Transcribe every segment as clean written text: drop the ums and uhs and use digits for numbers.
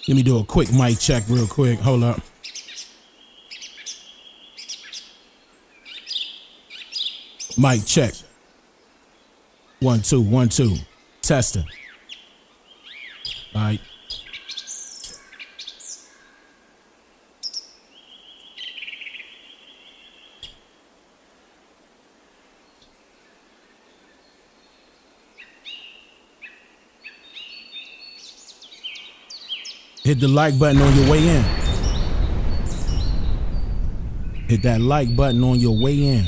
Let me do a quick mic check real quick. Hold up. Mic check. 1 2 1 2. Testing. All right. Hit the like button on your way in. Hit that like button on your way in.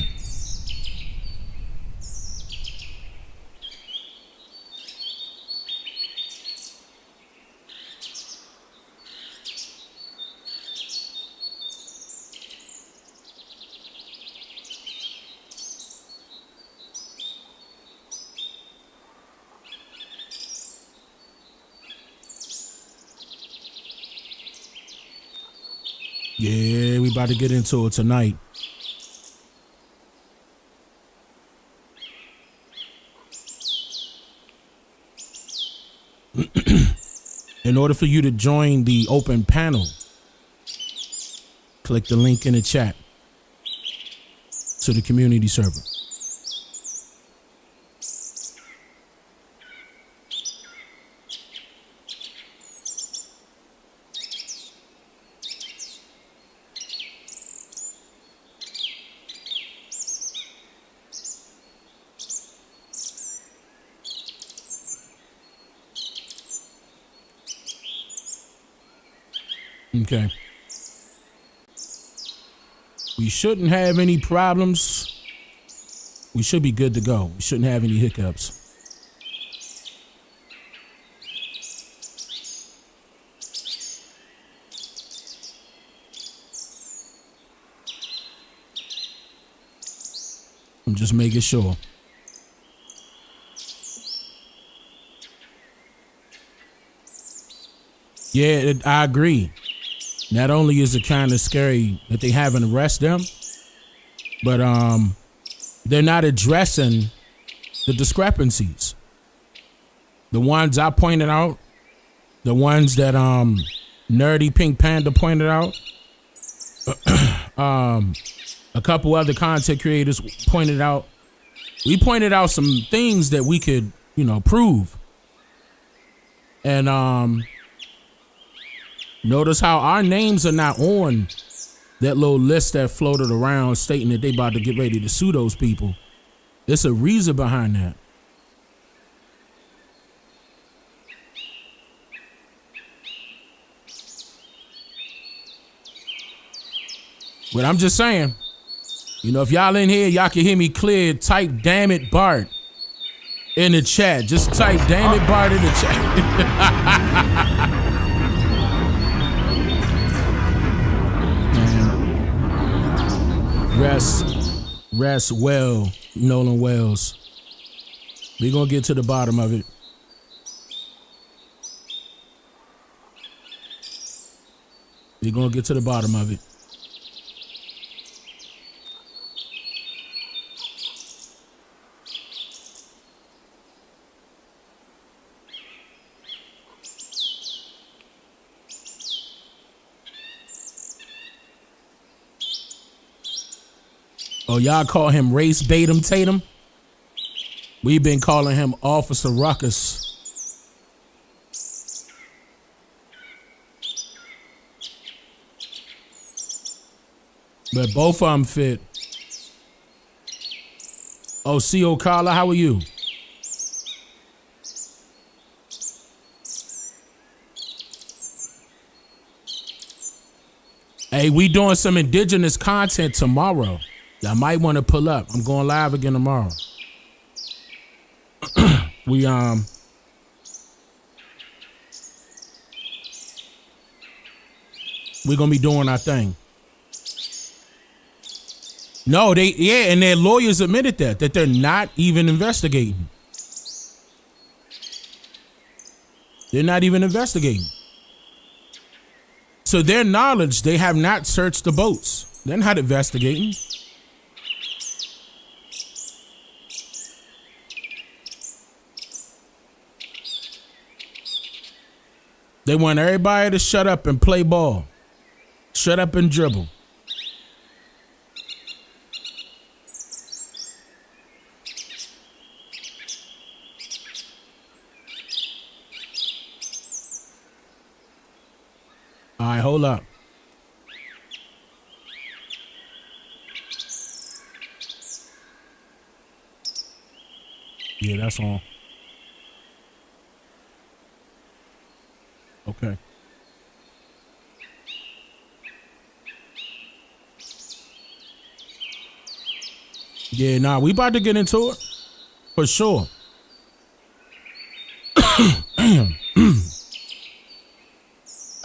Yeah, we about to get into it tonight. In order for you to join the open panel, click the link in the chat to the community server. Okay. We shouldn't have any problems. We should be good to go. We shouldn't have any hiccups. I'm just making sure. Yeah, I agree. Not only is it kind of scary that they haven't arrested them, but they're not addressing the discrepancies. The ones I pointed out, the ones that Nerdy Pink Panda pointed out, a couple other content creators pointed out. We pointed out some things that we could, prove. And notice how our names are not on that little list that floated around stating that they about to get ready to sue those people. There's a reason behind that. But I'm just saying, if y'all in here, y'all can hear me clear, type "damn it, Bart" in the chat. Just type "damn it, Bart" in the chat. Rest well, Nolan Wells. We're going to get to the bottom of it. We're going to get to the bottom of it. Oh, y'all call him Race Batum Tatum? We've been calling him Officer Ruckus. But both of them fit. Oh, C.O. Carla, how are you? Hey, we doing some indigenous content tomorrow. Y'all might want to pull up. I'm going live again tomorrow. We're gonna be doing our thing. No, and their lawyers admitted that they're not even investigating. They're not even investigating. To their knowledge, they have not searched the boats. They're not investigating. They want everybody to shut up and play ball. Shut up and dribble. All right, hold up. Yeah, that's on. Okay. Yeah, nah, we about to get into it. For sure.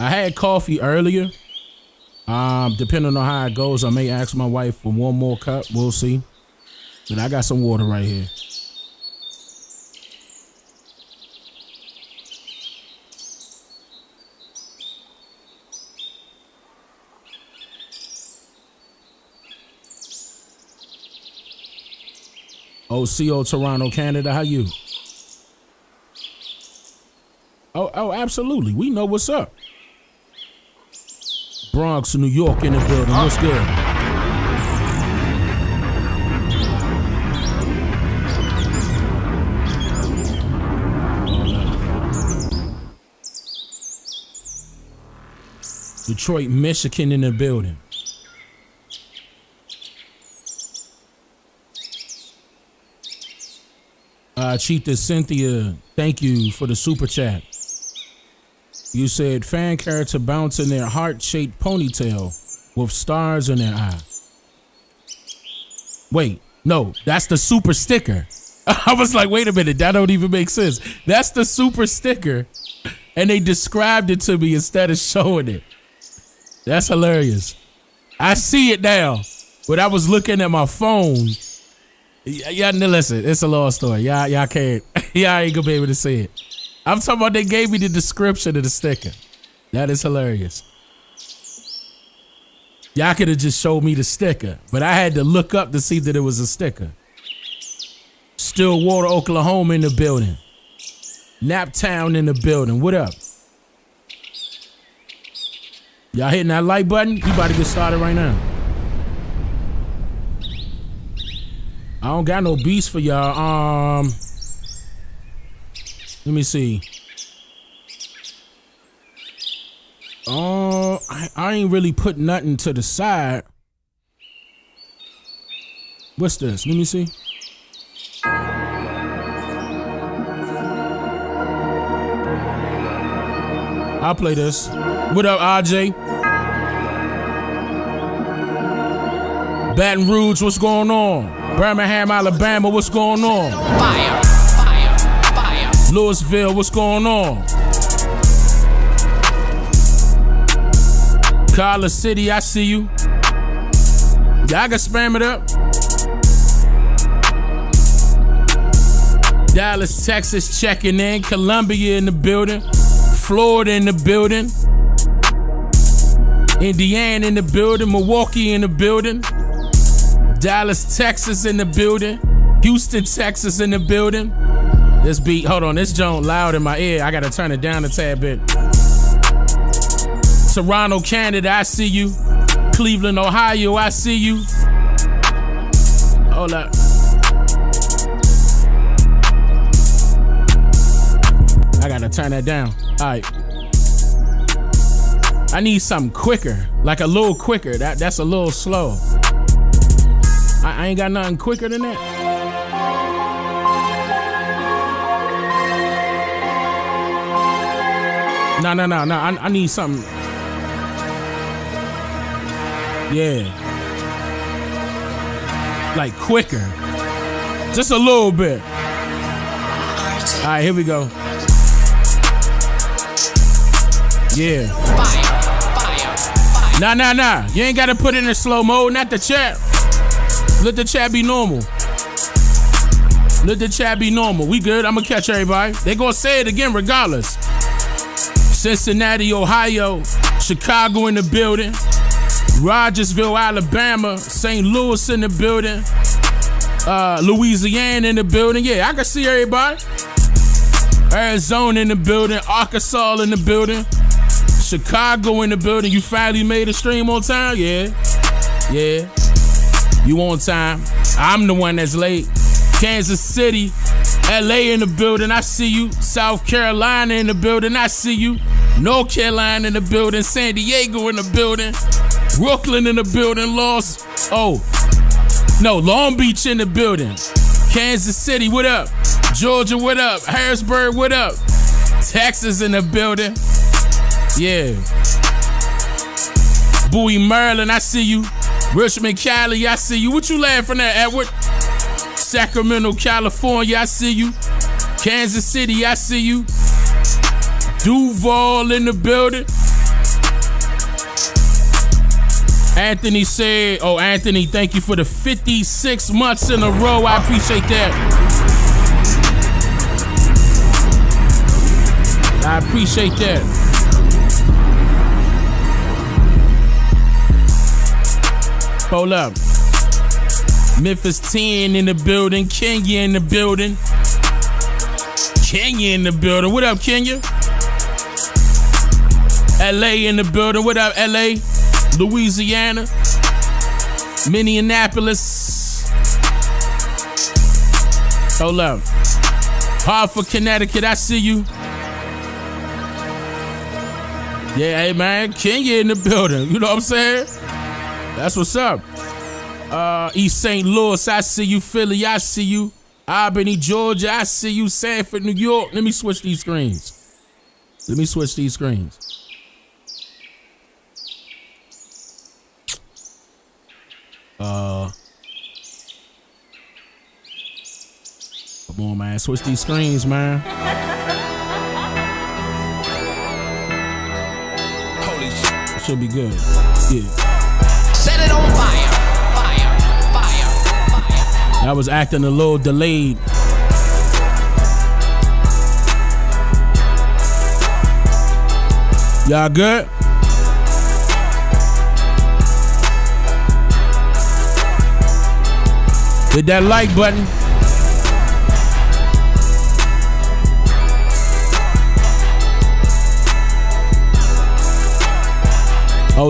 I had coffee earlier. Depending on how it goes, I may ask my wife for one more cup. We'll see. But I got some water right here. OCO Toronto, Canada, how you? Oh, absolutely. We know what's up. Bronx, New York in the building. What's good? Detroit, Michigan in the building. Cheetah Cynthia, thank you for the super chat. You said fan character bouncing their heart-shaped ponytail with stars in their eye. Wait, no, that's the super sticker. I was like, wait a minute, that don't even make sense. That's the super sticker, and they described it to me instead of showing it. That's hilarious. I see it now, but I was looking at my phone. Y'all, listen, it's a long story. Y'all can't. Y'all ain't gonna be able to see it. I'm talking about they gave me the description of the sticker. That is hilarious. Y'all could have just showed me the sticker, but I had to look up to see that it was a sticker. Stillwater, Oklahoma in the building. Naptown in the building. What up? Y'all hitting that like button? You about to get started right now. I don't got no beats for y'all. Let me see. I ain't really put nothing to the side. What's this? Let me see. I'll play this. What up, RJ? Baton Rouge, what's going on? Birmingham, Alabama, what's going on? Fire, fire, fire. Louisville, what's going on? Collar City, I see you. Y'all can spam it up. Dallas, Texas, checking in. Columbia in the building. Florida in the building. Indiana in the building. Milwaukee in the building. Dallas, Texas in the building. Houston, Texas in the building. This beat, hold on, this joint loud in my ear. I gotta turn it down a tad bit. Toronto, Canada, I see you. Cleveland, Ohio, I see you. Hold up. I gotta turn that down. All right. I need something quicker, like a little quicker. That's a little slow. I ain't got nothing quicker than that. No. I need something. Yeah. Like quicker. Just a little bit. All right, here we go. Yeah. Nah. You ain't got to put it in slow mode, not the chat. Let the chat be normal. Let the chat be normal. We good. I'm going to catch everybody. They going to say it again regardless. Cincinnati, Ohio. Chicago in the building. Rogersville, Alabama. St. Louis in the building. Louisiana in the building. Yeah, I can see everybody. Arizona in the building. Arkansas in the building. Chicago in the building. You finally made a stream on time? Yeah. You on time. I'm the one that's late. Kansas City, LA in the building. I see you. South Carolina in the building. I see you. North Carolina in the building. San Diego in the building. Brooklyn in the building. Long Beach in the building. Kansas City, what up? Georgia, what up? Harrisburg, what up? Texas in the building. Yeah. Bowie, Maryland, I see you. Richmond, Cali, I see you. What you laughing at, Edward? Sacramento, California, I see you. Kansas City, I see you. Duval in the building. Anthony said, Anthony, thank you for the 56 months in a row. I appreciate that. I appreciate that. Hold up. Memphis 10 in the building. Kenya in the building. What up, Kenya? LA in the building. What up, LA? Louisiana. Minneapolis. Hold up. Hartford, Connecticut. I see you. Yeah, hey, man. Kenya in the building. You know what I'm saying? That's what's up. East St. Louis, I see you. Philly, I see you. Albany, Georgia, I see you. Sanford, New York. Let me switch these screens. Come on, man. Switch these screens, man. Holy shit. It should be good. Yeah. Set it on fire. I was acting a little delayed. Y'all good? Hit that like button.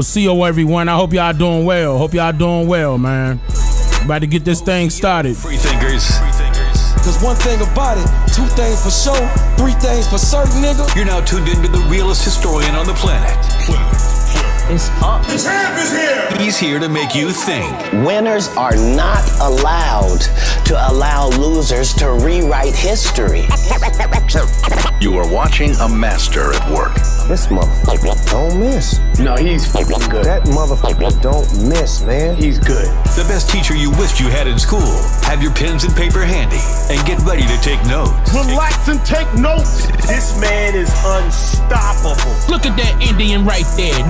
CO everyone. I hope y'all doing well. Man. About to get this thing started. Free thinkers. Cause one thing about it, two things for sure, three things for certain, nigga. You're now tuned into the realest historian on the planet. It's up. The champ is here. He's here to make you think. Winners are not allowed to allow losers to rewrite history. You are watching a master at work. This motherfucker don't miss. No, he's fucking good. That motherfucker don't miss, man. He's good. The best teacher you wished you had in school. Have your pens and paper handy and get ready to take notes. Relax and take notes. This man is unstoppable. Look at that Indian right there.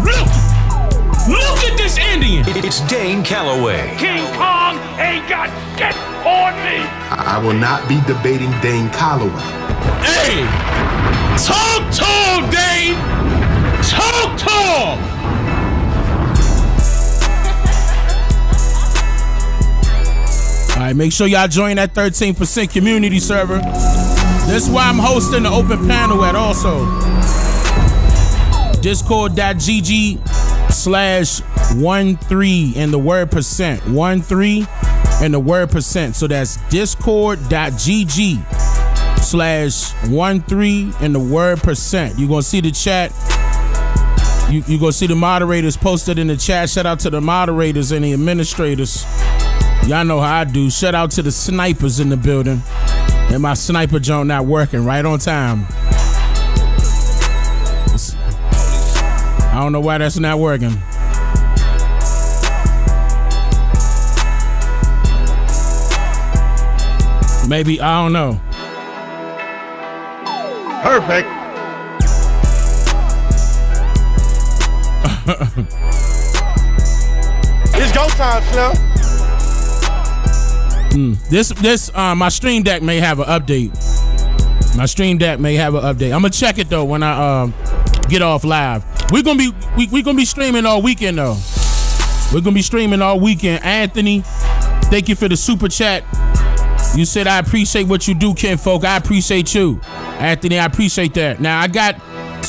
Look at this Indian. It's Dane Calloway. King Kong ain't got shit on me. I will not be debating Dane Calloway. Hey, talk tall, Dane. Talk tall. All right, make sure y'all join that 13% community server. This is why I'm hosting the open panel at also. Discord.gg/13 and the word percent. 13 and the word percent. So that's discord.gg/13 and the word percent. You're going to see the chat. You're going to see the moderators posted in the chat. Shout out to the moderators and the administrators. Y'all know how I do. Shout out to the snipers in the building. And my sniper joint not working right on time. I don't know why that's not working. Maybe, I don't know. Perfect. It's go time, Slim. My stream deck may have an update. I'm gonna check it though when I get off live. We're gonna be streaming all weekend though. We're gonna be streaming all weekend. Anthony, thank you for the super chat. You said I appreciate what you do, kinfolk. I appreciate you, Anthony. I appreciate that. Now I got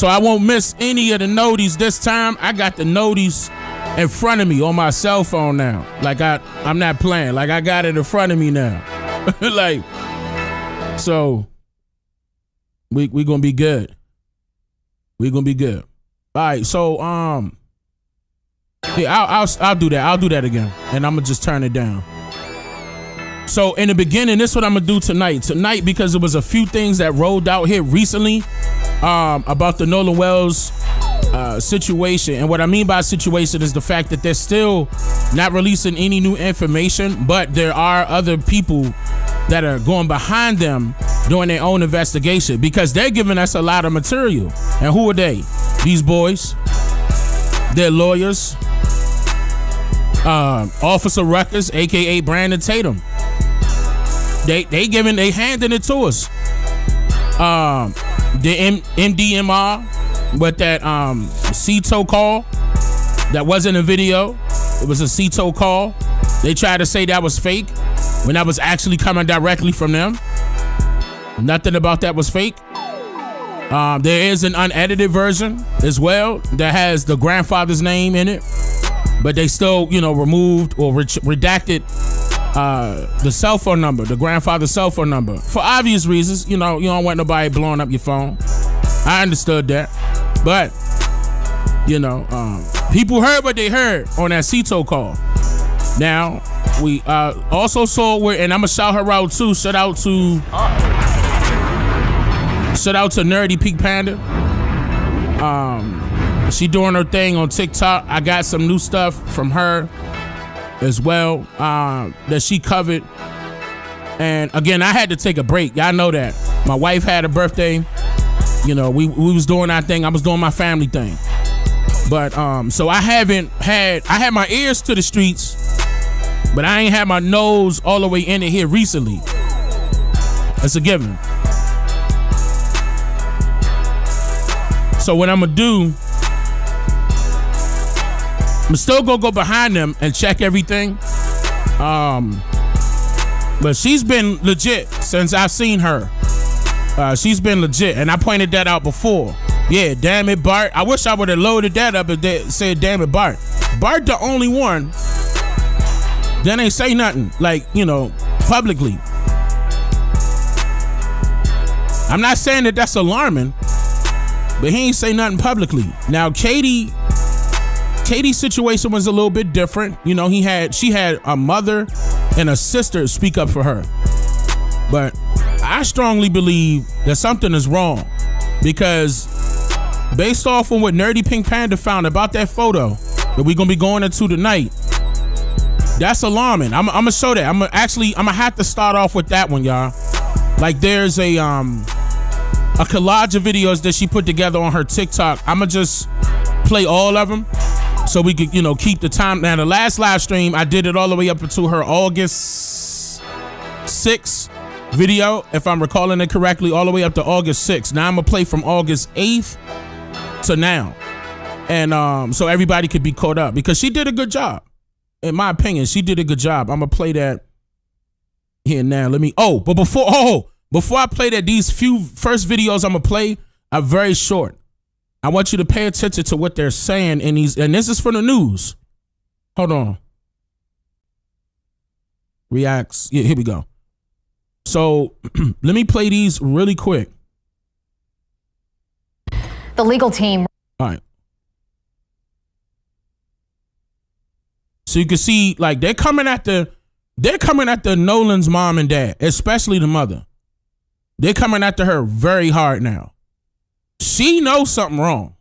So I won't miss any of the noties this time. I got the noties in front of me on my cell phone now. Like I'm not playing. Like I got it in front of me now. Like, so we gonna be good. We gonna be good. All right. So yeah, I'll do that. I'll do that again, and I'm gonna just turn it down. So in the beginning, this is what I'm gonna do tonight. Tonight, because there was a few things that rolled out here recently about the Nolan Wells situation. And what I mean by situation is the fact that they're still not releasing any new information, but there are other people that are going behind them doing their own investigation because they're giving us a lot of material. And who are they? These boys. They're lawyers. Officer Ruckus, aka Brandon Tatum. They handing it to us. The MDMR with that CETO call that wasn't a video. It was a CETO call. They tried to say that was fake when that was actually coming directly from them. Nothing about that was fake. There is an unedited version as well that has the grandfather's name in it, but they still, removed or redacted the cell phone number, the grandfather's cell phone number, for obvious reasons. You don't want nobody blowing up your phone. I understood that, but people heard what they heard on that CETO call. Now we also saw and I'm gonna shout her out too. Shout out to Nerdy Pink Panda. She doing her thing on TikTok. I got some new stuff from her as well that she covered. And again, I had to take a break. Y'all know that. My wife had a birthday. We was doing our thing. I was doing my family thing. But so I had my ears to the streets, but I ain't had my nose all the way in it here recently. It's a given. So what I'm gonna do, I'm still gonna go behind them and check everything. But she's been legit since I've seen her. She's been legit, and I pointed that out before. Yeah, damn it, Bart. I wish I would have loaded that up and said, damn it, Bart. Bart the only one that ain't say nothing, publicly. I'm not saying that that's alarming, but he ain't say nothing publicly. Now, Katie's situation was a little bit different. She had a mother and a sister speak up for her. But I strongly believe that something is wrong because based off on what Nerdy Pink Panda found about that photo that we're gonna be going into tonight, that's alarming. I'm gonna show that. I'm gonna have to start off with that one, y'all. Like there's a collage of videos that she put together on her TikTok. I'm gonna just play all of them so we could, keep the time. Now, the last live stream, I did it all the way up until her August 6th video, if I'm recalling it correctly, all the way up to August 6th. Now I'm gonna play from August 8th to now. And so everybody could be caught up because she did a good job. In my opinion, she did a good job. I'm gonna play that here now. But before I play that, these few first videos I'm gonna play are very short. I want you to pay attention to what they're saying in these, and this is for the news. Hold on. Reacts. Yeah, here we go. So let me play these really quick. The legal team. All right. So you can see, they're coming at the Nolan's mom and dad, especially the mother. They're coming after her very hard now. She knows something wrong.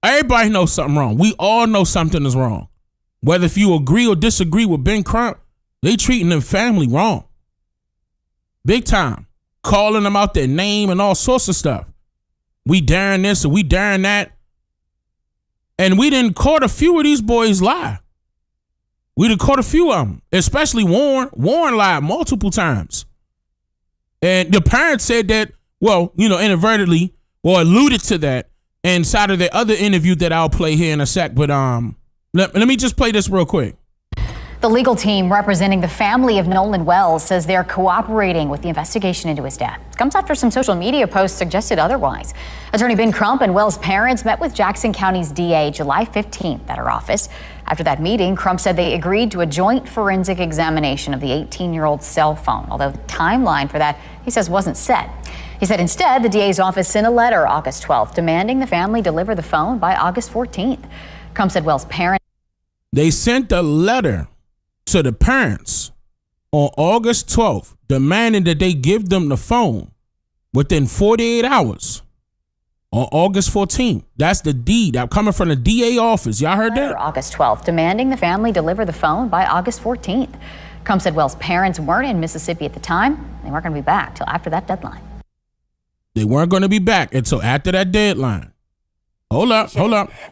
Everybody knows something wrong. We all know something is wrong. Whether if you agree or disagree with Ben Crump, they treating their family wrong. Big time. Calling them out their name and all sorts of stuff. We daring this and we daring that. And we done caught a few of these boys lie. We done caught a few of them, especially Warren. Warren lied multiple times. And the parents said that, inadvertently, or alluded to that inside of the other interview that I'll play here in a sec. But let me just play this real quick. The legal team representing the family of Nolan Wells says they're cooperating with the investigation into his death. It comes after some social media posts suggested otherwise. Attorney Ben Crump and Wells' parents met with Jackson County's DA July 15th at her office. After that meeting, Crump said they agreed to a joint forensic examination of the 18-year-old's cell phone, although the timeline for that, he says, wasn't set. He said instead, the DA's office sent a letter August 12th demanding the family deliver the phone by August 14th. Crump said Wells' parents... They sent a letter to the parents on August 12th demanding that they give them the phone within 48 hours on August 14th. That's the deed. I'm coming from the DA office. Y'all heard that? August 12th, demanding the family deliver the phone by August 14th. Crump said Wells' parents weren't in Mississippi at the time. They weren't going to be back till after that deadline. They weren't going to be back until after that deadline. Hold up.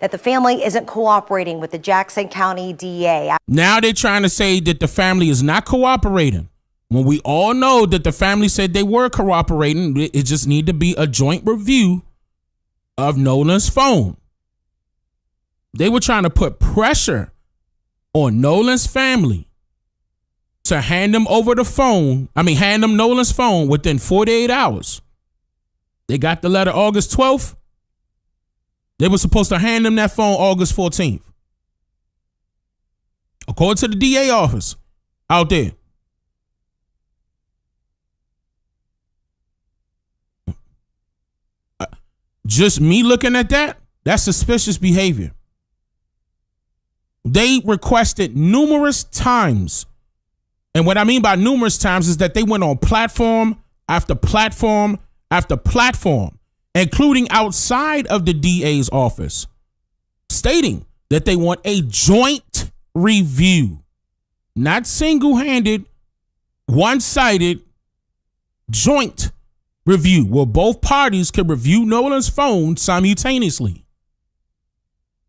That the family isn't cooperating with the Jackson County DA. Now they're trying to say that the family is not cooperating. When we all know that the family said they were cooperating, it just need to be a joint review of Nolan's phone. They were trying to put pressure on Nolan's family to hand them Nolan's phone within 48 hours. They got the letter August 12th. They were supposed to hand them that phone August 14th. According to the DA office out there. Just me looking at that, that's suspicious behavior. They requested numerous times. And what I mean by numerous times is that they went on platform after platform after platform, including outside of the DA's office, stating that they want a joint review, not single-handed, one-sided, joint review, where both parties can review Nolan's phone simultaneously.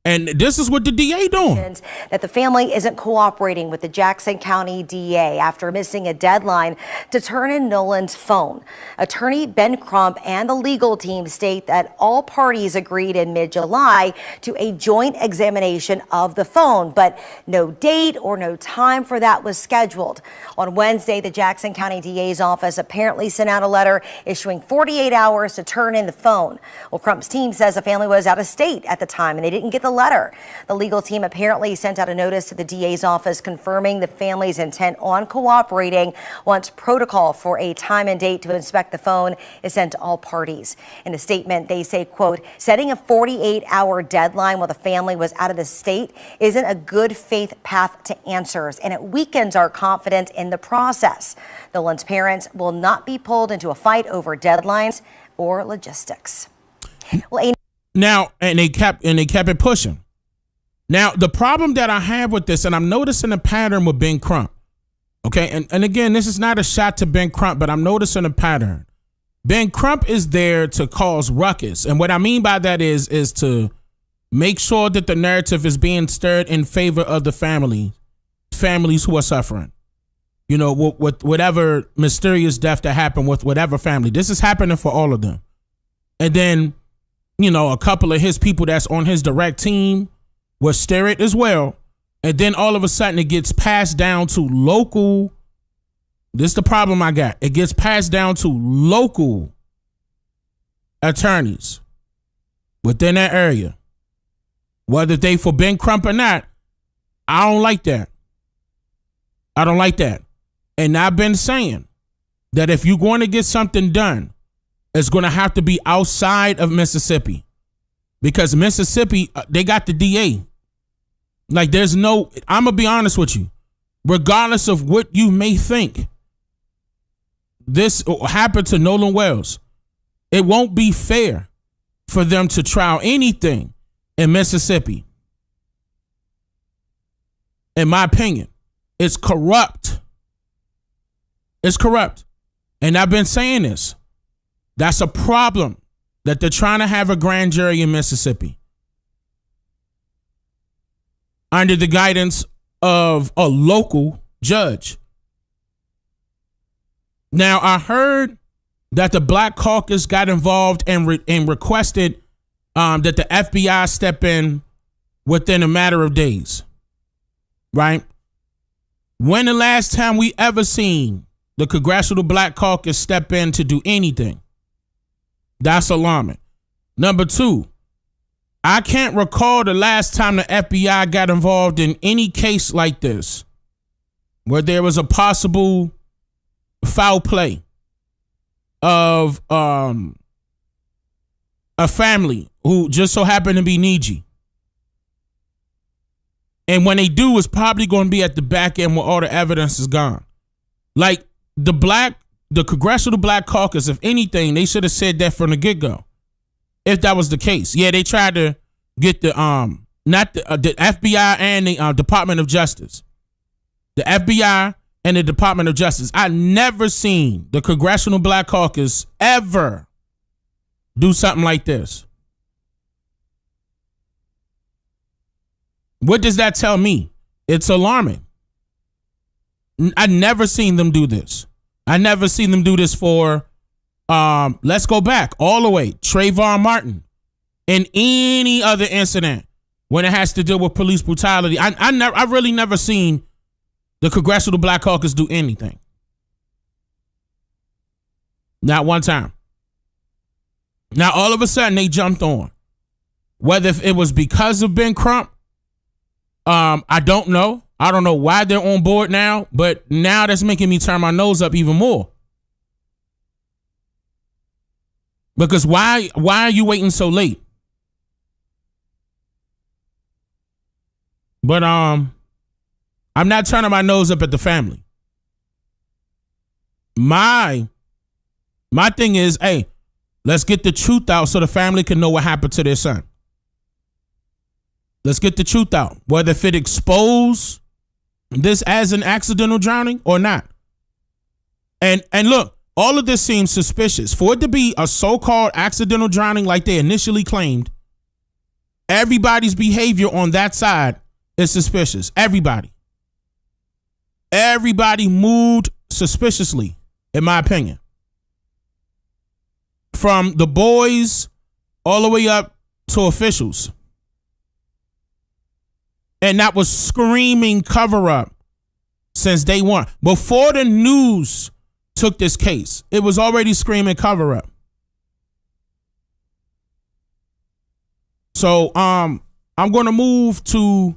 And this is what the DA doing. That the family isn't cooperating with the Jackson County DA after missing a deadline to turn in Nolan's phone. Attorney Ben Crump and the legal team state that all parties agreed in mid-July to a joint examination of the phone, but no date or no time for that was scheduled. On Wednesday, the Jackson County DA's office apparently sent out a letter issuing 48 hours to turn in the phone. Well, Crump's team says the family was out of state at the time and they didn't get the letter. The legal team apparently sent out a notice to the DA's office confirming the family's intent on cooperating once protocol for a time and date to inspect the phone is sent to all parties. In a statement, they say, quote, setting a 48-hour deadline while the family was out of the state isn't a good faith path to answers, and it weakens our confidence in the process. Nolan's parents will not be pulled into a fight over deadlines or logistics. Well, Now, and they kept it pushing. Now, the problem that I have with this, and I'm noticing a pattern with Ben Crump. Okay, and again, this is not a shot to Ben Crump, but I'm noticing a pattern. Ben Crump is there to cause ruckus. And what I mean by that is to make sure that the narrative is being stirred in favor of the families who are suffering. You know, with whatever mysterious death that happened with whatever family. This is happening for all of them. And then, you know, a couple of his people that's on his direct team will stir it as well. And then all of a sudden it gets passed down to local. This is the problem I got. It gets passed down to local attorneys within that area. Whether they for Ben Crump or not, I don't like that. I don't like that. And I've been saying that if you're going to get something done, it's going to have to be outside of Mississippi, because Mississippi, they got the DA. Like I'm going to be honest with you, regardless of what you may think, this happened to Nolan Wells. It won't be fair for them to trial anything in Mississippi. In my opinion, it's corrupt. It's corrupt. And I've been saying this. That's a problem that they're trying to have a grand jury in Mississippi under the guidance of a local judge. Now, I heard that the Black Caucus got involved and requested that the FBI step in within a matter of days, right? When the last time we ever seen the Congressional Black Caucus step in to do anything? That's alarming. Number two, I can't recall the last time the FBI got involved in any case like this where there was a possible foul play of a family who just so happened to be needy. And when they do, it's probably going to be at the back end where all the evidence is gone. Like the Congressional Black Caucus, if anything, they should have said that from the get-go. If that was the case. Yeah, they tried to get the FBI and the Department of Justice. The FBI and the Department of Justice. I never seen the Congressional Black Caucus ever do something like this. What does that tell me? It's alarming. I never seen them do this. I never seen them do this for, let's go back all the way, Trayvon Martin and any other incident when it has to deal with police brutality. I really never seen the Congressional Black Caucus do anything. Not one time. Now, all of a sudden, they jumped on. Whether it was because of Ben Crump, I don't know. I don't know why they're on board now, but now that's making me turn my nose up even more. Because why are you waiting so late? But I'm not turning my nose up at the family. My thing is, hey, let's get the truth out so the family can know what happened to their son. Let's get the truth out, whether if it expose this as an accidental drowning or not. And look, all of this seems suspicious. For it to be a so-called accidental drowning like they initially claimed, everybody's behavior on that side is suspicious. Everybody moved suspiciously, in my opinion. From the boys all the way up to officials. And that was screaming cover up since day one. Before the news took this case, it was already screaming cover up. So I'm going to move to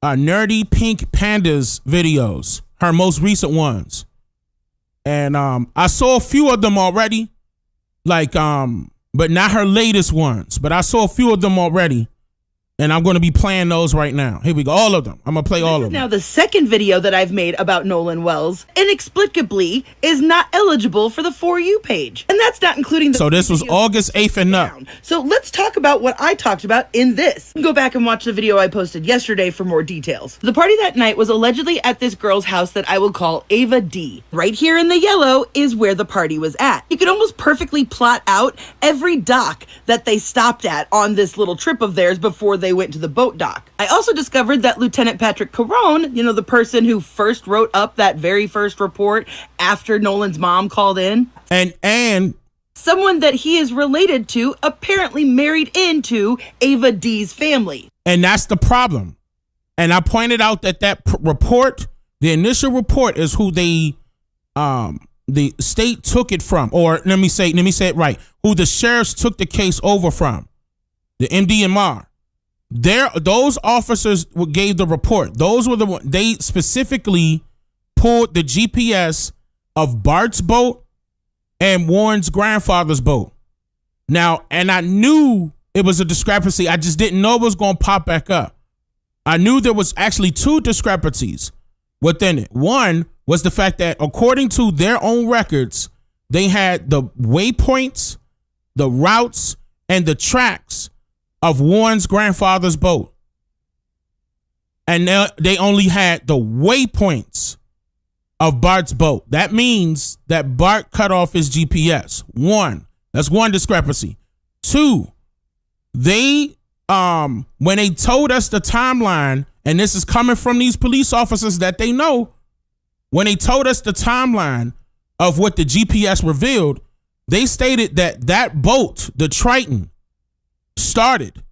Nerdy Pink Panda's videos, her most recent ones. And I saw a few of them already, but not her latest ones. But I saw a few of them already. And I'm going to be playing those right now. Here we go. All of them. I'm going to play all of them. Now, the second video that I've made about Nolan Wells inexplicably is not eligible for the For You page. And that's not including the... So this was August 8th and up. So let's talk about what I talked about in this. Go back and watch the video I posted yesterday for more details. The party that night was allegedly at this girl's house that I will call Ava D. Right here in the yellow is where the party was at. You could almost perfectly plot out every dock that they stopped at on this little trip of theirs before they went to the boat dock. I also discovered that Lieutenant Patrick Carone, the person who first wrote up that very first report after Nolan's mom called in, and someone that he is related to apparently married into Ava D's family. And that's the problem. And I pointed out that report, the initial report, is who the state took it from, or let me say it right, who the sheriffs took the case over from, the MDMR. Those officers gave the report. Those were the ones. They specifically pulled the GPS of Bart's boat and Warren's grandfather's boat. Now, and I knew it was a discrepancy. I just didn't know it was going to pop back up. I knew there was actually two discrepancies within it. One was the fact that according to their own records, they had the waypoints, the routes, and the tracks of Warren's grandfather's boat. And they only had the waypoints of Bart's boat. That means that Bart cut off his GPS. That's one discrepancy. Two, they when they told us the timeline, and this is coming from these police officers that they know, when they told us the timeline of what the GPS revealed, they stated that boat, the Triton, started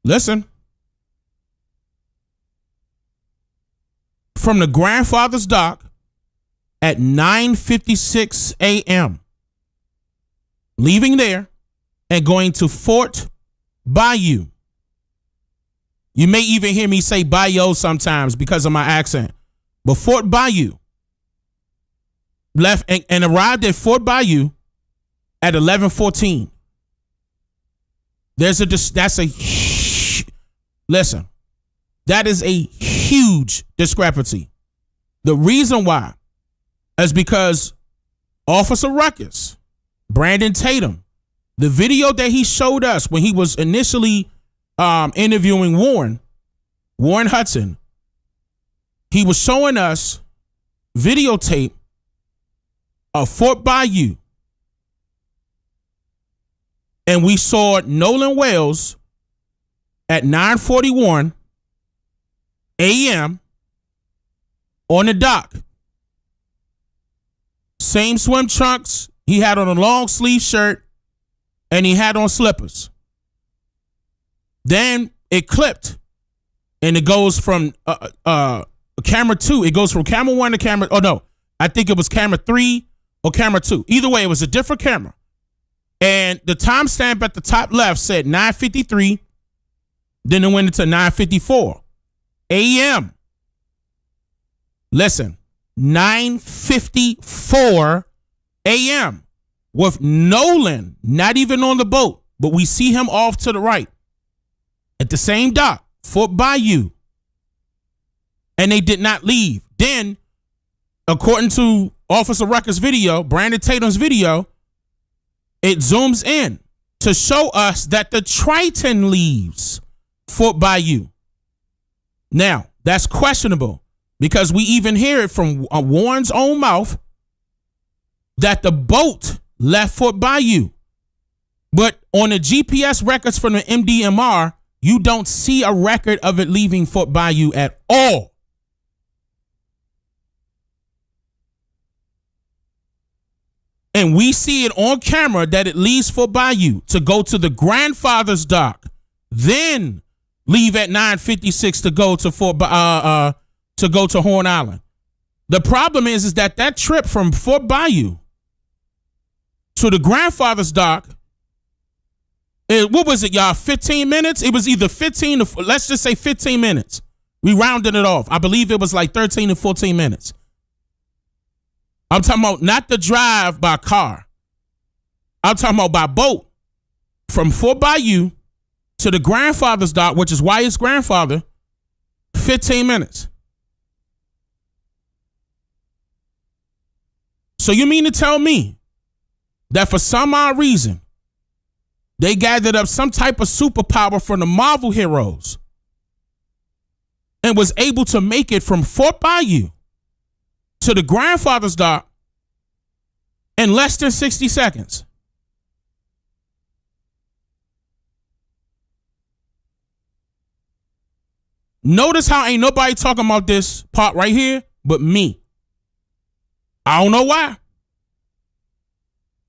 listen, from the grandfather's dock at 9:56 a.m., leaving there and going to Fort Bayou. You may even hear me say Bayou sometimes because of my accent. But Fort Bayou. Left and arrived at Fort Bayou at 11:14. Listen, that is a huge discrepancy. The reason why is because Officer Ruckus, Brandon Tatum, the video that he showed us when he was initially interviewing Warren Hudson, he was showing us videotape of Fort Bayou. And we saw Nolan Wells at 9:41 a.m. on the dock. Same swim trunks. He had on a long sleeve shirt and he had on slippers. Then it clipped and it goes from camera 2. It goes from camera 1 to camera. Oh, no. I think it was camera 3 or camera 2. Either way, it was a different camera. And the timestamp at the top left said 9:53. Then it went into 9:54 a.m. Listen, 9:54 a.m. with Nolan not even on the boat, but we see him off to the right at the same dock, Fort Bayou. And they did not leave. Then, according to Officer Ruckus' video, Brandon Tatum's video, it zooms in to show us that the Triton leaves Fort Bayou. Now, that's questionable because we even hear it from Warren's own mouth that the boat left Fort Bayou. But on the GPS records from the MDMR, you don't see a record of it leaving Fort Bayou at all. And we see it on camera that it leaves Fort Bayou to go to the grandfather's dock, then leave at 9:56 to go to Horn Island. The problem is that trip from Fort Bayou to the grandfather's dock, what was it, y'all? 15 minutes? It was either 15 to, let's just say 15 minutes. We rounded it off. I believe it was like 13 to 14 minutes. I'm talking about not the drive by car. I'm talking about by boat from Fort Bayou to the grandfather's dock, which is Wyatt's grandfather, 15 minutes. So you mean to tell me that for some odd reason, they gathered up some type of superpower from the Marvel heroes and was able to make it from Fort Bayou to the grandfather's dock in less than 60 seconds? Notice how ain't nobody talking about this part right here but me. I don't know why.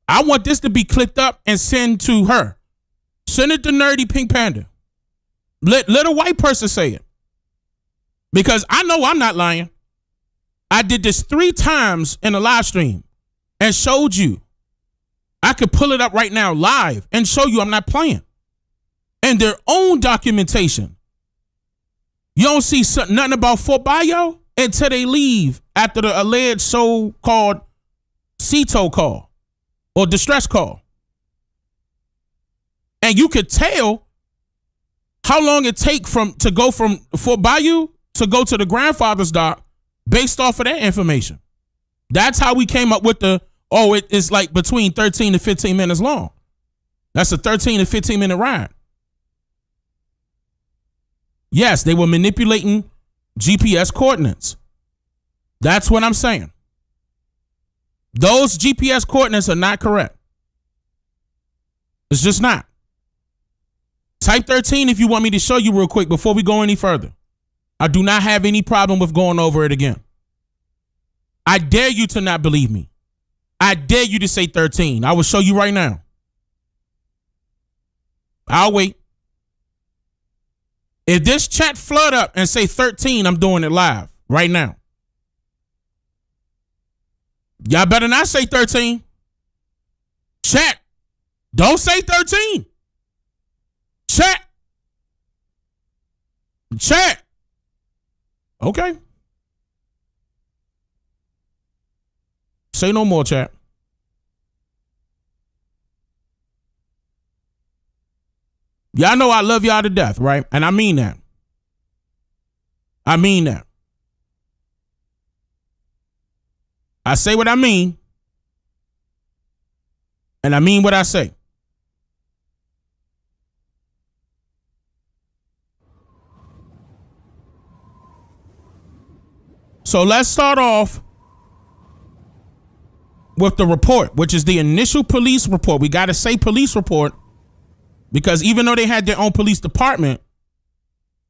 I want this to be clipped up and sent to her. Send it to Nerdy Pink Panda. Let a white person say it. Because I know I'm not lying. I did this 3 times in a live stream and showed you. I could pull it up right now live and show you I'm not playing. And their own documentation. You don't see nothing about Fort Bayou until they leave after the alleged so-called CTO call or distress call. And you could tell how long it take to go from Fort Bayou to go to the grandfather's dock based off of that information. That's how we came up with it's like between 13 to 15 minutes long. That's a 13 to 15 minute ride. Yes, they were manipulating GPS coordinates. That's what I'm saying. Those GPS coordinates are not correct. It's just not. Type 13 if you want me to show you real quick before we go any further. I do not have any problem with going over it again. I dare you to not believe me. I dare you to say 13. I will show you right now. I'll wait. If this chat flood up and say 13, I'm doing it live right now. Y'all better not say 13. Chat. Don't say 13. Chat. Chat. Okay. Say no more, chat. Y'all know I love y'all to death, right? And I mean that. I mean that. I say what I mean. And I mean what I say. So let's start off with the report, which is the initial police report. We got to say police report because even though they had their own police department,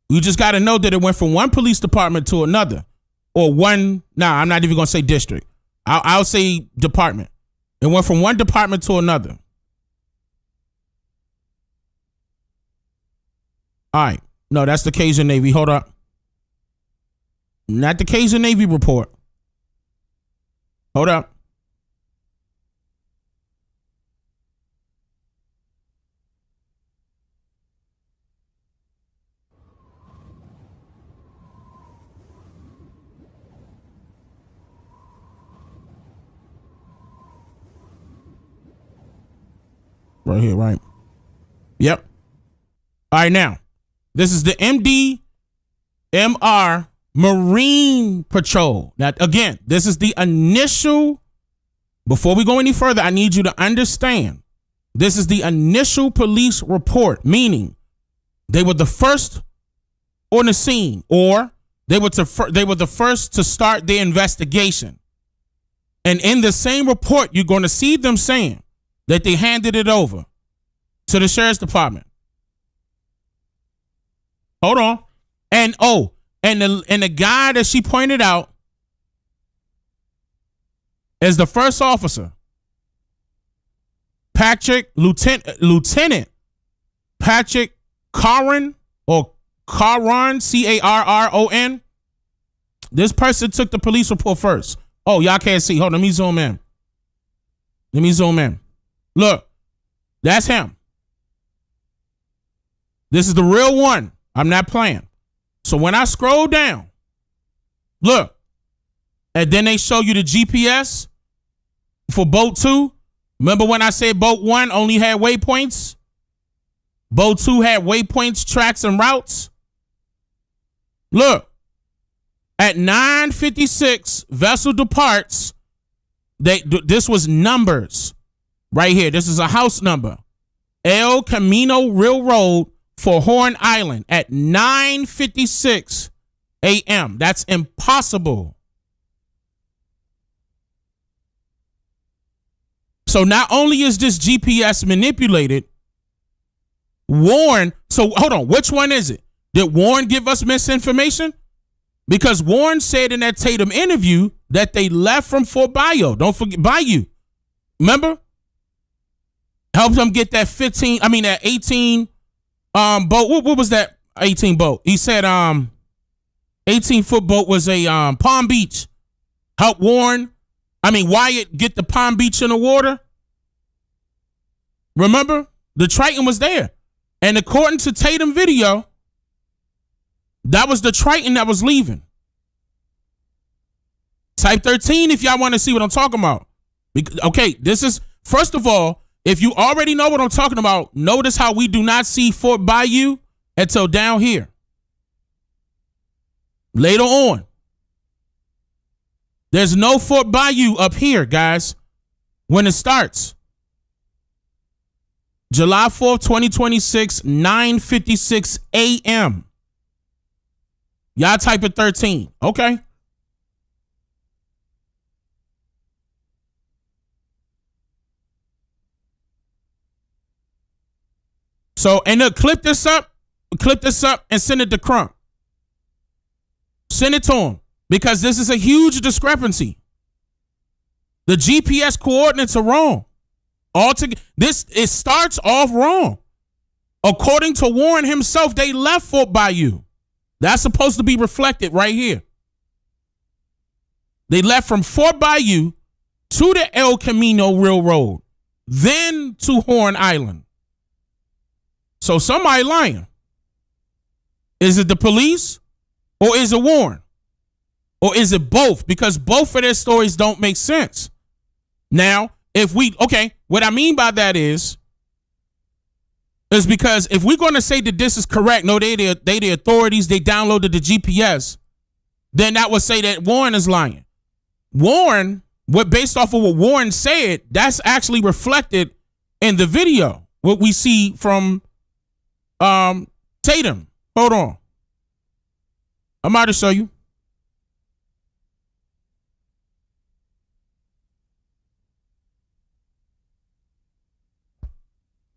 you just got to know that it went from one police department to another, or one. Nah, I'm not even going to say district. I'll say department. It went from one department to another. All right. No, that's the Cajun Navy. Hold up. Not the Cajun Navy report. Hold up. Right here, right? Yep. All right, now, this is the MDMR Marine Patrol. Now, again, this is the initial. Before we go any further, I need you to understand. This is the initial police report, meaning they were the first on the scene, or they were the first to start the investigation. And in the same report, you're going to see them saying that they handed it over to the sheriff's department. Hold on. And the guy that she pointed out is the first officer, Lieutenant Patrick Caron, or Caron, Carron. This person took the police report first. Oh, y'all can't see. Hold on, let me zoom in. Look, that's him. This is the real one. I'm not playing. So when I scroll down, look, and then they show you the GPS for boat 2. Remember when I said boat 1 only had waypoints? Boat 2 had waypoints, tracks, and routes. Look, at 9:56, vessel departs. This was numbers. Right here, this is a house number. El Camino Railroad for Horn Island at 9:56 a.m. That's impossible. So not only is this GPS manipulated, Warren, so hold on, which one is it? Did Warren give us misinformation? Because Warren said in that Tatum interview that they left from Fort Bayou. Don't forget Bayou. Remember? Helped them get that 18 boat. What was that 18 boat? He said 18-foot boat was a Palm Beach. Helped Wyatt get the Palm Beach in the water. Remember? The Triton was there. And according to Tatum video, that was the Triton that was leaving. Type 13 if y'all want to see what I'm talking about. Okay, this is, first of all, if you already know what I'm talking about, notice how we do not see Fort Bayou until down here. Later on. There's no Fort Bayou up here, guys, when it starts. July 4th, 2026, 9:56 a.m. Y'all type it 13. Okay. So, and look, clip this up and send it to Crump. Send it to him because this is a huge discrepancy. The GPS coordinates are wrong. It starts off wrong. According to Warren himself, they left Fort Bayou. That's supposed to be reflected right here. They left from Fort Bayou to the El Camino Railroad, then to Horn Island. So somebody lying. Is it the police or is it Warren? Or is it both? Because both of their stories don't make sense. Now, what I mean by that is because if we're going to say that this is correct, no, they the authorities, they downloaded the GPS, then that would say that Warren is lying. Warren, based off of what Warren said, that's actually reflected in the video. What we see from Tatum. Hold on. I'm about to show you.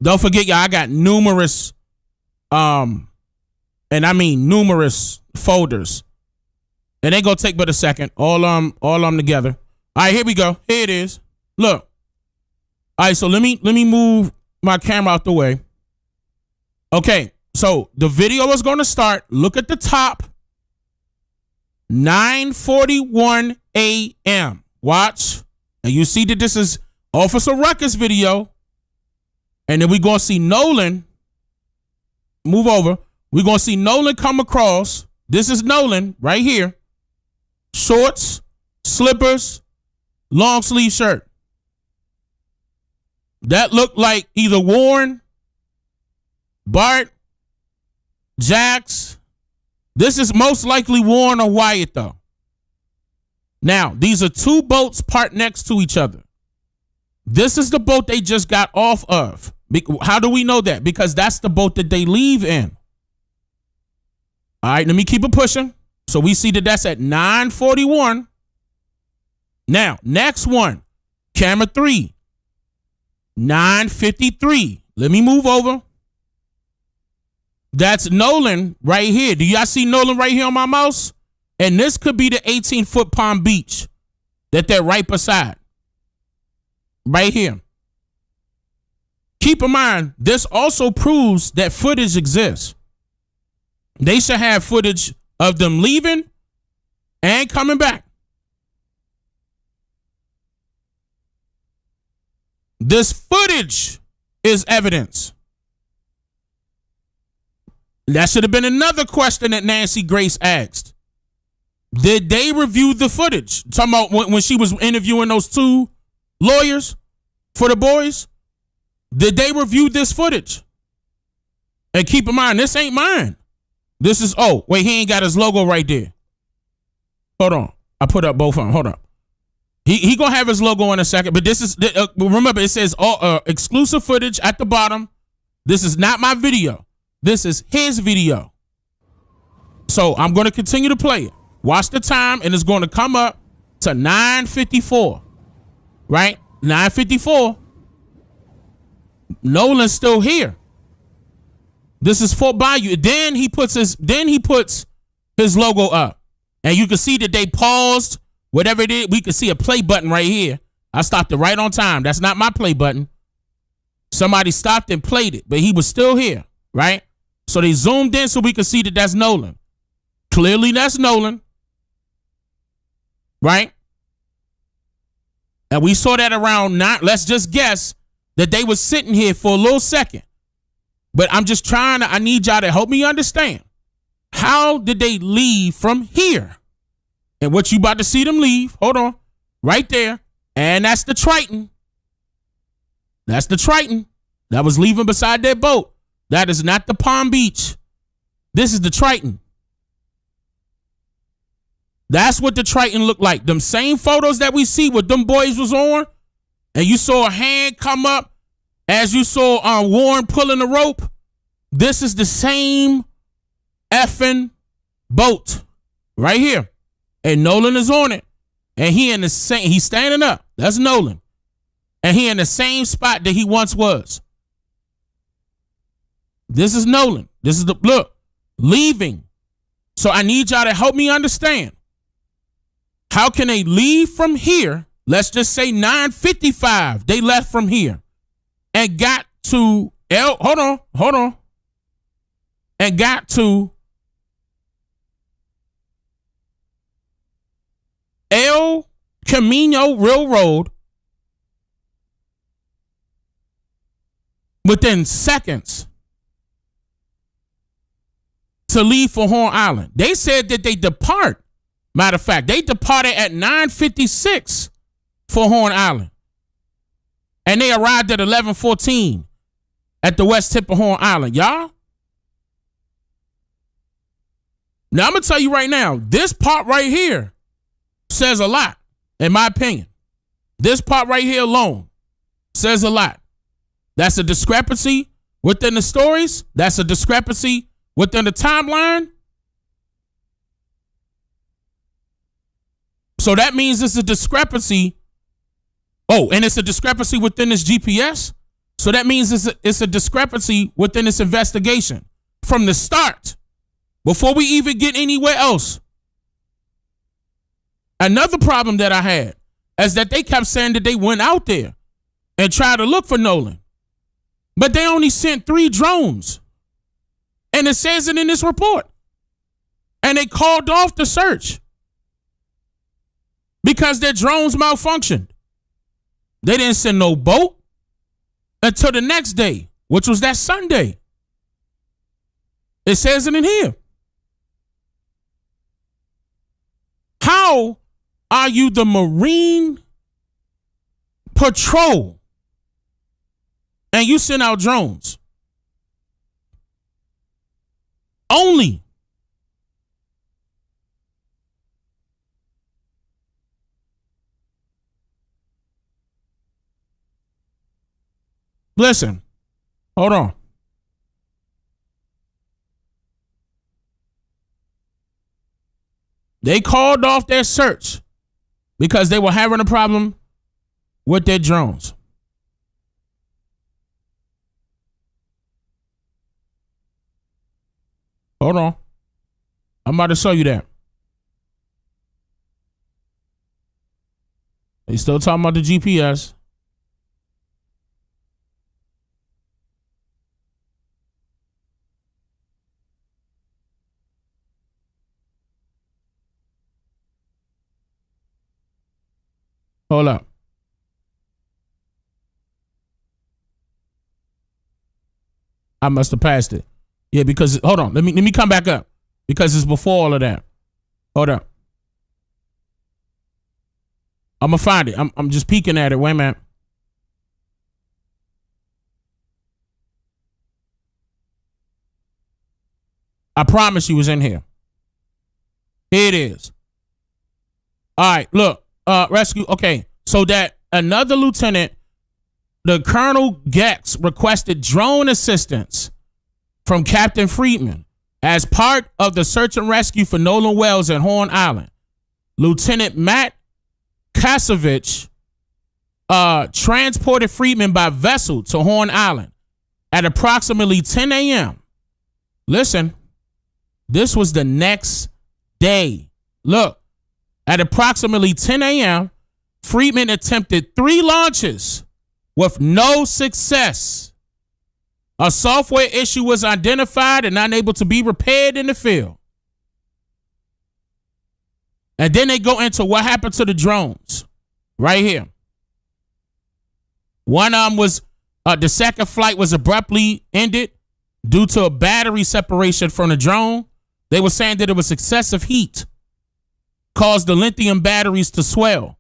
Don't forget, y'all, I got numerous, and I mean numerous folders. It ain't gonna take but a second. All them together. All right, here we go. Here it is. Look. All right, so let me move my camera out the way. Okay, so the video is gonna start. Look at the top. 9:41 a.m. Watch, and you see that this is Officer Ruckus video. And then we're going to see Nolan move over. We're going to see Nolan come across. This is Nolan right here. Shorts, slippers, long sleeve shirt. That looked like either Warren, Bart, Jax. This is most likely Warren or Wyatt, though. Now, these are two boats parked next to each other. This is the boat they just got off of. How do we know that? Because that's the boat that they leave in. All right, let me keep it pushing. So we see that that's at 9:41. Now, next one, camera 3, 9:53. Let me move over. That's Nolan right here. Do y'all see Nolan right here on my mouse? And this could be the 18-foot Palm Beach that they're right beside. Right here. Keep in mind, this also proves that footage exists. They should have footage of them leaving and coming back. This footage is evidence. That should have been another question that Nancy Grace asked. Did they review the footage? Talking about when she was interviewing those two lawyers for the boys. Did they review this footage? And keep in mind, this ain't mine. This is, he ain't got his logo right there. Hold on. I put up both of them. Hold on. He gonna have his logo in a second, but this is, remember, it says exclusive footage at the bottom. This is not my video. This is his video. So I'm going to continue to play it. Watch the time, and it's going to come up to 9:54. Right? 9:54. Nolan's still here. This is Fort Bayou. Then he puts his logo up. And you can see that they paused. Whatever it is, we can see a play button right here. I stopped it right on time. That's not my play button. Somebody stopped and played it, but he was still here, right? So they zoomed in so we could see that that's Nolan. Clearly that's Nolan. Right? And we saw that around 9. Let's just guess that they were sitting here for a little second. But I'm just I need y'all to help me understand. How did they leave from here? And what you about to see them leave, hold on, right there. And that's the Triton. That's the Triton that was leaving beside their boat. That is not the Palm Beach. This is the Triton. That's what the Triton looked like. Them same photos that we see what them boys was on, and you saw a hand come up as you saw Warren pulling the rope. This is the same effing boat right here. And Nolan is on it. And he's standing up. That's Nolan. And he in the same spot that he once was. This is Nolan. This is leaving. So I need y'all to help me understand. How can they leave from here? Let's just say 9:55. They left from here and got to hold on. And got to El Camino Railroad within seconds to leave for Horn Island. They said that they depart. Matter of fact, they departed at 9:56 for Horn Island. And they arrived at 11:14 at the west tip of Horn Island. Y'all? Now, I'm going to tell you right now, this part right here says a lot, in my opinion. This part right here alone says a lot. That's a discrepancy within the stories. That's a discrepancy within the timeline. So that means it's a discrepancy. Oh, and it's a discrepancy within this GPS. So that means it's a discrepancy within this investigation from the start, before we even get anywhere else. Another problem that I had is that they kept saying that they went out there and tried to look for Nolan, but they only sent 3 drones. And it says it in this report. And they called off the search because their drones malfunctioned. They didn't send no boat until the next day, which was that Sunday. It says it in here. How are you the Marine Patrol and you send out drones? Only. Listen, hold on. They called off their search because they were having a problem with their drones. Hold on. I'm about to show you that. They still talking about the GPS. Hold up. I must have passed it. Yeah, because hold on. Let me come back up because it's before all of that. Hold up. I'm gonna find it. I'm just peeking at it. Wait a minute. I promise you, it's in here. Here it is. All right, look. Rescue. Okay, so that another lieutenant, the Colonel Gex, requested drone assistance from Captain Friedman as part of the search and rescue for Nolan Wells at Horn Island. Lieutenant Matt Kasevich transported Friedman by vessel to Horn Island at approximately 10 a.m. Listen, this was the next day. Look. At approximately 10 a.m., Friedman attempted 3 launches with no success. A software issue was identified and unable to be repaired in the field. And then they go into what happened to the drones right here. One of them was the second flight was abruptly ended due to a battery separation from the drone. They were saying that it was excessive heat caused the lithium batteries to swell.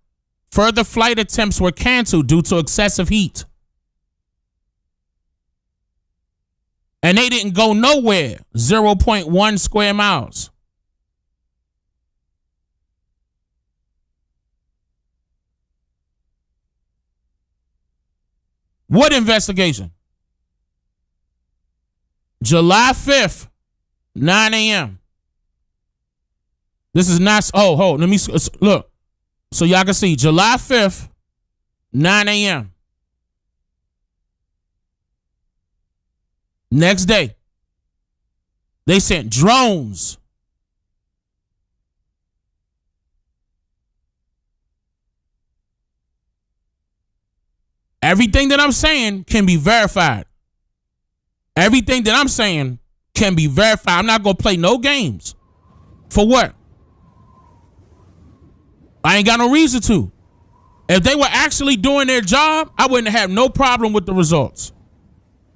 Further flight attempts were canceled due to excessive heat. And they didn't go nowhere, 0.1 square miles. What investigation? July 5th, 9 a.m. This is not, let me look. So y'all can see July 5th, 9 a.m. Next day, they sent drones. Everything that I'm saying can be verified. Everything that I'm saying can be verified. I'm not going to play no games. For what? I ain't got no reason to. If they were actually doing their job, I wouldn't have no problem with the results.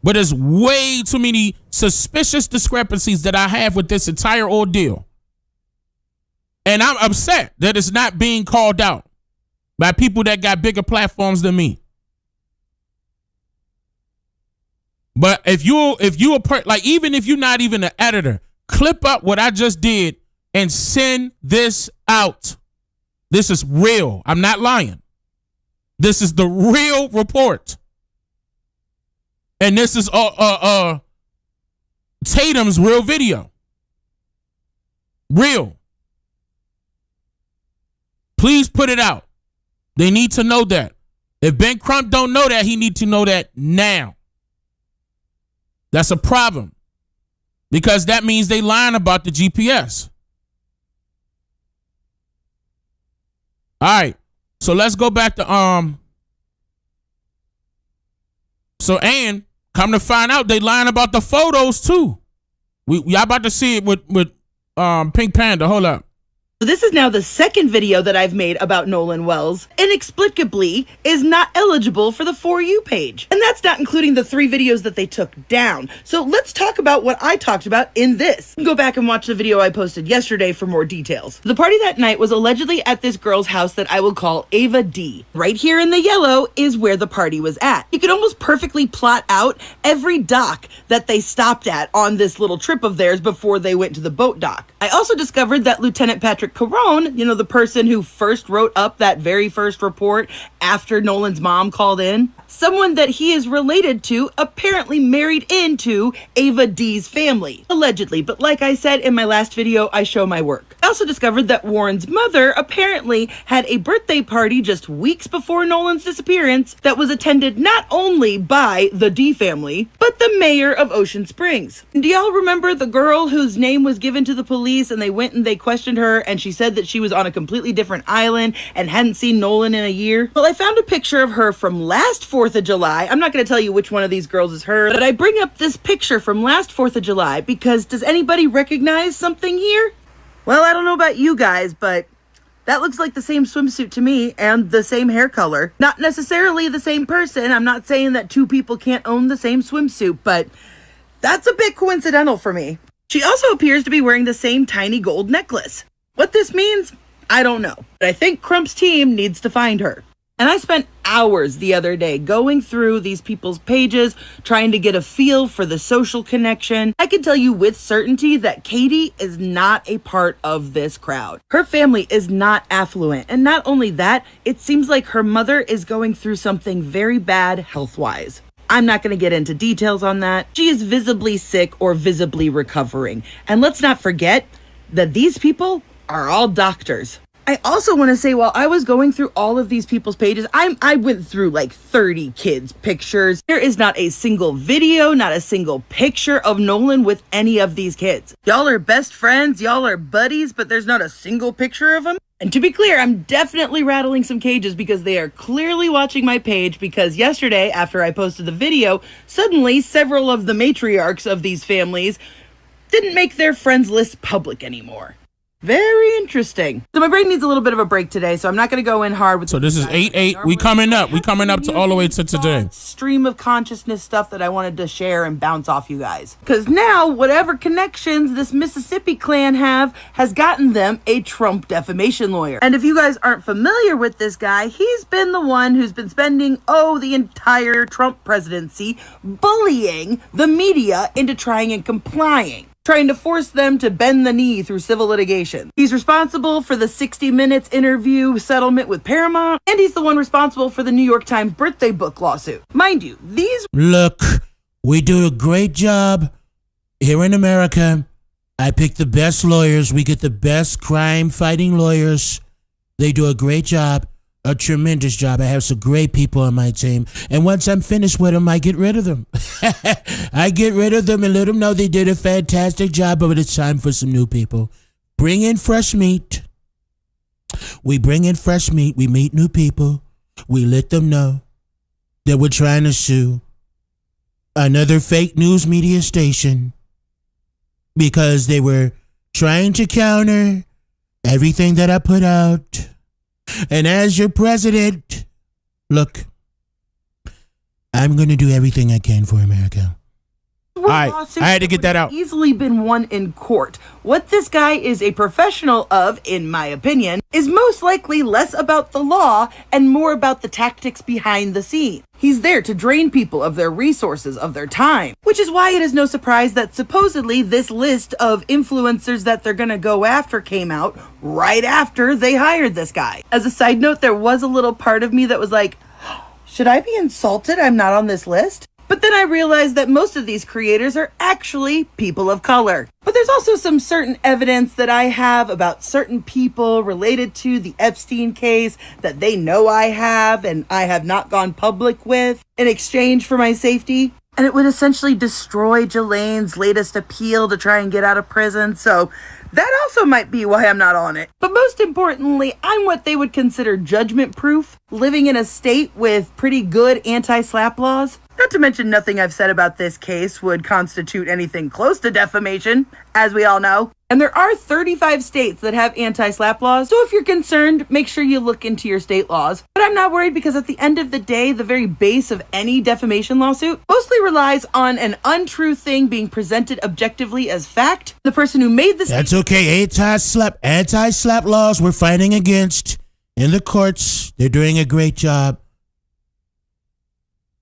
But there's way too many suspicious discrepancies that I have with this entire ordeal. And I'm upset that it's not being called out by people that got bigger platforms than me. But if you like, even if you're not even an editor, clip up what I just did and send this out. This is real. I'm not lying. This is the real report. And this is Tatum's real video. Real. Please put it out. They need to know that. If Ben Crump don't know that, he need to know that now. That's a problem. Because that means they lying about the GPS. All right. So let's go back to So and come to find out they lying about the photos too. Y'all about to see it with Pink Panda. Hold up. This is now the second video that I've made about Nolan Wells. Inexplicably is not eligible for the For You page. And that's not including the 3 videos that they took down. So let's talk about what I talked about in this. Go back and watch the video I posted yesterday for more details. The party that night was allegedly at this girl's house that I will call Ava D. Right here in the yellow is where the party was at. You could almost perfectly plot out every dock that they stopped at on this little trip of theirs before they went to the boat dock. I also discovered that Lieutenant Patrick Carone, you know, the person who first wrote up that very first report after Nolan's mom called in, someone that he is related to apparently married into Ava D's family, allegedly. But like I said in my last video, I show my work. I also discovered that Warren's mother apparently had a birthday party just weeks before Nolan's disappearance that was attended not only by the D family, but the mayor of Ocean Springs. Do y'all remember the girl whose name was given to the police and they went and they questioned her and she said that she was on a completely different island and hadn't seen Nolan in a year? Well, I found a picture of her from last 4th of July. I'm not going to tell you which one of these girls is her, but I bring up this picture from last 4th of July because does anybody recognize something here? Well, I don't know about you guys, but that looks like the same swimsuit to me and the same hair color. Not necessarily the same person. I'm not saying that 2 people can't own the same swimsuit, but that's a bit coincidental for me. She also appears to be wearing the same tiny gold necklace. What this means, I don't know. But I think Crump's team needs to find her. And I spent hours the other day going through these people's pages, trying to get a feel for the social connection. I can tell you with certainty that Katie is not a part of this crowd. Her family is not affluent. And not only that, it seems like her mother is going through something very bad health-wise. I'm not going to get into details on that. She is visibly sick or visibly recovering. And let's not forget that these people are all doctors. I also want to say, while I was going through all of these people's pages, I went through like 30 kids' pictures. There is not a single video, not a single picture of Nolan with any of these kids. Y'all are best friends, y'all are buddies, but there's not a single picture of them. And to be clear, I'm definitely rattling some cages because they are clearly watching my page, because yesterday, after I posted the video, suddenly several of the matriarchs of these families didn't make their friends list public anymore. Very interesting. So my brain needs a little bit of a break today, so I'm not going to go in hard with. So this is 8/8. We coming up. We coming up to all the way to today. Stream of consciousness stuff that I wanted to share and bounce off you guys. Because now, whatever connections this Mississippi clan have has gotten them a Trump defamation lawyer. And if you guys aren't familiar with this guy, he's been the one who's been spending, the entire Trump presidency bullying the media into trying and complying. Trying to force them to bend the knee through civil litigation. He's responsible for the 60 Minutes interview settlement with Paramount, and he's the one responsible for the New York Times birthday book lawsuit. Mind you, these... Look, we do a great job here in America. I pick the best lawyers. We get the best crime-fighting lawyers. They do a great job, a tremendous job. I have some great people on my team. And once I'm finished with them, I get rid of them. I get rid of them and let them know they did a fantastic job, but it's time for some new people. Bring in fresh meat. We bring in fresh meat. We meet new people. We let them know that we're trying to sue another fake news media station because they were trying to counter everything that I put out. And as your president, look, I'm going to do everything I can for America. All right, I had to get that out. Easily been won in court. What this guy is a professional of, in my opinion, is most likely less about the law and more about the tactics behind the scene. He's there to drain people of their resources, of their time, which is why it is no surprise that supposedly this list of influencers that they're gonna go after came out right after they hired this guy. As a side note, there was a little part of me that was like, should I be insulted I'm not on this list? But then I realized that most of these creators are actually people of color. But there's also some certain evidence that I have about certain people related to the Epstein case that they know I have and I have not gone public with in exchange for my safety. And it would essentially destroy Jelane's latest appeal to try and get out of prison. So that also might be why I'm not on it. But most importantly, I'm what they would consider judgment proof, living in a state with pretty good anti-SLAPP laws. Not to mention nothing I've said about this case would constitute anything close to defamation, as we all know. And there are 35 states that have anti-SLAPP laws, so if you're concerned, make sure you look into your state laws. But I'm not worried because at the end of the day, the very base of any defamation lawsuit mostly relies on an untrue thing being presented objectively as fact. The person who made this— That's okay. Anti-SLAPP laws we're fighting against in the courts. They're doing a great job.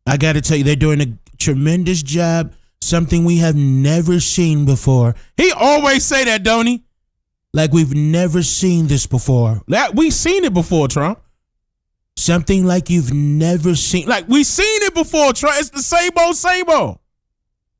I got to tell you, they're doing a tremendous job. Something we have never seen before. He always say that, don't he? Like we've never seen this before. We've seen it before, Trump. Something like you've never seen. Like we've seen it before, Trump. It's the same old, same old.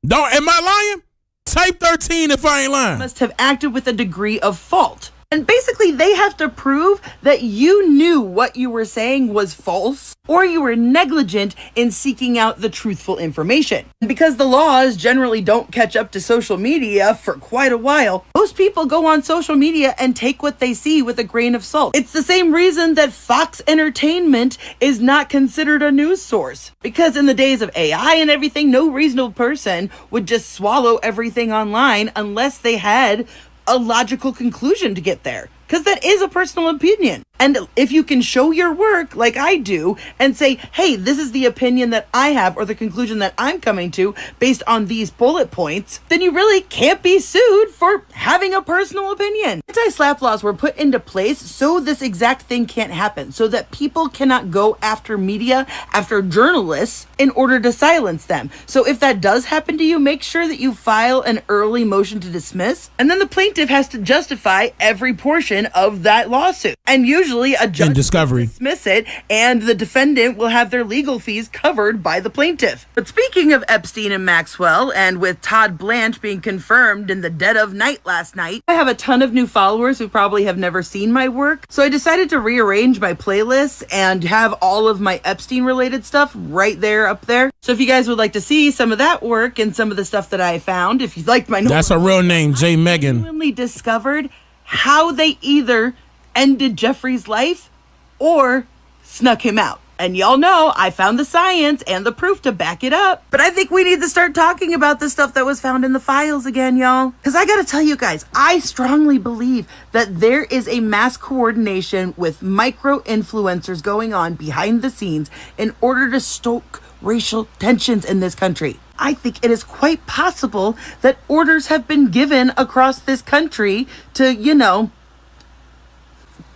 Am I lying? Type 13 if I ain't lying. Must have acted with a degree of fault. And basically, they have to prove that you knew what you were saying was false or you were negligent in seeking out the truthful information. And because the laws generally don't catch up to social media for quite a while, most people go on social media and take what they see with a grain of salt. It's the same reason that Fox Entertainment is not considered a news source. Because in the days of AI and everything, no reasonable person would just swallow everything online unless they had a logical conclusion to get there, because that is a personal opinion. And if you can show your work like I do and say, hey, this is the opinion that I have or the conclusion that I'm coming to based on these bullet points, then you really can't be sued for having a personal opinion. Anti-SLAPP laws were put into place so this exact thing can't happen, so that people cannot go after media, after journalists in order to silence them. So if that does happen to you, make sure that you file an early motion to dismiss, and then the plaintiff has to justify every portion of that lawsuit. And usually a judge will dismiss it, and the defendant will have their legal fees covered by the plaintiff. But speaking of Epstein and Maxwell, and with Todd Blanche being confirmed in the dead of night last night, I have a ton of new followers who probably have never seen my work. So I decided to rearrange my playlists and have all of my Epstein related stuff right there up there. So if you guys would like to see some of that work and some of the stuff that I found, if you liked my— That's a real name, J. Megan. I genuinely discovered how they either ended Jeffrey's life or snuck him out. And y'all know I found the science and the proof to back it up. But I think we need to start talking about the stuff that was found in the files again, y'all. Because I gotta tell you guys, I strongly believe that there is a mass coordination with micro-influencers going on behind the scenes in order to stoke racial tensions in this country. I think it is quite possible that orders have been given across this country to,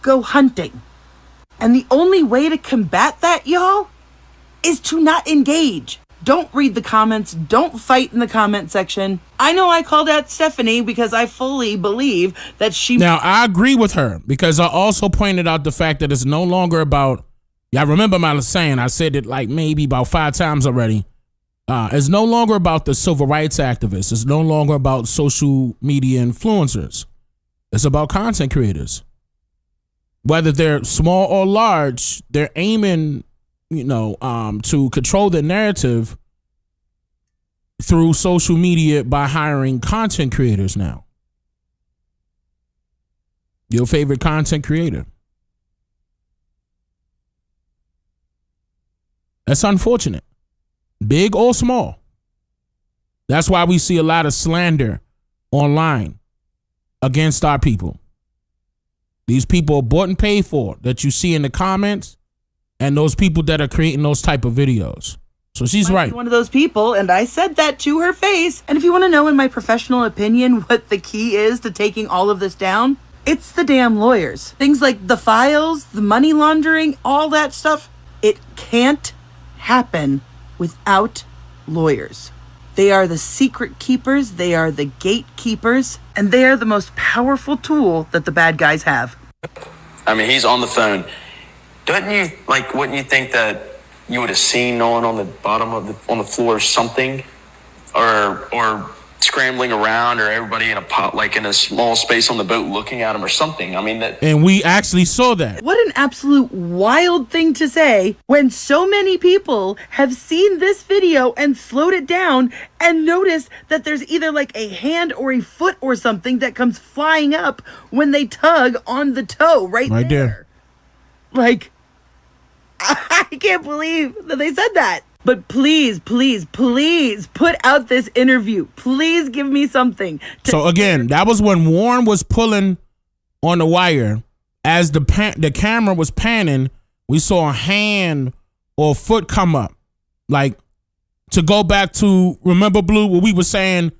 go hunting. And the only way to combat that, y'all, is to not engage. Don't read the comments. Don't fight in the comment section. I know I called out Stephanie because I fully believe that she— Now, I agree with her because I also pointed out the fact that it's no longer about— I remember my saying, I said it like maybe about 5 times already. It's no longer about the civil rights activists. It's no longer about social media influencers. It's about content creators. Whether they're small or large, they're aiming, to control the narrative through social media by hiring content creators now. Your favorite content creator. That's unfortunate. Big or small. That's why we see a lot of slander online against our people. These people are bought and paid for that you see in the comments, and those people that are creating those type of videos. So she's right. One of those people, and I said that to her face. And if you want to know, in my professional opinion, what the key is to taking all of this down, it's the damn lawyers. Things like the files, the money laundering, all that stuff. It can't happen without lawyers. They are the secret keepers, they are the gatekeepers, and they are the most powerful tool that the bad guys have. I mean, he's on the phone. Wouldn't you think that you would have seen Nolan on the bottom of on the floor or something? Or scrambling around, or everybody in a small space on the boat looking at him or something. I mean, that. And we actually saw that. What an absolute wild thing to say when so many people have seen this video and slowed it down and noticed that there's either like a hand or a foot or something that comes flying up when they tug on the toe right there. Like, I can't believe that they said that. But please, please, please put out this interview. Please give me something. So again, that was when Warren was pulling on the wire. As the camera was panning, we saw a hand or a foot come up. Like, to go back to, remember, Blue, what we were saying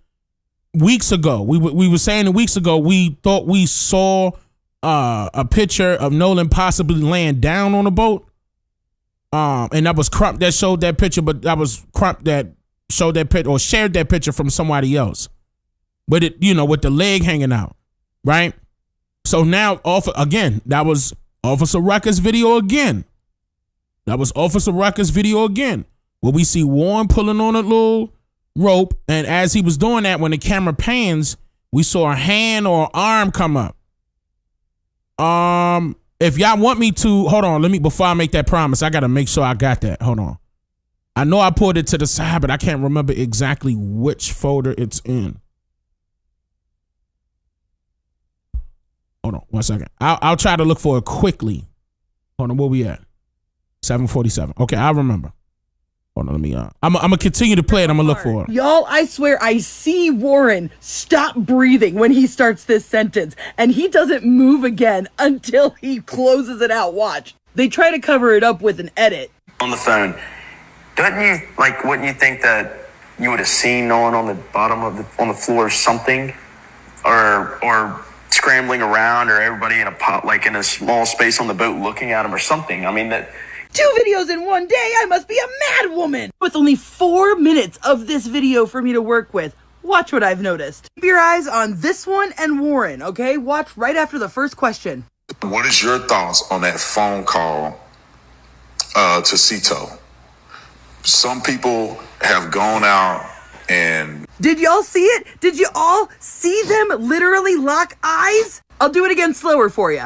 weeks ago. We were saying weeks ago, we thought we saw a picture of Nolan possibly laying down on a boat. And that was Crump that showed that picture, but that was Crump that showed that picture or shared that picture from somebody else. But it, with the leg hanging out, right? So now, that was Officer Rucker's video again. Where we see Warren pulling on a little rope, and as he was doing that, when the camera pans, we saw a hand or arm come up. If y'all want me to, hold on, before I make that promise, I got to make sure I got that. Hold on. I know I pulled it to the side, but I can't remember exactly which folder it's in. Hold on, 1 second. I'll try to look for it quickly. Hold on, where we at? 7:47. Okay, I remember. Hold on, I'm going to continue to play it. I'm going to look for it. Y'all, I swear I see Warren stop breathing when he starts this sentence, and he doesn't move again until he closes it out. Watch. They try to cover it up with an edit. On the phone. Wouldn't you think that you would have seen Nolan on the bottom on the floor or something? Or scrambling around, or everybody in a small space on the boat looking at him or something? I mean, that. 2 videos in one day, I must be a mad woman. With only 4 minutes of this video for me to work with, watch what I've noticed. Keep your eyes on this one and Warren, okay? Watch right after the first question. What is your thoughts on that phone call to Cito? Some people have gone out and... Did y'all see it? Did you all see them literally lock eyes? I'll do it again slower for you.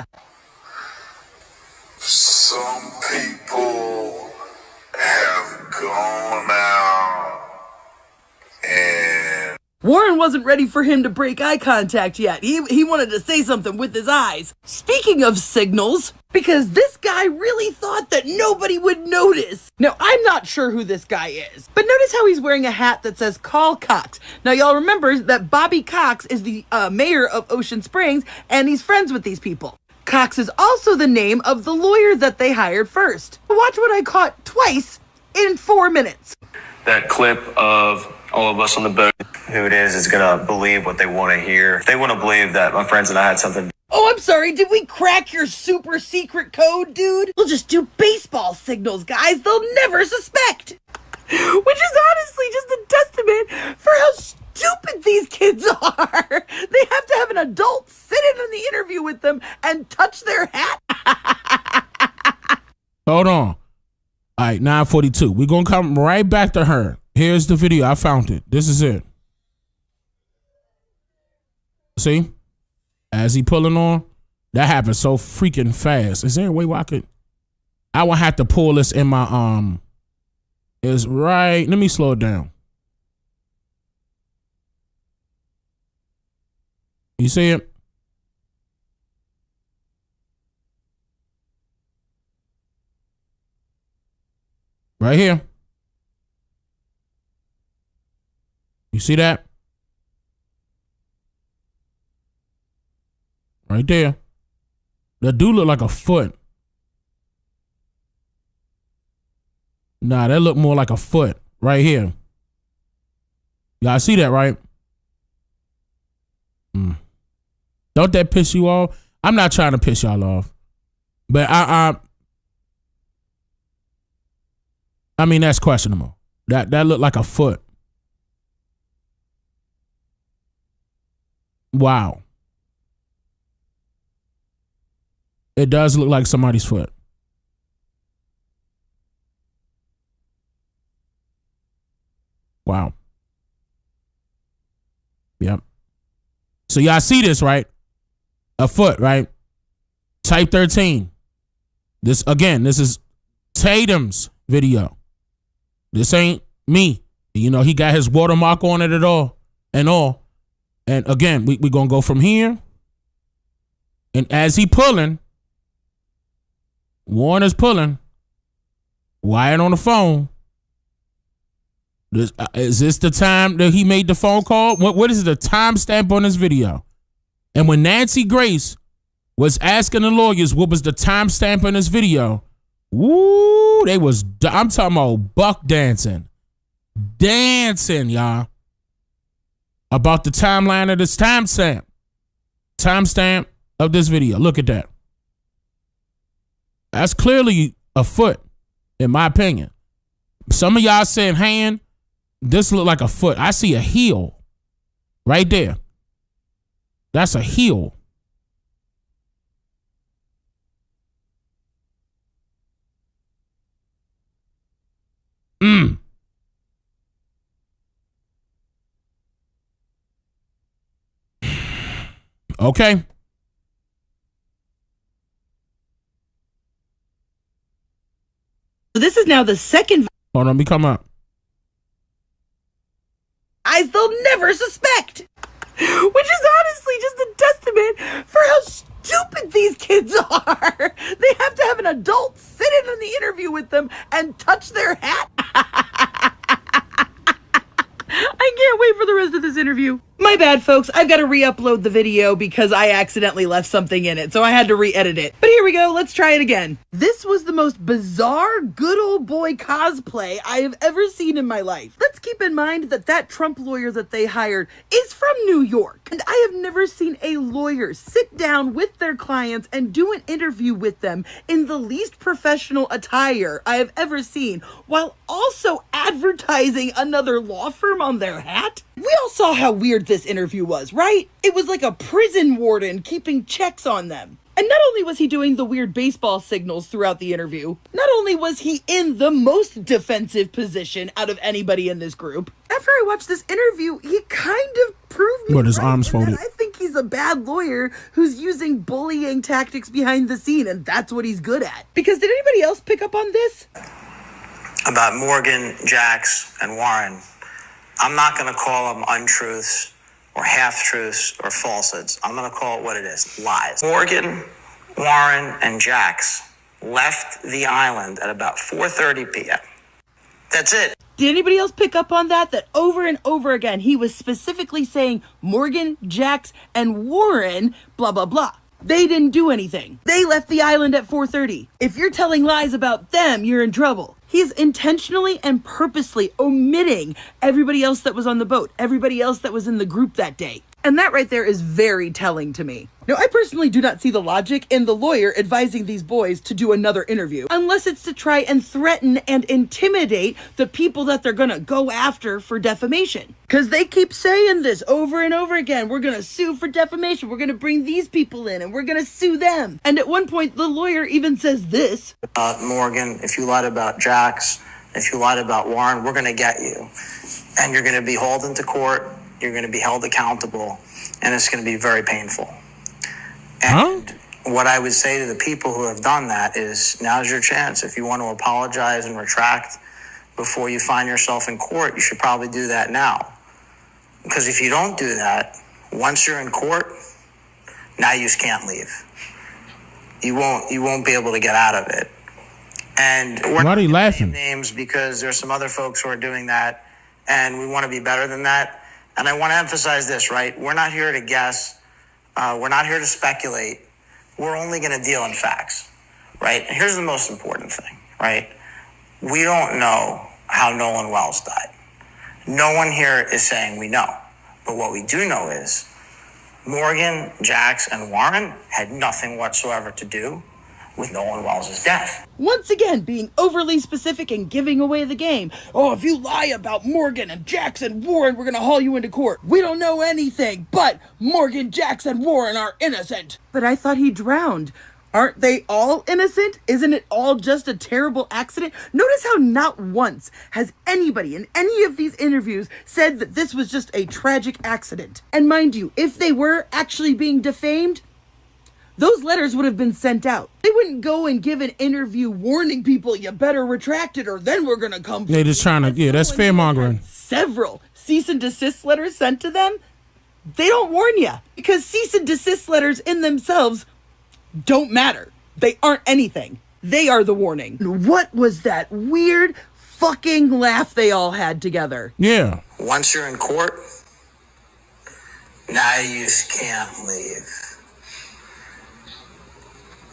Some people have gone out and... Warren wasn't ready for him to break eye contact yet. He wanted to say something with his eyes. Speaking of signals, because this guy really thought that nobody would notice. Now, I'm not sure who this guy is, but notice how he's wearing a hat that says Call Cox. Now, y'all remember that Bobby Cox is the mayor of Ocean Springs, and he's friends with these people. Cox is also the name of the lawyer that they hired first. Watch what I caught twice in 4 minutes. That clip of all of us on the boat. Who it is going to believe what they want to hear. If they want to believe that my friends and I had something. Oh, I'm sorry. Did we crack your super secret code, dude? We'll just do baseball signals, guys. They'll never suspect. Which is honestly just a testament for how stupid these kids are. They have to have an adult sit in the interview with them and touch their hat. Hold on. All right, 9:42. We're going to come right back to her. Here's the video. I found it. This is it. See? As he pulling on, that happened so freaking fast. Is there a way where I would have to pull this in my, is right. Let me slow it down. You see it? Right here. You see that? Right there. That dude look like a foot. Nah, that look more like a foot right here. Y'all see that, right? Don't that piss you off? I'm not trying to piss y'all off, but I mean, that's questionable. That looked like a foot. Wow. It does look like somebody's foot. Wow. Yep. So y'all see this, right? A foot, right? Type 13. This is Tatum's video. This ain't me. You know, he got his watermark on it at all and all. And again, we gonna go from here. And as he pulling, Warner's pulling, Wyatt on the phone. Is this the time that he made the phone call? What is the timestamp on this video? And when Nancy Grace was asking the lawyers what was the timestamp on this video, woo, I'm talking about buck dancing, y'all, about the timeline of this timestamp of this video. Look at that. That's clearly a foot, in my opinion. Some of y'all saying hand. This look like a foot. I see a heel right there. That's a heel. Okay. So this is now the second. Hold on, let me come up. They'll never suspect, which is honestly just a testament for how stupid these kids are. They have to have an adult sit in on the interview with them and touch their hat. I can't wait for the rest of this interview. My bad, folks. I've got to re-upload the video because I accidentally left something in it, so I had to re-edit it. But here we go. Let's try it again. This was the most bizarre good old boy cosplay I have ever seen in my life. Let's keep in mind that Trump lawyer that they hired is from New York, and I have never seen a lawyer sit down with their clients and do an interview with them in the least professional attire I have ever seen, while also advertising another law firm on their hat. We all saw how weird this interview was, right? It was like a prison warden keeping checks on them. And not only was he doing the weird baseball signals throughout the interview, not only was he in the most defensive position out of anybody in this group, after I watched this interview, he kind of proved me But his right arms in folded. that I think he's a bad lawyer who's using bullying tactics behind the scene, and that's what he's good at. Because did anybody else pick up on this? About Morgan, Jax, and Warren, I'm not going to call them untruths or half-truths or falsehoods. I'm going to call it what it is, lies. Morgan, Warren, and Jax left the island at about 4:30 p.m. That's it. Did anybody else pick up on that? That over and over again, he was specifically saying Morgan, Jax, and Warren, blah, blah, blah. They didn't do anything. They left the island at 4:30. If you're telling lies about them, you're in trouble. He's intentionally and purposely omitting everybody else that was on the boat, everybody else that was in the group that day. And that right there is very telling to me. Now, I personally do not see the logic in the lawyer advising these boys to do another interview, unless it's to try and threaten and intimidate the people that they're gonna go after for defamation. Because they keep saying this over and over again. We're gonna sue for defamation. We're gonna bring these people in and we're gonna sue them. And at one point, the lawyer even says this. Morgan, if you lied about Jax, if you lied about Warren, we're going to get you. And you're going to be hauled into court. You're going to be held accountable. And it's going to be very painful. And what I would say to the people who have done that is, now's your chance. If you want to apologize and retract before you find yourself in court, you should probably do that now. Because if you don't do that, once you're in court, now you just can't leave. You won't be able to get out of it. And we're Why are you laughing? Names because there's some other folks who are doing that, and we want to be better than that. And I want to emphasize this, right? We're not here to guess. We're not here to speculate. We're only going to deal in facts, right? And here's the most important thing, right? We don't know how Nolan Wells died. No one here is saying we know. But what we do know is Morgan, Jax, and Warren had nothing whatsoever to do with Nolan Wells' death. Once again, being overly specific and giving away the game. Oh, if you lie about Morgan and Jax and Warren, we're gonna haul you into court. We don't know anything, but Morgan, Jax, and Warren are innocent. But I thought he drowned. Aren't they all innocent? Isn't it all just a terrible accident? Notice how not once has anybody in any of these interviews said that this was just a tragic accident. And mind you, if they were actually being defamed, those letters would have been sent out. They wouldn't go and give an interview warning people, you better retract it or then we're gonna come. They're just trying to, yeah, that's fear mongering. Several cease and desist letters sent to them. They don't warn you because cease and desist letters in themselves don't matter. They aren't anything. They are the warning. What was that weird fucking laugh they all had together? Yeah. Once you're in court, now you just can't leave.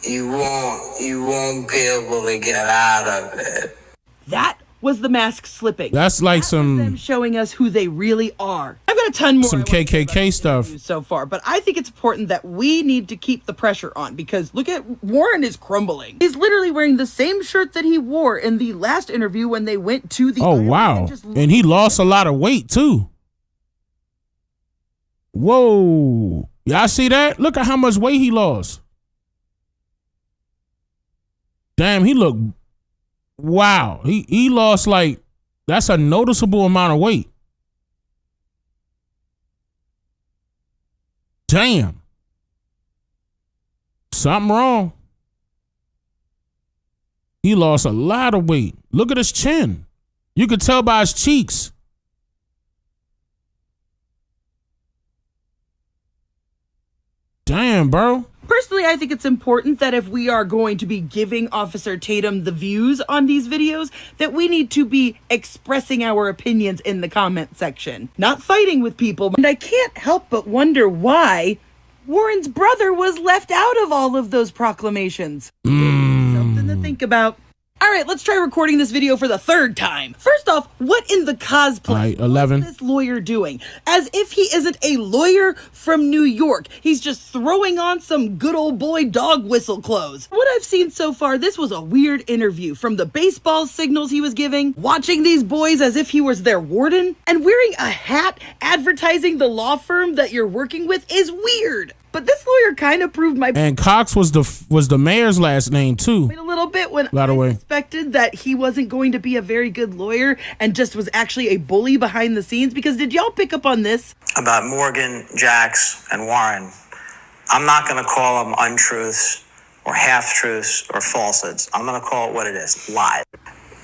You won't be able to get out of it. That was the mask slipping. That's like them showing us who they really are. I've got a ton more. Some KKK stuff so far, but I think it's important that we need to keep the pressure on because look at Warren is crumbling. He's literally wearing the same shirt that he wore in the last interview when they went to the. Oh wow! And he lost a lot of weight too. Whoa! Y'all see that? Look at how much weight he lost. Damn, he looked. Wow, he lost like, that's a noticeable amount of weight. Damn. Something wrong. He lost a lot of weight. Look at his chin. You could tell by his cheeks. Damn, bro. Personally, I think it's important that if we are going to be giving Officer Tatum the views on these videos, that we need to be expressing our opinions in the comment section, not fighting with people. And I can't help but wonder why Warren's brother was left out of all of those proclamations. Something to think about. All right, let's try recording this video for the third time. First off, what in the cosplay 11. What is this lawyer doing? As if he isn't a lawyer from New York. He's just throwing on some good old boy dog whistle clothes. What I've seen so far, this was a weird interview. From the baseball signals he was giving, watching these boys as if he was their warden, and wearing a hat advertising the law firm that you're working with is weird. But this lawyer kind of proved my... And Cox was the mayor's last name too. Wait a little bit when by the way, suspected that he wasn't going to be a very good lawyer and just was actually a bully behind the scenes. Because did y'all pick up on this? About Morgan, Jax, and Warren, I'm not going to call them untruths or half-truths or falsehoods. I'm going to call it what it is, lies.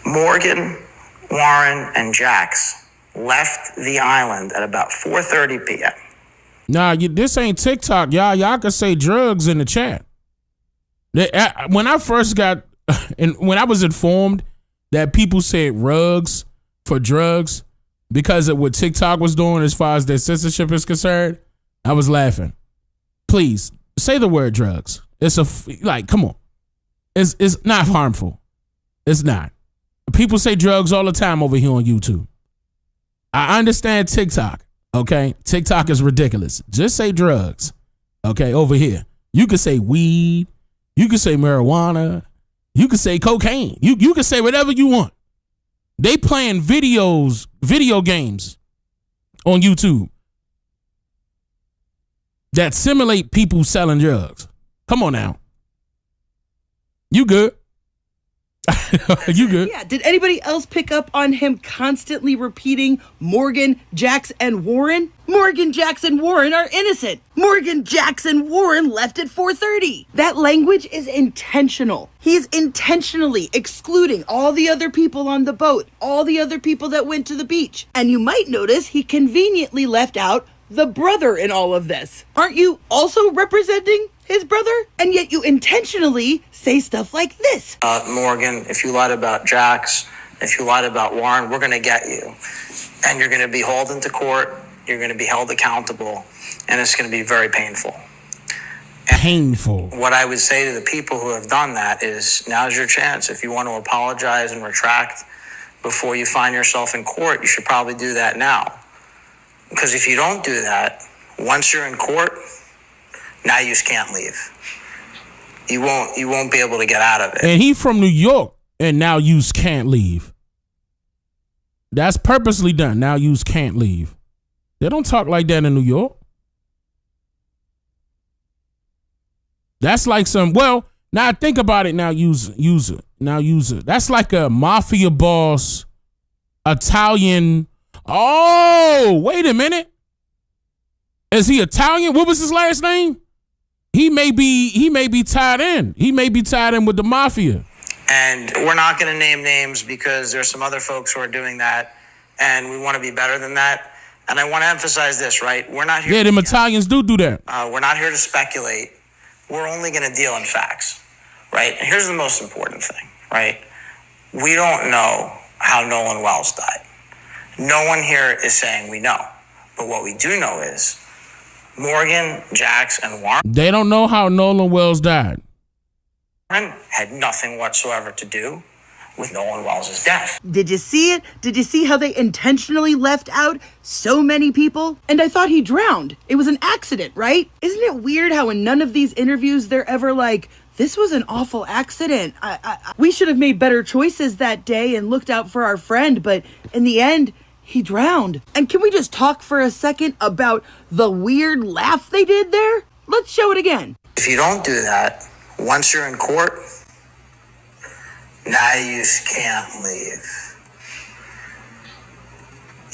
Morgan, Warren, and Jax left the island at about 4:30 p.m. Nah, this ain't TikTok, y'all. Y'all can say drugs in the chat. When I first got, and when I was informed that people said rugs for drugs because of what TikTok was doing as far as their censorship is concerned, I was laughing. Please say the word drugs. It's come on. It's not harmful. It's not. People say drugs all the time over here on YouTube. I understand TikTok. Okay, TikTok is ridiculous. Just say drugs. Okay, over here. You can say weed. You can say marijuana. You can say cocaine. You can say whatever you want. They playing video games on YouTube that simulate people selling drugs. Come on now. You good? You good? Yeah. Did anybody else pick up on him constantly repeating Morgan, Jax, and Warren? Morgan, Jax, and Warren are innocent. Morgan, Jax, and Warren left at 4:30. That language is intentional. He's intentionally excluding all the other people on the boat, all the other people that went to the beach. And you might notice he conveniently left out the brother in all of this. Aren't you also representing his brother? And yet you intentionally say stuff like this. Morgan, if you lied about Jax, if you lied about Warren, we're going to get you. And you're going to be hauled into court. You're going to be held accountable. And it's going to be very painful. Painful. What I would say to the people who have done that is now's your chance. If you want to apologize and retract before you find yourself in court, you should probably do that now. Because if you don't do that, once you're in court, now you just can't leave. You won't be able to get out of it. And he from New York, and now you can't leave. That's purposely done. Now you can't leave. They don't talk like that in New York. That's like now think about it. Now use it. That's like a mafia boss, Italian. Oh, wait a minute. Is he Italian? What was his last name? He may be tied in. He may be tied in with the mafia. And we're not going to name names because there's some other folks who are doing that, and we want to be better than that. And I want to emphasize this, right? We're not here. Yeah, them Italians do that. We're not here to speculate. We're only going to deal in facts, right? And here's the most important thing, right? We don't know how Nolan Wells died. No one here is saying we know. But what we do know is Morgan, Jax, and Warren. They don't know how Nolan Wells died. Had nothing whatsoever to do with Nolan Wells' death. Did you see it? Did you see how they intentionally left out so many people? And I thought he drowned. It was an accident, right? Isn't it weird how in none of these interviews they're ever like, this was an awful accident. We should have made better choices that day and looked out for our friend, but in the end, he drowned. And can we just talk for a second about the weird laugh they did there? Let's show it again. If you don't do that, once you're in court, now you just can't leave.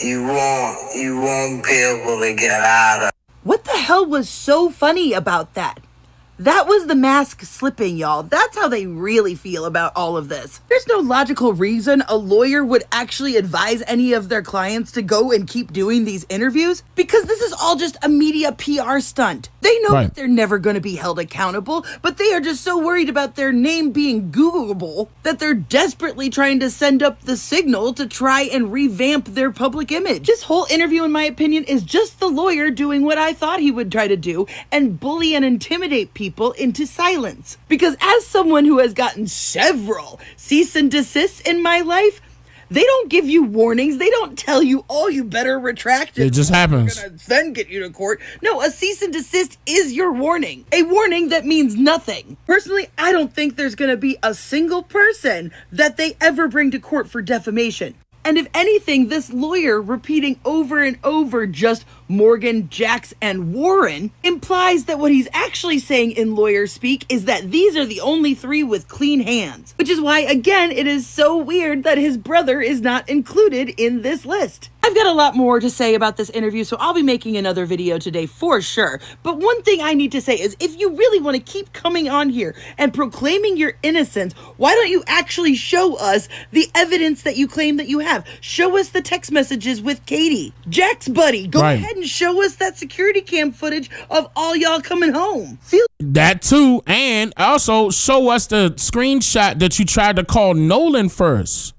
You won't be able to get out of. What the hell was so funny about that? That was the mask slipping, y'all. That's how they really feel about all of this. There's no logical reason a lawyer would actually advise any of their clients to go and keep doing these interviews, because this is all just a media PR stunt. They know that they're never going to be held accountable, but they are just so worried about their name being Googleable that they're desperately trying to send up the signal to try and revamp their public image. This whole interview, in my opinion, is just the lawyer doing what I thought he would try to do and bully and intimidate people into silence. Because as someone who has gotten several cease and desists in my life, they don't give you warnings. They don't tell you, oh, you better retract it. It just happens. We're gonna then get you to court. No, a cease and desist is your warning. A warning that means nothing. Personally, I don't think there's gonna be a single person that they ever bring to court for defamation. And if anything, this lawyer repeating over and over just Morgan, Jax, and Warren implies that what he's actually saying in lawyer speak is that these are the only three with clean hands. Which is why, again, it is so weird that his brother is not included in this list. I've got a lot more to say about this interview, so I'll be making another video today for sure. But one thing I need to say is if you really want to keep coming on here and proclaiming your innocence, why don't you actually show us the evidence that you claim that you have? Show us the text messages with Katie. Jack's buddy, go ahead and show us that security cam footage of all y'all coming home. That too, and also show us the screenshot that you tried to call Nolan first.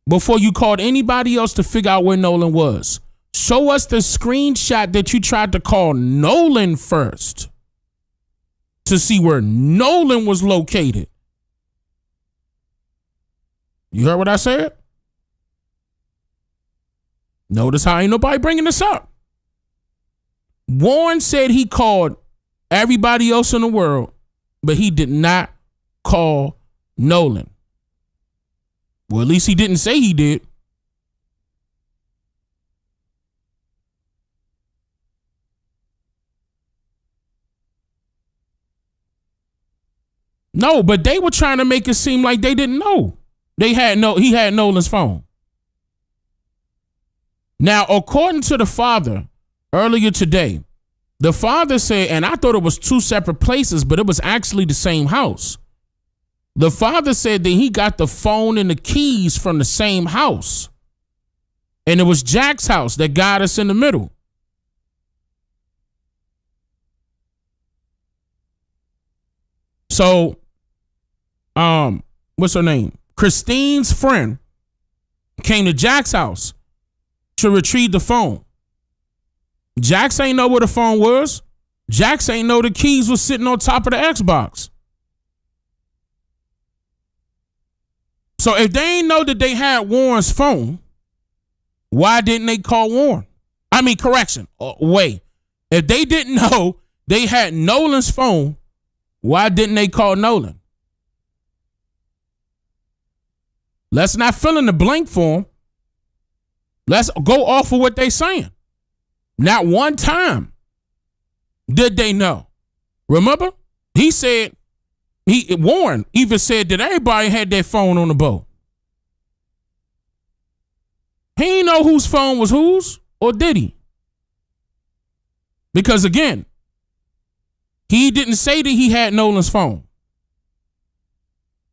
Before you called anybody else to figure out where Nolan was. Show us the screenshot that you tried to call Nolan first to see where Nolan was located. You heard what I said? Notice how ain't nobody bringing this up. Warren said he called everybody else in the world, but he did not call Nolan. Well, at least he didn't say he did. No, but they were trying to make it seem like they didn't know. He had Nolan's phone. Now, according to the father, earlier today, the father said, and I thought it was two separate places, but it was actually the same house. The father said that he got the phone and the keys from the same house. And it was Jack's house that got us in the middle. So, what's her name? Christine's friend came to Jack's house to retrieve the phone. Jax ain't know where the phone was. Jax ain't know the keys was sitting on top of the Xbox. So if they ain't know that they had Warren's phone, why didn't they call Warren? I mean, correction. Wait. If they didn't know they had Nolan's phone, why didn't they call Nolan? Let's not fill in the blank for them. Let's go off of what they saying. Not one time did they know. Remember? He said, Warren even said that everybody had their phone on the boat. He didn't know whose phone was whose, or did he? Because again, he didn't say that he had Nolan's phone.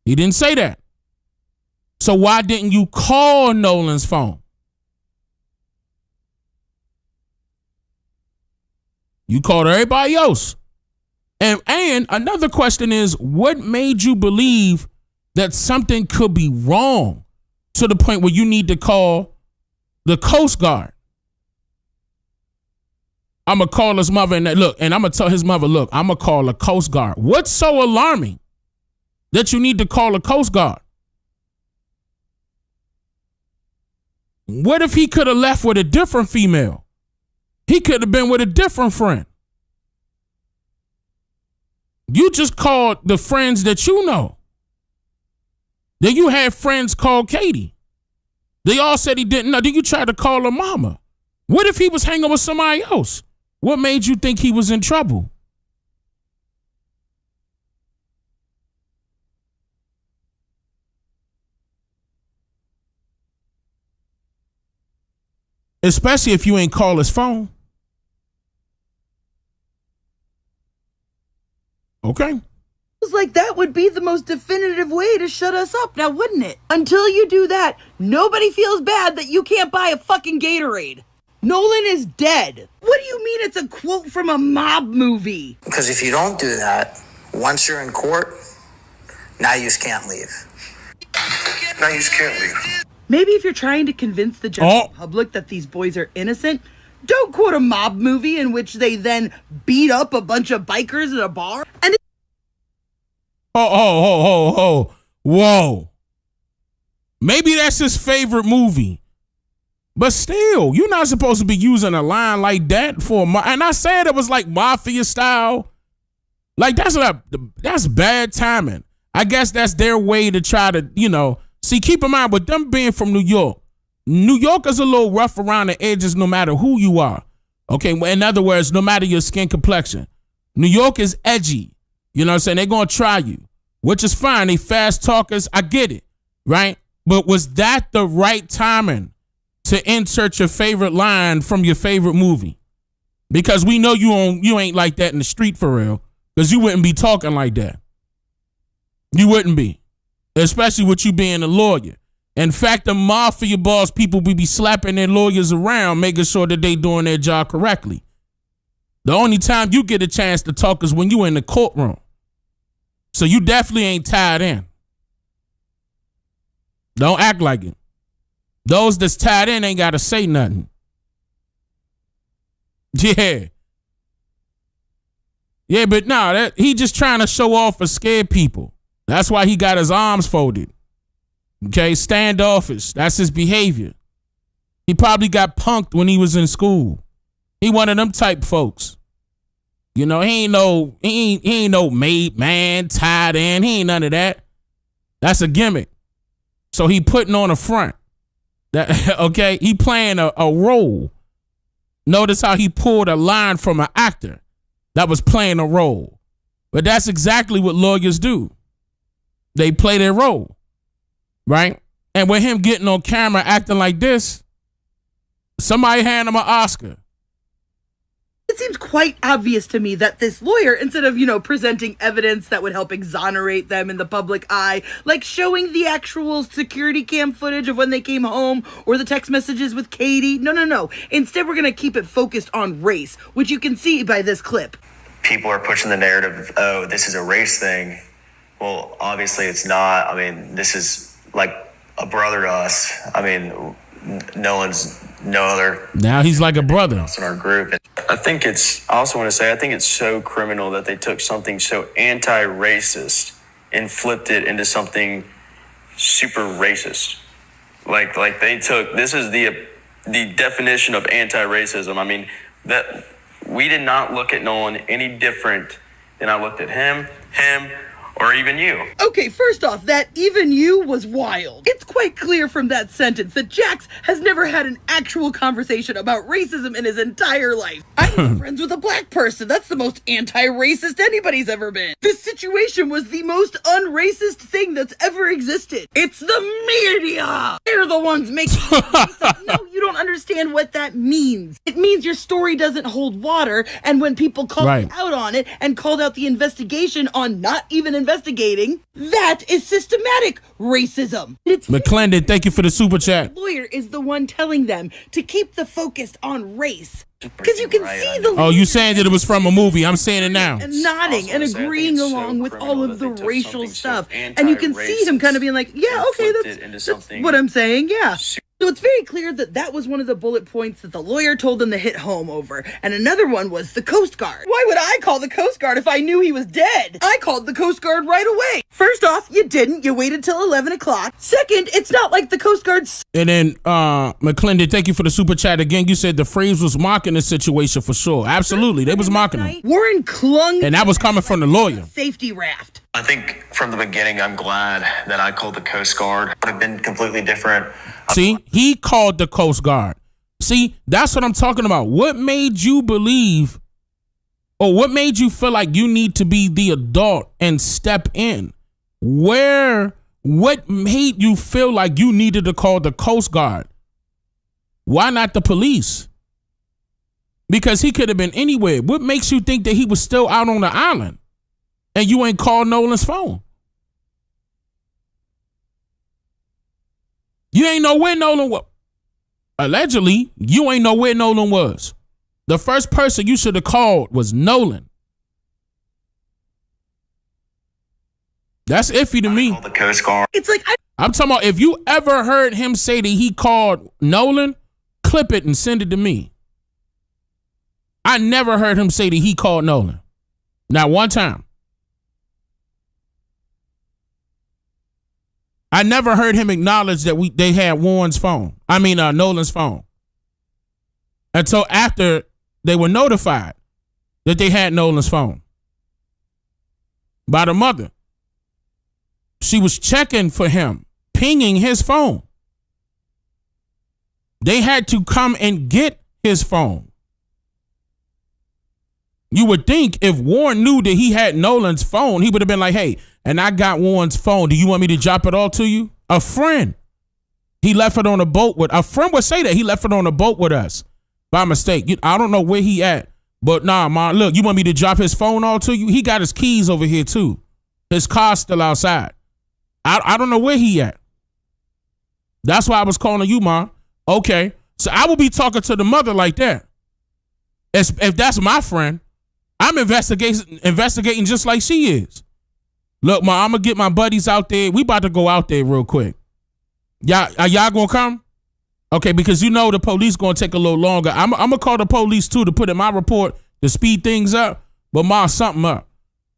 He didn't say that. So why didn't you call Nolan's phone? You called everybody else. And another question is, what made you believe that something could be wrong to the point where you need to call the Coast Guard? I'm going to call his mother and I'm going to tell his mother, look, I'm going to call the Coast Guard. What's so alarming that you need to call the Coast Guard? What if he could have left with a different female? He could have been with a different friend. You just called the friends that you know. Then you had friends call Katie. They all said he didn't know. Then you tried to call her mama. What if he was hanging with somebody else? What made you think he was in trouble? Especially if you ain't call his phone. Okay. It's like that would be the most definitive way to shut us up now, wouldn't it? Until you do that, nobody feels bad that you can't buy a fucking Gatorade. Nolan is dead. What do you mean it's a quote from a mob movie? Because if you don't do that, once you're in court, now you just can't leave. Now you just can't leave. Maybe if you're trying to convince the general public that these boys are innocent, don't quote a mob movie in which they then beat up a bunch of bikers at a bar. And whoa. Maybe that's his favorite movie. But still, you're not supposed to be using a line like that for and I said it was like mafia style. Like that's bad timing. I guess that's their way to try to, see, keep in mind with them being from New York. New York is a little rough around the edges no matter who you are. Okay, in other words, no matter your skin complexion. New York is edgy. You know what I'm saying? They're going to try you, which is fine. They fast talkers. I get it, right? But was that the right timing to insert your favorite line from your favorite movie? Because we know you ain't like that in the street for real, because you wouldn't be talking like that. You wouldn't be, especially with you being a lawyer. In fact, the mafia boss people will be slapping their lawyers around, making sure that they doing their job correctly. The only time you get a chance to talk is when you in the courtroom. So you definitely ain't tied in. Don't act like it. Those that's tied in ain't got to say nothing. Yeah. Yeah, but no, he just trying to show off for scared people. That's why he got his arms folded. Okay, standoffish. That's his behavior. He probably got punked when he was in school. He one of them type folks. He ain't no made man, tied in. He ain't none of that. That's a gimmick. So he putting on a front. Okay, he playing a role. Notice how he pulled a line from an actor that was playing a role. But that's exactly what lawyers do. They play their role. Right? And with him getting on camera acting like this, somebody hand him an Oscar. it seems quite obvious to me that this lawyer, instead of, presenting evidence that would help exonerate them in the public eye, like showing the actual security cam footage of when they came home or the text messages with Katie. No. Instead, we're going to keep it focused on race, which you can see by this clip. People are pushing the narrative of, oh, this is a race thing. Well, obviously it's not. I mean, this is like a brother to us. I mean, Nolan's no other. Now he's like a brother in our group. I also want to say, I think it's so criminal that they took something so anti-racist and flipped it into something super racist. Like they took, this is the definition of anti-racism. I mean, that we did not look at Nolan any different than I looked at him, or even you. Okay, first off, that even you was wild. It's quite clear from that sentence that Jax has never had an actual conversation about racism in his entire life. I'm friends with a black person. That's the most anti-racist anybody's ever been. This situation was the most unracist thing that's ever existed. It's the media. They're the ones making No, you don't understand what that means. It means your story doesn't hold water, and when people call you out on it and called out the investigation on not even investigating, that is systematic racism. It's McClendon, thank you for the super chat. The lawyer is the one telling them to keep the focus on race. Because you can see the... Oh, you saying that it was from a movie. I'm saying it now. And nodding and agreeing along with all of the racial stuff. And you can see him kind of being like, yeah, okay, that's what I'm saying, yeah. So it's very clear that that was one of the bullet points that the lawyer told them to hit home over. And another one was the Coast Guard. Why would I call the Coast Guard if I knew he was dead? I called the Coast Guard right away. First off, you didn't. You waited till 11 o'clock. Second, it's not like the Coast Guard's... And then, McClendon, thank you for the super chat again. You said the Freeze was mocking the situation for sure. Absolutely. They was mocking him. Warren clung... And that was coming from the lawyer. Safety raft. I think from the beginning, I'm glad that I called the Coast Guard. It would have been completely different. See, he called the Coast Guard. See, that's what I'm talking about. What made you believe, or what made you feel like you need to be the adult and step in? What made you feel like you needed to call the Coast Guard? Why not the police? Because he could have been anywhere. What makes you think that he was still out on the island and you ain't called Nolan's phone? You ain't know where Nolan was. Allegedly, you ain't know where Nolan was. The first person you should have called was Nolan. That's iffy to me. The Coast Guard. It's like I'm talking about, if you ever heard him say that he called Nolan, clip it and send it to me. I never heard him say that he called Nolan. Not one time. I never heard him acknowledge that they had Nolan's phone until after they were notified that they had Nolan's phone by the mother. She was checking for him, pinging his phone. They had to come and get his phone. You would think if Warren knew that he had Nolan's phone, he would have been like, hey, and I got Warren's phone. Do you want me to drop it all to you? A friend. He left it on a boat with, a friend would say that he left it on a boat with us by mistake. I don't know where he at, but nah, man, look, you want me to drop his phone all to you? He got his keys over here too. His car's still outside. I don't know where he at. That's why I was calling you, ma. Okay. So I will be talking to the mother like that. If that's my friend, I'm investigating just like she is. Look, ma, I'm going to get my buddies out there. We about to go out there real quick. Are y'all going to come? Okay, because you know the police going to take a little longer. I'm going to call the police too to put in my report to speed things up. But ma, something up.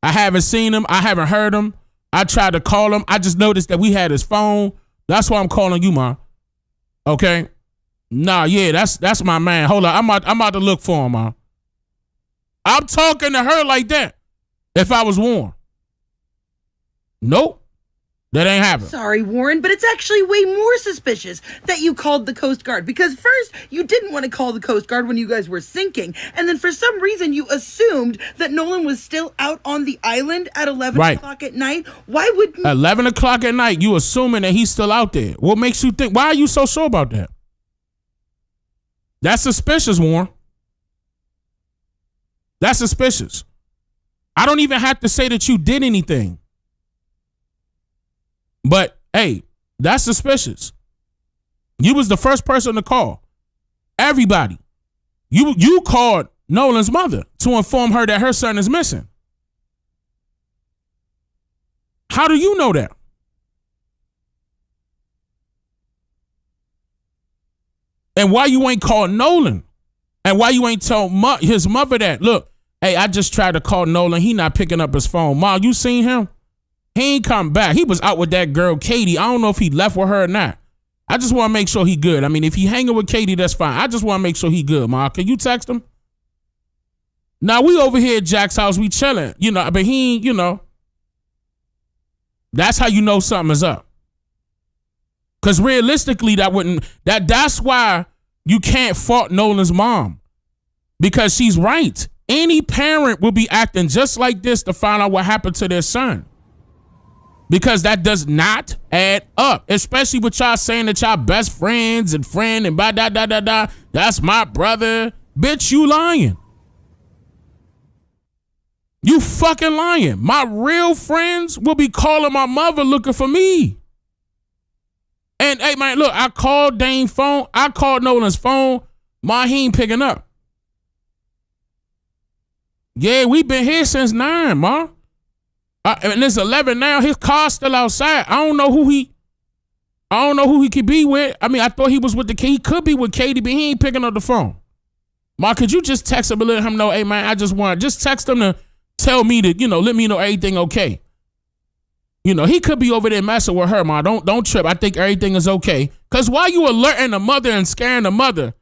I haven't seen him. I haven't heard him. I tried to call him. I just noticed that we had his phone. That's why I'm calling you, ma. Okay? Nah, yeah, that's my man. Hold on. I'm about to look for him, ma. I'm talking to her like that if I was Warren. Nope. That ain't happening. Sorry, Warren, but it's actually way more suspicious that you called the Coast Guard. Because first, you didn't want to call the Coast Guard when you guys were sinking. And then for some reason, you assumed that Nolan was still out on the island at 11 o'clock at night. Why would... 11 o'clock at night, you assuming that he's still out there. What makes you think... Why are you so sure about that? That's suspicious, Warren. That's suspicious. I don't even have to say that you did anything. But, hey, that's suspicious. You was the first person to call. Everybody. You called Nolan's mother to inform her that her son is missing. How do you know that? And why you ain't called Nolan And why you ain't tell his mother that? Look, hey, I just tried to call Nolan. He not picking up his phone. Ma, you seen him? He ain't come back. He was out with that girl, Katie. I don't know if he left with her or not. I just want to make sure he good. I mean, if he hanging with Katie, that's fine. I just want to make sure he good, Ma. Can you text him? Now, we over here at Jack's house. We chilling. You know, but he ain't, you know. That's how you know something is up. Because realistically, that's why you can't fault Nolan's mom. Because she's right. Any parent will be acting just like this to find out what happened to their son. Because that does not add up. Especially with y'all saying that y'all best friends and blah, da, da, da, da. That's my brother. Bitch, you lying. You fucking lying. My real friends will be calling my mother looking for me. And hey, man, look, I called Dane's phone. I called Nolan's phone. Ma, he ain't picking up. Yeah, we been here since 9, Ma. And it's 11 now. His car's still outside. I don't know who he could be with. I mean, I thought he was with he could be with Katie, but he ain't picking up the phone. Ma, could you just text him and let him know, hey, man, I just text him to tell me to, you know, let me know everything okay. You know, he could be over there messing with her, Ma. Don't trip. I think everything is okay. Because why you alerting the mother and scaring the mother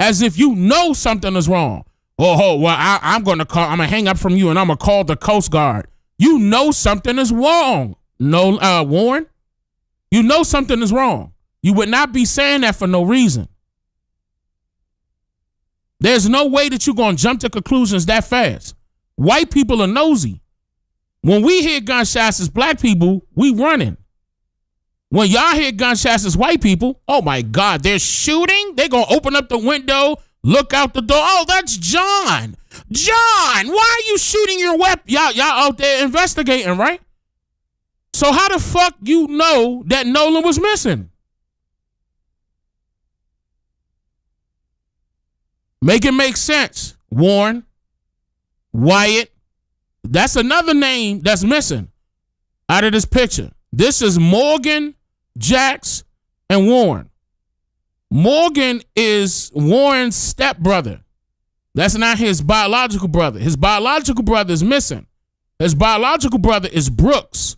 as if you know something is wrong? Oh, well, I'm going to hang up from you and I'm going to call the Coast Guard. You know something is wrong, Warren. You know something is wrong. You would not be saying that for no reason. There's no way that you're going to jump to conclusions that fast. White people are nosy. When we hear gunshots as black people, we running. When y'all hear gunshots as white people, oh my God, they're shooting? They're going to open up the window, look out the door. Oh, that's John. John, why are you shooting your weapon? Y'all out there investigating, right? So how the fuck you know that Nolan was missing? Make it make sense. Warren, Wyatt. That's another name that's missing out of this picture. This is Morgan, Jax, and Warren. Morgan is Warren's stepbrother. That's not his biological brother. His biological brother is missing. His biological brother is Brooks.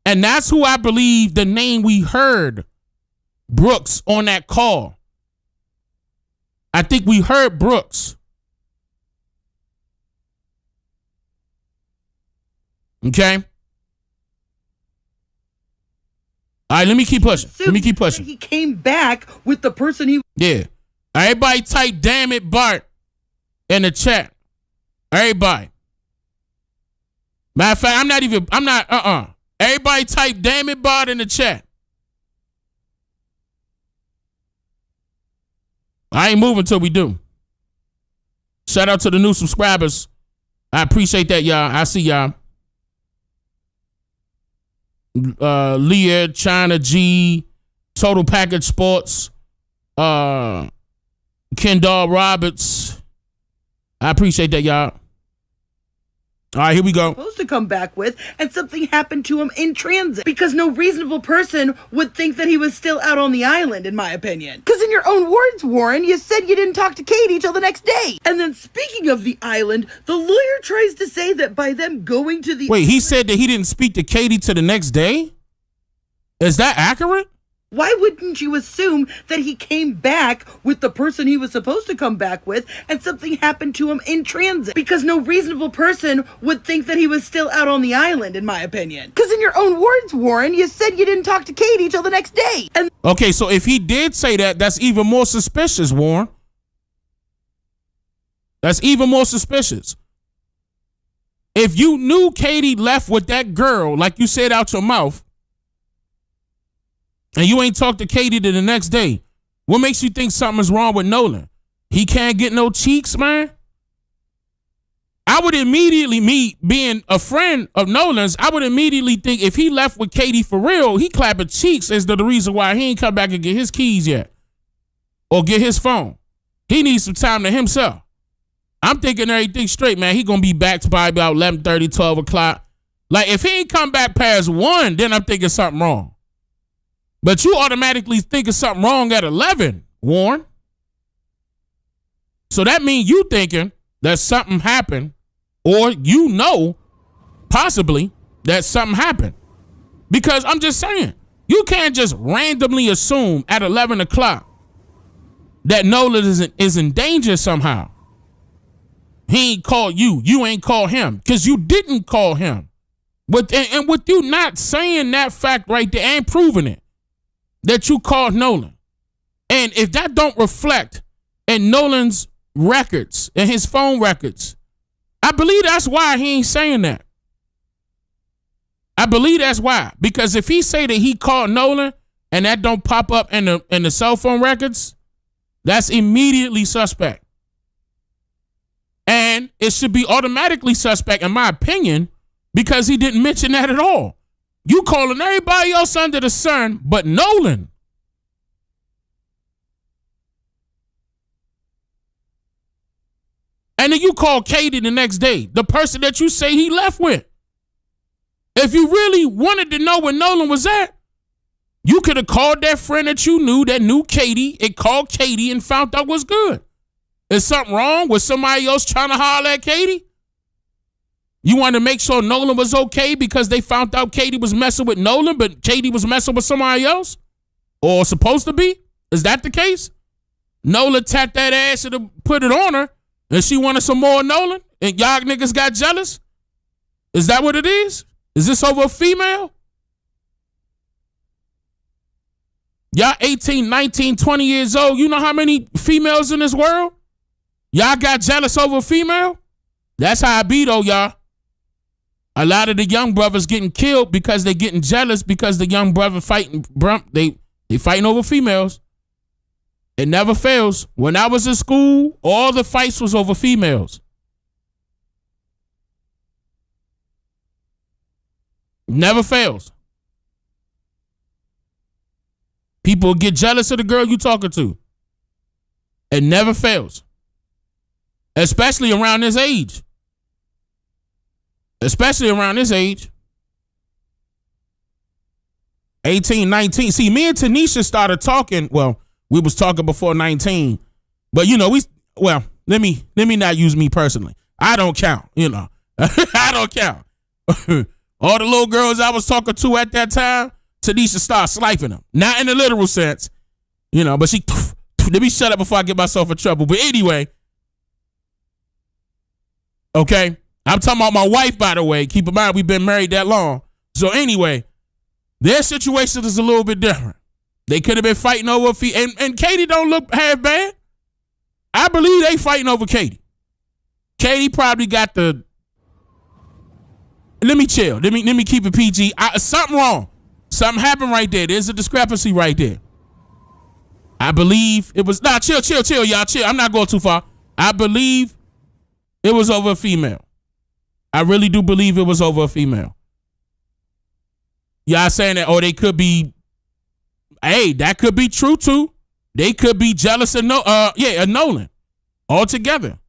And that's who I believe the name we heard, Brooks, on that call. I think we heard Brooks. Okay? All right, let me keep pushing. He came back with the person he... Yeah. Everybody type, damn it, Bart, in the chat. Everybody. Matter of fact, Everybody type, damn it, Bart, in the chat. I ain't moving till we do. Shout out to the new subscribers. I appreciate that, y'all. I see y'all. Leah, China G, Total Package Sports, Kendall Roberts. I appreciate that, y'all. All right, here we go. Supposed to come back with, and something happened to him in transit because no reasonable person would think that he was still out on the island, in my opinion. Because in your own words, Warren, you said you didn't talk to Katie till the next day. And then speaking of the island, the lawyer tries to say that by them going to the... Wait, he said that he didn't speak to Katie till the next day? Is that accurate? Why wouldn't you assume that he came back with the person he was supposed to come back with and something happened to him in transit? Because no reasonable person would think that he was still out on the island, in my opinion. Because in your own words, Warren, you said you didn't talk to Katie till the next day. And okay, so if he did say that, that's even more suspicious, Warren. That's even more suspicious. If you knew Katie left with that girl, like you said out your mouth, and you ain't talked to Katie to the next day, what makes you think something is wrong with Nolan? He can't get no cheeks, man? I would immediately, me being a friend of Nolan's, I would immediately think if he left with Katie for real, he clapping cheeks as the reason why he ain't come back and get his keys yet. Or get his phone. He needs some time to himself. I'm thinking everything straight, man. He gonna be back by about 11:30, 12 o'clock. Like, if he ain't come back past 1, then I'm thinking something wrong. But you automatically think of something wrong at 11, Warren. So that means you thinking that something happened, or possibly that something happened. Because I'm just saying, you can't just randomly assume at 11 o'clock that Nolan is in danger somehow. He ain't called you. You ain't called him because you didn't call him. And with you not saying that fact right there and proving it, that you called Nolan. And if that don't reflect in Nolan's records and his phone records, I believe that's why he ain't saying that. I believe that's why. Because if he say that he called Nolan and that don't pop up in the cell phone records, that's immediately suspect. And it should be automatically suspect, in my opinion, because he didn't mention that at all. You calling everybody else under the sun but Nolan. And then you call Katie the next day, the person that you say he left with. If you really wanted to know where Nolan was at, you could have called that friend that knew Katie, and called Katie and found out what's good. Is something wrong with somebody else trying to holler at Katie? You wanted to make sure Nolan was okay because they found out Katie was messing with Nolan, but Katie was messing with somebody else? Or supposed to be? Is that the case? Nolan tapped that ass and put it on her, and she wanted some more Nolan, and y'all niggas got jealous? Is that what it is? Is this over a female? Y'all 18, 19, 20 years old. You know how many females in this world? Y'all got jealous over a female? That's how it be though, y'all. A lot of the young brothers getting killed because they getting jealous because the young brother fighting, they fighting over females. It never fails. When I was in school, all the fights was over females. Never fails. People get jealous of the girl you talking to. It never fails. Especially around this age. Especially around this age. 18, 19. See, me and Tanisha started talking. Well, we was talking before 19. But, let me not use me personally. I don't count, I don't count. All the little girls I was talking to at that time, Tanisha started sniping them. Not in the literal sense, but she, let me shut up before I get myself in trouble. But anyway, okay, I'm talking about my wife, by the way. Keep in mind, we've been married that long. So anyway, their situation is a little bit different. They could have been fighting over a fee, and Katie don't look half bad. I believe they fighting over Katie. Katie probably got the. Let me chill. Let me keep it PG. Something wrong. Something happened right there. There's a discrepancy right there. I believe it was. Chill, y'all. Chill. I'm not going too far. I believe it was over a female. I really do believe it was over a female. Y'all saying that, they could be. Hey, that could be true too. They could be jealous of Nolan altogether.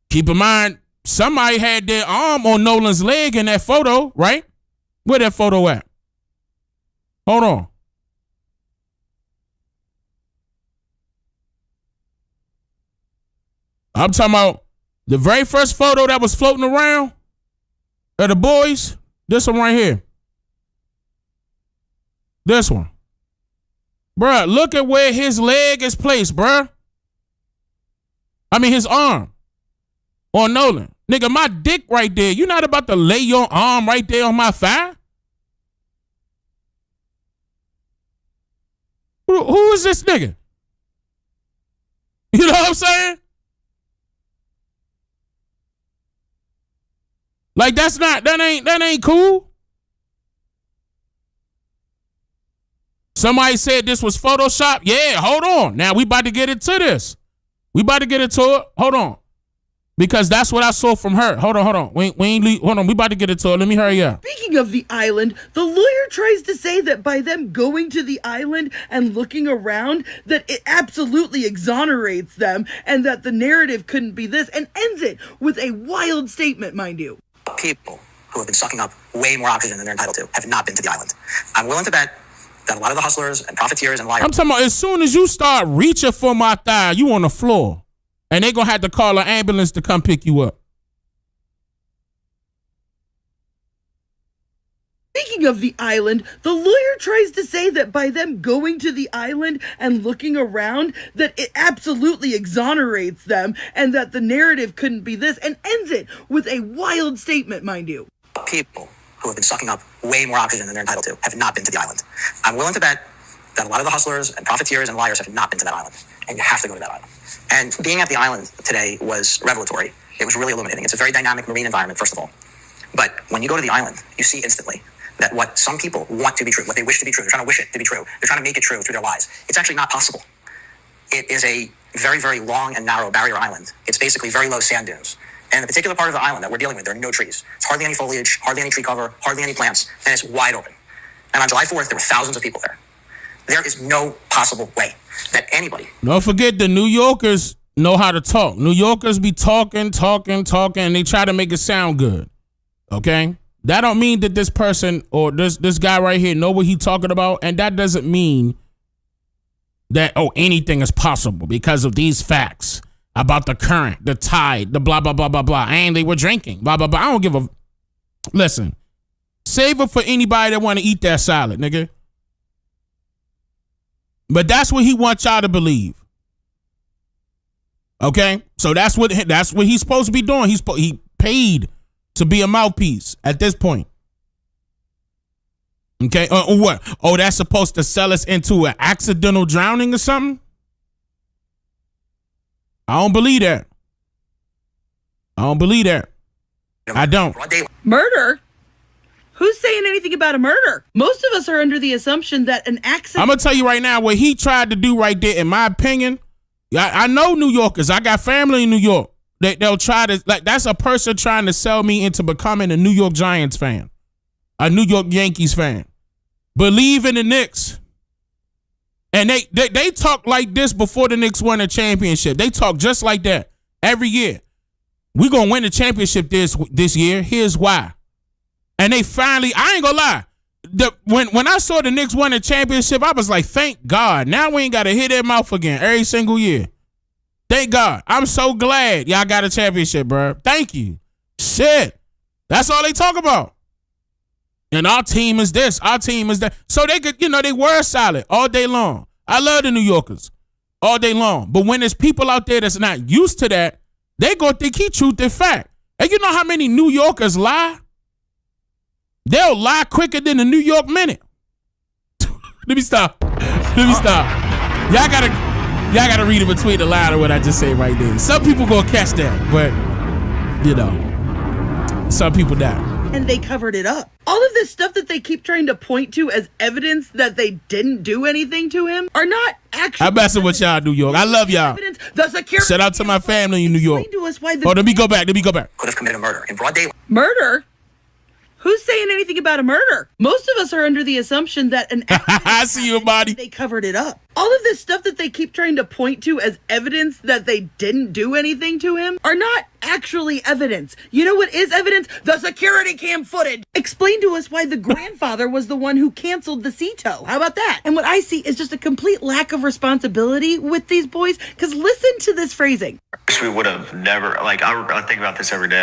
Keep in mind, somebody had their arm on Nolan's leg in that photo, right? Where that photo at? Hold on. I'm talking about the very first photo that was floating around of the boys. This one right here. This one. Bruh, look at where his leg is placed, bruh. I mean, his arm on Nolan. Nigga, my dick right there. You not about to lay your arm right there on my thigh? Who is this nigga? You know what I'm saying? Like, that ain't cool. Somebody said this was Photoshop. Yeah, hold on. Now we about to get into this. We about to get into it. Hold on. Because that's what I saw from her. Hold on. We ain't leave. Hold on. We about to get into it. Let me hurry up. Speaking of the island, the lawyer tries to say that by them going to the island and looking around, that it absolutely exonerates them and that the narrative couldn't be this, and ends it with a wild statement, mind you. People who have been sucking up way more oxygen than they're entitled to have not been to the island. I'm willing to bet that a lot of the hustlers and profiteers and liars. I'm talking about as soon as you start reaching for my thigh, you on the floor. And they're going to have to call an ambulance to come pick you up. Speaking of the island, the lawyer tries to say that by them going to the island and looking around, that it absolutely exonerates them and that the narrative couldn't be this, and ends it with a wild statement, mind you. People who have been sucking up way more oxygen than they're entitled to have not been to the island. I'm willing to bet that a lot of the hustlers and profiteers and liars have not been to that island, and you have to go to that island. And being at the island today was revelatory. It was really illuminating. It's a very dynamic marine environment, first of all. But when you go to the island, you see instantly that what some people want to be true, what they wish to be true, they're trying to wish it to be true. They're trying to make it true through their lies. It's actually not possible. It is a very, very long and narrow barrier island. It's basically very low sand dunes. And the particular part of the island that we're dealing with, there are no trees. It's hardly any foliage, hardly any tree cover, hardly any plants, and it's wide open. And on July 4th, there were thousands of people there. There is no possible way that anybody... Don't forget the New Yorkers know how to talk. New Yorkers be talking, and they try to make it sound good. Okay? That don't mean that this person or this guy right here know what he talking about, and that doesn't mean that, anything is possible because of these facts about the current, the tide, the blah, blah, blah, blah, blah, and they were drinking, blah, blah, blah. I don't give a... Listen, save it for anybody that want to eat that salad, nigga. But that's what he wants y'all to believe. Okay? So that's what he's supposed to be doing. He paid to be a mouthpiece at this point. Okay? What? That's supposed to sell us into an accidental drowning or something? I don't believe that. I don't. Murder? Who's saying anything about a murder? Most of us are under the assumption that an accident... I'm going to tell you right now what he tried to do right there, in my opinion. I know New Yorkers. I got family in New York. They'll try to... That's a person trying to sell me into becoming a New York Giants fan. A New York Yankees fan. Believe in the Knicks. And they talk like this before the Knicks won a championship. They talk just like that every year. We're going to win the championship this year. Here's why. And they finally, I ain't gonna lie, when I saw the Knicks win a championship, I was like, thank God. Now we ain't got to hit their mouth again every single year. Thank God. I'm so glad y'all got a championship, bro. Thank you. Shit. That's all they talk about. And our team is this. Our team is that. So they could, they were solid all day long. I love the New Yorkers all day long. But when there's people out there that's not used to that, they go think he truth and fact. And you know how many New Yorkers lie? They'll lie quicker than the New York Minute. Let me stop. Y'all gotta read it between the line of what I just said right there. Some people gonna catch that, but some people not. And they covered it up. All of this stuff that they keep trying to point to as evidence that they didn't do anything to him are not actually... I'm messing with y'all, New York. I love y'all. Shout out to my family in New York. Let me go back. Could have committed a murder in broad daylight. Murder? Who's saying anything about a murder? Most of us are under the assumption that an I see you, body. They covered it up. All of this stuff that they keep trying to point to as evidence that they didn't do anything to him are not actually evidence. You know what is evidence? The security cam footage. Explain to us why the grandfather was the one who canceled the CETO. How about that? And what I see is just a complete lack of responsibility with these boys. Because listen to this phrasing. I wish we would have never, I think about this every day.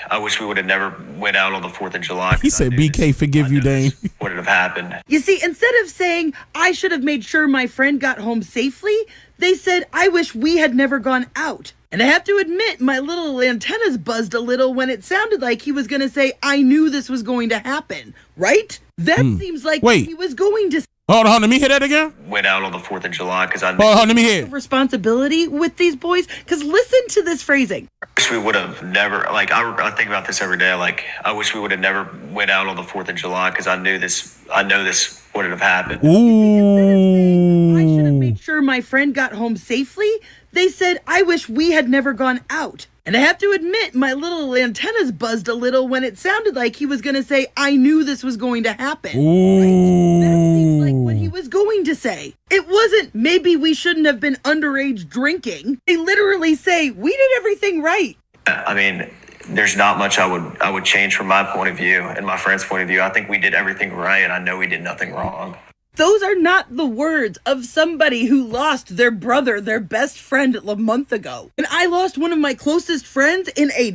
I wish we would have never went out on the 4th of July. He said, BK, forgive you, Dane. Would have happened. You see, instead of saying, I should have made sure my friend got home safely, they said, I wish we had never gone out. And I have to admit, my little antennas buzzed a little when it sounded like he was going to say, I knew this was going to happen, right? That seems like what he was going to say. Hold on, let me hear that again. Went out on the 4th of July because I... Hold on, let me hear. Responsibility with these boys, because listen to this phrasing. I wish we would have never, I think about this every day. I wish we would have never went out on the 4th of July because I know this wouldn't have happened. Ooh. I should have made sure my friend got home safely. They said, I wish we had never gone out. And I have to admit, my little antennas buzzed a little when it sounded like he was going to say, I knew this was going to happen. Ooh. That seems like what he was going to say. It wasn't, maybe we shouldn't have been underage drinking. They literally say, we did everything right. I mean, there's not much I would change from my point of view and my friend's point of view. I think we did everything right, and I know we did nothing wrong. Those are not the words of somebody who lost their brother, their best friend a month ago. And I lost one of my closest friends in a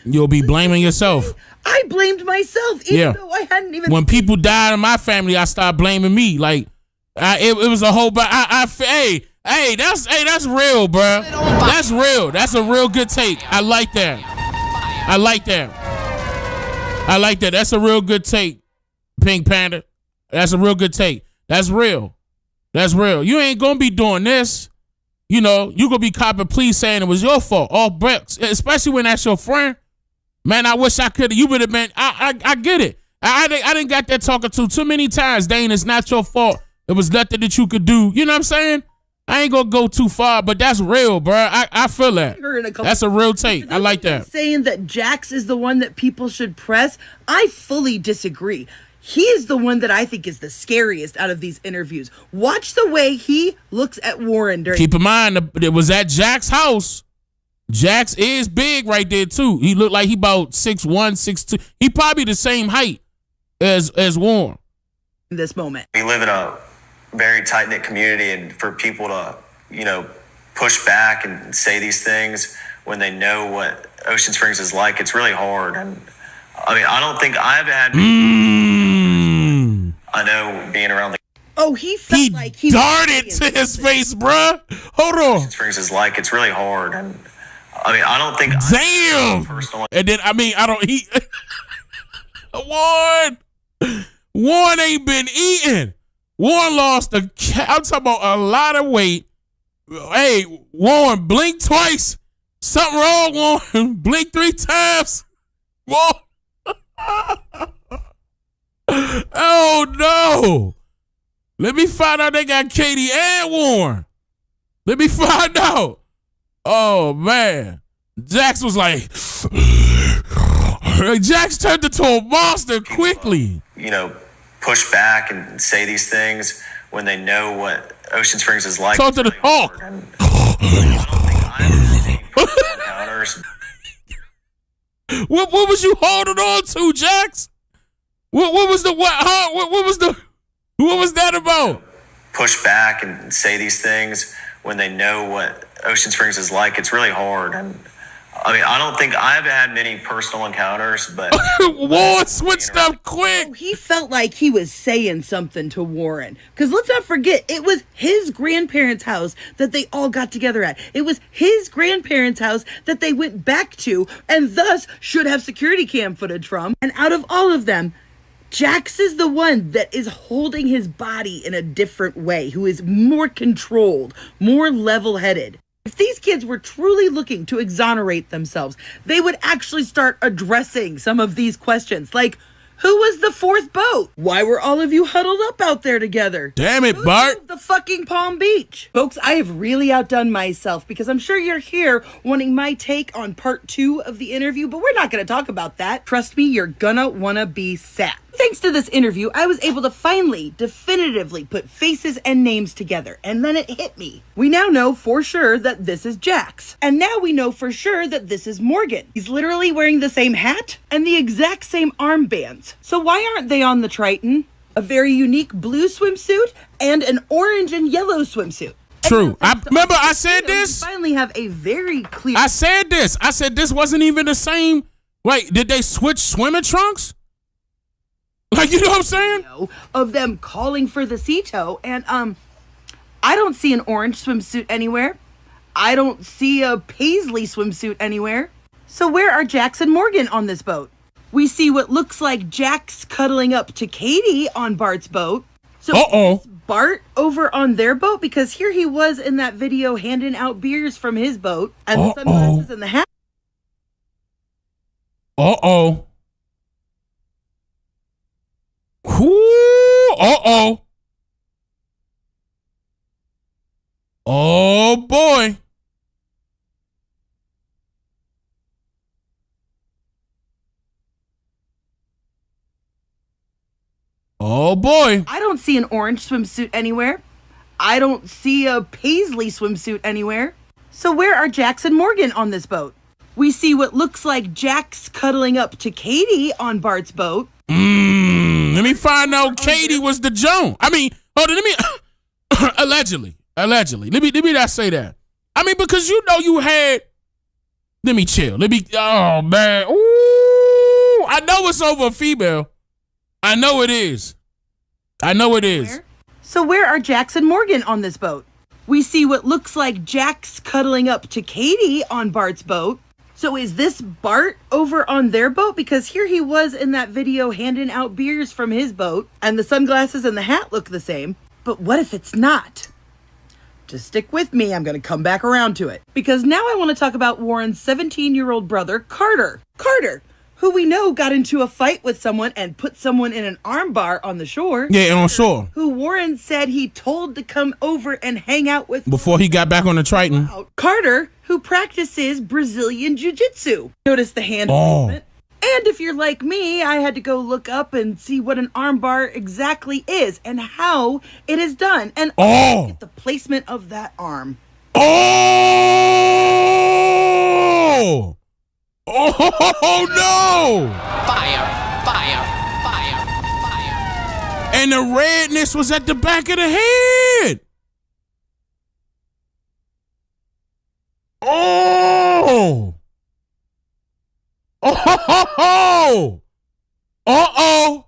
You'll be blaming yourself. I blamed myself, even though I hadn't even. When people died in my family, I started blaming me. Like, it was a whole. Hey, that's real, bro. That's real. That's a real good take. I like that. I like that. That's a real good take, Pink Panda. That's a real good take. That's real. That's real. You ain't gonna be doing this. You know, you gonna be copping pleas saying it was your fault. All bricks, especially when that's your friend. Man, I wish I could. You would have been. I get it. I didn't got that talking to too many times. Dane, it's not your fault. It was nothing that you could do. You know what I'm saying? I ain't gonna go too far, but that's real, bro. I feel that. That's a real take. I like that. Saying that Jax is the one that people should press, I fully disagree. He is the one that I think is the scariest out of these interviews. Watch the way he looks at Warren during. Keep in mind, it was at Jack's house. Jax is big right there too. He looked like he about 6'1", 6'2". He probably the same height as Warren. In this moment, we live in a very tight-knit community, and for people to, push back and say these things when they know what Ocean Springs is like, it's really hard. And I mean, I don't think I've had. I know being around the. Oh, he felt like he darted to his face, bruh. Hold on. Ocean Springs is like, it's really hard. And I mean, I don't think. Damn. And then I don't eat. Warren ain't been eating. Warren lost I'm talking about a lot of weight. Hey, Warren, blink twice. Something wrong, Warren. Blink 3 times. Warren. Oh no. Let me find out they got Katie and Warren. Let me find out. Oh man. Jax was like Jax turned into a monster quickly. Push back and say these things when they know what Ocean Springs is like. Talk to the Hawk. What was you holding on to, Jax? What was that about? Push back and say these things when they know what Ocean Springs is like. It's really hard. And I mean, I don't think I've had many personal encounters, but Warren switched up quick. Oh, he felt like he was saying something to Warren. Because let's not forget, it was his grandparents' house that they all got together at. It was his grandparents' house that they went back to and thus should have security cam footage from. And out of all of them, Jax is the one that is holding his body in a different way, who is more controlled, more level-headed. If these kids were truly looking to exonerate themselves, they would actually start addressing some of these questions. Like, who was the fourth boat? Why were all of you huddled up out there together? Damn it, Bart. The fucking Palm Beach. Folks, I have really outdone myself because I'm sure you're here wanting my take on part 2 of the interview, but we're not going to talk about that. Trust me, you're gonna wanna be sad. Thanks to this interview, I was able to finally, definitively put faces and names together, and then it hit me. We now know for sure that this is Jax, and now we know for sure that this is Morgan. He's literally wearing the same hat and the exact same armbands. So why aren't they on the Triton? A very unique blue swimsuit and an orange and yellow swimsuit. True. I said this. We finally have a very clear. I said this wasn't even the same. Wait, did they switch swimming trunks? Like, you know what I'm saying? Of them calling for the Cito, and I don't see an orange swimsuit anywhere. I don't see a paisley swimsuit anywhere. So where are Jax and Morgan on this boat? We see what looks like Jax cuddling up to Katie on Bart's boat. So is Bart over on their boat? Because here he was in that video handing out beers from his boat and the sunglasses and the hat. Oh boy. Oh boy. I don't see an orange swimsuit anywhere. I don't see a paisley swimsuit anywhere. So where are Jax and Morgan on this boat? We see what looks like Jax cuddling up to Katie on Bart's boat. Let me find out Katie was the Joan. I mean, hold on, let me allegedly. Let me not say that. I mean, because you know you had. Let me chill. Oh man. Ooh, I know it's over a female. I know it is. So where are Jax and Morgan on this boat? We see what looks like Jax cuddling up to Katie on Bart's boat. So is this Bart over on their boat? Because here he was in that video handing out beers from his boat, and the sunglasses and the hat look the same. But what if it's not? Just stick with me, I'm gonna come back around to it. Because now I want to talk about Warren's 17-year-old brother, Carter. Carter, who we know got into a fight with someone and put someone in an armbar on the shore. Yeah, on shore. Who Warren said he told to come over and hang out with before he got back on the Triton. Carter, who practices Brazilian Jiu-Jitsu. Notice the hand movement. And if you're like me, I had to go look up and see what an armbar exactly is and how it is done. And get the placement of that arm. Oh! Oh no! Fire. And the redness was at the back of the head. Oh! Oh! Uh-oh!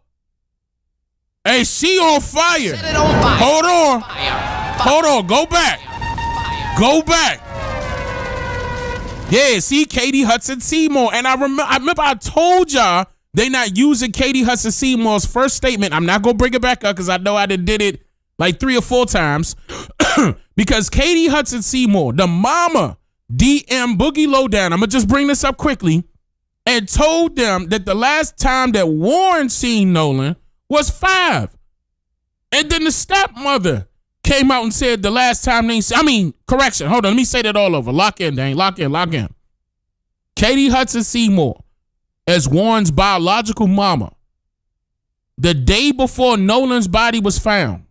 Hey, she on fire. Set it on fire. Hold on. Go back. Yeah, see, Katie Hudson Seymour. And I remember I told y'all they not using Katie Hudson Seymour's first statement. I'm not going to bring it back up because I know I did it like 3 or 4 times. Because Katie Hudson Seymour, the mama, DM Boogie Lowdown, I'm going to just bring this up quickly, and told them that the last time that Warren seen Nolan was 5. And then the stepmother came out and said the last time correction. Hold on. Let me say that all over. Lock in, Dane. Lock in. Katie Hudson Seymour, as Warren's biological mama, the day before Nolan's body was found,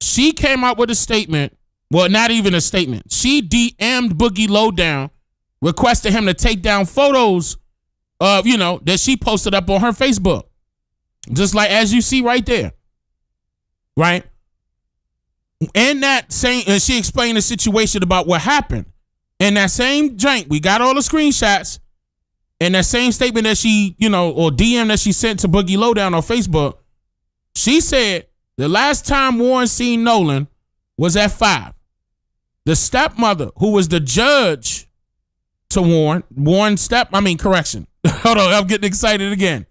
she came out with a statement. Well, not even a statement. She DM'd Boogie Lowdown, requested him to take down photos of, that she posted up on her Facebook. Just like as you see right there. Right? And she explained the situation about what happened. In that same jank, we got all the screenshots. And that same statement that she, or DM that she sent to Boogie Lowdown on Facebook, she said the last time Warren seen Nolan was at 5. The stepmother, who was the judge to Hold on, I'm getting excited again.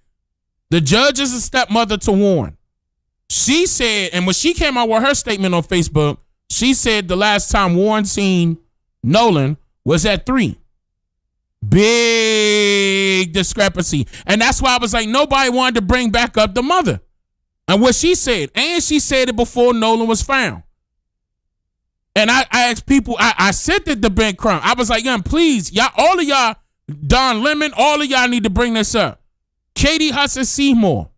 The judge is a stepmother to Warren. She said, and when she came out with her statement on Facebook, she said the last time Warren seen Nolan was at 3. Big discrepancy. And that's why I was like, nobody wanted to bring back up the mother. And what she said, and she said it before Nolan was found. And I asked people, I sent it to Ben Crump. I was like, please, y'all, all of y'all, Don Lemon, all of y'all need to bring this up. Katie Hudson Seymour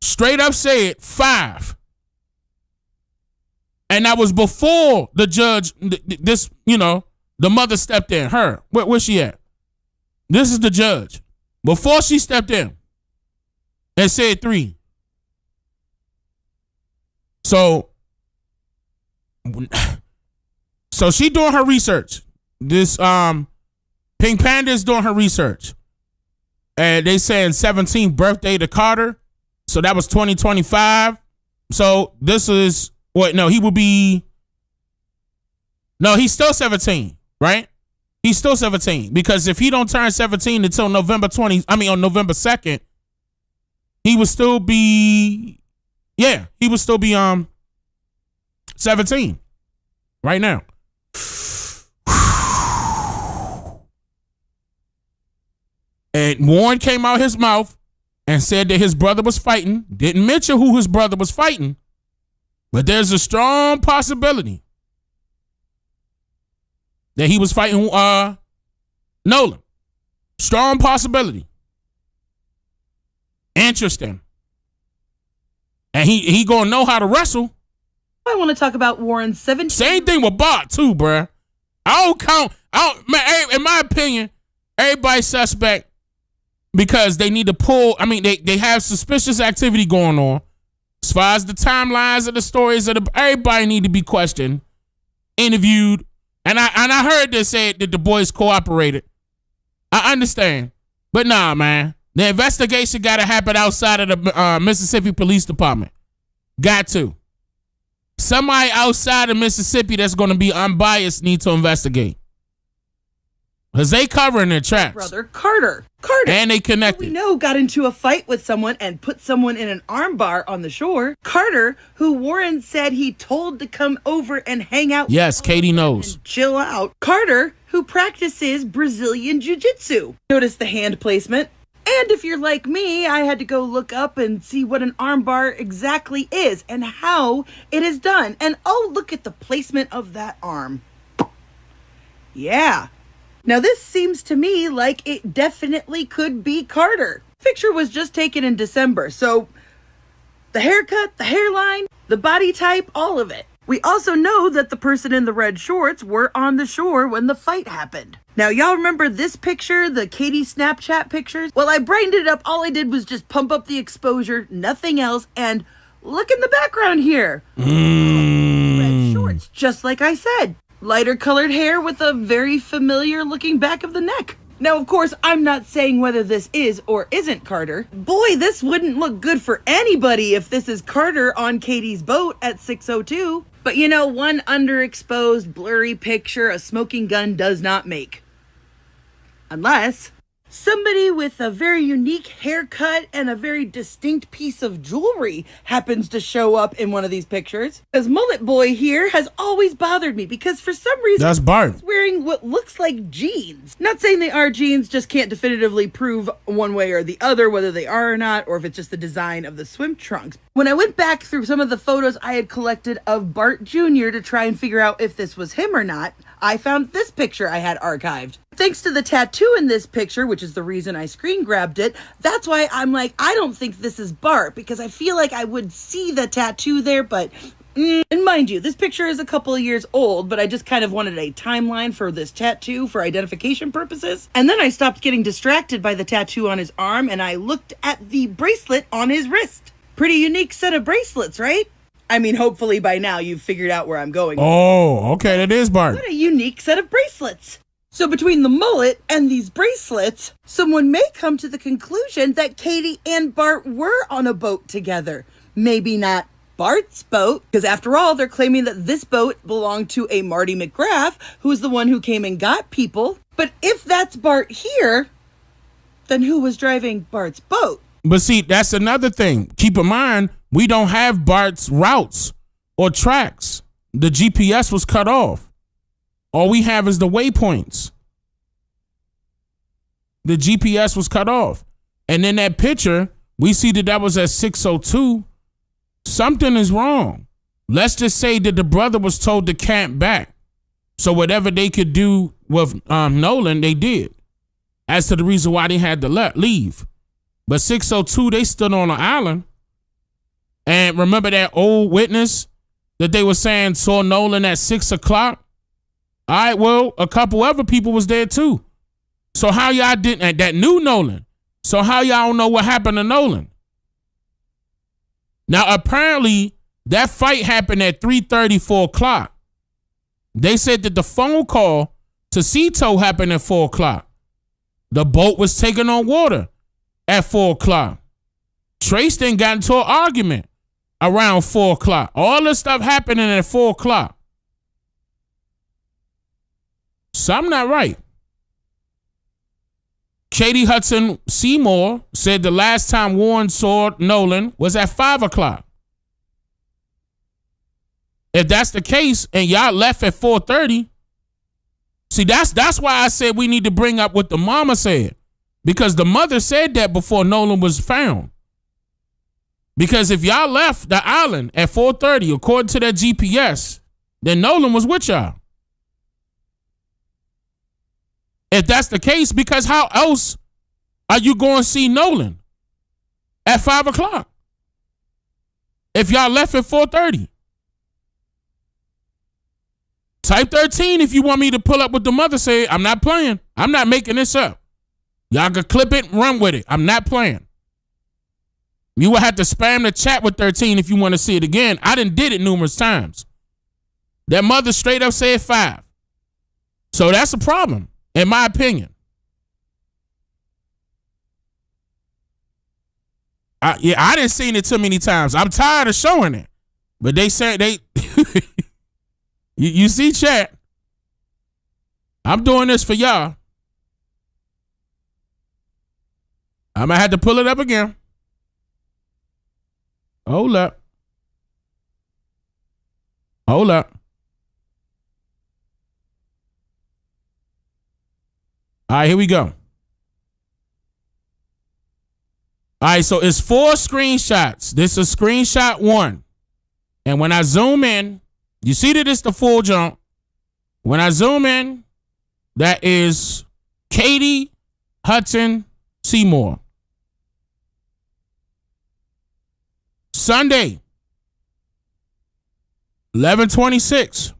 straight up said 5. And that was before the judge, the mother stepped in. Her, where's she at? This is the judge. Before she stepped in and said 3. So she doing her research. This Pink Panda is doing her research. And they saying 17th birthday to Carter. So that was 2025. So this is he would be. No, he's still 17, right? He's still 17 because if he don't turn 17 until November 2nd, he would still be 17 right now. And Warren came out his mouth and said that his brother was fighting. Didn't mention who his brother was fighting, but there's a strong possibility that he was fighting Nolan. Strong possibility. Interesting. And he gonna know how to wrestle. I want to talk about Warren's 17. Same thing with Bart too, bruh. In my opinion, everybody's suspect because they need to pull. I mean, they have suspicious activity going on. As far as the timelines of the stories of everybody need to be questioned, interviewed, and I heard they said that the boys cooperated. I understand, but nah, man, the investigation got to happen outside of the Mississippi Police Department. Got to. Somebody outside of Mississippi that's going to be unbiased need to investigate. Because they covering their tracks. Brother Carter. And they connected. We know got into a fight with someone and put someone in an armbar on the shore. Carter, who Warren said he told to come over and hang out. Yes, Katie knows. Chill out. Carter, who practices Brazilian Jiu-Jitsu. Notice the hand placement. And if you're like me, I had to go look up and see what an armbar exactly is and how it is done. And oh, look at the placement of that arm. Yeah. Now this seems to me like it definitely could be Carter. Picture was just taken in December, so the haircut, the hairline, the body type, all of it. We also know that the person in the red shorts were on the shore when the fight happened. Now, y'all remember this picture, the Katie Snapchat pictures? Well, I brightened it up. All I did was just pump up the exposure, nothing else. And look in the background here. Red shorts, just like I said. Lighter colored hair with a very familiar looking back of the neck. Now, of course, I'm not saying whether this is or isn't Carter. Boy, this wouldn't look good for anybody if this is Carter on Katie's boat at 6:02. But you know, one underexposed, blurry picture a smoking gun does not make. Unless somebody with a very unique haircut and a very distinct piece of jewelry happens to show up in one of these pictures. Because Mullet Boy here has always bothered me because for some reason that's Bart. He's wearing what looks like jeans. Not saying they are jeans, just can't definitively prove one way or the other whether they are or not, or if it's just the design of the swim trunks. When I went back through some of the photos I had collected of Bart Jr. to try and figure out if this was him or not, I found this picture I had archived. Thanks to the tattoo in this picture, which is the reason I screen grabbed it, that's why I'm like, I don't think this is Bart, because I feel like I would see the tattoo there, but... And mind you, this picture is a couple of years old, but I just kind of wanted a timeline for this tattoo for identification purposes. And then I stopped getting distracted by the tattoo on his arm, and I looked at the bracelet on his wrist. Pretty unique set of bracelets, right? I mean, hopefully by now you've figured out where I'm going. Oh, okay, that is Bart. What a unique set of bracelets. So between the mullet and these bracelets, someone may come to the conclusion that Katie and Bart were on a boat together. Maybe not Bart's boat, because after all, they're claiming that this boat belonged to a Marty McGrath, who was the one who came and got people. But if that's Bart here, then who was driving Bart's boat? But see, that's another thing. Keep in mind, we don't have Bart's routes or tracks. The GPS was cut off. All we have is the waypoints. The GPS was cut off. And in that picture, we see that was at 6:02. Something is wrong. Let's just say that the brother was told to camp back. So whatever they could do with Nolan, they did. As to the reason why they had to leave. But 6:02, they stood on an island. And remember that old witness that they were saying saw Nolan at 6 o'clock? All right, well, a couple other people was there too. So how y'all didn't, that knew Nolan. So how y'all don't know what happened to Nolan? Now, apparently, that fight happened at 3:30, 4 o'clock. They said that the phone call to Cito happened at 4 o'clock. The boat was taken on water at 4 o'clock. Trace then got into an argument around 4 o'clock. All this stuff happening at 4 o'clock. Something not right. Katie Hudson Seymour said the last time Warren saw Nolan was at 5 o'clock. If that's the case and y'all left at 4:30, see, that's why I said we need to bring up what the mama said. Because the mother said that before Nolan was found. Because if y'all left the island at 4:30, according to that GPS, then Nolan was with y'all. If that's the case, because how else are you going to see Nolan at 5 o'clock? If y'all left at 4:30. Type 13 if you want me to pull up what the mother said. I'm not playing. I'm not making this up. Y'all can clip it and run with it. I'm not playing. You will have to spam the chat with 13 if you want to see it again. I done did it numerous times. That mother straight up said 5. So that's a problem, in my opinion. I didn't seen it too many times. I'm tired of showing it. But they said they... you see, chat? I'm doing this for y'all. I'm going to have to pull it up again. Hold up. Hold up. All right, here we go. All right, so it's 4 screenshots. This is screenshot 1. And when I zoom in, you see that it's the full jump. When I zoom in, that is Katie Hudson Seymour. Sunday, 11/26.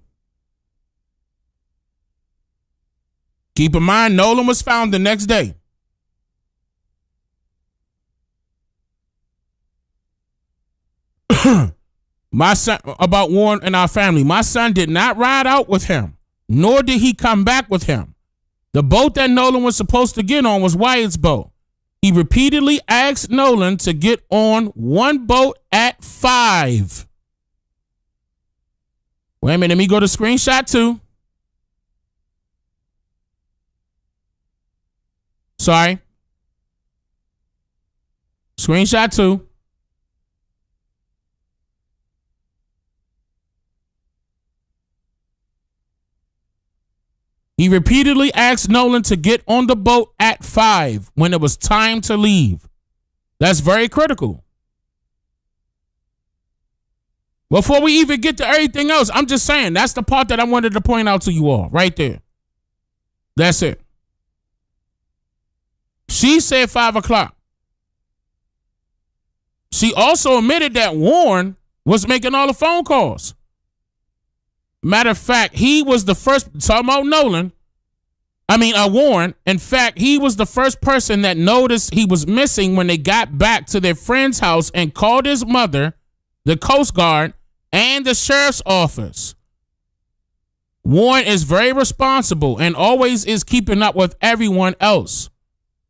Keep in mind, Nolan was found the next day. My son, about Warren and our family, my son did not ride out with him, nor did he come back with him. The boat that Nolan was supposed to get on was Wyatt's boat. He repeatedly asked Nolan to get on one boat at 5. Wait a minute, let me go to screenshot 2. Sorry. Screenshot 2. He repeatedly asked Nolan to get on the boat at 5 when it was time to leave. That's very critical. Before we even get to everything else, I'm just saying that's the part that I wanted to point out to you all right there. That's it. She said 5 o'clock. She also admitted that Warren was making all the phone calls. Matter of fact, he was the first, talking about Nolan, Warren. In fact, he was the first person that noticed he was missing when they got back to their friend's house and called his mother, the Coast Guard, and the sheriff's office. Warren is very responsible and always is keeping up with everyone else.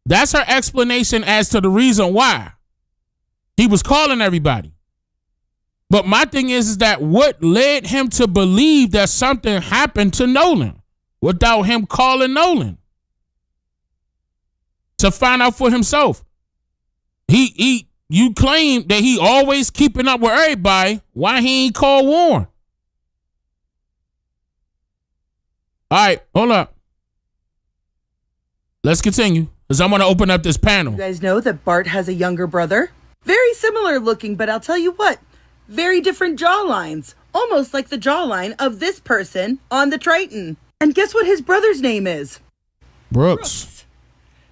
That's her explanation as to the reason why he was calling everybody. But my thing is that what led him to believe that something happened to Nolan without him calling Nolan to find out for himself? You claim that he always keeping up with everybody. Why he ain't call Warren? All right, hold up. Let's continue, because I'm going to open up this panel. You guys know that Bart has a younger brother? Very similar looking, but I'll tell you what. Very different jawlines. Almost like the jawline of this person on the Triton. And guess what his brother's name is? Brooks.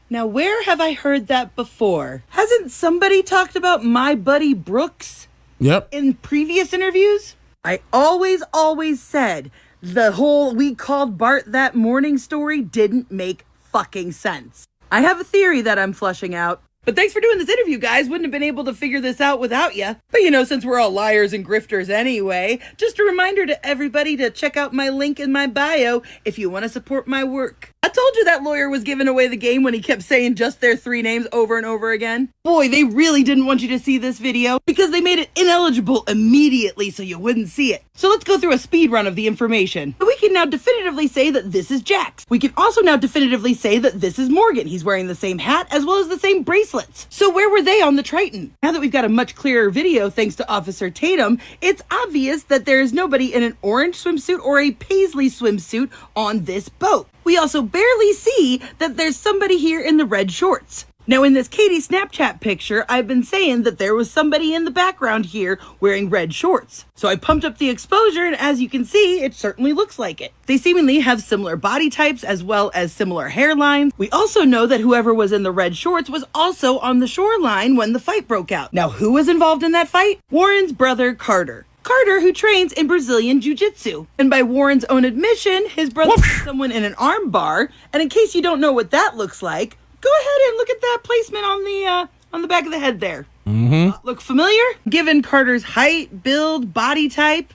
Now, where have I heard that before? Hasn't somebody talked about my buddy Brooks? Yep. In previous interviews? I always said the whole we called Bart that morning story didn't make fucking sense. I have a theory that I'm flushing out. But thanks for doing this interview, guys. Wouldn't have been able to figure this out without you. But since we're all liars and grifters anyway, just a reminder to everybody to check out my link in my bio if you want to support my work. I told you that lawyer was giving away the game when he kept saying just their 3 names over and over again. Boy, they really didn't want you to see this video because they made it ineligible immediately so you wouldn't see it. So let's go through a speed run of the information. We can now definitively say that this is Jax. We can also now definitively say that this is Morgan. He's wearing the same hat as well as the same bracelets. So where were they on the Triton? Now that we've got a much clearer video thanks to Officer Tatum, it's obvious that there is nobody in an orange swimsuit or a paisley swimsuit on this boat. We also barely see that there's somebody here in the red shorts. Now in this Katie Snapchat picture, I've been saying that there was somebody in the background here wearing red shorts. So I pumped up the exposure and as you can see, it certainly looks like it. They seemingly have similar body types as well as similar hairlines. We also know that whoever was in the red shorts was also on the shoreline when the fight broke out. Now who was involved in that fight? Warren's brother Carter. Carter, who trains in Brazilian Jiu-Jitsu. And by Warren's own admission, his brother is someone in an arm bar. And in case you don't know what that looks like, Go ahead and look at that placement on the back of the head there. Mm-hmm. Look familiar? Given Carter's height, build, body type,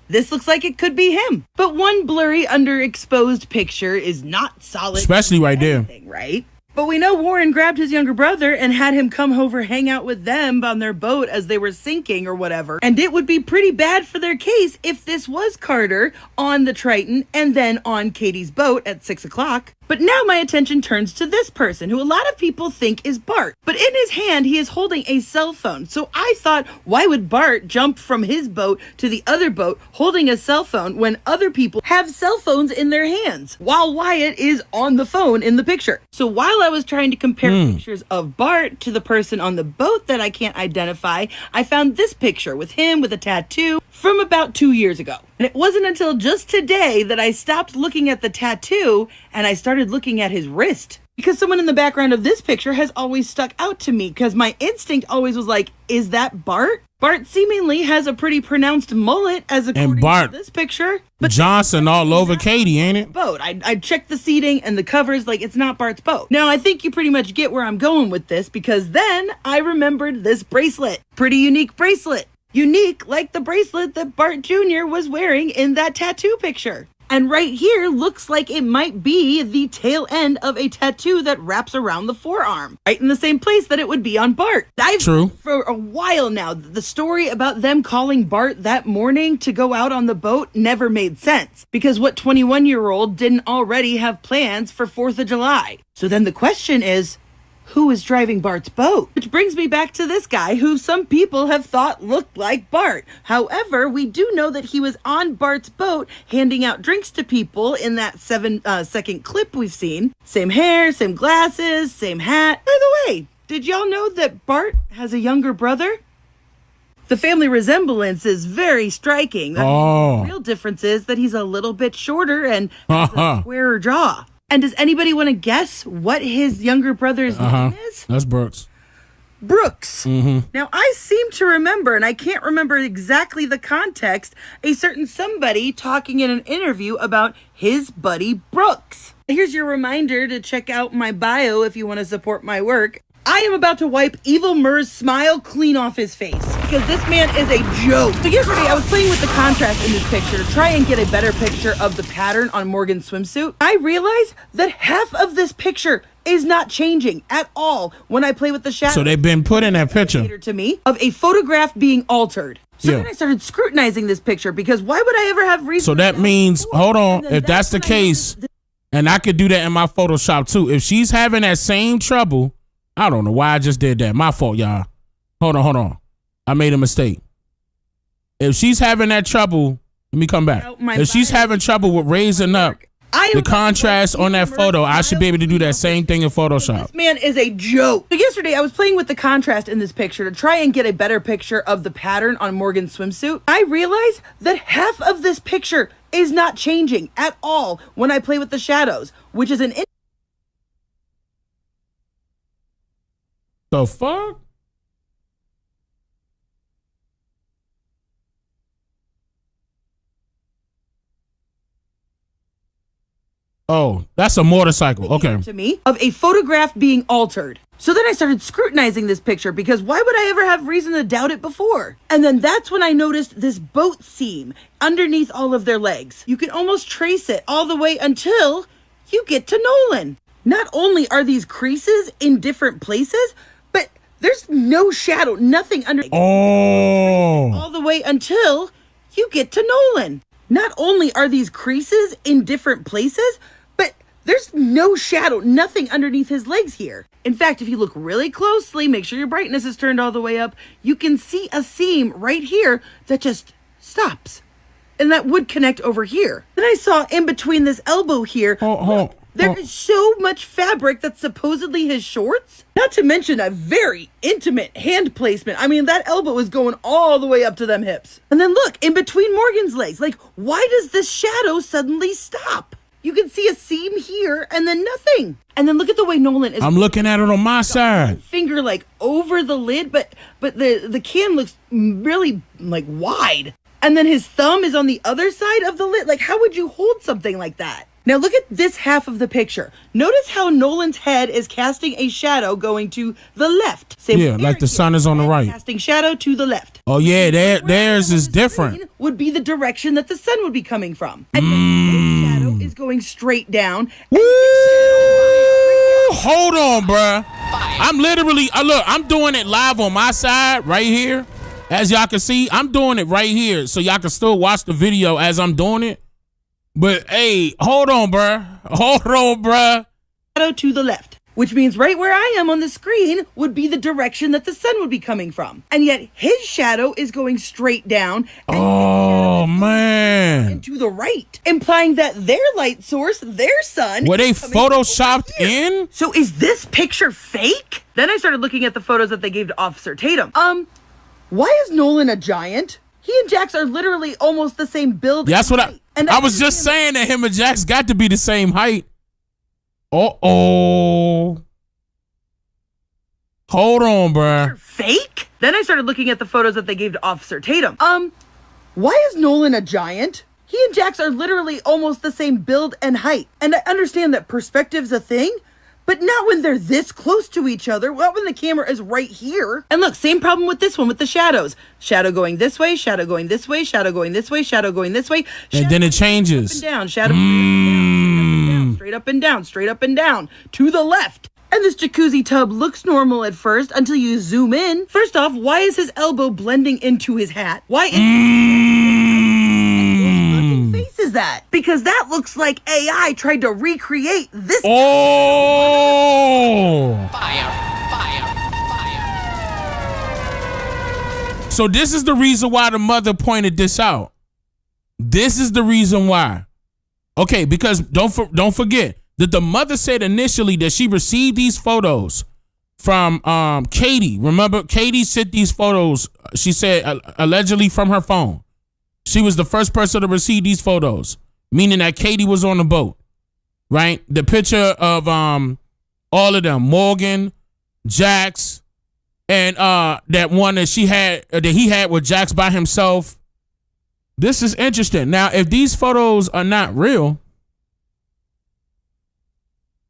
this looks like it could be him. But one blurry, underexposed picture is not solid. Especially right there. Right? But we know Warren grabbed his younger brother and had him come over hang out with them on their boat as they were sinking or whatever. And it would be pretty bad for their case if this was Carter on the Triton and then on Katie's boat at 6 o'clock. But now my attention turns to this person who a lot of people think is Bart. But in his hand, he is holding a cell phone. So I thought, why would Bart jump from his boat to the other boat holding a cell phone when other people have cell phones in their hands while Wyatt is on the phone in the picture? So while I was trying to compare pictures of Bart to the person on the boat that I can't identify, I found this picture with him with a tattoo from about 2 years ago. And it wasn't until just today that I stopped looking at the tattoo and I started looking at his wrist. Because someone in the background of this picture has always stuck out to me because my instinct always was like, is that Bart? Bart seemingly has a pretty pronounced mullet as according to this picture. But Johnson all over Katie, ain't it? Boat. I checked the seating and the covers, like it's not Bart's boat. Now I think you pretty much get where I'm going with this because then I remembered this bracelet. Pretty unique bracelet. Unique like the bracelet that Bart Jr. was wearing in that tattoo picture. And right here looks like it might be the tail end of a tattoo that wraps around the forearm, right in the same place that it would be on Bart. True. For a while now, the story about them calling Bart that morning to go out on the boat never made sense because what 21-year-old didn't already have plans for 4th of July? So then the question is, who is driving Bart's boat? Which brings me back to this guy who some people have thought looked like Bart. However, we do know that he was on Bart's boat handing out drinks to people in that 7-second clip we've seen. Same hair, same glasses, same hat. By the way, did y'all know that Bart has a younger brother? The family resemblance is very striking. The real difference is that he's a little bit shorter and has a squarer jaw. And does anybody want to guess what his younger brother's name is? That's Brooks. Brooks. Now, I seem to remember, and I can't remember exactly the context, a certain somebody talking in an interview about his buddy Brooks. Here's your reminder to check out my bio if you want to support my work. I am about to wipe Evil Murr's smile clean off his face because this man is a joke. So yesterday I was playing with the contrast in this picture to try and get a better picture of the pattern on Morgan's swimsuit. I realized that half of this picture is not changing at all when I play with the shadows. So they've been put in that picture to me of a photograph being altered. So then I started scrutinizing this picture because why would I ever have reason? So that means, hold on, if that's the case, and I could do that in my Photoshop too. If she's having that same trouble, I don't know why I just did that. My fault, y'all. Hold on. I made a mistake. If she's having that trouble, let me come back. If she's having trouble with raising up the contrast on that photo, I should be able to do that same thing in Photoshop. This man is a joke. So yesterday I was playing with the contrast in this picture to try and get a better picture of the pattern on Morgan's swimsuit. I realized that half of this picture is not changing at all when I play with the shadows, which is an The fuck? Oh, that's a motorcycle. Okay. To me of a photograph being altered. So then I started scrutinizing this picture because why would I ever have reason to doubt it before? And then that's when I noticed this boat seam underneath all of their legs. You can almost trace it all the way until you get to Nolan. Not only are these creases in different places, but there's no shadow, nothing under. All the way until you get to Nolan. Not only are these creases in different places, but there's no shadow, nothing underneath his legs here. In fact, if you look really closely, make sure your brightness is turned all the way up, you can see a seam right here that just stops. And that would connect over here. Then I saw in between this elbow here, there is so much fabric that's supposedly his shorts. Not to mention a very intimate hand placement. I mean, that elbow is going all the way up to them hips. And then look, in between Morgan's legs, like, why does this shadow suddenly stop? You can see a seam here and then nothing. And then look at the way Nolan is. I'm looking at it on my side. Finger like over the lid, but the can looks really like wide. And then his thumb is on the other side of the lid. Like, how would you hold something like that? Now look at this half of the picture. Notice how Nolan's head is casting a shadow going to the left. Same Yeah, like the sun is on the right. Casting shadow to the left. Oh yeah, theirs is different. Would be the direction that the sun would be coming from. And his shadow is going straight down. Woo! Hold on, bruh. I'm literally, look, I'm doing it live on my side right here. As y'all can see, I'm doing it right here. So y'all can still watch the video as I'm doing it. But hey, hold on, bruh. Hold on, bruh. Shadow to the left. Which means right where I am on the screen would be the direction that the sun would be coming from. And yet his shadow is going straight down. Oh, man. And to the right, implying that their light source, their sun... Were they photoshopped in? So is this picture fake? Then I started looking at the photos that they gave to Officer Tatum. Why is Nolan a giant? He and Jax are literally almost the same build. That's what I was just saying, that him and Jax got to be the same height. Uh-oh. Hold on, bruh. Fake? Then I started looking at the photos that they gave to Officer Tatum. Why is Nolan a giant? He and Jax are literally almost the same build and height. And I understand that perspective's a thing, but not when they're this close to each other, not when the camera is right here. And look, same problem with this one with the shadows. Shadow going this way, shadow going this way, shadow going this way, shadow going this way. And then it changes. Up and down, shadow straight up and down, straight up and down, to the left. And this jacuzzi tub looks normal at first until you zoom in. First off, why is his elbow blending into his hat? Why is whose fucking face is that? Because that looks like AI tried to recreate this. Oh! Fire. So this is the reason why the mother pointed this out. This is the reason why. Okay, because don't forget that the mother said initially that she received these photos from Katie. Remember, Katie sent these photos, she said, allegedly from her phone. She was the first person to receive these photos, meaning that Katie was on the boat, right? The picture of all of them, Morgan, Jax, and that one that he had with Jax by himself. This is interesting. Now, if these photos are not real,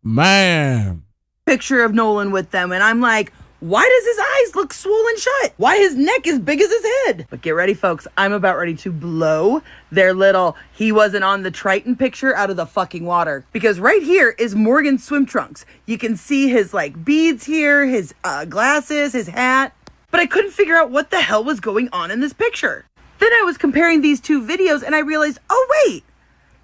man. Picture of Nolan with them, and I'm like, why does his eyes look swollen shut? Why his neck as big as his head? But get ready, folks. I'm about ready to blow their little he wasn't on the Triton picture out of the fucking water. Because right here is Morgan's swim trunks. You can see his like beads here, his glasses, his hat. But I couldn't figure out what the hell was going on in this picture. Then I was comparing these two videos and I realized, oh wait,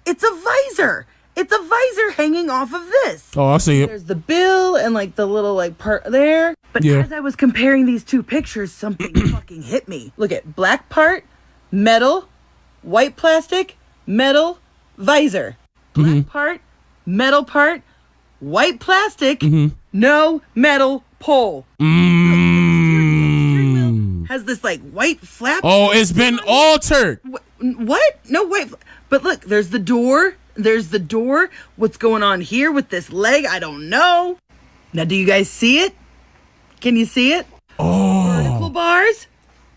it's a visor. It's a visor hanging off of this. Oh, I see it. There's the bill and like the little like part there. But as I was comparing these two pictures, something fucking hit me. Look at black part, metal, white plastic, metal, visor. Black part, metal part, white plastic, no metal pole. Has this like white flap. Oh, it's been altered. What? No, wait. But look, there's the door. There's the door. What's going on here with this leg? I don't know. Now, do you guys see it? Can you see it? Oh. Vertical bars,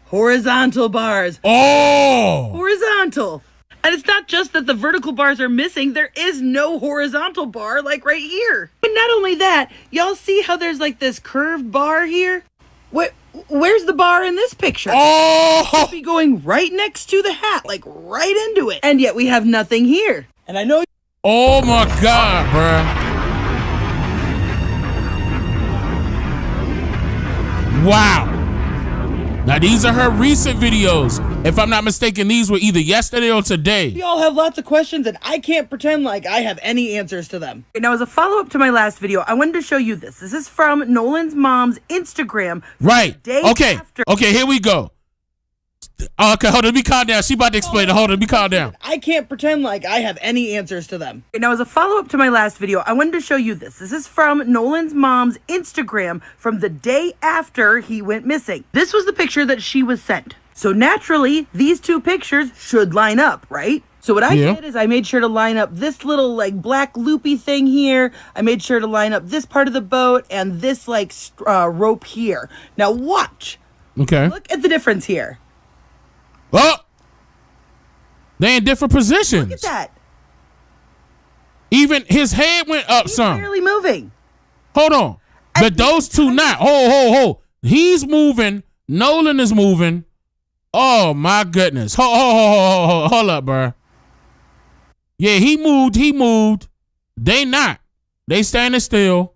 horizontal bars. Oh. Horizontal. And it's not just that the vertical bars are missing. There is no horizontal bar like right here. And not only that, y'all see how there's like this curved bar here? Where's the bar in this picture? Oh. It should be going right next to the hat, like right into it. And yet we have nothing here. And I know. Oh my God, bruh. Wow. Now these are her recent videos. If I'm not mistaken, these were either yesterday or today. We all have lots of questions and I can't pretend like I have any answers to them. Now, as a follow-up to my last video, I wanted to show you this. This is from Nolan's mom's Instagram. Right. Day Okay. after. Okay, here we go. Okay, hold on, let me calm down. She about to explain it. Hold on, let me calm down. I can't pretend like I have any answers to them. Now, as a follow-up to my last video, I wanted to show you this. This is from Nolan's mom's Instagram from the day after he went missing. This was the picture that she was sent. So naturally, these two pictures should line up, right? So what I did is I made sure to line up this little like black loopy thing here. I made sure to line up this part of the boat and this like rope here. Now watch. Okay. Look at the difference here. Oh, they in different positions. Look at that. Even his head went up some. He's barely moving. Hold on. But those two not. Ho. He's moving. Nolan is moving. Oh, my goodness. Hold up, bro. Yeah, he moved. They not. They standing still.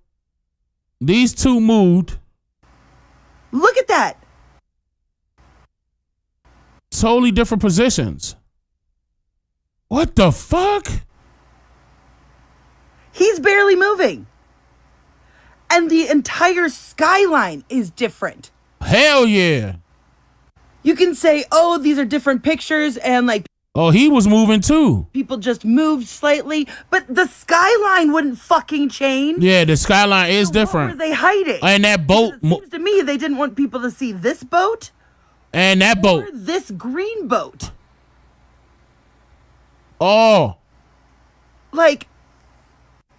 These two moved. Look at that. Totally different positions. What the fuck? He's barely moving. And the entire skyline is different. Hell yeah. You can say, oh, these are different pictures and like... Oh, he was moving too. People just moved slightly, but the skyline wouldn't fucking change. Yeah, the skyline is different. What were they hiding? And that boat... It seems to me they didn't want people to see this boat. And that boat. Or this green boat. Oh. Like,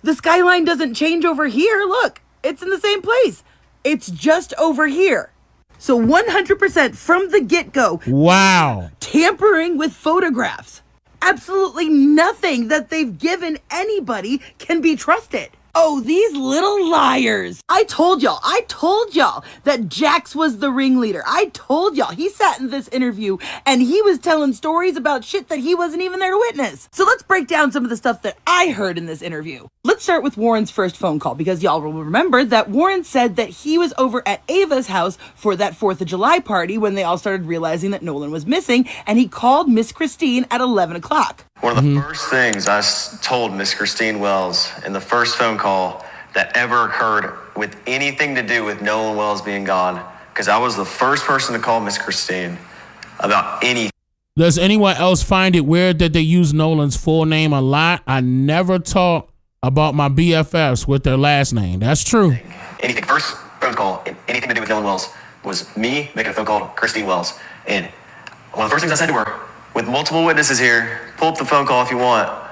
the skyline doesn't change over here. Look, it's in the same place. It's just over here. So 100% from the get-go. Wow. Tampering with photographs. Absolutely nothing that they've given anybody can be trusted. Oh, these little liars. I told y'all that Jax was the ringleader. I told y'all. He sat in this interview and he was telling stories about shit that he wasn't even there to witness. So let's break down some of the stuff that I heard in this interview. Let's start with Warren's first phone call because y'all will remember that Warren said that he was over at Ava's house for that 4th of July party when they all started realizing that Nolan was missing, and he called Miss Christine at 11 o'clock. One of the first things I told Miss Christine Wells in the first phone call that ever occurred with anything to do with Nolan Wells being gone, because I was the first person to call Miss Christine about anything. Does anyone else find it weird that they use Nolan's full name a lot? I never talk about my BFFs with their last name. That's true. Anything, first phone call, anything to do with Nolan Wells was me making a phone call to Christine Wells. And one of the first things I said to her, with multiple witnesses here, pull up the phone call if you want.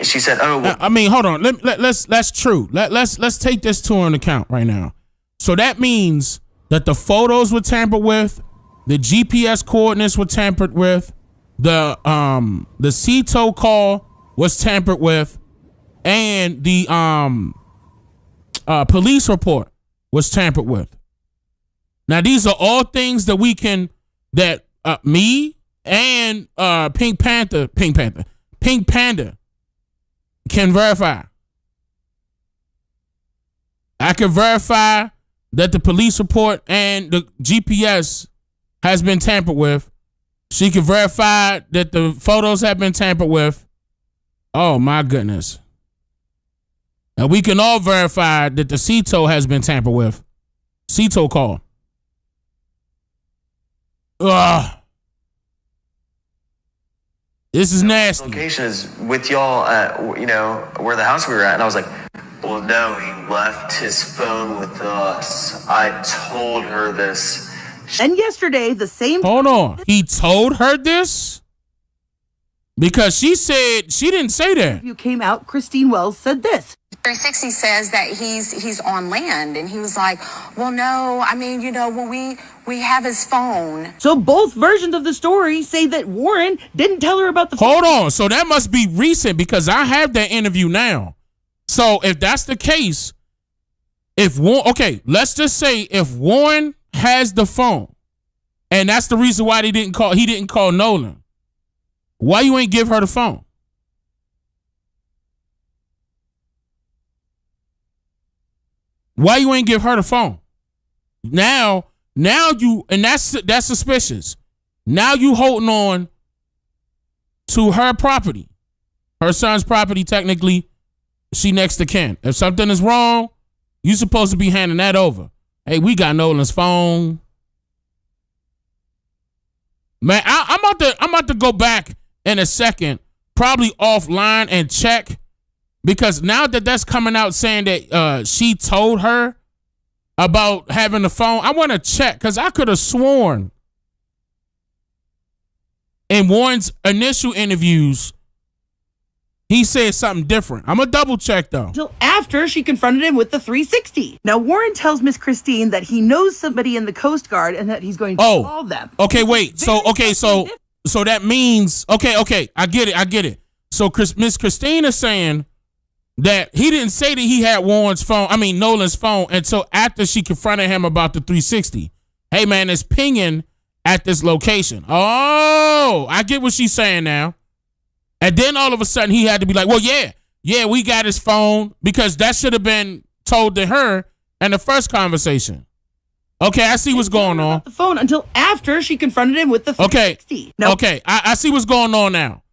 She said, "Oh." Well, I mean, hold on. That's true. Let's take this to an account right now. So that means that the photos were tampered with, the GPS coordinates were tampered with, the CETO call was tampered with, and the police report was tampered with. Now these are all things that me and Pink Panda can verify. I can verify that the police report and the GPS has been tampered with. She can verify that the photos have been tampered with. Oh my goodness. And we can all verify that the CETO has been tampered with. CETO call. Ugh. This is nasty. Location is with y'all at, where the house we were at. And I was like, well, no, he left his phone with us. I told her this. And yesterday, the same... Hold on. He told her this? Because she said she didn't say that. You came out, Christine Wells said this. 360 says that he's on land, and he was like, well, no, I mean, well, we have his phone. So both versions of the story say that Warren didn't tell her about the phone. Hold on. So that must be recent because I have that interview now. So if that's the case, let's just say if Warren has the phone and that's the reason why he didn't call Nolan, why you ain't give her the phone? Why you ain't give her the phone? Now you, and that's suspicious. Now you holding on to her property, her son's property. Technically, she next to kin. If something is wrong, you supposed to be handing that over. Hey, we got Nolan's phone. Man, I'm about to go back in a second, probably offline and check. Because now that that's coming out saying that she told her about having the phone, I want to check because I could have sworn in Warren's initial interviews, he said something different. I'm going to double check though. Until after she confronted him with the 360. Now Warren tells Miss Christine that he knows somebody in the Coast Guard and that he's going to call them. Okay, wait. So that means, okay. I get it. So Miss Christina saying that he didn't say that he had Nolan's phone until after she confronted him about the 360. Hey man, it's pinging at this location. Oh, I get what she's saying now. And then all of a sudden he had to be like, well, yeah, we got his phone, because that should have been told to her in the first conversation. Okay, I see what's going on. The phone until after she confronted him with the 360. Okay, I see what's going on now.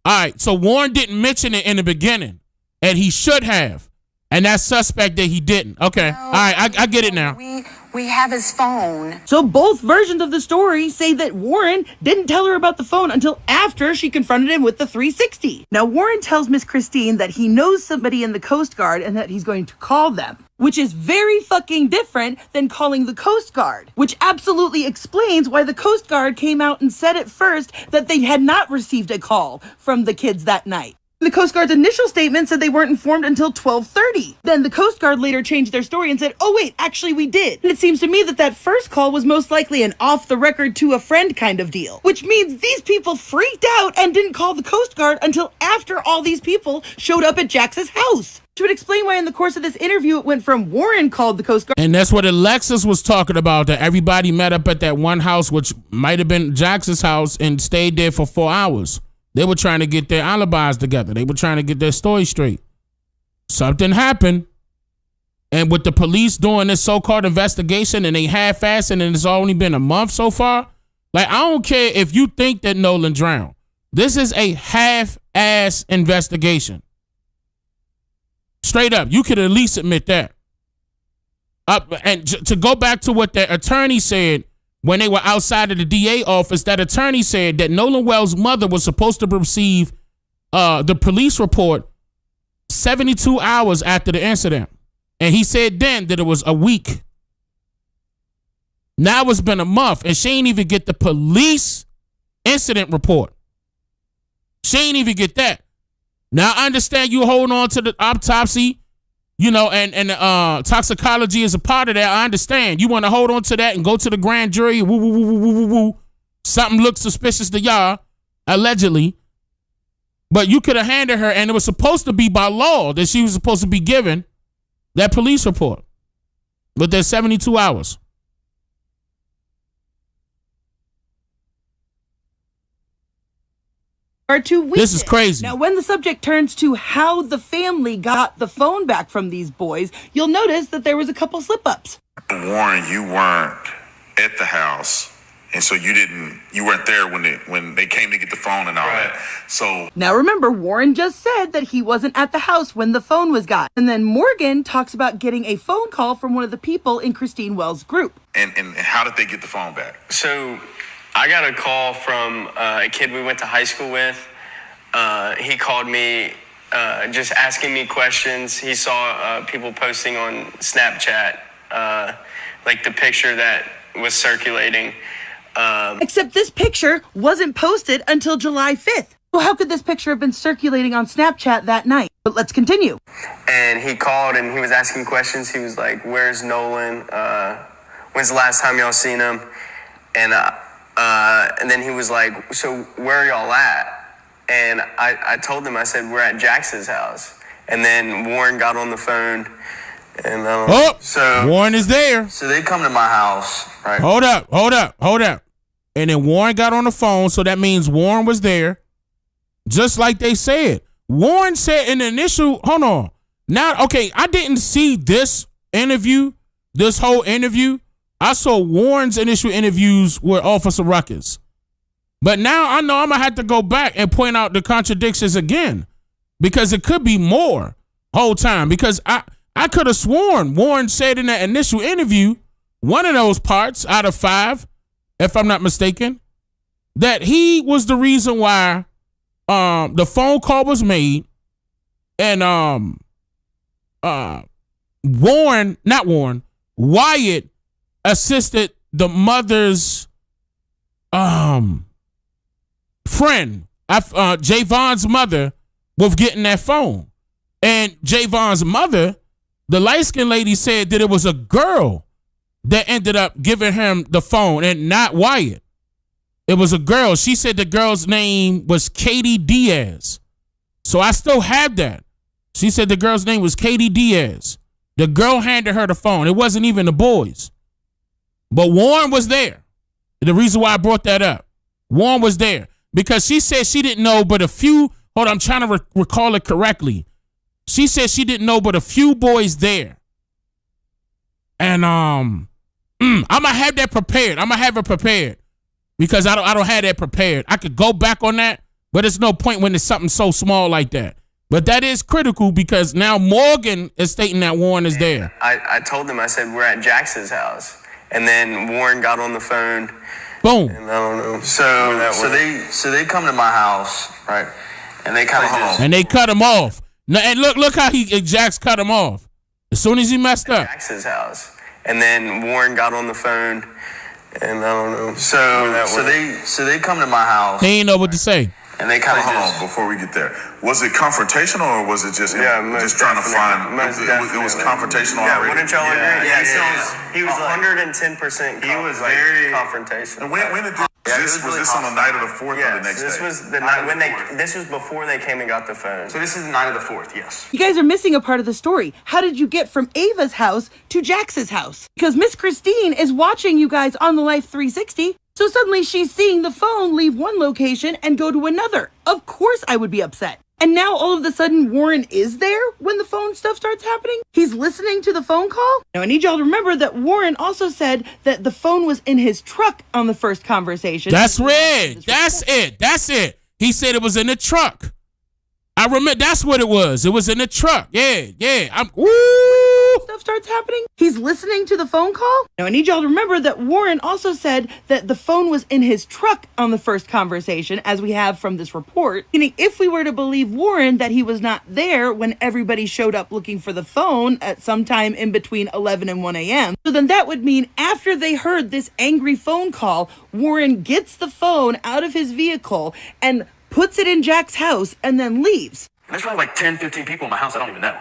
All right, so Warren didn't mention it in the beginning, and he should have. And that's suspect that he didn't. Okay, all right, I get it now. We have his phone. So both versions of the story say that Warren didn't tell her about the phone until after she confronted him with the 360. Now, Warren tells Miss Christine that he knows somebody in the Coast Guard and that he's going to call them, which is very fucking different than calling the Coast Guard, which absolutely explains why the Coast Guard came out and said at first that they had not received a call from the kids that night. The Coast Guard's initial statement said they weren't informed until 12:30. Then the Coast Guard later changed their story and said, oh wait, actually we did. And it seems to me that first call was most likely an off-the-record to a friend kind of deal, which means these people freaked out and didn't call the Coast Guard until after all these people showed up at Jax's house. Which would explain why in the course of this interview it went from Warren called the Coast Guard. And that's what Alexis was talking about, that everybody met up at that one house, which might have been Jax's house, and stayed there for 4 hours. They were trying to get their alibis together. They were trying to get their story straight. Something happened. And with the police doing this so-called investigation and they half-assed and it's only been a month so far, like, I don't care if you think that Nolan drowned. This is a half-ass investigation. Straight up. You could at least admit that. And to go back to what the attorney said, when they were outside of the DA office, that attorney said that Nolan Wells' mother was supposed to receive the police report 72 hours after the incident. And he said then that it was a week. Now it's been a month, and she ain't even get the police incident report. She ain't even get that. Now, I understand you hold on to the autopsy, and toxicology is a part of that. I understand. You want to hold on to that and go to the grand jury. Woo, woo, woo, woo, woo, woo. Something looks suspicious to y'all, allegedly. But you could have handed her, and it was supposed to be by law that she was supposed to be given that police report. But there's 72 hours. This is crazy. Now, when the subject turns to how the family got the phone back from these boys, you'll notice that there was a couple slip-ups. Warren, you weren't at the house, and so you weren't there when they came to get the phone and all that. So now remember, Warren just said that he wasn't at the house when the phone was got. And then Morgan talks about getting a phone call from one of the people in Christine Wells' group. And how did they get the phone back? So I got a call from a kid we went to high school with. He called me just asking me questions. He saw people posting on Snapchat, like the picture that was circulating. Except this picture wasn't posted until July 5th. So how could this picture have been circulating on Snapchat that night? But let's continue. And he called and he was asking questions. He was like, where's Nolan? When's the last time y'all seen him? And then he was like, so where are y'all at? And I told him, I said, we're at Jax's house. And then Warren got on the phone. And so Warren is there. So they come to my house, right? Hold up. And then Warren got on the phone, so that means Warren was there. Just like they said. Warren said in the initial, hold on. Now, okay, I didn't see this whole interview. I saw Warren's initial interviews with Officer Ruckus. But now I know I'm going to have to go back and point out the contradictions again, because it could be more whole time, because I could have sworn Warren said in that initial interview, one of those parts out of 5, if I'm not mistaken, that he was the reason why the phone call was made, and Wyatt assisted the mother's friend, Javon's mother, with getting that phone. And Javon's mother, the light-skinned lady, said that it was a girl that ended up giving him the phone and not Wyatt. It was a girl. She said the girl's name was Katie Diaz. So I still have that. She said the girl's name was Katie Diaz. The girl handed her the phone. It wasn't even the boys. But Warren was there. The reason why I brought that up. Warren was there. Because she said she didn't know but a few. Hold on, I'm trying to recall it correctly. She said she didn't know but a few boys there. And I'm going to have that prepared. I'm going to have it prepared. Because I don't have that prepared. I could go back on that. But there's no point when it's something so small like that. But that is critical because now Morgan is stating that Warren is there. I told them, I said, we're at Jax's house. And then Warren got on the phone. Boom. And I don't know. So they come to my house, right? And they kind of just... And they cut him off. Now, and look how Jax cut him off. As soon as he messed up. Jax's house. And then Warren got on the phone. And I don't know. So they come to my house. He ain't know what to say. And they kind of Hold on, before we get there. Was it confrontational or was it just just trying to find? It was confrontational already. Wouldn't y'all agree? Yeah, he was 110%. He was very confrontational. And when did was this on the night of the 4th or the next day? This was the night when this was before they came and got the phone. So this is the night of the 4th, yes. You guys are missing a part of the story. How did you get from Ava's house to Jax's house? Because Miss Christine is watching you guys on the Life 360. So suddenly she's seeing the phone leave one location and go to another. Of course I would be upset. And now all of a sudden Warren is there when the phone stuff starts happening? He's listening to the phone call? Now I need y'all to remember that Warren also said that the phone was in his truck on the first conversation. That's right. That's it. He said it was in the truck. I remember that's what it was. It was in the truck. Yeah. Stuff starts happening. He's listening to the phone call. Now I need y'all to remember that Warren also said that the phone was in his truck on the first conversation, as we have from this report. Meaning if we were to believe Warren that he was not there when everybody showed up looking for the phone at some time in between 11 and 1 a.m. So then that would mean after they heard this angry phone call, Warren gets the phone out of his vehicle and puts it in Jack's house and then leaves. There's probably like 10, 15 people in my house I don't even know.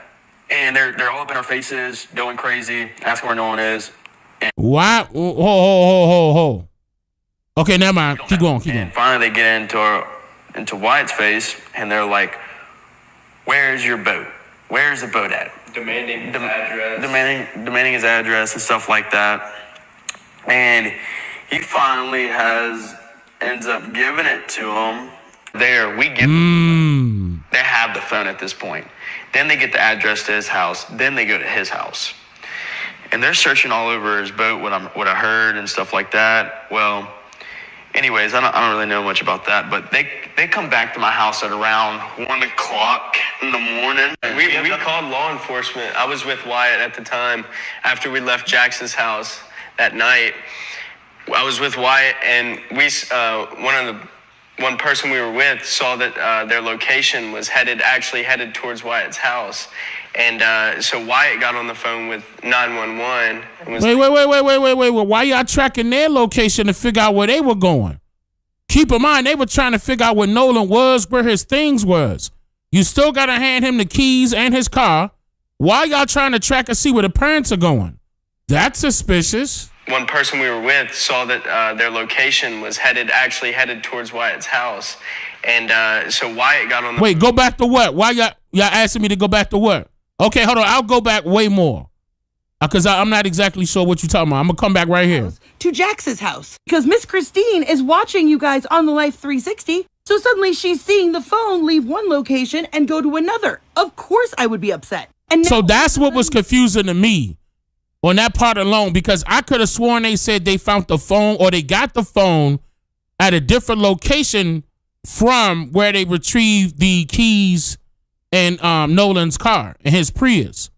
And they're all up in our faces, going crazy, asking where Nolan is. Why? Ho. Okay, never mind. Keep going. And finally they get into Wyatt's face, and they're like, where's your boat? Where's the boat at? Demanding his address. Demanding his address and stuff like that. And he finally ends up giving it to him. We give them. They have the phone at this point. Then they get the address to his house. Then they go to his house. And they're searching all over his boat, what I heard and stuff like that. Well, anyways, I don't really know much about that. But they come back to my house at around 1 o'clock in the morning. We called law enforcement. I was with Wyatt at the time after we left Jackson's house that night. I was with Wyatt, and one person we were with saw that their location was headed towards Wyatt's house. And so Wyatt got on the phone with 911. And was wait. Why y'all tracking their location to figure out where they were going? Keep in mind, they were trying to figure out where Nolan was, where his things was. You still got to hand him the keys and his car. Why y'all trying to track and see where the parents are going? That's suspicious. One person we were with saw that their location was headed towards Wyatt's house. And so Wyatt got on the... Wait, go back to what? Why y'all asking me to go back to what? Okay, hold on. I'll go back way more. Because I'm not exactly sure what you're talking about. I'm going to come back right here. To Jax's house. Because Miss Christine is watching you guys on the Life 360. So suddenly she's seeing the phone leave one location and go to another. Of course I would be upset. And so that's what was confusing to me. On that part alone, because I could have sworn they said they found the phone or they got the phone at a different location from where they retrieved the keys in Nolan's car, in his Prius.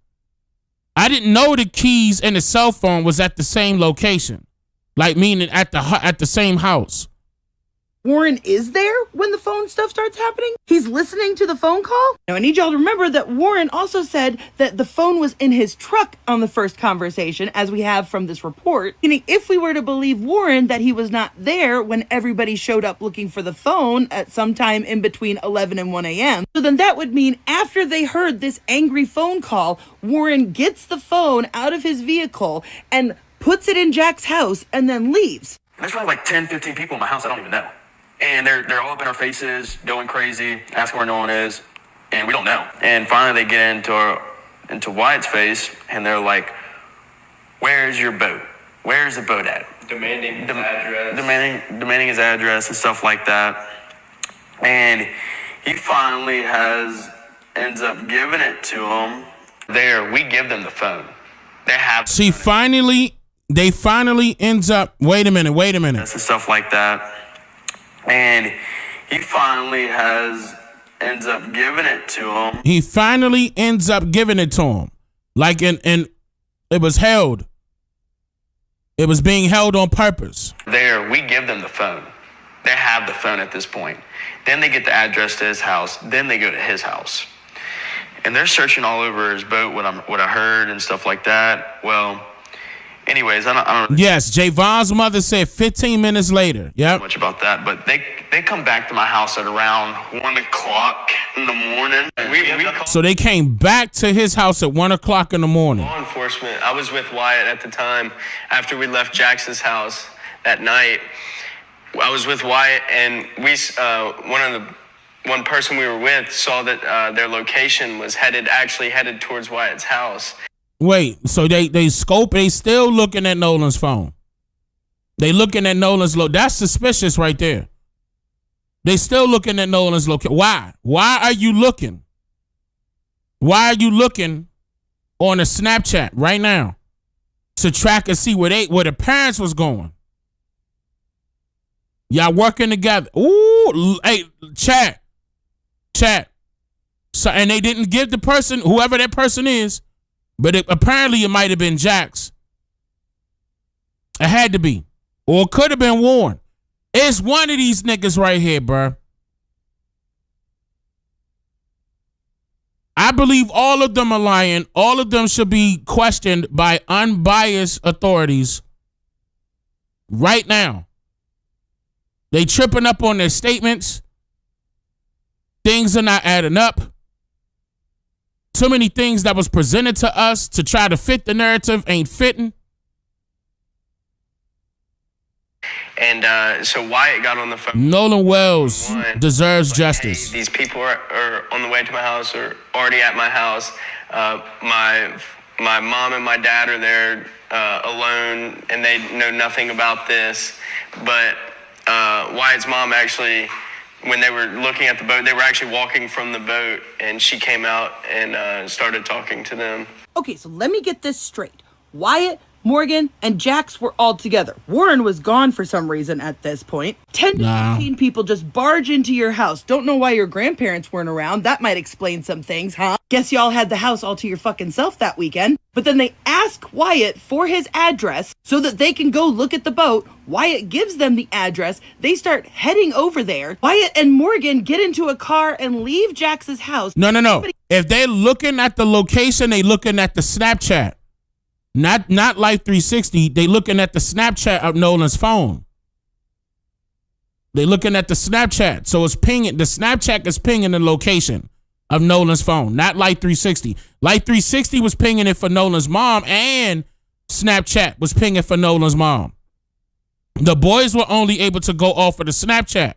I didn't know the keys and the cell phone was at the same location, like meaning at the same house. Warren is there when the phone stuff starts happening? He's listening to the phone call? Now I need y'all to remember that Warren also said that the phone was in his truck on the first conversation, as we have from this report. Meaning if we were to believe Warren that he was not there when everybody showed up looking for the phone at some time in between 11 and 1 a.m. So then that would mean after they heard this angry phone call, Warren gets the phone out of his vehicle and puts it in Jack's house and then leaves. There's probably like 10, 15 people in my house I don't even know. And they're all up in our faces, going crazy, asking where Nolan is. and we don't know. And finally they get into Wyatt's face, and they're like, where's your boat? Where's the boat at? Demanding his address. Demanding his address and stuff like that. And he finally ends up giving it to him. We give them the phone. They finally ends up, wait a minute. And stuff like that. And he finally ends up giving it to him. He finally ends up giving it to him. Like and it was held. It was being held on purpose. We give them the phone. They have the phone at this point. Then they get the address to his house. Then they go to his house. And they're searching all over his boat, what I heard and stuff like that. Well, anyways, I don't. Yes, Javon's mother said 15 minutes later. Yep. Much about that, but they come back to my house at around 1 o'clock in the morning. So they came back to his house at 1 o'clock in the morning. Law enforcement. I was with Wyatt at the time. After we left Jackson's house that night, I was with Wyatt, and one person we were with saw that their location was headed towards Wyatt's house. Wait, so they still looking at Nolan's phone. They looking at Nolan's that's suspicious right there. They still looking at Nolan's location. Why? Why are you looking? Why are you looking on a Snapchat right now to track and see where the parents was going? Y'all working together. Ooh, hey, chat. So, and they didn't give the person, whoever that person is, but apparently it might have been Jax. It had to be. Or it could have been Warren. It's one of these niggas right here, bro. I believe all of them are lying. All of them should be questioned by unbiased authorities right now. They tripping up on their statements. Things are not adding up. Too many things that was presented to us to try to fit the narrative ain't fitting. And so Wyatt got on the phone. Nolan Wells deserves justice. Hey, these people are on the way to my house or already at my house. My mom and my dad are there alone, and they know nothing about this. But Wyatt's mom actually, when they were looking at the boat, they were actually walking from the boat, and she came out and started talking to them. Okay, so let me get this straight. Wyatt, Morgan, and Jax were all together. Warren was gone for some reason at this point. 10 to 15 people just barge into your house. Don't know why your grandparents weren't around. That might explain some things, huh? Guess y'all had the house all to your fucking self that weekend. But then they ask Wyatt for his address so that they can go look at the boat. Wyatt gives them the address. They start heading over there. Wyatt and Morgan get into a car and leave Jax's house. No. If they're looking at the location, they looking at the Snapchat. Not Life 360. They looking at the Snapchat of Nolan's phone. They looking at the Snapchat. So it's pinging. The Snapchat is pinging the location of Nolan's phone, not Life 360. Life 360 was pinging it for Nolan's mom, and Snapchat was pinging for Nolan's mom. The boys were only able to go off of the Snapchat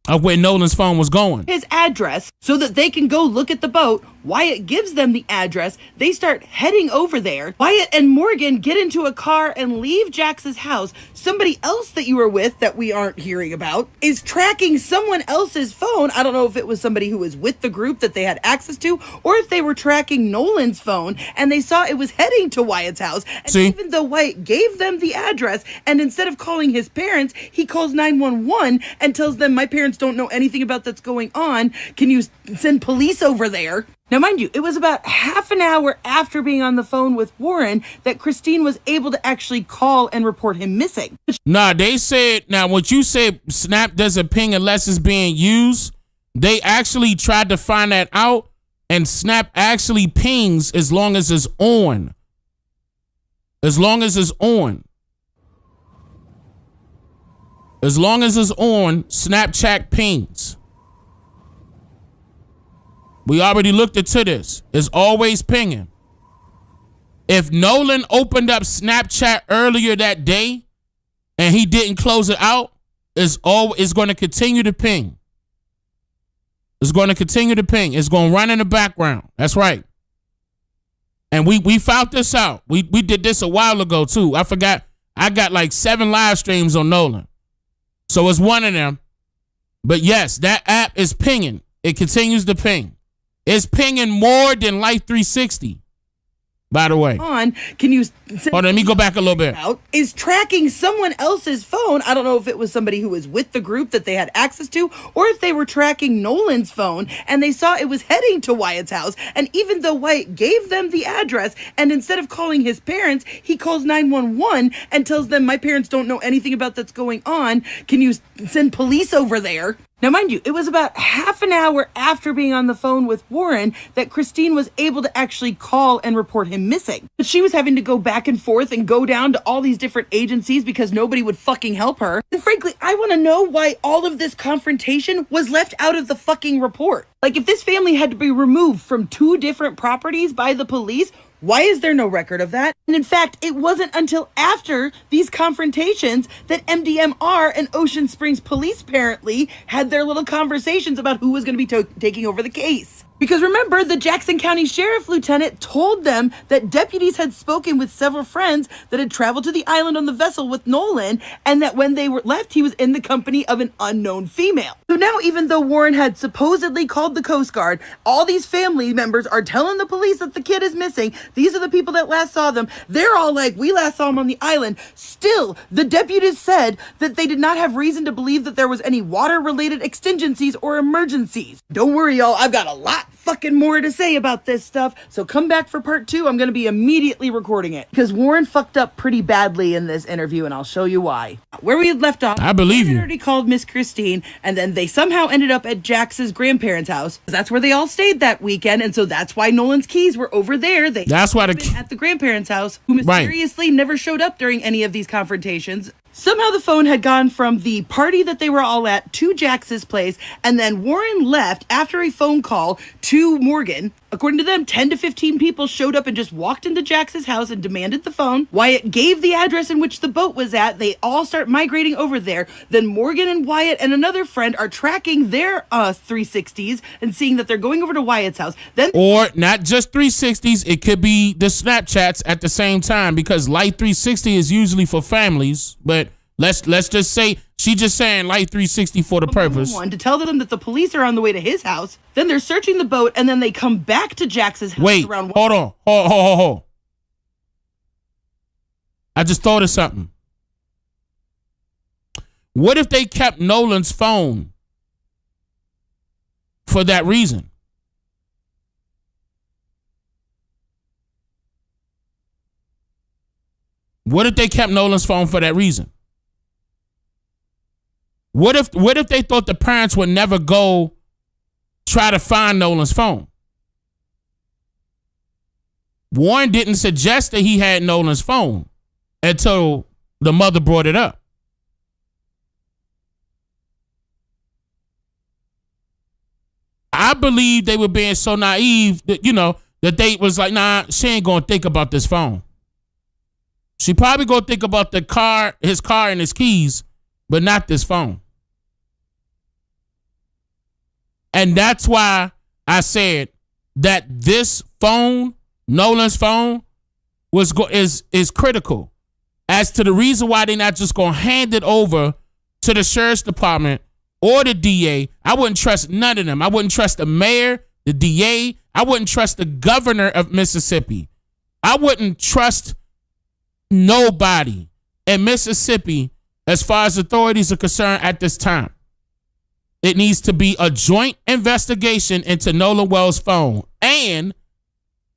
of where Nolan's phone was going. His address so that they can go look at the boat. Wyatt gives them the address. They start heading over there. Wyatt and Morgan get into a car and leave Jax's house. Somebody else that you were with that we aren't hearing about is tracking someone else's phone. I don't know if it was somebody who was with the group that they had access to, or if they were tracking Nolan's phone and they saw it was heading to Wyatt's house. And even though Wyatt gave them the address, and instead of calling his parents, he calls 911 and tells them, my parents don't know anything about that's going on. Can you send police over there? Now, mind you, it was about half an hour after being on the phone with Warren that Christine was able to actually call and report him missing. Nah, they said, now what you said, Snap doesn't ping unless it's being used. They actually tried to find that out, and Snap actually pings as long as it's on. As long as it's on. As long as it's on, Snapchat pings. We already looked into this. It's always pinging. If Nolan opened up Snapchat earlier that day and he didn't close it out, it's going to continue to ping. It's going to continue to ping. It's going to run in the background. That's right. And we found this out. We did this a while ago too. I forgot. I got like 7 live streams on Nolan. So it's one of them. But yes, that app is pinging. It continues to ping. It's pinging more than Life 360. By the way, can you hold on, let me go back a little bit. Is tracking someone else's phone. I don't know if it was somebody who was with the group that they had access to, or if they were tracking Nolan's phone and they saw it was heading to Wyatt's house. And even though Wyatt gave them the address, and instead of calling his parents, he calls 911 and tells them, my parents don't know anything about that's going on. Can you send police over there? Now, mind you, it was about half an hour after being on the phone with Warren that Christine was able to actually call and report him missing. But she was having to go back and forth and go down to all these different agencies because nobody would fucking help her. And frankly, I want to know why all of this confrontation was left out of the fucking report. Like, if this family had to be removed from 2 different properties by the police, why is there no record of that? And in fact, it wasn't until after these confrontations that MDMR and Ocean Springs Police apparently had their little conversations about who was going to be taking over the case. Because remember, the Jackson County Sheriff Lieutenant told them that deputies had spoken with several friends that had traveled to the island on the vessel with Nolan, and that when they were left, he was in the company of an unknown female. So now, even though Warren had supposedly called the Coast Guard, all these family members are telling the police that the kid is missing. These are the people that last saw them. They're all like, we last saw him on the island. Still, the deputies said that they did not have reason to believe that there was any water-related exigencies or emergencies. Don't worry, y'all. I've got a lot fucking more to say about this stuff, so come back for part 2. I'm gonna be immediately recording it because Warren fucked up pretty badly in this interview, and I'll show you why. Where we had left off, I believe you. Already called Miss Christine, and then they somehow ended up at Jax's grandparents' house. That's where they all stayed that weekend, and so that's why Nolan's keys were over there. That's why at the grandparents' house, who mysteriously never showed up during any of these confrontations. Somehow the phone had gone from the party that they were all at to Jax's place, and then Warren left after a phone call to Morgan. According to them, 10 to 15 people showed up and just walked into Jax's house and demanded the phone. Wyatt gave the address in which the boat was at. They all start migrating over there. Then Morgan and Wyatt and another friend are tracking their 360s and seeing that they're going over to Wyatt's house. Then, or not just 360s, it could be the Snapchats at the same time, because Light 360 is usually for families, but let's just say she just saying Light 360 for the purpose. To tell them that the police are on the way to his house. Then they're searching the boat, and then they come back to Jax's house. Wait, hold on. Hold. I just thought of something. What if they kept Nolan's phone for that reason? What if they kept Nolan's phone for that reason? What if they thought the parents would never go try to find Nolan's phone? Warren didn't suggest that he had Nolan's phone until the mother brought it up. I believe they were being so naive that, that they was like, nah, she ain't gonna think about this phone. She probably gonna think about his car and his keys, but not this phone. And that's why I said that this phone, Nolan's phone, is critical as to the reason why they're not just gonna hand it over to the sheriff's department or the DA. I wouldn't trust none of them. I wouldn't trust the mayor, the DA. I wouldn't trust the governor of Mississippi. I wouldn't trust nobody in Mississippi as far as authorities are concerned at this time. It needs to be a joint investigation into Nolan Wells' phone. And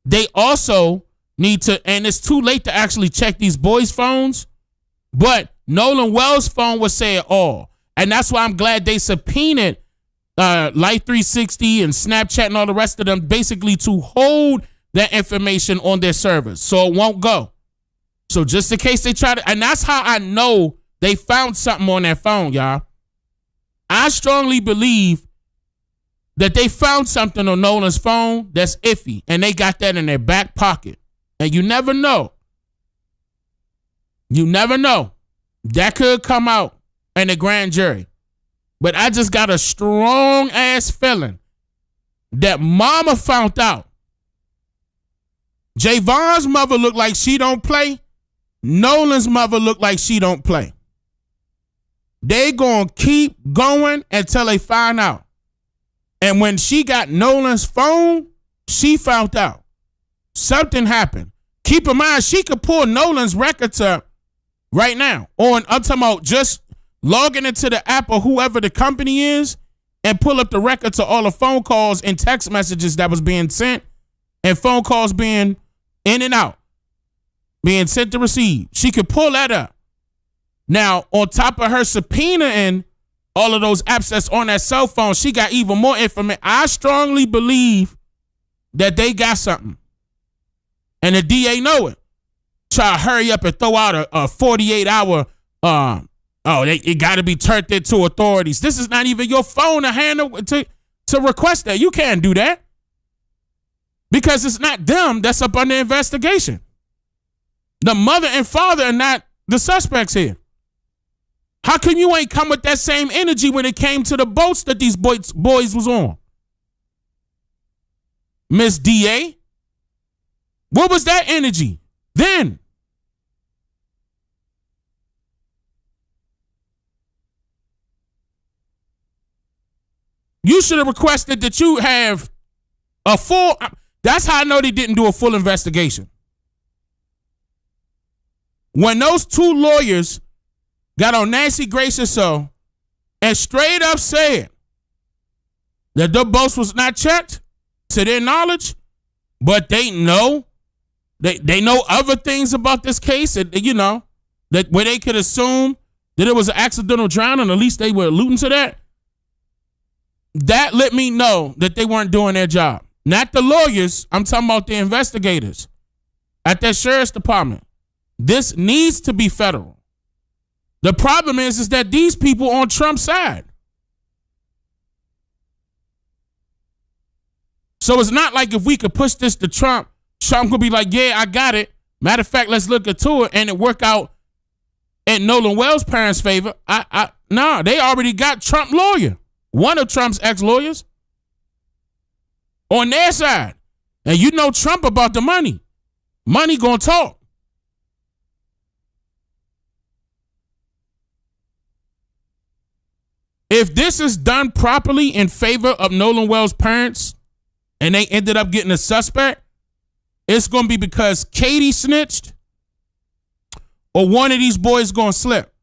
they also need to, and it's too late to actually check these boys' phones, but Nolan Wells' phone would say it all. And that's why I'm glad they subpoenaed Light 360 and Snapchat and all the rest of them, basically to hold that information on their servers so it won't go. So just in case they try to, and that's how I know they found something on that phone, y'all. I strongly believe that they found something on Nolan's phone that's iffy, and they got that in their back pocket. And you never know. You never know. That could come out in the grand jury. But I just got a strong ass feeling that mama found out. Javon's mother looked like she don't play. Nolan's mother looked like she don't play. They gonna keep going until they find out. And when she got Nolan's phone, she found out. Something happened. Keep in mind, she could pull Nolan's records up right now. I'm talking about just logging into the app or whoever the company is and pull up the records of all the phone calls and text messages that was being sent and phone calls being in and out, being sent to receive. She could pull that up. Now, on top of her subpoena and all of those apps that's on that cell phone, she got even more information. I strongly believe that they got something. And the DA know it. Try to hurry up and throw out a 48-hour, it got to be turned into authorities. This is not even your phone to handle, to request that. You can't do that. Because it's not them that's up under investigation. The mother and father are not the suspects here. How come you ain't come with that same energy when it came to the boats that these boys was on? Miss DA? What was that energy then? You should have requested that you have a full... That's how I know they didn't do a full investigation. When those two lawyers got on Nancy Grace's show and straight up said that the boats was not checked to their knowledge, but they know other things about this case that, you know, that where they could assume that it was an accidental drowning, at least they were alluding to that. That let me know that they weren't doing their job. Not the lawyers, I'm talking about the investigators at that sheriff's department. This needs to be federal. The problem is that these people on Trump's side. So it's not like if we could push this to Trump, Trump could be like, yeah, I got it. Matter of fact, let's look into it and it work out in Nolan Wells' parents' favor. No, they already got Trump lawyer. One of Trump's ex-lawyers. On their side. And you know Trump about the money. Money gonna talk. If this is done properly in favor of Nolan Wells' parents and they ended up getting a suspect, it's gonna be because Katie snitched or one of these boys gonna slip.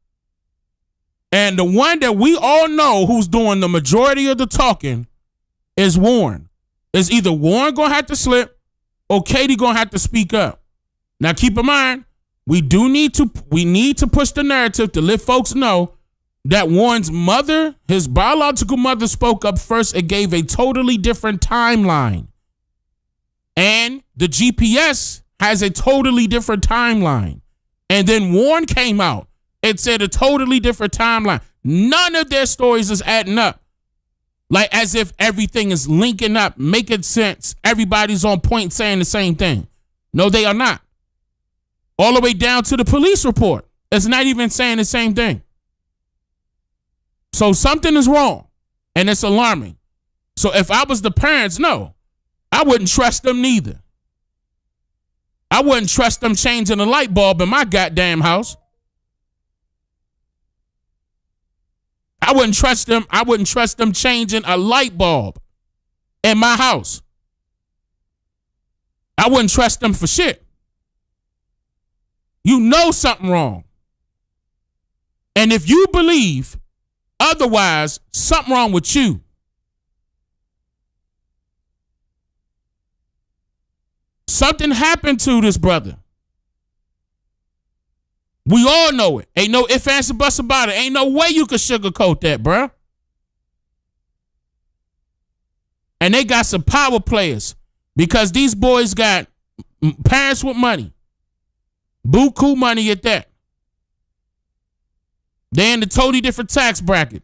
And the one that we all know who's doing the majority of the talking is Warren. Is either Warren gonna have to slip or Katie gonna have to speak up. Now keep in mind, we need to push the narrative to let folks know that Warren's mother, his biological mother, spoke up first and gave a totally different timeline. And the GPS has a totally different timeline. And then Warren came out and said a totally different timeline. None of their stories is adding up. Like as if everything is linking up, making sense. Everybody's on point saying the same thing. No, they are not. All the way down to the police report. It's not even saying the same thing. So something is wrong. And it's alarming. So if I was the parents, no, I wouldn't trust them neither. I wouldn't trust them changing a light bulb in my goddamn house. I wouldn't trust them. I wouldn't trust them changing a light bulb in my house. I wouldn't trust them for shit. You know something wrong. And if you believe otherwise, something wrong with you. Something happened to this brother. We all know it. Ain't no ifs, ands, or buts about it. Ain't no way you could sugarcoat that, bruh. And they got some power players because these boys got parents with money. Buku money at that. They're in a totally different tax bracket.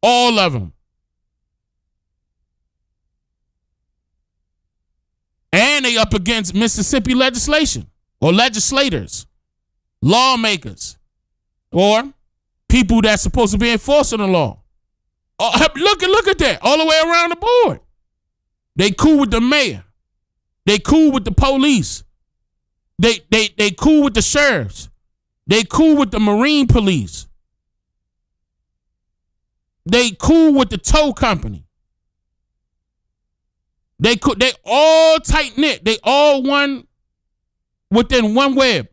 All of them. And they up against Mississippi legislation or legislators. Lawmakers or people that's supposed to be enforcing the law. Oh, look at that all the way around the board. They cool with the mayor. They cool with the police. They cool with the sheriffs. They cool with the Marine police. They cool with the tow company. They all tight knit. They all one within one web,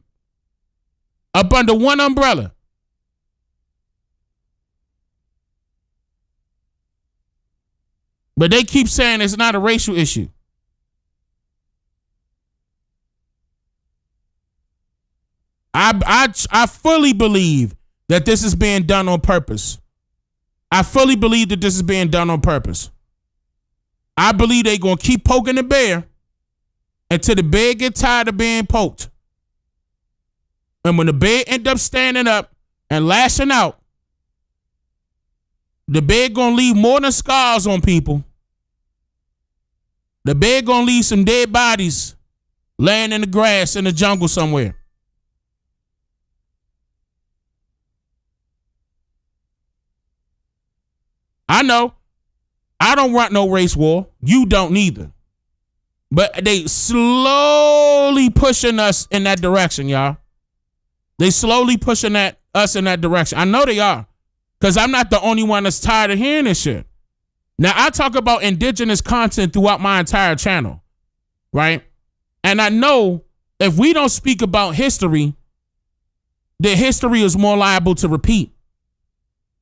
up under one umbrella. But they keep saying it's not a racial issue. I fully believe that this is being done on purpose. I fully believe that this is being done on purpose. I believe they're going to keep poking the bear until the bear get tired of being poked. And when the bear end up standing up and lashing out, the bear going to leave more than scars on people. The bear going to leave some dead bodies laying in the grass in the jungle somewhere. I know. I don't want no race war. You don't neither. But they slowly pushing us in that direction, y'all. They slowly pushing us in that direction. I know they are. Because I'm not the only one that's tired of hearing this shit. Now, I talk about indigenous content throughout my entire channel, right? And I know if we don't speak about history, then history is more liable to repeat.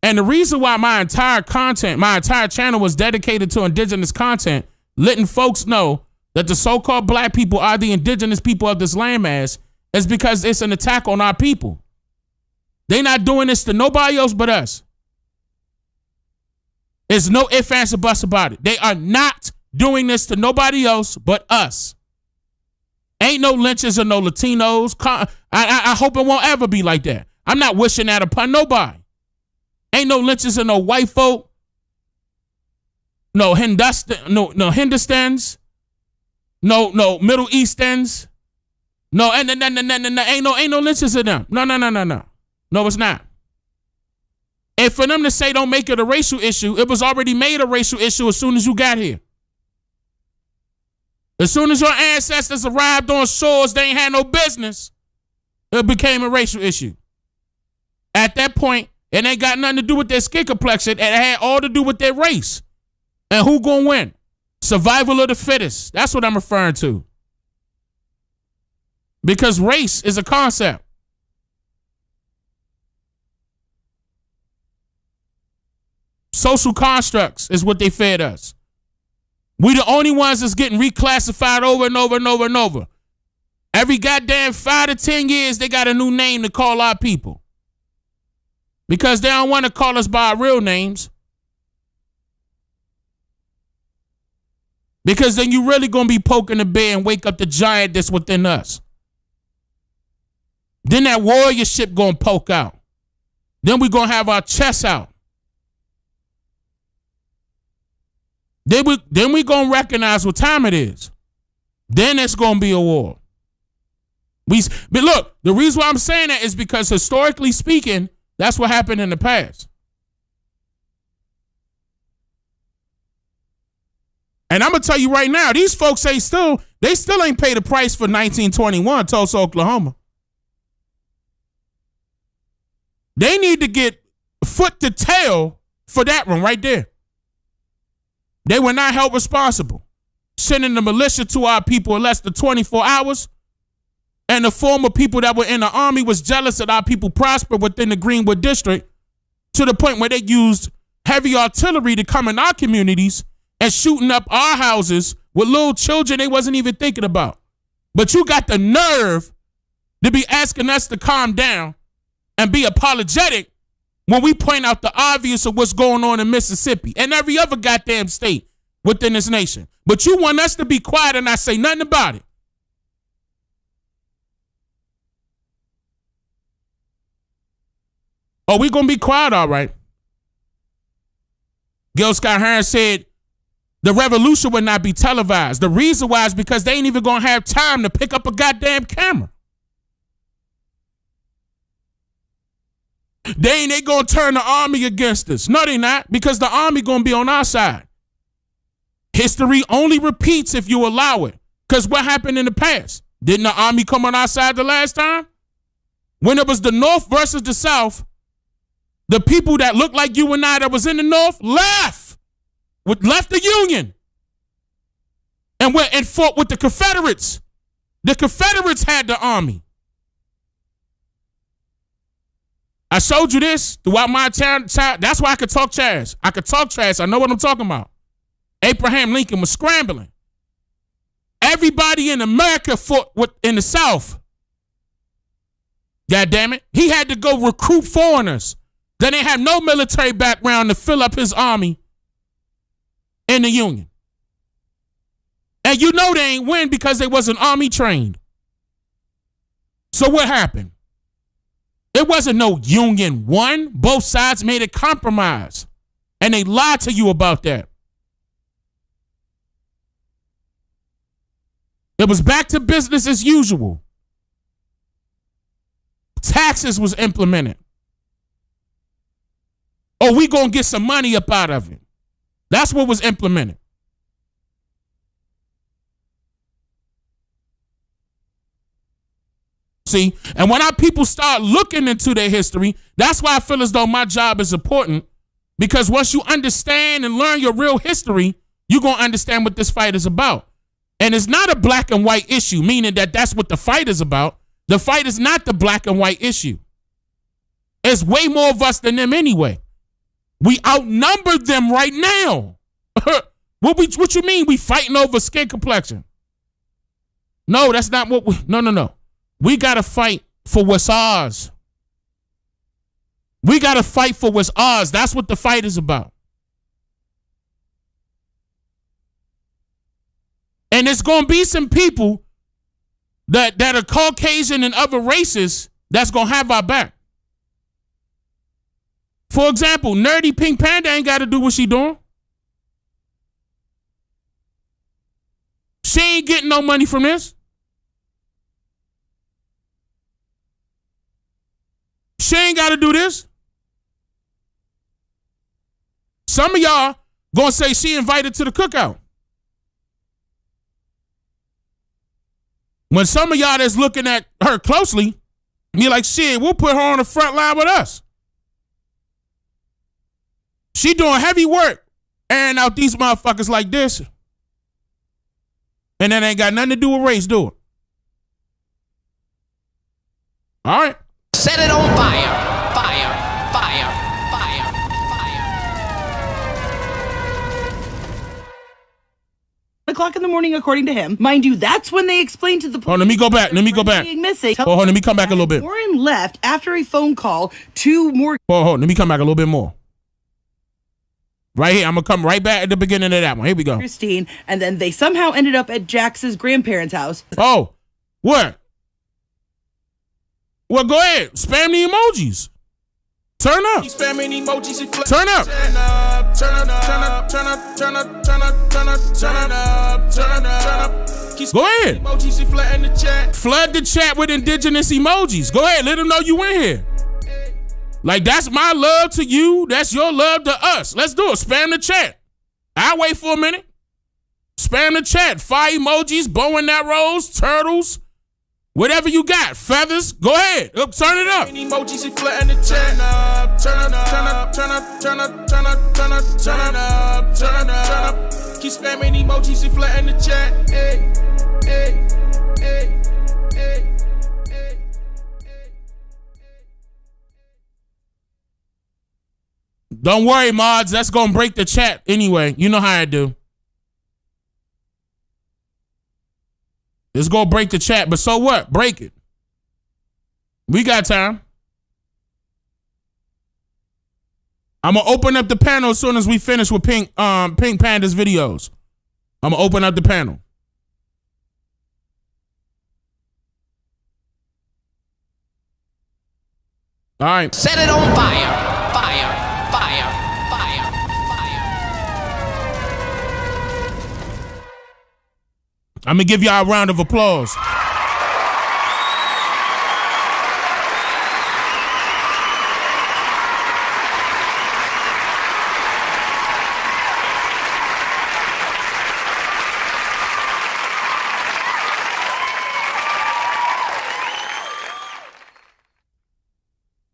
And the reason why my entire channel was dedicated to indigenous content, letting folks know that the so-called black people are the indigenous people of this landmass, is because it's an attack on our people. They're not doing this to nobody else but us. There's no ifs, ands, or buts about it. They are not doing this to nobody else but us. Ain't no lynches or no Latinos. I hope it won't ever be like that. I'm not wishing that upon nobody. Ain't no lynches or no white folk. No Hindustans. No Middle Easterns. No, ain't no lynches of them. No. No, it's not. And for them to say don't make it a racial issue, it was already made a racial issue as soon as you got here. As soon as your ancestors arrived on shores they ain't had no business, it became a racial issue. At that point, it ain't got nothing to do with their skin complexion. It had all to do with their race. And who gonna win? Survival of the fittest. That's what I'm referring to. Because race is a concept. Social constructs is what they fed us. We the only ones that's getting reclassified over and over and over and over. Every goddamn 5 to 10 years, they got a new name to call our people. Because they don't want to call us by our real names. Because then you really going to be poking the bear and wake up the giant that's within us. Then that warriorship going to poke out. Then we going to have our chests out. Then we going to recognize what time it is. Then it's going to be a war. But look, the reason why I'm saying that is because historically speaking, that's what happened in the past. And I'm going to tell you right now, these folks they still ain't paid the price for 1921 Tulsa, Oklahoma. They need to get foot to tail for that one right there. They were not held responsible. Sending the militia to our people in less than 24 hours. And the former people that were in the army was jealous that our people prospered within the Greenwood district to the point where they used heavy artillery to come in our communities and shooting up our houses with little children they wasn't even thinking about. But you got the nerve to be asking us to calm down and be apologetic when we point out the obvious of what's going on in Mississippi and every other goddamn state within this nation. But you want us to be quiet and not say nothing about it. Oh, we going to be quiet, all right. Gil Scott-Heron said the revolution would not be televised. The reason why is because they ain't even going to have time to pick up a goddamn camera. They going to turn the army against us. No, they not, because the army going to be on our side. History only repeats if you allow it. Because what happened in the past? Didn't the Army come on our side the last time? When it was the North versus the South, the people that looked like you and I that was in the North left the Union and went and fought with the Confederates. The Confederates had the Army. I showed you this throughout my time. That's why I could talk trash. I could talk trash. I know what I'm talking about. Abraham Lincoln was scrambling. Everybody in America fought in the South. God damn it. He had to go recruit foreigners. They didn't have no military background to fill up his army in the Union. And you know they ain't win because they wasn't army trained. So what happened? It wasn't no Union won. Both sides made a compromise. And they lied to you about that. It was back to business as usual. Taxes was implemented. Oh, we gonna get some money up out of it. That's what was implemented. See, and when our people start looking into their history, that's why I feel as though my job is important, because once you understand and learn your real history, you're gonna understand what this fight is about. And it's not a black and white issue, meaning that that's what the fight is about. The fight is not the black and white issue. It's way more of us than them anyway. We outnumber them right now. What you mean we fighting over skin complexion? No, that's not what we, no. We got to fight for what's ours. We got to fight for what's ours. That's what the fight is about. And there's going to be some people that are Caucasian and other races that's going to have our back. For example, Nerdy Pink Panda ain't got to do what she doing. She ain't getting no money from this. She ain't got to do this. Some of y'all gonna say she invited to the cookout. When some of y'all that's looking at her closely, you're like, shit, we'll put her on the front line with us. She doing heavy work, airing out these motherfuckers like this. And that ain't got nothing to do with race, do it? All right. Set it on fire. Fire. Fire. Fire. Fire. o'clock in the morning, according to him. Mind you, that's when they explained to the police. Oh, let me go back. Being missing. Oh, let me come back a little bit. Warren left after a phone call to Morgan. Oh, let me come back a little bit more. Right here, I'm gonna come right back at the beginning of that one. Here we go. Christine, and then they somehow ended up at Jax's grandparents' house. Oh, what? Well, go ahead. Spam the emojis. Turn up. Turn up. Go ahead. Flood the chat with indigenous emojis. Go ahead. Let them know you in here. Like, that's my love to you. That's your love to us. Let's do it. Spam the chat. I'll wait for a minute. Spam the chat. Fire emojis, bow and arrows, turtles, whatever you got. Feathers. Go ahead. Turn it up. Emojis and flooding the chat. Turn up. Keep spamming emojis and flooding the chat. Hey. Don't worry, mods. That's going to break the chat anyway. You know how I do. It's going to break the chat, but so what? Break it. We got time. I'm going to open up the panel as soon as we finish with Pink Panda's videos. I'm going to open up the panel. All right. Set it on fire. I'm going to give y'all a round of applause.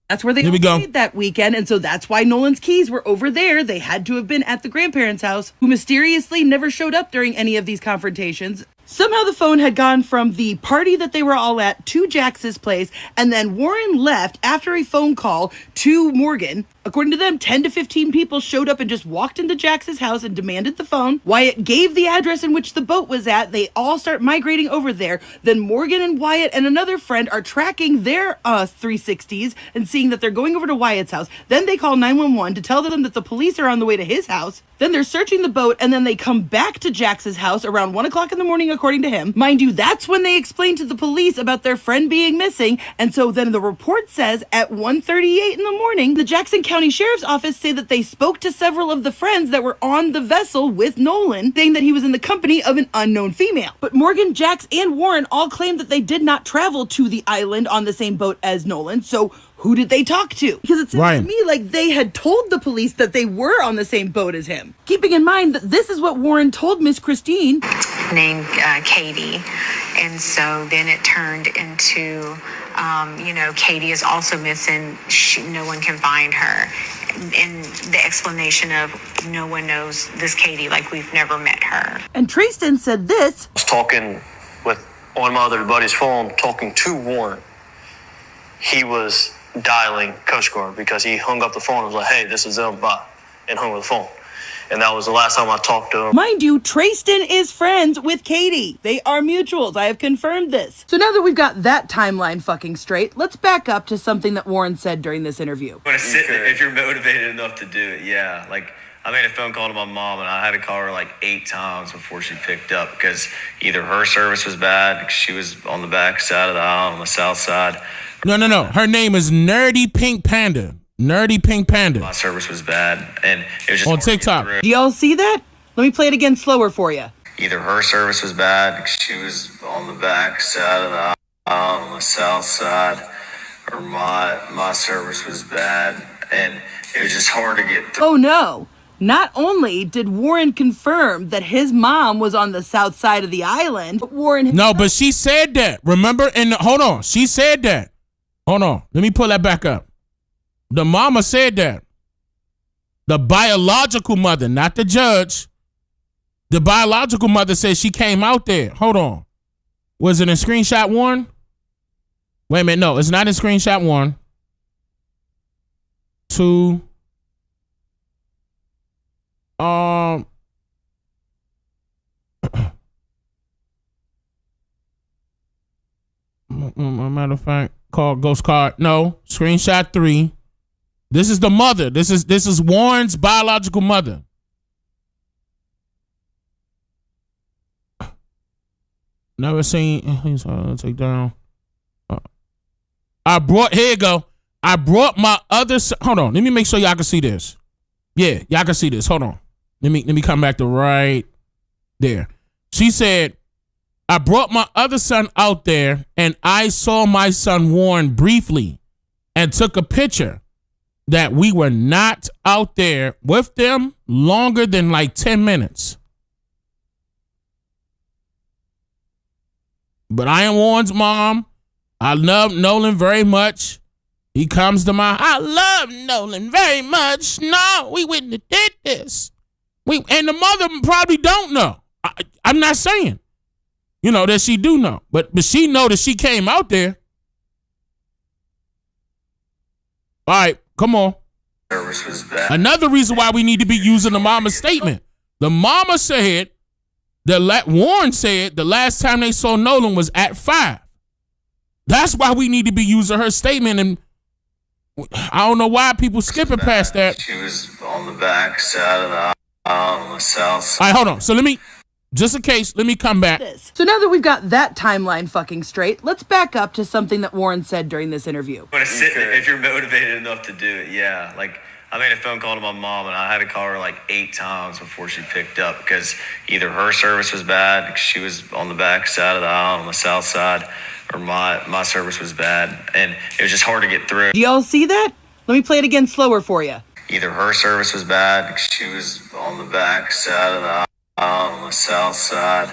That's where they all stayed that weekend, and so that's why Nolan's keys were over there. They had to have been at the grandparents' house, who mysteriously never showed up during any of these confrontations. Somehow the phone had gone from the party that they were all at to Jax's place, and then Warren left after a phone call to Morgan. According to them, 10 to 15 people showed up and just walked into Jax's house and demanded the phone. Wyatt gave the address in which the boat was at. They all start migrating over there. Then Morgan and Wyatt and another friend are tracking their 360s and seeing that they're going over to Wyatt's house. Then they call 911 to tell them that the police are on the way to his house. Then they're searching the boat, and then they come back to Jax's house around 1 o'clock in the morning, according to him. Mind you, that's when they explain to the police about their friend being missing. And so then the report says at 1:38 in the morning, the Jackson County Sheriff's Office say that they spoke to several of the friends that were on the vessel with Nolan, saying that he was in the company of an unknown female. But Morgan, Jax, and Warren all claimed that they did not travel to the island on the same boat as Nolan. So who did they talk to? Because it seems to me like they had told the police that they were on the same boat as him. Keeping in mind that this is what Warren told Miss Christine. Named Katie. And so then it turned into, Katie is also missing. No one can find her. And the explanation of no one knows this Katie, like we've never met her. And Tristan said this. I was talking on my other buddy's phone, talking to Warren. He was dialing Coast Guard because he hung up the phone and was like, hey, this is them, bye, and hung up the phone. And that was the last time I talked to him. Mind you, Tristan is friends with Katie. They are mutuals. I have confirmed this. So now that we've got that timeline fucking straight, let's back up to something that Warren said during this interview. If you're motivated enough to do it, yeah. Like, I made a phone call to my mom, and I had to call her like 8 times before she picked up because either her service was bad, because she was on the back side of the aisle on the south side. No. Her name is Nerdy Pink Panda. Nerdy Pink Panda. My service was bad, and it was just on TikTok. Do y'all see that? Let me play it again slower for you. Either her service was bad, because she was on the back side of the aisle on the south side, or my service was bad, and it was just hard to get through. Oh no. Not only did Warren confirm that his mom was on the south side of the island, but Warren... No, but she said that. Remember? Hold on. She said that. Hold on. Let me pull that back up. The mama said that. The biological mother, not the judge. The biological mother said she came out there. Hold on. Was it in screenshot 1? Wait a minute. No, it's not in screenshot 1. 2. Matter of fact, ghost card. No, screenshot 3. This is the mother. This is Warren's biological mother. Never seen. Take down. Here you go. I brought my other son. Hold on. Let me make sure y'all can see this. Yeah, y'all can see this. Hold on. Let me come back to right there. She said, I brought my other son out there and I saw my son Warren briefly and took a picture that we were not out there with them longer than like 10 minutes. But I am Warren's mom. I love Nolan very much. He comes to my, I love Nolan very much. No, we wouldn't have did this. And the mother probably don't know. I'm not saying, that she do know. But she know that she came out there. All right, come on. Service was bad. Another reason why we need to be using the mama statement. The mama said, Warren said the last time they saw Nolan was at 5. That's why we need to be using her statement. And I don't know why people skipping past that. She was on the back side of the aisle on the south side. All right, hold on. So let me come back. So now that we've got that timeline fucking straight, let's back up to something that Warren said during this interview. If you're motivated enough to do it, yeah. Like, I made a phone call to my mom, and I had to call her like 8 times before she picked up because either her service was bad, because she was on the back side of the aisle on the south side, or my service was bad, and it was just hard to get through. Do y'all see that? Let me play it again slower for you. Either her service was bad, because she was on the back side of the aisle on the south side,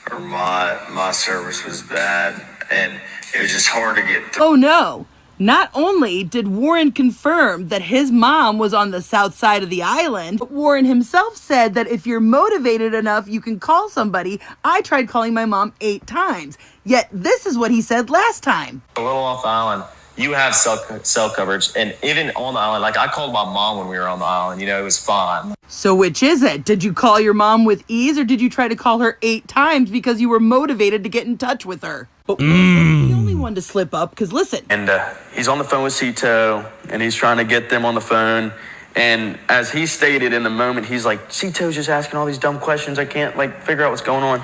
or my service was bad, and it was just hard to get through. Oh no. Not only did Warren confirm that his mom was on the south side of the island, but Warren himself said that if you're motivated enough, you can call somebody. I tried calling my mom 8 times. Yet this is what he said last time. A little off the island, you have cell coverage. And even on the island, like I called my mom when we were on the island, you know, it was fine. So which is it? Did you call your mom with ease or did you try to call her 8 times because you were motivated to get in touch with her? But Warren wasn't the only one to slip up, because listen. And he's on the phone with Cito, and he's trying to get them on the phone. And as he stated in the moment, he's like, Cito's just asking all these dumb questions. I can't figure out what's going on.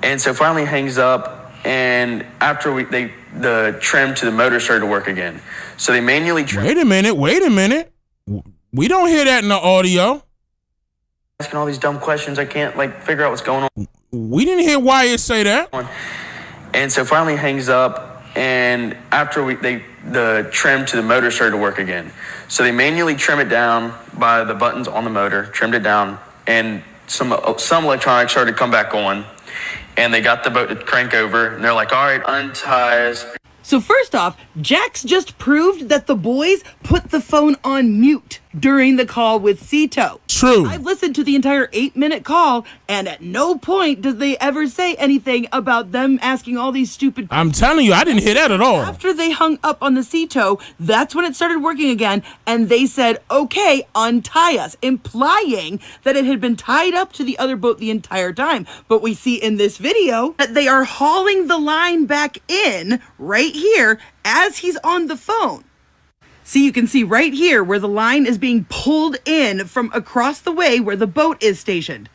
And so finally hangs up, and after the trim to the motor started to work again. So they manually trim. Wait a minute. We don't hear that in the audio. Asking all these dumb questions. I can't figure out what's going on. We didn't hear Wyatt say that. And so finally hangs up, and after the trim to the motor started to work again. So they manually trim it down by the buttons on the motor, trimmed it down, and some electronics started to come back on, and they got the boat to crank over, and they're like, all right, untie us. So first off, Jax just proved that the boys put the phone on mute during the call with Cito. True. I've listened to the entire 8-minute call, and at no point did they ever say anything about them asking all these stupid questions. I'm telling you, I didn't hear that at all. After they hung up on the Cito, that's when it started working again, and they said, okay, untie us, implying that it had been tied up to the other boat the entire time. But we see in this video that they are hauling the line back in right here as he's on the phone. See, you can see right here where the line is being pulled in from across the way where the boat is stationed.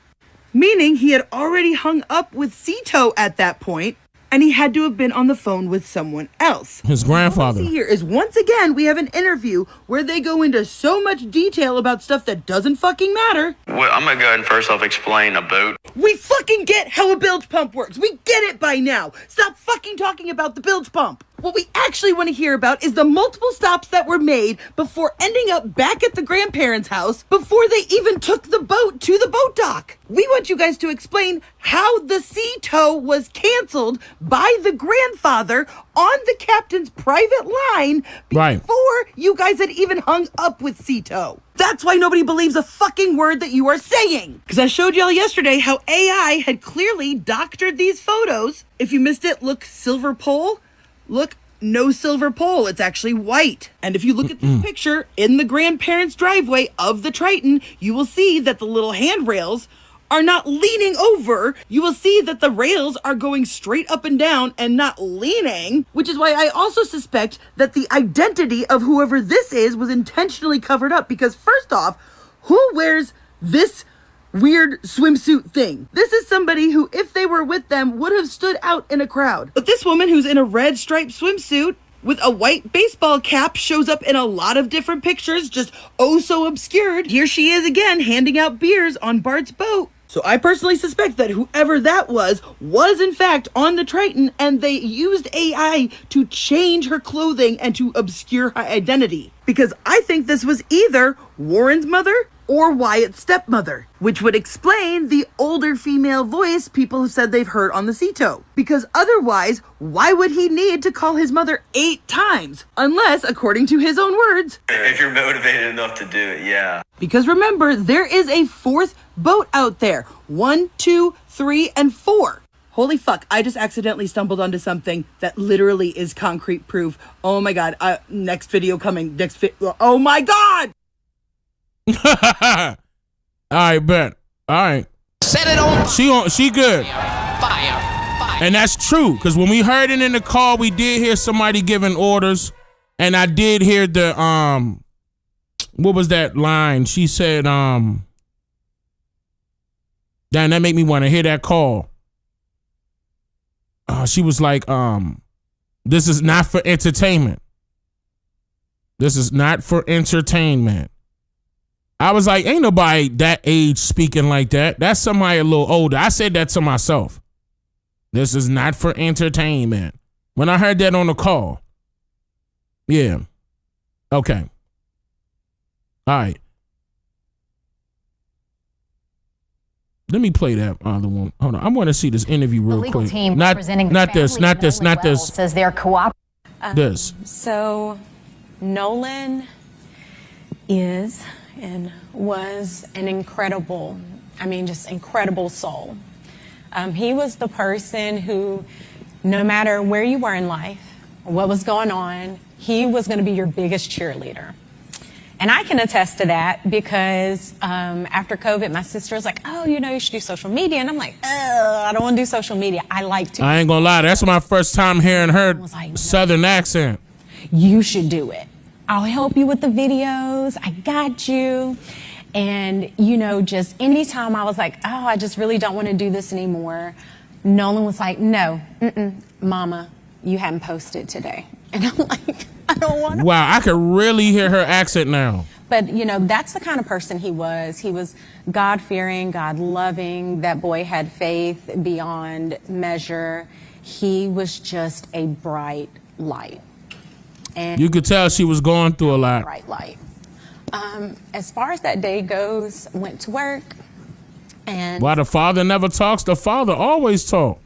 Meaning he had already hung up with Cito at that point, and he had to have been on the phone with someone else. His grandfather. What we see here is once again, we have an interview where they go into so much detail about stuff that doesn't fucking matter. Well, I'm going to go ahead and first off explain a boat. We fucking get how a bilge pump works. We get it by now. Stop fucking talking about the bilge pump. What we actually want to hear about is the multiple stops that were made before ending up back at the grandparents' house before they even took the boat to the boat dock. We want you guys to explain how the Cito was canceled by the grandfather on the captain's private line before you guys had even hung up with Cito. That's why nobody believes a fucking word that you are saying. Because I showed y'all yesterday how AI had clearly doctored these photos. If you missed it, look, silver pole. Look, no silver pole. It's actually white. And if you look at this picture in the grandparents' driveway of the Triton, you will see that the little handrails are not leaning over. You will see that the rails are going straight up and down and not leaning, which is why I also suspect that the identity of whoever this is was intentionally covered up. Because first off, who wears this weird swimsuit thing? This is somebody who, if they were with them, would have stood out in a crowd. But this woman who's in a red striped swimsuit with a white baseball cap shows up in a lot of different pictures, just oh so obscured. Here she is again, handing out beers on Bart's boat. So I personally suspect that whoever that was in fact on the Triton, and they used AI to change her clothing and to obscure her identity. Because I think this was either Warren's mother or Wyatt's stepmother, which would explain the older female voice people have said they've heard on the Cito. Because otherwise, why would he need to call his mother 8 times? Unless, according to his own words, if you're motivated enough to do it, yeah. Because remember, there is a 4th boat out there. 1, 2, 3, and 4. Holy fuck, I just accidentally stumbled onto something that literally is concrete proof. Oh my god, next video coming. Oh my god! All right, bet. All right. Set it on. She good. Fire. And that's true, because when we heard it in the call, we did hear somebody giving orders, and I did hear the what was that line? She said, damn, that made me want to hear that call. She was like, this is not for entertainment. This is not for entertainment. I was like, ain't nobody that age speaking like that. That's somebody a little older. I said that to myself. This is not for entertainment. When I heard that on the call. Yeah. Okay. All right. Let me play that other one. Hold on. I want to see this interview real the legal quick. team representing the not this. Nolan Wells says they're cooperating. this. So Nolan is and was an incredible, just incredible soul. He was the person who, no matter where you were in life, what was going on, he was going to be your biggest cheerleader. And I can attest to that because after COVID, my sister was like, oh, you should do social media. And I'm like, I don't want to do social media. I like to. I ain't gonna lie, that's my first time hearing her Southern accent. You should do it. I'll help you with the videos. I got you. And, just anytime I was like, oh, I just really don't want to do this anymore, Nolan was like, no, mama, you haven't posted today. And I'm like, I don't want to. Wow, I could really hear her accent now. But, that's the kind of person he was. He was God-fearing, God-loving. That boy had faith beyond measure. He was just a bright light. And you could tell she was going through a lot. Bright light. As far as that day goes, went to work. And why the father never talks? The father always talks.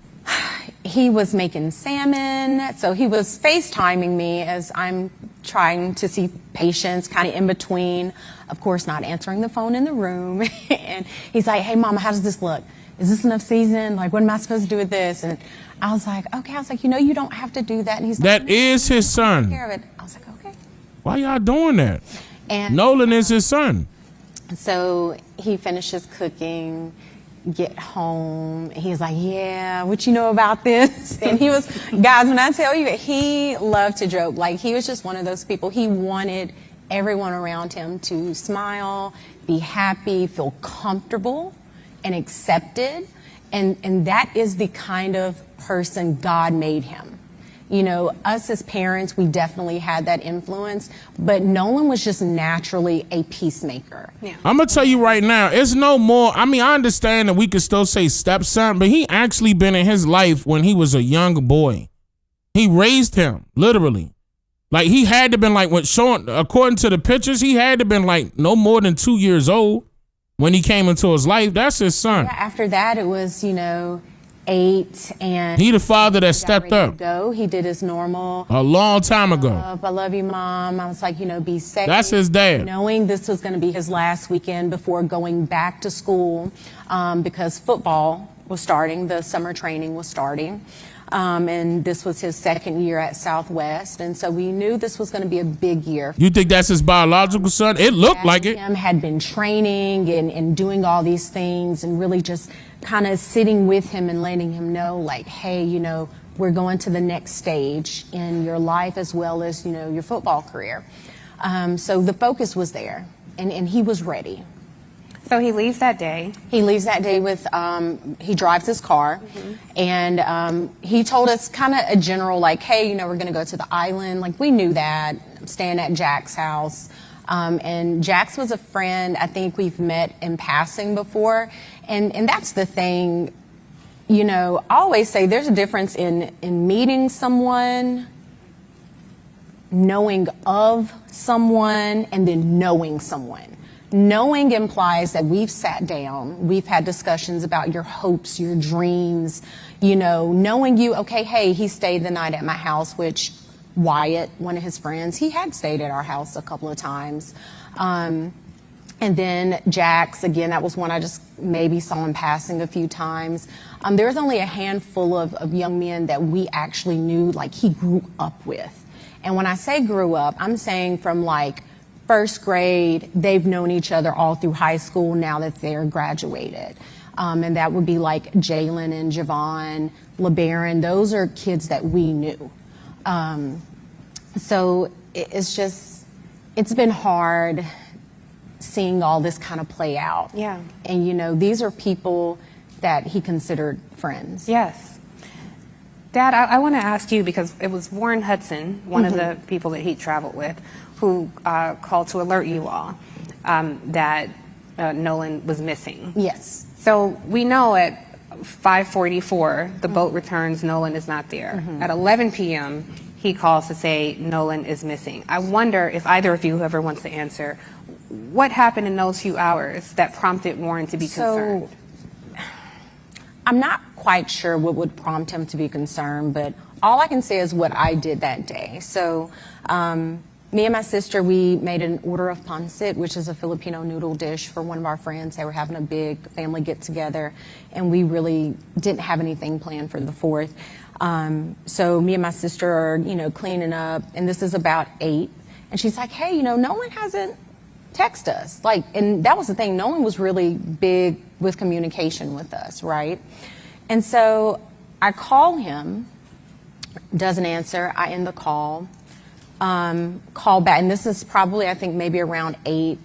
He was making salmon, so he was FaceTiming me as I'm trying to see patients kind of in between, of course not answering the phone in the room. And he's like, hey mama, how does this look? Is this enough season? Like, what am I supposed to do with this? And I was like, okay. I was like, you don't have to do that. And he's like, that is his son. Take care of it. I was like, okay. Why y'all doing that? And Nolan is his son. So he finishes cooking, get home. He's like, yeah, what you know about this? And he was, guys, when I tell you, he loved to joke. Like, he was just one of those people. He wanted everyone around him to smile, be happy, feel comfortable and accepted. And that is the kind of person God made him. Us as parents, we definitely had that influence, but Nolan was just naturally a peacemaker. Yeah. I'm going to tell you right now, it's no more. I understand that we could still say stepson, but he actually been in his life when he was a young boy. He raised him, literally. Like, he had to been like, according to the pictures, he had to been like no more than 2 years old when he came into his life. That's his son. Yeah, after that, it was, 8, and he the father that stepped up. He did his normal. A long time ago. I love you, Mom. I was like, be safe. That's his dad. Knowing this was going to be his last weekend before going back to school, because football was starting, the summer training was starting. And this was his second year at Southwest. And so we knew this was going to be a big year. You think that's his biological son? It looked like it. Him had been training and doing all these things and really just kind of sitting with him and letting him know, like, hey, we're going to the next stage in your life as well as, your football career. So the focus was there and he was ready. So he leaves that day. He leaves that day with, he drives his car, and he told us kind of a general, like, hey, we're going to go to the island. Like, we knew that, staying at Jack's house. And Jack's was a friend I think we've met in passing before. And that's the thing, I always say there's a difference in meeting someone, knowing of someone, and then knowing someone. Knowing implies that we've sat down, we've had discussions about your hopes, your dreams, knowing you, okay, hey, he stayed the night at my house, which Wyatt, one of his friends, he had stayed at our house a couple of times. And then Jack's, again, that was one I just maybe saw in passing a few times. There was only a handful of young men that we actually knew, like, he grew up with. And when I say grew up, I'm saying from like first grade, they've known each other all through high school now that they're graduated. And that would be like Jalen and Javon, LeBaron. Those are kids that we knew. So it's been hard seeing all this kind of play out. Yeah. And, these are people that he considered friends. Yes. Dad, I want to ask you, because it was Warren Hudson, one of the people that he traveled with, who called to alert you all that Nolan was missing. Yes. So we know at 5:44, the boat returns, Nolan is not there. At 11 p.m., he calls to say Nolan is missing. I wonder if either of you, whoever wants to answer, what happened in those few hours that prompted Warren to be concerned? I'm not quite sure what would prompt him to be concerned, but all I can say is what I did that day. So me and my sister, we made an order of pancit, which is a Filipino noodle dish for one of our friends. They were having a big family get together, and we really didn't have anything planned for the 4th. So me and my sister are, cleaning up, and this is about 8. And she's like, hey, Nolan hasn't texted us. And that was the thing. Nolan was really big with communication with us, right? And so I call him, doesn't answer. I end the call, call back. And this is probably, I think, maybe around 8.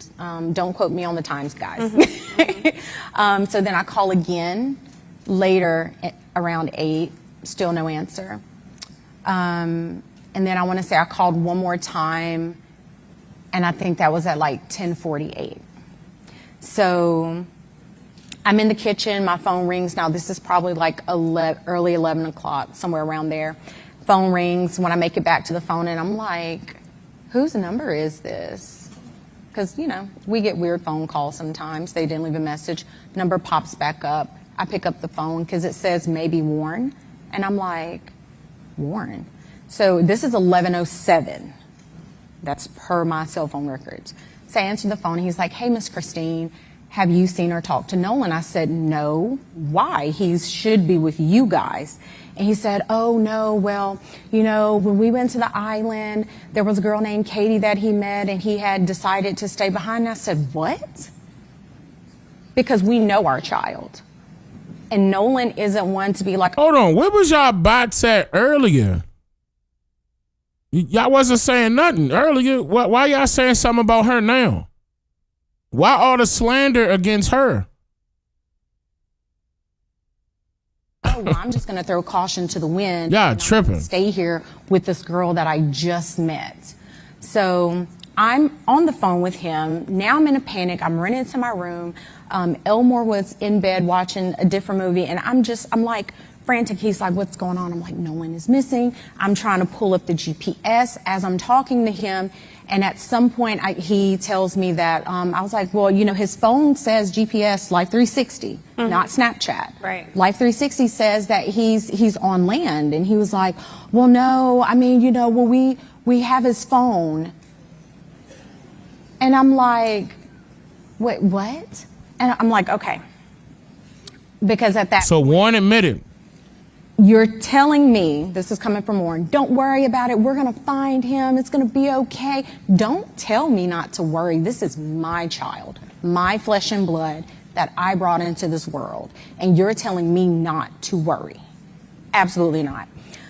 Don't quote me on the times, guys. Mm-hmm. So then I call again later around 8, still no answer. And then I want to say I called one more time, and I think that was at 10:48. So I'm in the kitchen, my phone rings. Now this is probably early 11 o'clock, somewhere around there. Phone rings when I make it back to the phone, and I'm like, whose number is this? Because, we get weird phone calls sometimes. They didn't leave a message. Number pops back up. I pick up the phone because it says maybe Warren. And I'm like, Warren? So this is 11:07. That's per my cell phone records. So I answered the phone, and he's like, hey, Miss Christine, have you seen or talked to Nolan? I said, no. Why? He should be with you guys. And he said, oh, no, well, when we went to the island, there was a girl named Katie that he met, and he had decided to stay behind. And I said, what? Because we know our child. And Nolan isn't one to be like, hold on, where was y'all bots at earlier? Y'all wasn't saying nothing earlier. Why y'all saying something about her now? Why all the slander against her? oh, well, I'm just going to throw caution to the wind. Yeah, tripping. Stay here with this girl that I just met. So I'm on the phone with him. Now I'm in a panic. I'm running into my room. Elmore was in bed watching a different movie, and I'm like frantic. He's like, what's going on? I'm like, no one is missing. I'm trying to pull up the GPS as I'm talking to him. And at some point, he tells me that, I was like, well, his phone says GPS Life 360, not Snapchat. Right. Life 360 says that he's on land. And he was like, well, no, I mean, we have his phone. And I'm like, wait, what? And I'm like, okay. Because at that So Warren admitted. You're telling me, this is coming from Warren, don't worry about it. We're going to find him. It's going to be okay. Don't tell me not to worry. This is my child, my flesh and blood that I brought into this world. And you're telling me not to worry. Absolutely not.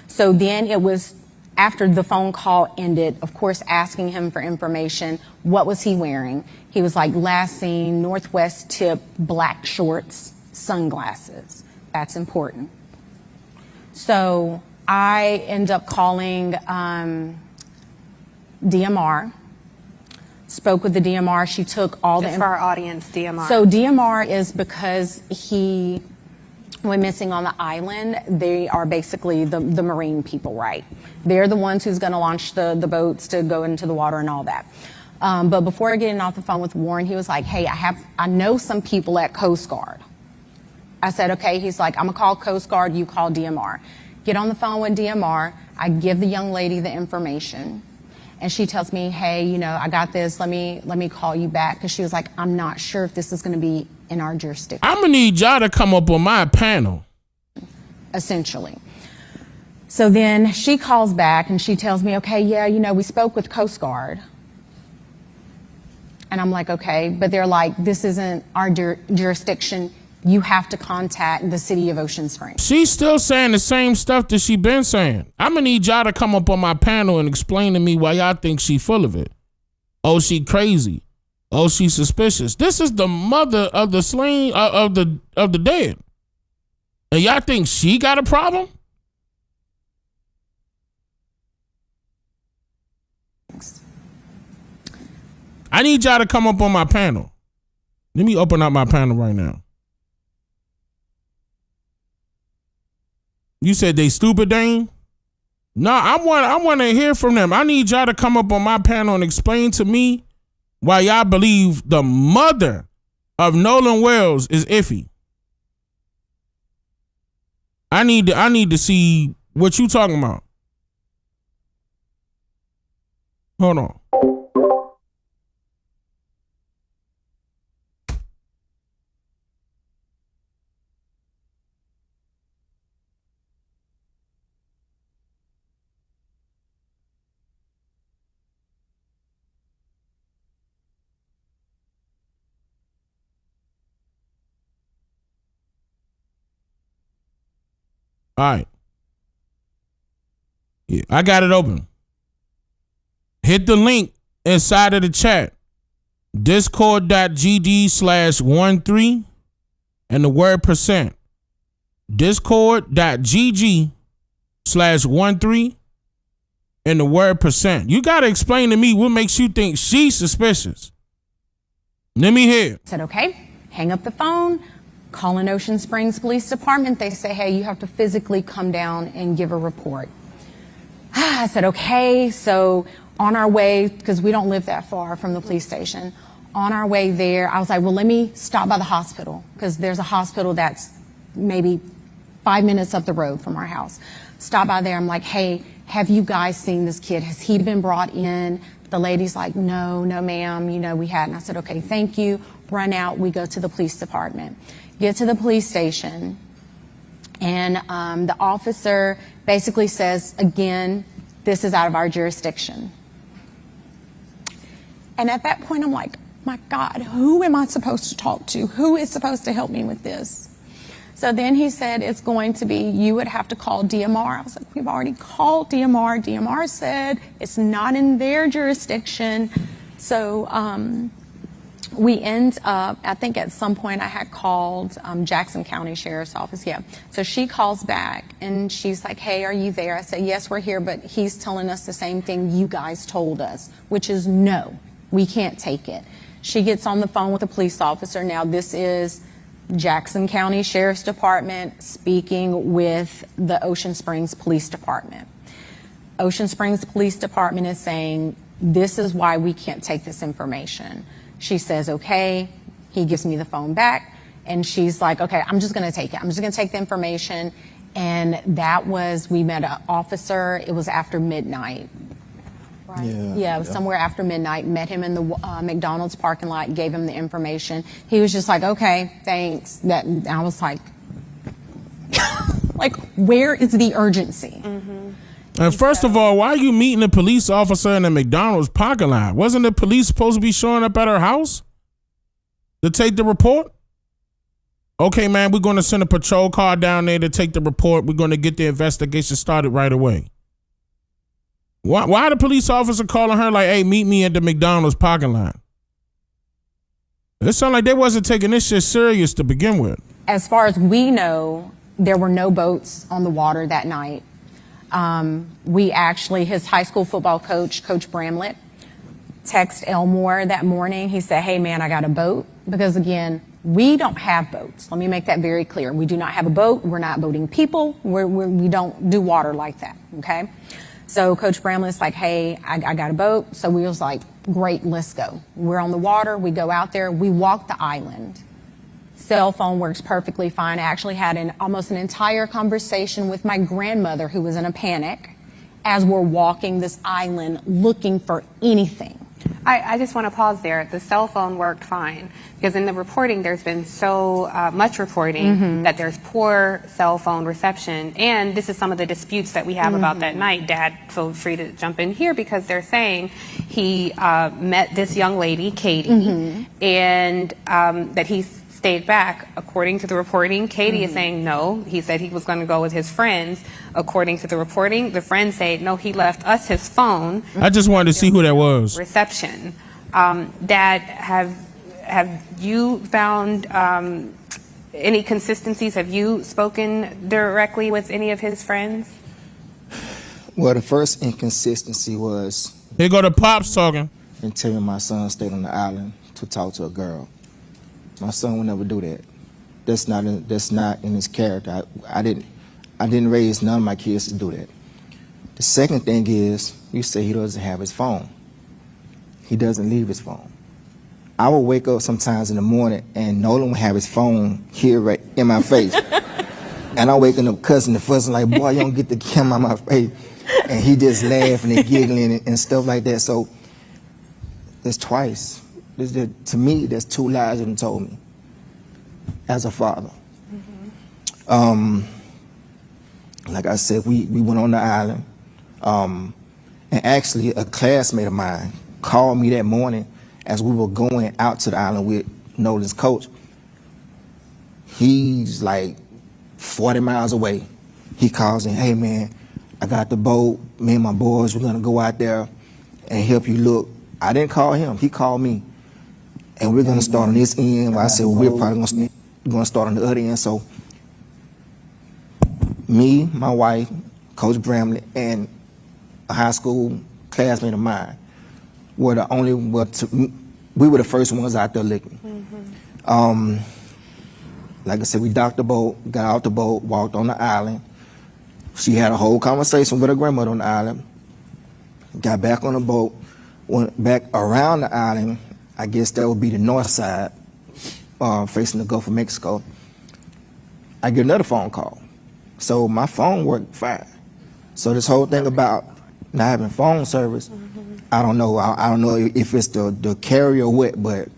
So then it was after the phone call ended, of course, asking him for information. What was he wearing? He was like, last seen, Northwest tip, black shorts, sunglasses. That's important. So I end up calling DMR, spoke with the DMR. She took all Just for our audience, DMR. So DMR is because he went missing on the island. They are basically the marine people, right? They're the ones who's going to launch the boats to go into the water and all that. But before getting off the phone with Warren, he was like, hey, I know some people at Coast Guard. I said, okay. He's like, I'm going to call Coast Guard. You call DMR. Get on the phone with DMR. I give the young lady the information. And she tells me, hey, I got this. Let me call you back. Because she was like, I'm not sure if this is going to be in our jurisdiction. I'm going to need y'all to come up on my panel. Essentially. So then she calls back and she tells me, okay, yeah, we spoke with Coast Guard. And I'm like, okay. But they're like, this isn't our jurisdiction. You have to contact the city of Ocean Springs. She's still saying the same stuff that she been saying. I'm going to need y'all to come up on my panel and explain to me why y'all think she full of it. Oh, she crazy. Oh, she suspicious. This is the mother of the slain, of the dead. And y'all think she got a problem? I need y'all to come up on my panel. Let me open up my panel right now. You said they stupid, Dane? No, I want to hear from them. I need y'all to come up on my panel and explain to me why y'all believe the mother of Nolan Wells is iffy. I need to see What you talking about? Hold on. All right. Yeah, I got it open. Hit the link inside of the chat. Discord.gg/13 and the word %. Discord.gg/13 and the word %. You got to explain to me what makes you think she's suspicious. Let me hear. I said, okay, hang up the phone. Call in Ocean Springs Police Department. They say, hey, you have to physically come down and give a report. I said, okay. So on our way, because we don't live that far from the police station, on our way there, I was like, well, let me stop by the hospital, because there's a hospital that's maybe 5 minutes up the road from our house. Stop by there. I'm like, hey, have you guys seen this kid? Has he been brought in? The lady's like, no, ma'am, we hadn't. I said, okay, thank you. Run out. We go to the police department. Get to the police station, and the officer basically says, again, this is out of our jurisdiction. And at that point, I'm like, my God, who am I supposed to talk to? Who is supposed to help me with this? So then he said, it's going to be, you would have to call DMR. I was like, we've already called DMR. DMR said it's not in their jurisdiction. So we end up, I think at some point I had called Jackson County Sheriff's Office. Yeah. So she calls back and she's like, hey, are you there? I said, yes, we're here, but he's telling us the same thing you guys told us, which is no, we can't take it. She gets on the phone with a police officer. Now this is Jackson County Sheriff's Department speaking with the Ocean Springs Police Department. Ocean Springs Police Department is saying, this is why we can't take this information. She says, okay. He gives me the phone back, and she's like, okay, I'm just going to take it. I'm just going to take the information. And that was, we met an officer. It was after midnight. Right? Yeah, it was somewhere after midnight. Met him in the McDonald's parking lot, gave him the information. He was just like, okay, thanks. I was like, like, where is the urgency? Mm-hmm. And first of all, why are you meeting a police officer in a McDonald's parking lot? Wasn't the police supposed to be showing up at her house to take the report? Okay, man, we're going to send a patrol car down there to take the report. We're going to get the investigation started right away. Why the police officer calling her like, hey, meet me at the McDonald's parking lot? It sounded like they wasn't taking this shit serious to begin with. As far as we know, there were no boats on the water that night. We actually, his high school football coach, Coach Bramlett, texted Elmore that morning. He said, hey, man, I got a boat. Because, again, we don't have boats. Let me make that very clear. We do not have a boat. We're not boating people. We don't do water like that, okay? So Coach Bramlett's like, hey, I got a boat. So we was like, great, let's go. We're on the water. We go out there. We walk the island. Cell phone works perfectly fine. I actually had almost an entire conversation with my grandmother, who was in a panic, as we're walking this island looking for anything. I just want to pause there. The cell phone worked fine, because in the reporting, there's been so much reporting that there's poor cell phone reception. And this is some of the disputes that we have about that night. Dad, feel free to jump in here, because they're saying he met this young lady, Katie, and that he stayed back. According to the reporting, Katie is saying no. He said he was going to go with his friends. According to the reporting, the friends say no, he left us his phone. I just wanted to see who that was. Reception. Dad, have you found any consistencies? Have you spoken directly with any of his friends? Well, the first inconsistency was, here go the Pops talking, until my son stayed on the island to talk to a girl. My son would never do that. That's not in his character. I didn't raise none of my kids to do that. The second thing is, you say he doesn't have his phone. He doesn't leave his phone. I will wake up sometimes in the morning and Nolan will have his phone here right in my face. And I'm waking up cussing and fussing like, boy, you don't get the camera on my face. And he just laughing and giggling and stuff like that. So that's twice. To me, that's 2 lies that he told me as a father. Like I said, we went on the island. And actually, a classmate of mine called me that morning as we were going out to the island with Nolan's coach. He's like 40 miles away. He calls and, hey man, I got the boat. Me and my boys, we're gonna go out there and help you look. I didn't call him, he called me. And we're gonna start on this end. I said, well, we're probably gonna start on the other end. So me, my wife, Coach Bramley, and a high school classmate of mine were the only, we were the first ones out there looking. Like I said, we docked the boat, got out the boat, walked on the island. She had a whole conversation with her grandmother on the island. Got back on the boat, went back around the island. I guess that would be the north side, facing the Gulf of Mexico. I get another phone call. So my phone worked fine. So this whole thing about not having phone service, I don't know. I don't know if it's the carrier or what, but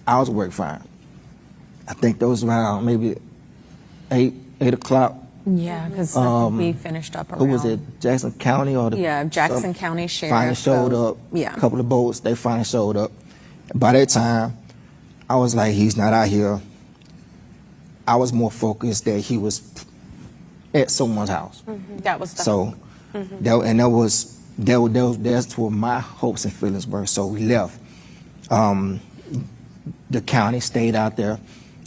ours worked fine. I think that was around maybe 8 o'clock. Yeah, because we finished up around. Who was it? Jackson County or the? Yeah, Jackson County Sheriff. Finally showed up. Yeah. A couple of boats, they finally showed up. By that time, I was like, he's not out here. I was more focused that he was at someone's house. That was the so. That's where my hopes and feelings were. So we left. The county stayed out there.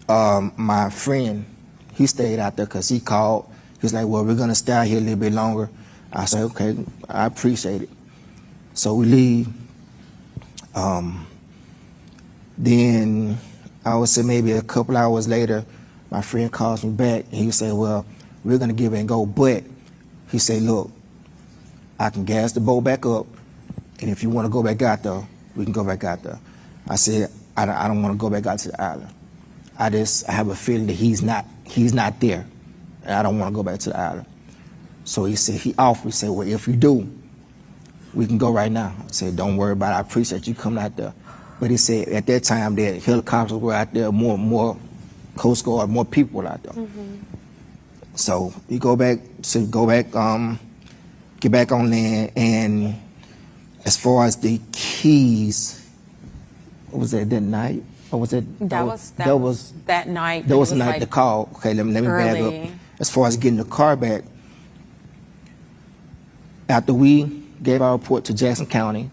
My friend, he stayed out there because he called. He was like, well, we're going to stay out here a little bit longer. I said, okay, I appreciate it. So we leave. Then I would say maybe a couple hours later, my friend calls me back and he said, well, we're going to give it and go. But he said, look, I can gas the boat back up. And if you want to go back out there, we can go back out there. I said, I don't want to go back out to the island. I have a feeling that he's not there. And I don't want to go back to the island. So he said, he said, well, if you do, we can go right now. I said, don't worry about it. I appreciate you coming out there. But he said at that time that helicopters were out there, more Coast Guard, more people were out there. So we get back on land, and as far as the keys, what was that night? Or was it? That was that night. That was the night the call. Okay, let me back up. As far as getting the car back, after we gave our report to Jackson County,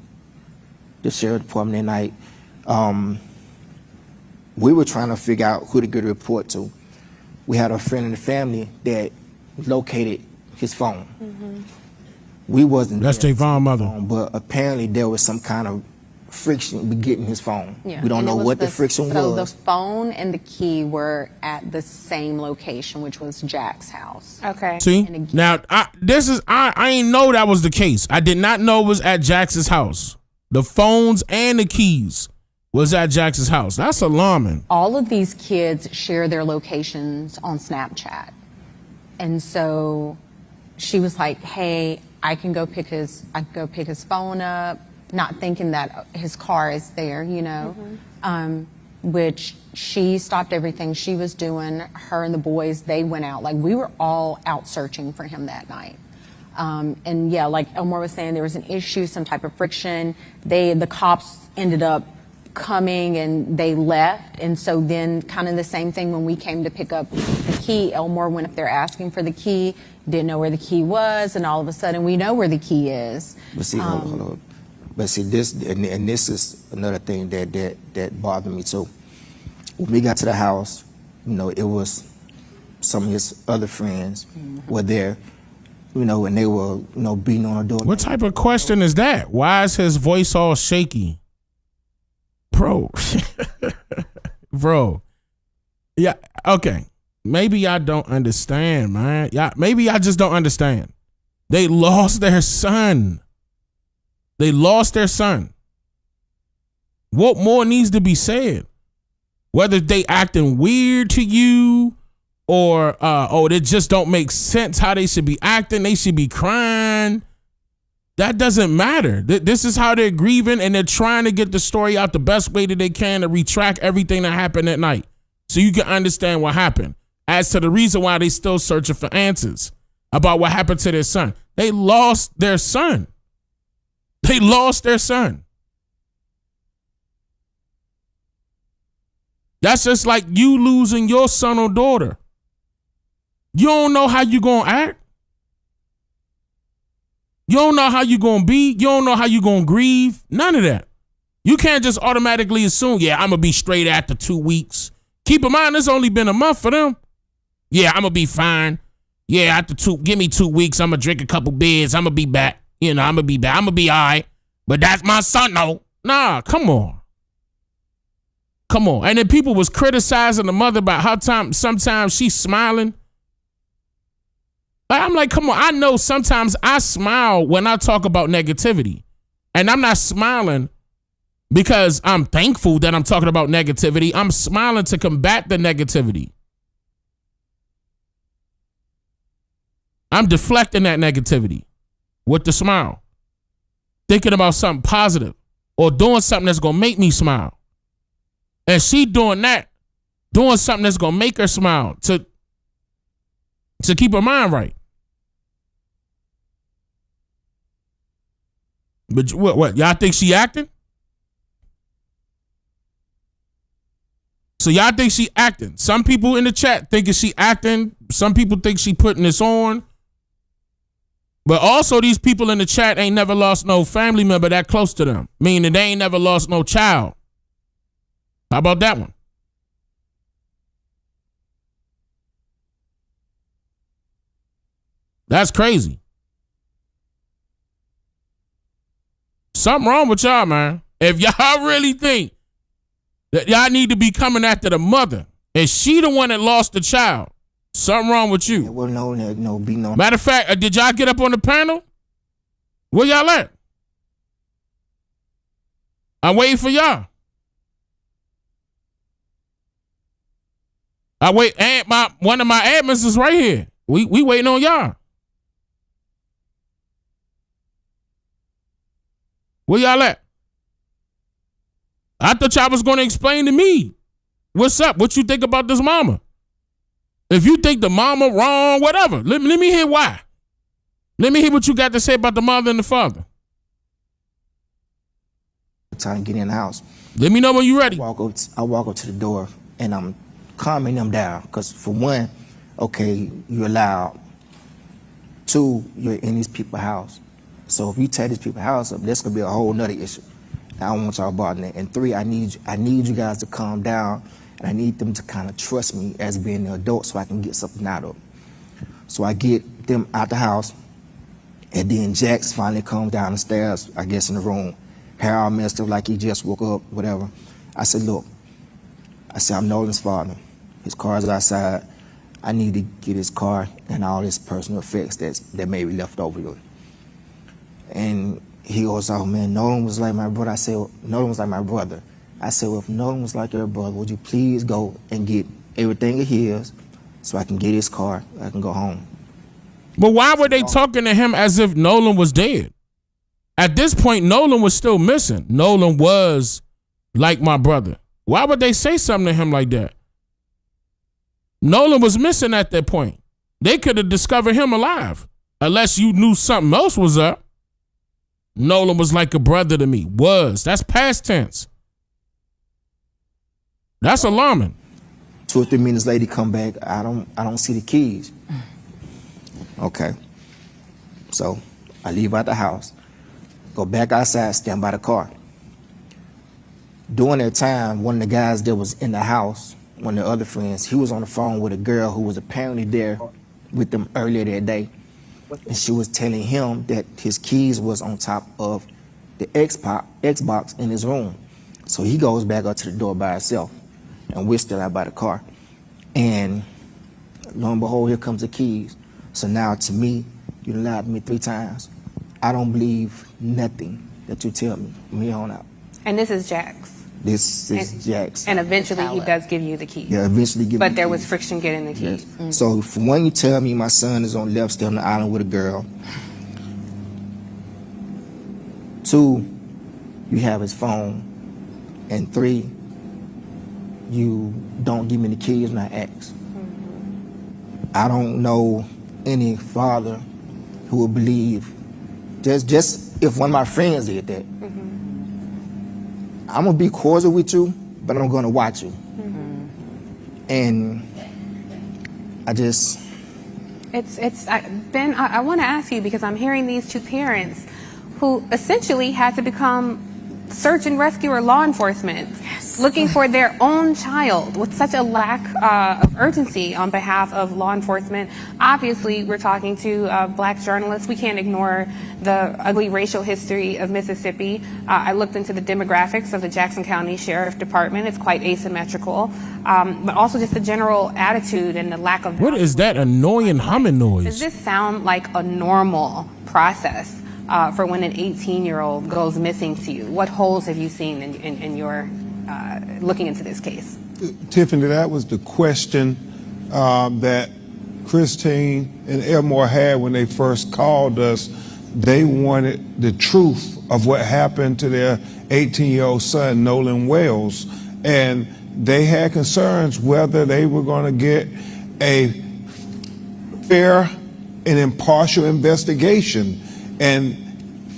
the sheriff department that night, we were trying to figure out who to get a report to. We had a friend in the family that located his phone. We wasn't. That's Javon's mother. But apparently there was some kind of friction with getting his phone. Yeah. We don't know what the friction so was. The phone and the key were at the same location, which was Jack's house. Okay. See, now I ain't know that was the case. I did not know it was at Jax's house. The phones and the keys was at Jax's house. That's alarming. All of these kids share their locations on Snapchat. And so she was like, hey, I can go pick his phone up, not thinking that his car is there, you know, which she stopped everything she was doing. Her and the boys, they went out. Like, we were all out searching for him that night. And yeah, like Elmore was saying, there was an issue, some type of friction. The cops ended up coming and they left. And so then kind of the same thing when we came to pick up the key. Elmore went up there asking for the key, didn't know where the key was, and all of a sudden we know where the key is. But see, hold on. But see, this is another thing that bothered me too. When we got to the house, you know, it was some of his other friends were there, you know, and they were, you know, beating on the door. What type of question is that? Why is his voice all shaky? Bro. Bro. Yeah, okay. Maybe I don't understand, man. Yeah, maybe I just don't understand. They lost their son. They lost their son. What more needs to be said? Whether they acting weird to you or it just don't make sense how they should be acting. They should be crying. That doesn't matter. This is how they're grieving, and they're trying to get the story out the best way that they can to retract everything that happened that night so you can understand what happened. As to the reason why they still searching for answers about what happened to their son. They lost their son. They lost their son. That's just like you losing your son or daughter. You don't know how you gonna act. You don't know how you gonna be. You don't know how you gonna grieve. None of that. You can't just automatically assume, yeah, I'm gonna be straight after 2 weeks. Keep in mind, it's only been a month for them. Yeah, I'm gonna be fine. Yeah, give me 2 weeks. I'm gonna drink a couple beers. I'm gonna be back. I'm gonna be back. I'm gonna be all right. But that's my son, though. Nah, come on. Come on. And then people was criticizing the mother about how sometimes she's smiling. I'm like, come on. I know sometimes I smile when I talk about negativity. And I'm not smiling because I'm thankful that I'm talking about negativity. I'm smiling to combat the negativity. I'm deflecting that negativity with the smile. Thinking about something positive or doing something that's going to make me smile. And she doing that, doing something that's going to make her smile to keep her mind right. But what? Y'all think she acting? So y'all think she acting? Some people in the chat thinking she acting. Some people think she putting this on. But also these people in the chat ain't never lost no family member that close to them. Meaning they ain't never lost no child. How about that one? That's crazy. Something wrong with y'all, man. If y'all really think that y'all need to be coming after the mother and she the one that lost the child, something wrong with you. Well, no. Matter of fact, did y'all get up on the panel? Where y'all at? I'm waiting for y'all. One of my admins is right here. We waiting on y'all. Where y'all at? I thought y'all was going to explain to me. What's up? What you think about this mama? If you think the mama wrong, whatever. Let me hear why. Let me hear what you got to say about the mother and the father. Time to get in the house. Let me know when you're ready. I walk up to the door and I'm calming them down. Because for one, okay, you're loud. Two, you're in these people's house. So if you tear these people's house up, that's gonna be a whole nother issue. I don't want y'all bothering that. And three, I need you guys to calm down, and I need them to kind of trust me as being the adult so I can get something out of them. So I get them out the house, and then Jax finally comes down the stairs, I guess in the room. Hair all messed up like he just woke up, whatever. I said, look, I'm Nolan's father. His car's outside. I need to get his car and all his personal effects that may be left over to him. And he goes, oh man, Nolan was like my brother. I said, Nolan was like my brother. I said, well, if Nolan was like your brother, would you please go and get everything of his so I can get his car, I can go home. But why were they talking to him as if Nolan was dead? At this point, Nolan was still missing. Nolan was like my brother. Why would they say something to him like that? Nolan was missing at that point. They could have discovered him alive. Unless you knew something else was up. Nolan was like a brother to me. That's past tense. That's alarming. 2 or 3 minutes later, come back. I don't see the keys. Okay. So I leave out the house, go back outside, stand by the car. During that time, one of the guys that was in the house, one of the other friends, he was on the phone with a girl who was apparently there with them earlier that day. And she was telling him that his keys was on top of the Xbox in his room. So he goes back up to the door by himself, and we're still out by the car. And lo and behold, here comes the keys. So now to me, you lied to me 3 times. I don't believe nothing that you tell me from here on out. And this is Jax. This is Jackson. And eventually he does give you the keys. Yeah, eventually give me But the there keys. was friction getting the keys. Yes. So for one, you tell me my son is on left side on the island with a girl. 2, you have his phone. And 3, you don't give me the keys when I ask. I don't know any father who would believe, just if one of my friends did that. I'm gonna be cordial with you, but I'm gonna watch you. And Ben, I want to ask you, because I'm hearing these two parents who essentially had to become search and rescue or law enforcement, looking for their own child with such a lack of urgency on behalf of law enforcement. Obviously, we're talking to black journalists. We can't ignore the ugly racial history of Mississippi. I looked into the demographics of the Jackson County Sheriff Department. It's quite asymmetrical, but also just the general attitude and the lack of... What is that annoying humming noise? Does this sound like a normal process for when an 18-year-old goes missing to you? What holes have you seen in your looking into this case? Tiffany, that was the question that Christine and Elmore had when they first called us. They wanted the truth of what happened to their 18-year-old son, Nolan Wells. And they had concerns whether they were going to get a fair and impartial investigation. And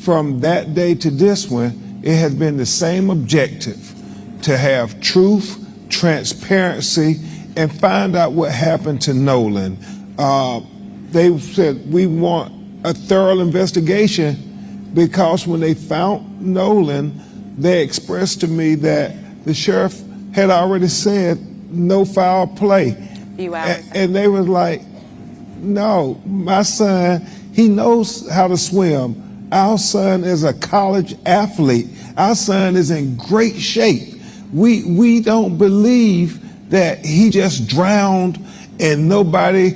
from that day to this one, it has been the same objective: to have truth, transparency, and find out what happened to Nolan. They said, we want a thorough investigation, because when they found Nolan, they expressed to me that the sheriff had already said no foul play. And they was like, no, my son, he knows how to swim. Our son is a college athlete. Our son is in great shape. We don't believe that he just drowned and nobody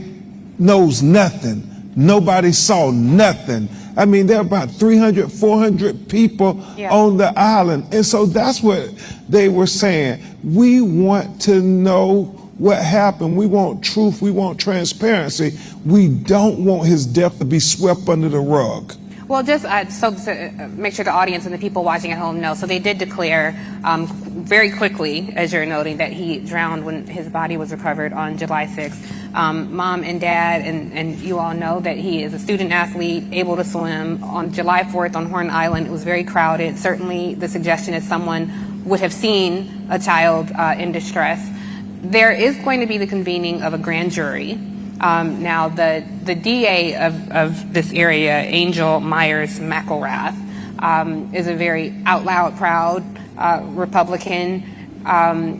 knows nothing. Nobody saw nothing. I mean, there are about 300, 400 people on the island. And so that's what they were saying. We want to know what happened. We want truth. We want transparency. We don't want his death to be swept under the rug. Well, just so to make sure the audience and the people watching at home know, so they did declare very quickly, as you're noting, that he drowned when his body was recovered on July 6th. Mom and Dad and you all know that he is a student athlete, able to swim. On July 4th on Horn Island, it was very crowded. Certainly the suggestion is someone would have seen a child in distress. There is going to be the convening of a grand jury. Now, the DA of this area, Angel Myers McElrath, is a very out loud, proud Republican.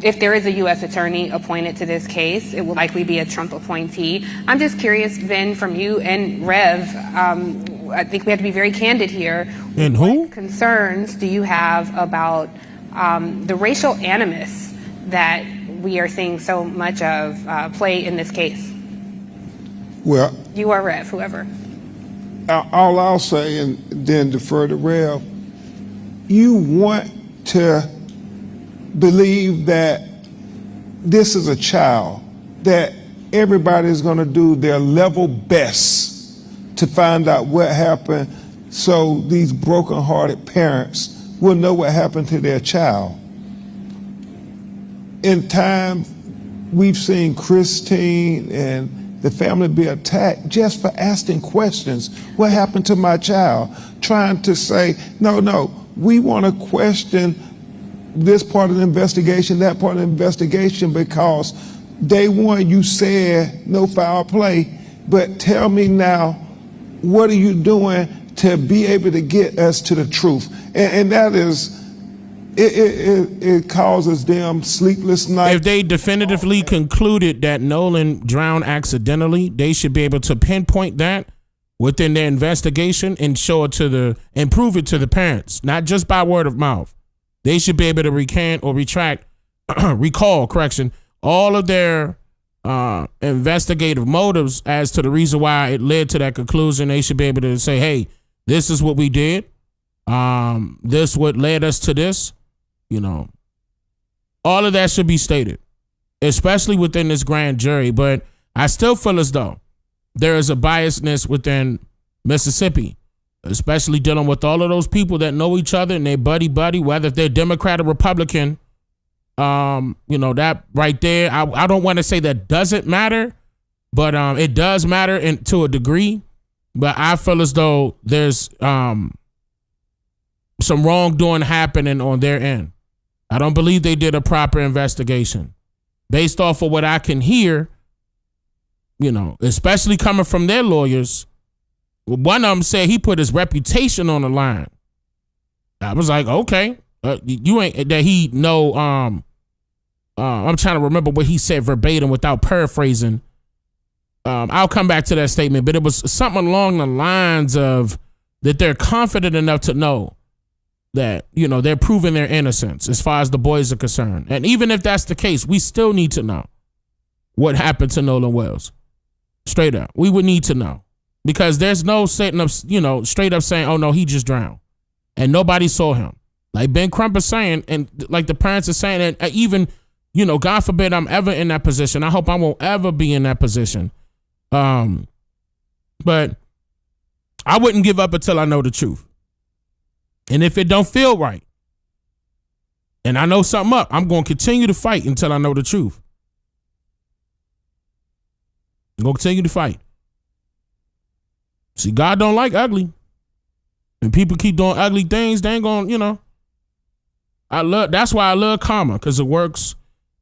If there is a U.S. attorney appointed to this case, it will likely be a Trump appointee. I'm just curious, Ben, from you and Rev, I think we have to be very candid here. And who? What concerns do you have about the racial animus that we are seeing so much of play in this case? Well, you or Rev, whoever. All I'll say, and then defer to Rev, you want to believe that this is a child, that everybody is going to do their level best to find out what happened, so these broken-hearted parents will know what happened to their child. In time, we've seen Christine and the family be attacked just for asking questions. What happened to my child? Trying to say, no, we want to question this part of the investigation, that part of the investigation, because day one you said no foul play, but tell me now, what are you doing to be able to get us to the truth? And that is, it causes them sleepless nights. If they definitively concluded that Nolan drowned accidentally, they should be able to pinpoint that within their investigation and show it to and prove it to the parents, not just by word of mouth. They should be able to recant or recall all of their investigative motives as to the reason why it led to that conclusion. They should be able to say, hey, this is what we did. This what led us to this. All of that should be stated, especially within this grand jury. But I still feel as though there is a biasness within Mississippi, especially dealing with all of those people that know each other and they buddy, whether they're Democrat or Republican. That right there, I don't want to say that doesn't matter, but it does matter to a degree. But I feel as though there's some wrongdoing happening on their end. I don't believe they did a proper investigation. Based off of what I can hear, especially coming from their lawyers, one of them said he put his reputation on the line. I was like, okay, you ain't that he know. I'm trying to remember what he said verbatim without paraphrasing. I'll come back to that statement, but it was something along the lines of that they're confident enough to know that, they're proving their innocence as far as the boys are concerned. And even if that's the case, we still need to know what happened to Nolan Wells. Straight up. We would need to know. Because there's no sitting up, straight up saying, oh no, he just drowned. And nobody saw him. Like Ben Crump is saying, and like the parents are saying, and even, God forbid I'm ever in that position. I hope I won't ever be in that position. But I wouldn't give up until I know the truth. And if it don't feel right, and I know something up, I'm going to continue to fight until I know the truth. I'm going to continue to fight. See, God don't like ugly. And people keep doing ugly things, they ain't going, that's why I love karma, because it works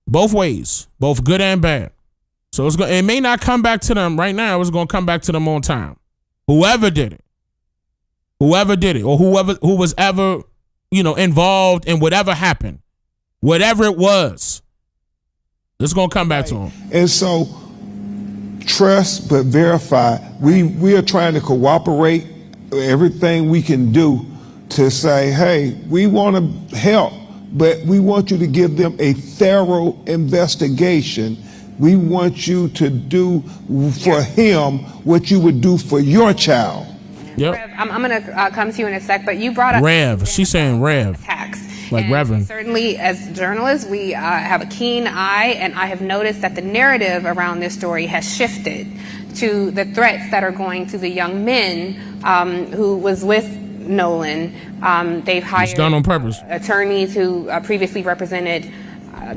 both ways, both good and bad. So it may not come back to them right now. It's going to come back to them on time. Whoever did it, or who was ever, involved in whatever happened, whatever it was, it's going to come back to them. And so, trust but verify. We are trying to cooperate everything we can do to say, hey, we want to help, but we want you to give them a thorough investigation. We want you to do for him what you would do for your child. Yep. Rev, I'm going to come to you in a sec, but you brought up Rev. She's saying Rev. Attacks. Like and Reverend. Certainly, as journalists, we have a keen eye, and I have noticed that the narrative around this story has shifted to the threats that are going to the young men who was with Nolan. They've hired it's done on purpose. Attorneys who previously represented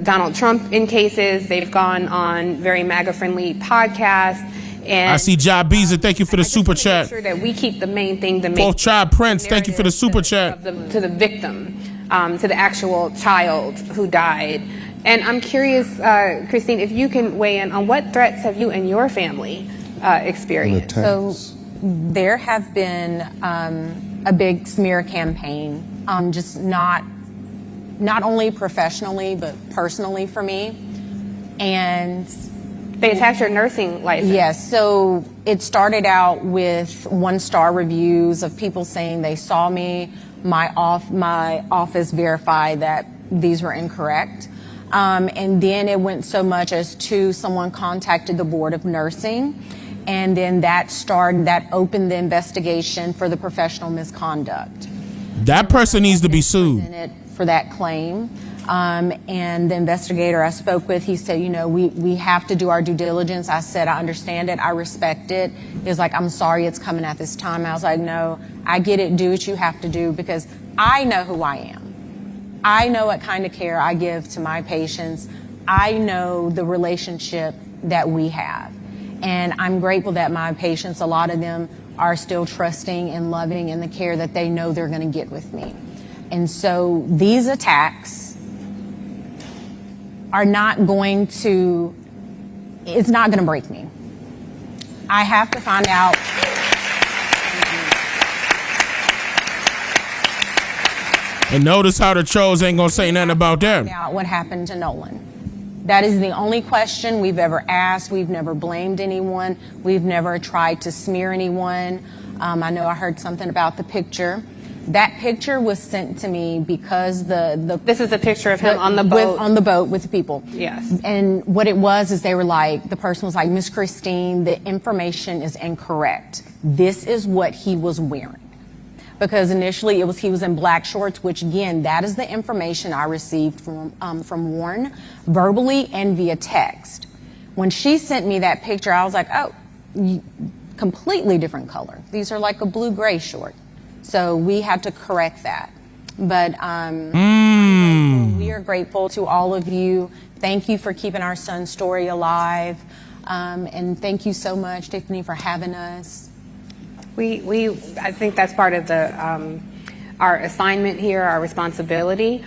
Donald Trump in cases. They've gone on very MAGA-friendly podcasts. And I see Job Beezer, thank you for the super chat. Make sure that we keep the main thing. Fourth Child Prince, thank you for the super chat. To the victim, to the actual child who died. And I'm curious, Christine, if you can weigh in on what threats have you and your family experienced? So there have been a big smear campaign, just not only professionally, but personally for me. And they attacked your nursing license. Yes, so it started out with 1-star reviews of people saying they saw me. My office verified that these were incorrect. And then it went so much as to someone contacted the Board of Nursing, and then that opened the investigation for the professional misconduct. That person needs to be sued. For that claim. And the investigator I spoke with, he said, we have to do our due diligence. I said, I understand it. I respect it. He was like, I'm sorry it's coming at this time. I was like, no, I get it. Do what you have to do, because I know who I am. I know what kind of care I give to my patients. I know the relationship that we have. And I'm grateful that my patients, a lot of them, are still trusting and loving in the care that they know they're going to get with me. And so these attacks are not going to, it's not going to break me. I have to find out. And notice how the trolls ain't going to say nothing about them. What happened to Nolan? That is the only question we've ever asked. We've never blamed anyone. We've never tried to smear anyone. I know I heard something about the picture. That picture was sent to me because this is a picture of him on the boat. On the boat with the people. Yes. And what it was is they were like, the person was like, Miss Christine, the information is incorrect. This is what he was wearing. because initially he was in black shorts, which again, that is the information I received from Warren verbally and via text. When she sent me that picture, I was like, oh, completely different color. These are like a blue-gray short. So we had to correct that. But we are grateful to all of you. Thank you for keeping our son's story alive. And thank you so much, Tiffany, for having us. I think that's part of our assignment here, our responsibility.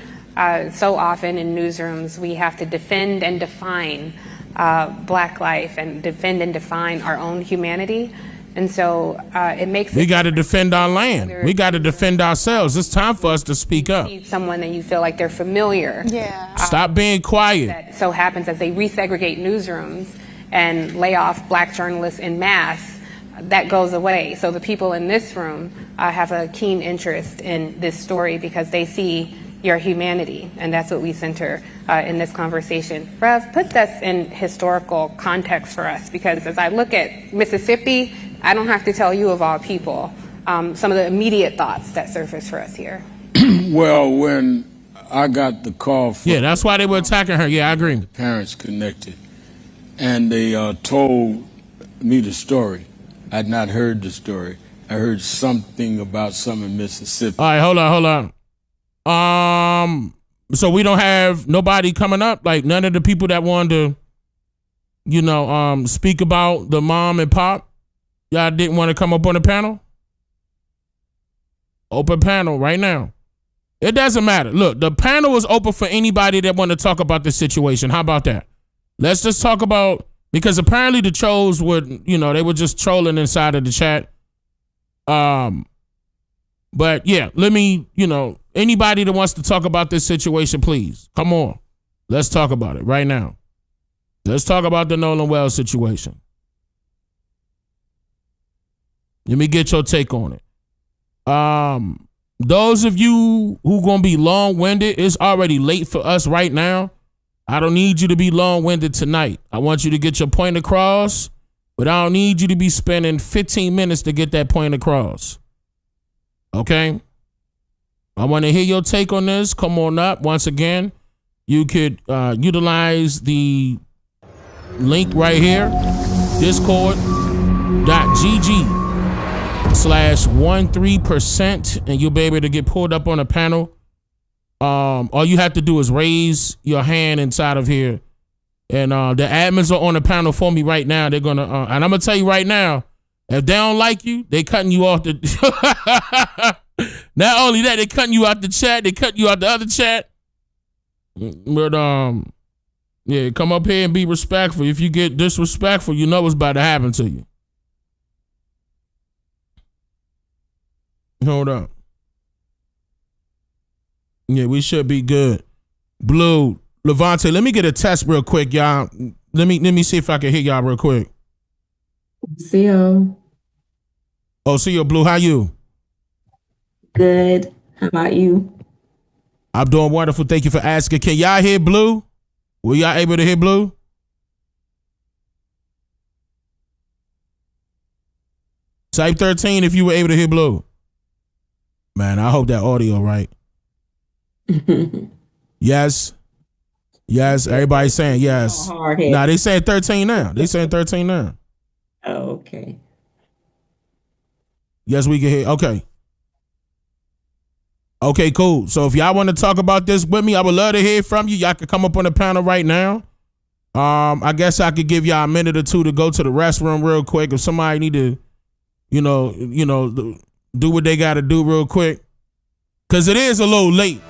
So often in newsrooms, we have to defend and define Black life and defend and define our own humanity. And so it makes we got to defend our land. We got to defend ourselves. It's time for us to speak up. Someone that you feel like they're familiar. Yeah. Stop being quiet. That so happens as they resegregate newsrooms and lay off Black journalists en masse, that goes away. So the people in this room have a keen interest in this story because they see your humanity, and that's what we center in this conversation. Rev, put this in historical context for us, because as I look at Mississippi, I don't have to tell you of all people some of the immediate thoughts that surface for us here. Well, when I got the call from that's why they were attacking her. Yeah, I agree. The parents connected, and they told me the story. I'd not heard the story. I heard something about some in Mississippi. All right, hold on. So we don't have nobody coming up, like none of the people that wanted to, speak about the mom and pop. Y'all didn't want to come up on the panel? Open panel right now. It doesn't matter. Look, the panel is open for anybody that want to talk about the situation. How about that? Let's just talk about, because apparently the trolls would, they were just trolling inside of the chat. But yeah, let me, anybody that wants to talk about this situation, please, come on. Let's talk about it right now. Let's talk about the Nolan Wells situation. Let me get your take on it. Those of you who gonna be long-winded, it's already late for us right now. I don't need you to be long-winded tonight. I want you to get your point across, but I don't need you to be spending 15 minutes to get that point across. Okay? I want to hear your take on this. Come on up. Once again, you could utilize the link right here, discord.gg/13%, and you'll be able to get pulled up on a panel. All you have to do is raise your hand inside of here, and the admins are on the panel for me right now. They're gonna, and I'm gonna tell you right now, if they don't like you, they cutting you off the. Not only that, they cutting you out the chat. They cutting you out the other chat. But yeah, come up here and be respectful. If you get disrespectful, you know what's about to happen to you. Hold up. Yeah, we should be good. Blue, Levante, let me get a test real quick, y'all. Let me see if I can hear y'all real quick. See you. Oh, see you, Blue. How you? Good. How about you? I'm doing wonderful. Thank you for asking. Can y'all hear Blue? Were y'all able to hear Blue? Type 13 if you were able to hear Blue. Man, I hope that audio right. Yes. Yes. Everybody's saying yes. Nah, they saying 13 now. They saying 13 now. Oh, okay. Yes, we can hear. Okay. Okay, cool. So if y'all want to talk about this with me, I would love to hear from you. Y'all can come up on the panel right now. I guess I could give y'all a minute or two to go to the restroom real quick. If somebody need to, do what they got to do real quick. Because it is a little late.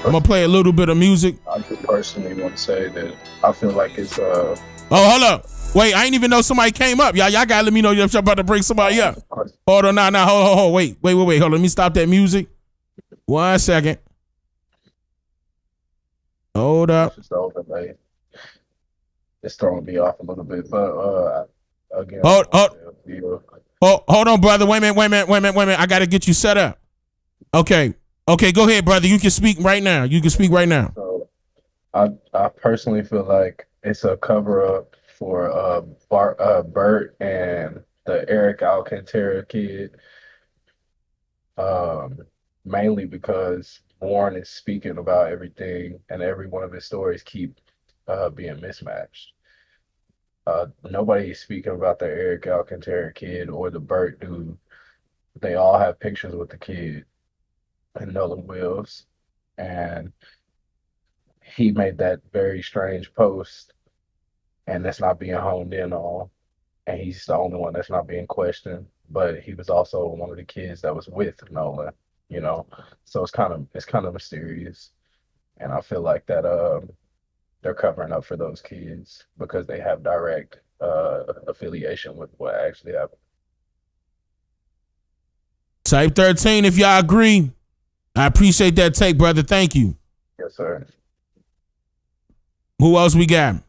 I'm going to play a little bit of music. I just personally want to say that I feel like it's... Oh, hold up. Wait, I ain't even know somebody came up. Y'all got to let me know you're about to bring somebody up. Hold on, now, hold. Wait. Hold on, let me stop that music. 1 second. Hold up. It's over, man. It's throwing me off a little bit, but again... Hold on, brother. Wait a minute. I got to get you set up. Okay, go ahead, brother. You can speak right now. So, I personally feel like it's a cover-up for Bert and the Eric Alcantara kid. mainly because Warren is speaking about everything, and every one of his stories keep being mismatched. Nobody is speaking about the Eric Alcantara kid or the Burt dude. They all have pictures with the kid and Nolan Wells, and he made that very strange post, and that's not being honed in on. And he's the only one that's not being questioned. But he was also one of the kids that was with Nolan, you know. So it's kind of mysterious, and I feel like that they're covering up for those kids because they have direct affiliation with what actually happened. Type 13 if y'all agree. I appreciate that take, brother. Thank you. Yes, sir. Who else we got?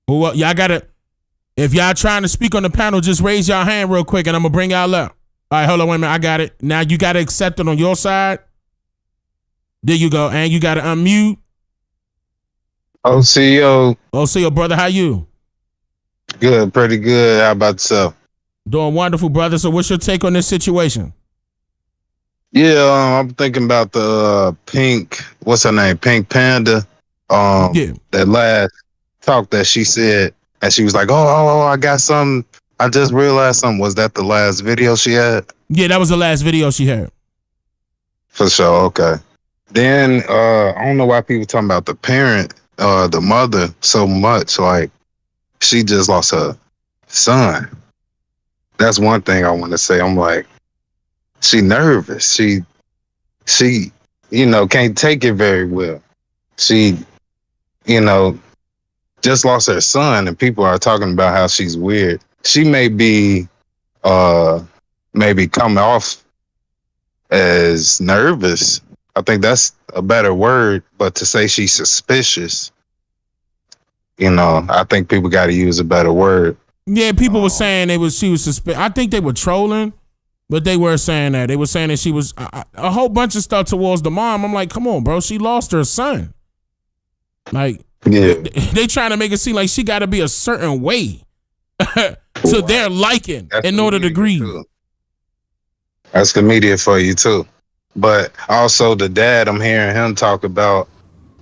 Y'all gotta, if y'all trying to speak on the panel, just raise y'all hand real quick and I'm gonna bring y'all up. All right, hold on, wait a minute. I got it. Now you gotta accept it on your side. There you go. And you gotta unmute. OCO, brother, how you? good, pretty good. How about yourself? Doing wonderful, brother. So what's your take on this situation? Yeah, I'm thinking about the Pink, what's her name? Pink Panda. That last talk that she said, and she was like, oh, I got something. I just realized something. Was that the last video she had? Yeah, that was the last video she had. For sure, okay. Then I don't know why people talking about the parent, the mother so much. Like, she just lost her son. That's one thing I want to say. I'm like, she nervous. She, can't take it very well. She, just lost her son, and people are talking about how she's weird. She may be, maybe coming off as nervous. I think that's a better word, but to say she's suspicious, I think people got to use a better word. Yeah, people were saying she was suspicious. I think they were trolling, but they were saying that. They were saying that she was a whole bunch of stuff towards the mom. I'm like, come on, bro. She lost her son. Like, yeah, they trying to make it seem like she got to be a certain way to their liking in order to grieve. That's the media for you too. But also the dad, I'm hearing him talk about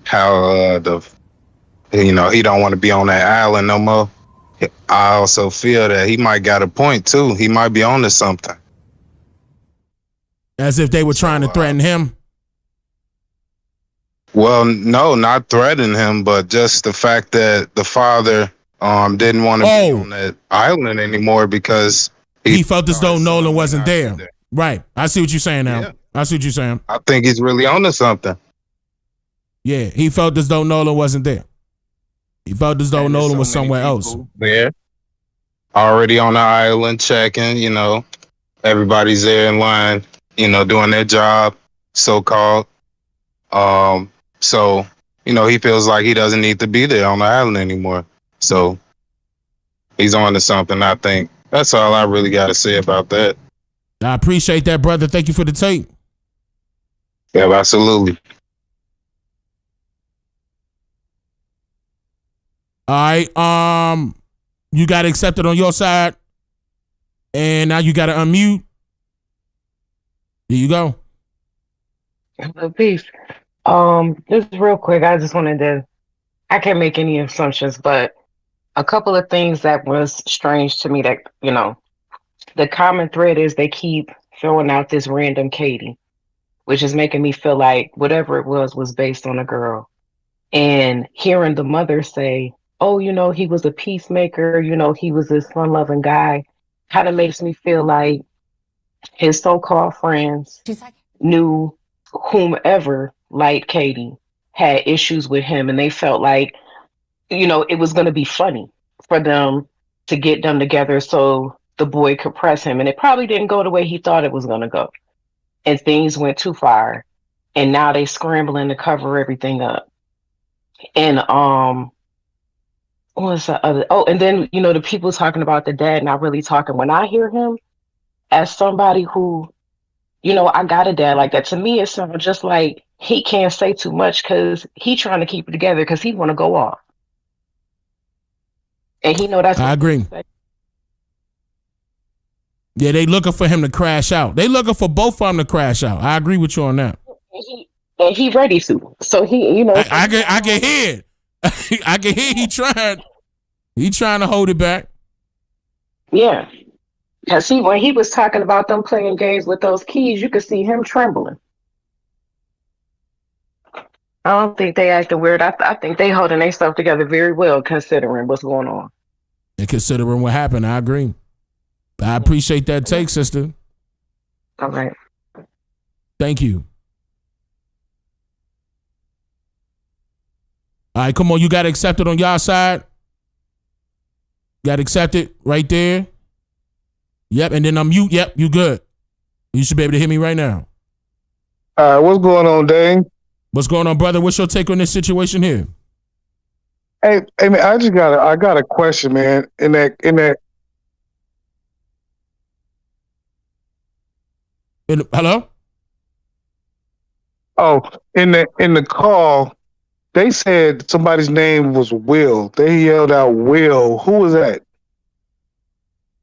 how he don't want to be on that island no more. I also feel that he might got a point too. He might be on to something. As if they were trying to threaten him. Well, no, not threatening him, but just the fact that the father didn't want to be on that island anymore because he felt as though Nolan wasn't there. Right. I see what you're saying now. Yeah. I see what you're saying. I think he's really on to something. Yeah, he felt as though Nolan wasn't there. He felt as though Nolan was somewhere else. There. Already on the island checking, everybody's there in line, doing their job, so-called. So, he feels like he doesn't need to be there on the island anymore. So he's on to something, I think. That's all I really got to say about that. I appreciate that, brother. Thank you for the tape. Yeah, absolutely. All right. You got accepted on your side. And now you got to unmute. Here you go. Peace. Just real quick, I just wanted to, I can't make any assumptions, but a couple of things that was strange to me that, the common thread is they keep throwing out this random Katie, which is making me feel like whatever it was based on a girl. And hearing the mother say, oh, he was a peacemaker, he was this fun-loving guy, kind of makes me feel like his so-called friends knew whomever, like Katie, had issues with him, and they felt like, it was going to be funny for them to get them together so the boy could press him. And it probably didn't go the way he thought it was going to go. And things went too far. And now they scrambling to cover everything up. And what's the other? Oh, and then, the people talking about the dad not really talking. When I hear him, as somebody who, I got a dad like that, to me it sounds just like he can't say too much because he trying to keep it together because he want to go off. And he know that's I agree. Yeah, they looking for him to crash out. They looking for both of them to crash out. I agree with you on that. And he ready to. So he, you know. I can hear it. I can hear he trying to hold it back. Yeah. Because when he was talking about them playing games with those keys, you could see him trembling. I don't think they acting weird. I think they holding themselves together very well considering what's going on. And considering what happened, I agree. I appreciate that take, sister. All right. Thank you. All right, come on. You got accepted on y'all side. Got accepted right there. Yep, and then I'm mute. Yep, you good. You should be able to hear me right now. All right, what's going on, Dane? What's going on, brother? What's your take on this situation here? Hey, man, I got a question, man. Hello? Oh, in the call, they said somebody's name was Will. They yelled out Will. Who was that?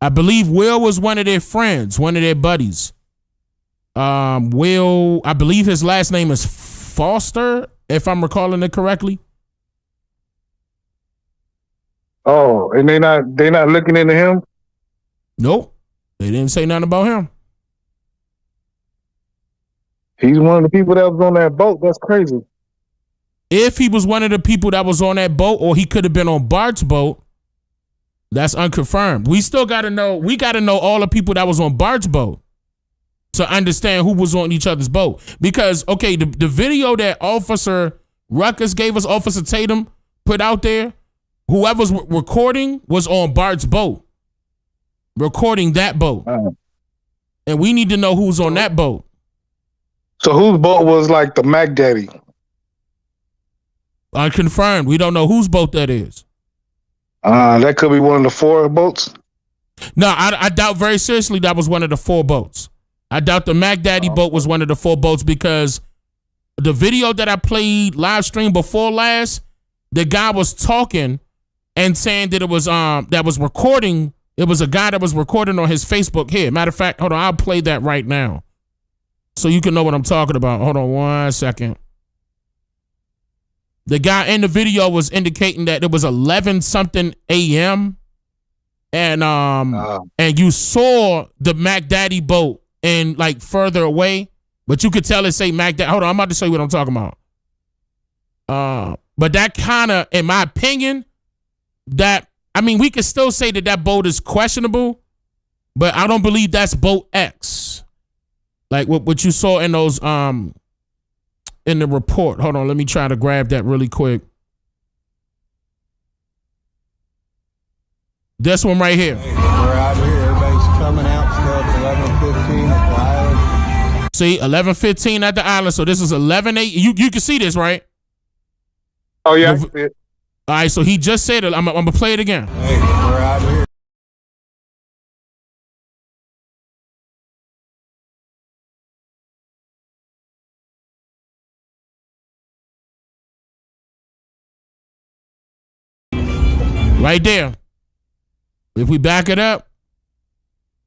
I believe Will was one of their friends, one of their buddies. Will, I believe his last name is Foster, if I'm recalling it correctly. Oh, and they not looking into him? Nope. They didn't say nothing about him. He's one of the people that was on that boat. That's crazy. If he was one of the people that was on that boat, or he could have been on Bart's boat, that's unconfirmed. We still got to know. We got to know all the people that was on Bart's boat to understand who was on each other's boat. Because, okay, the video that Officer Ruckus gave us, Officer Tatum put out there, whoever's recording was on Bart's boat, recording that boat. And we need to know who's on that boat. So whose boat was like the Mac Daddy? Unconfirmed. We don't know whose boat that is. That could be one of the 4 boats. No, I doubt very seriously that was one of the 4 boats. I doubt the Mac Daddy boat was one of the 4 boats, because the video that I played live stream before last, the guy was talking and saying that it was that was recording. It was a guy that was recording on his Facebook. Here, matter of fact, hold on, I'll play that right now so you can know what I'm talking about. Hold on 1 second. The guy in the video was indicating that it was 11 something a.m. and you saw the Mac Daddy boat and like further away, but you could tell it say Mac Daddy. Hold on, I'm about to show you what I'm talking about. But that kind of, in my opinion, we could still say that boat is questionable, but I don't believe that's boat X. Like what you saw in those in the report. Hold on, let me try to grab that really quick. This one right here. We're out here. Everybody's coming out stuff. 11:15 at the island. See, 11:15 at the island. So this is 11:08. You can see this, right? Oh yeah, I see it. All right. So he just said it. I'm gonna play it again. Hey, we're out here. Right there. If we back it up,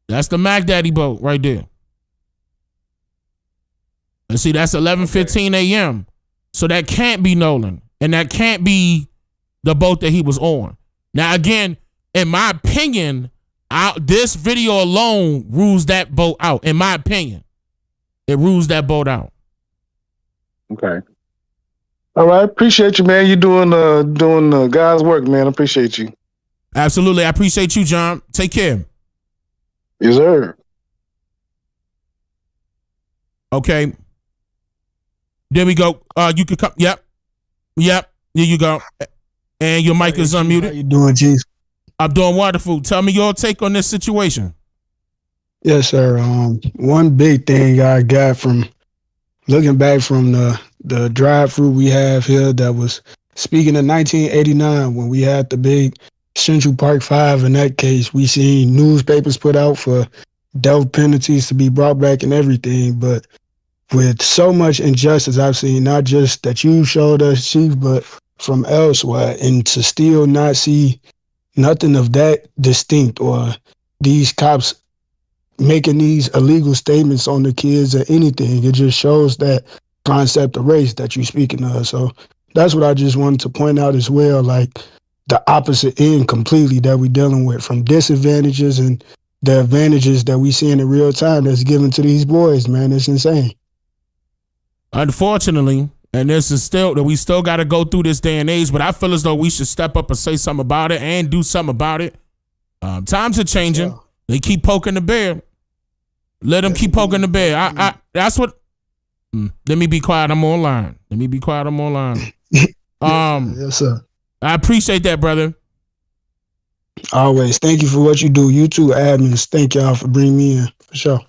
that's the Mac Daddy boat right there. And see, that's 11:15 a.m. So that can't be Nolan. And that can't be the boat that he was on. Now, again, in my opinion, this video alone rules that boat out. In my opinion, it rules that boat out. Okay. All right. Appreciate you, man. You're doing God's work, man. Appreciate you. Absolutely. I appreciate you, John. Take care. Yes, sir. Okay. There we go. You can come. Yep. There you go. And your mic is unmuted. How you doing, Chief? I'm doing wonderful. Tell me your take on this situation. Yes, sir. One big thing I got from looking back from the drive-through we have here that was speaking of 1989 when we had the big Central Park 5. In that case, we seen newspapers put out for death penalties to be brought back and everything. But with so much injustice I've seen, not just that you showed us, Chief, but from elsewhere, and to still not see nothing of that distinct, or these cops making these illegal statements on the kids or anything. It just shows that concept of race that you're speaking of. So that's what I just wanted to point out as well, like the opposite end completely that we're dealing with, from disadvantages and the advantages that we see in real time that's given to these boys, man. It's insane. Unfortunately, and this is still that we still got to go through this day and age, but I feel as though we should step up and say something about it and do something about it. Times are changing. Yeah. They keep poking the bear. Let them keep poking the bear. I that's what. Let me be quiet. I'm online. Yes, sir. I appreciate that, brother. Always. Thank you for what you do. You too, admins. Thank y'all for bringing me in, for sure.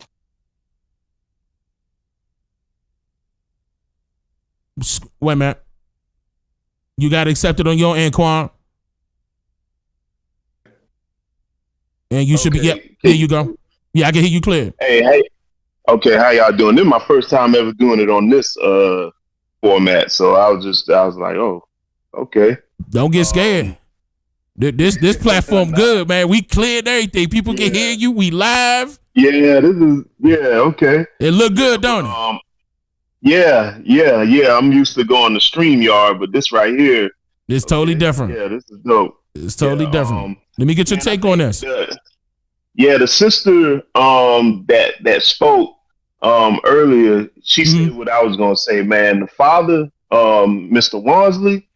Wait a minute. You got accepted on your end, Quan. And you should be, yeah, here you go. Yeah, I can hear you clear. Hey. Okay, how y'all doing? This is my first time ever doing it on this format. So I was like, oh, okay. Don't get scared. This platform good, man. We cleared everything. People can hear you. We live. Yeah, okay. It look good, don't it? Yeah. I'm used to going to StreamYard, but this right here, it's totally different. Yeah, this is dope. It's totally different. Let me get your take on this. The sister that spoke earlier, she said what I was gonna say, man. The father, Mr. Wansley,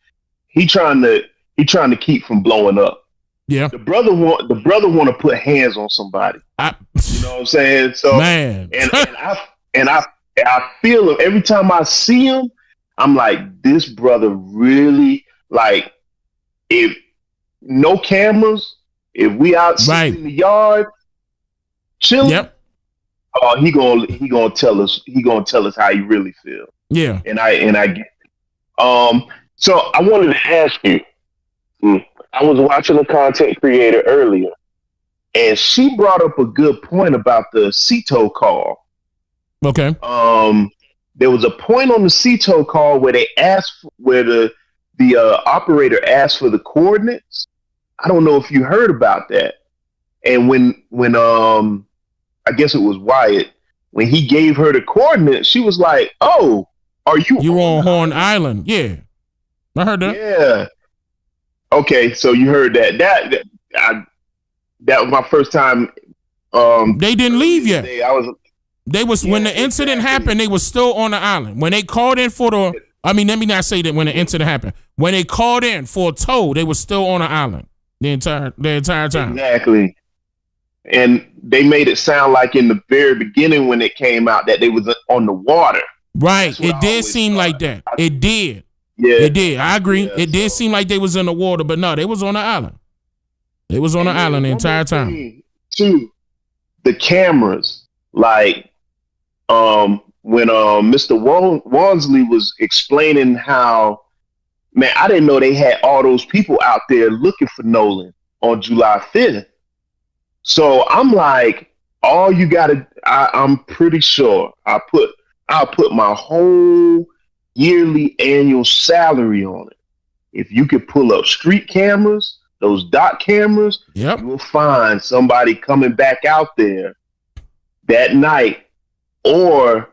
he trying to keep from blowing up. Yeah. The brother want to put hands on somebody. You know what I'm saying? So man, and I feel him every time I see him. I'm like, this brother really, like, if no cameras, if we out sitting in the yard chilling, he gonna tell us how he really feel. Yeah. And I get it. So I wanted to ask you, I was watching a content creator earlier, and she brought up a good point about the CETO call. Okay. There was a point on the CETO call where the operator asked for the coordinates. I don't know if you heard about that. And when I guess it was Wyatt, when he gave her the coordinates, she was like, "Oh, are you on Horn Island?" Yeah, I heard that. Yeah. Okay, so you heard that. That was my first time. They didn't leave yet. They was when the incident happened. They was still on the island. When they called in for the, let me not say that when the incident happened. When they called in for a tow, they was still on the island the entire time. Exactly. And they made it sound like in the very beginning when it came out that they was on the water. Right. It did seem like that. It did. Yeah. It did. I agree. Yeah, it did seem like they was in the water, but no, they was on the island. They was on the island the entire time. Too, the cameras, like when Mr. Wansley was explaining how, man, I didn't know they had all those people out there looking for Nolan on July 5th. So I'm like, all you gotta, I'm pretty sure I'll put my whole yearly annual salary on it. If you could pull up street cameras, those dot cameras, you will find somebody coming back out there that night, or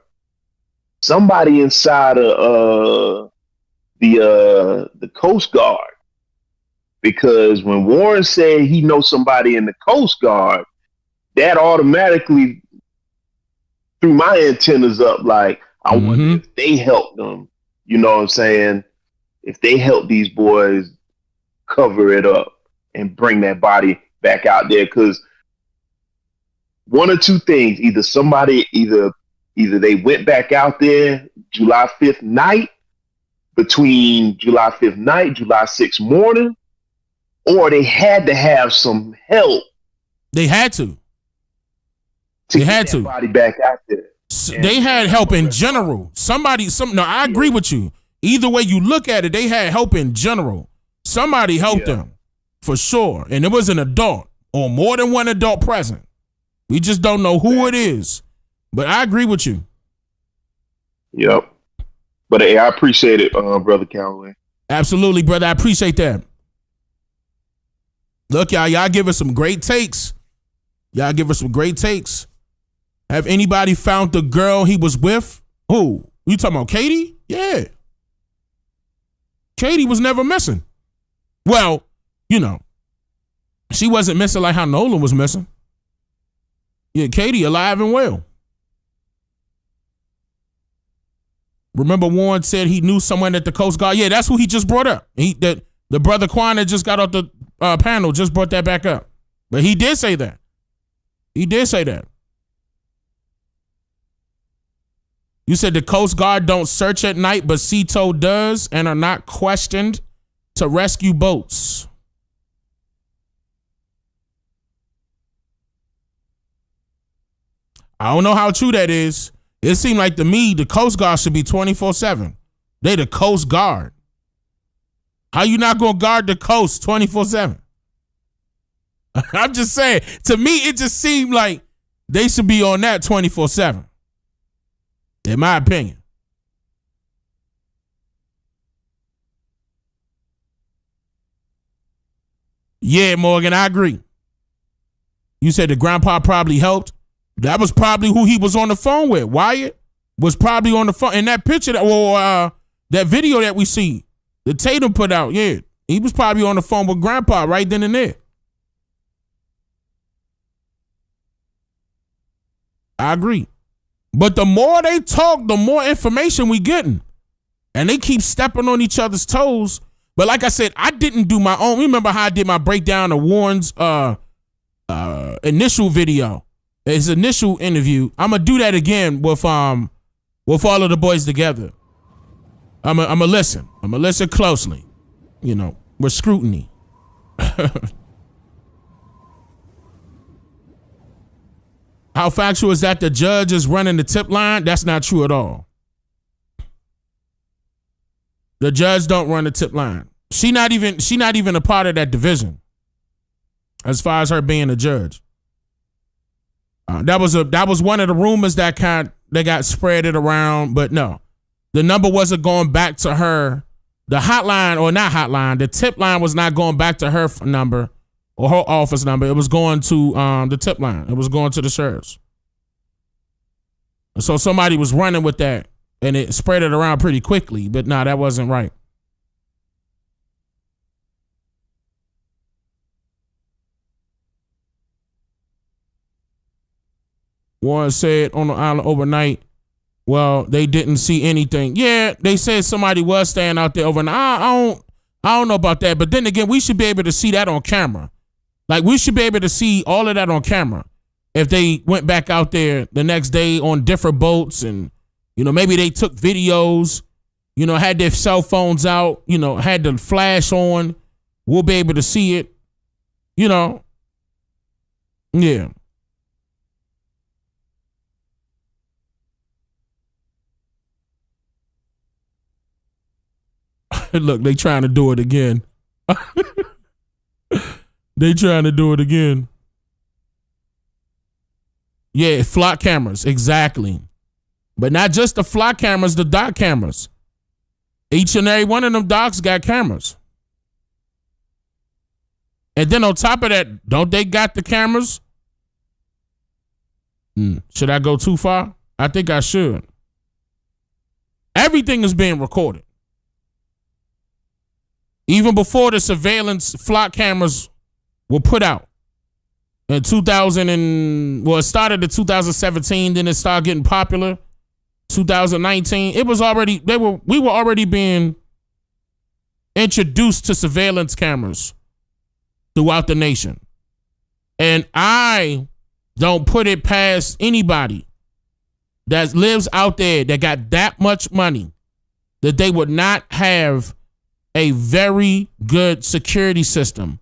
somebody inside of the Coast Guard. Because when Warren said he knows somebody in the Coast Guard, that automatically threw my antennas up. Like, I wonder if they helped them. You know what I'm saying? If they help these boys cover it up and bring that body back out there. Because one or two things, either they went back out there July 5th night, between July 5th night, July 6th morning, or they had to have some help. They had to. They had to. Body back out there. They had help in general. No, I agree with you. Either way you look at it, they had help in general. Somebody helped them, for sure. And it was an adult or more than one adult present. We just don't know who it is. But I agree with you. Yep. But hey, I appreciate it, Brother Calloway. Absolutely, brother. I appreciate that. Look, y'all give us some great takes. Have anybody found the girl he was with? Who? You talking about Katie? Yeah. Katie was never missing. Well, you know, she wasn't missing like how Nolan was missing. Yeah, Katie alive and well. Remember Warren said he knew someone at the Coast Guard? Yeah, that's who he just brought up. The brother Quan that just got off the panel just brought that back up. But he did say that. He did say that. You said the Coast Guard don't search at night, but CETO does and are not questioned to rescue boats. I don't know how true that is. It seemed like to me the Coast Guard should be 24/7. They the Coast Guard. How you not gonna guard the coast 24/7? I'm just saying. To me, it just seemed like they should be on that 24/7. In my opinion. Yeah, Morgan, I agree. You said the grandpa probably helped. That was probably who he was on the phone with. Wyatt was probably on the phone. In that picture, that video that we see, the Tatum put out, yeah, he was probably on the phone with grandpa right then and there. I agree. But the more they talk, the more information we getting. And they keep stepping on each other's toes. But like I said, I didn't do my own. Remember how I did my breakdown of Warren's initial video, his initial interview. I'm gonna do that again with all of the boys together. I'm gonna listen. I'm gonna listen closely. You know, with scrutiny. How factual is that the judge is running the tip line? That's not true at all. The judge don't run the tip line. She not even a part of that division. As far as her being a judge, that was one of the rumors that got spread it around. But no, the number wasn't going back to her. The hotline or not hotline, the tip line was not going back to her number or her office number. It was going to the tip line. It was going to the sheriff's. So somebody was running with that, and it spread it around pretty quickly. But no, that wasn't right. Warren said on the island overnight, well, they didn't see anything. Yeah, they said somebody was staying out there overnight. I don't know about that. But then again, we should be able to see that on camera. Like, we should be able to see all of that on camera. If they went back out there the next day on different boats and, you know, maybe they took videos, you know, had their cell phones out, you know, had the flash on, we'll be able to see it, you know. Yeah. Look, they trying to do it again. They trying to do it again. Yeah, flock cameras, exactly. But not just the flock cameras, the dock cameras. Each and every one of them docks got cameras. And then on top of that, don't they got the cameras? Should I go too far? I think I should. Everything is being recorded. Even before the surveillance flock cameras were put out. In it started in 2017, then it started getting popular. 2019, it was already, we were already being introduced to surveillance cameras throughout the nation. And I don't put it past anybody that lives out there that got that much money that they would not have a very good security system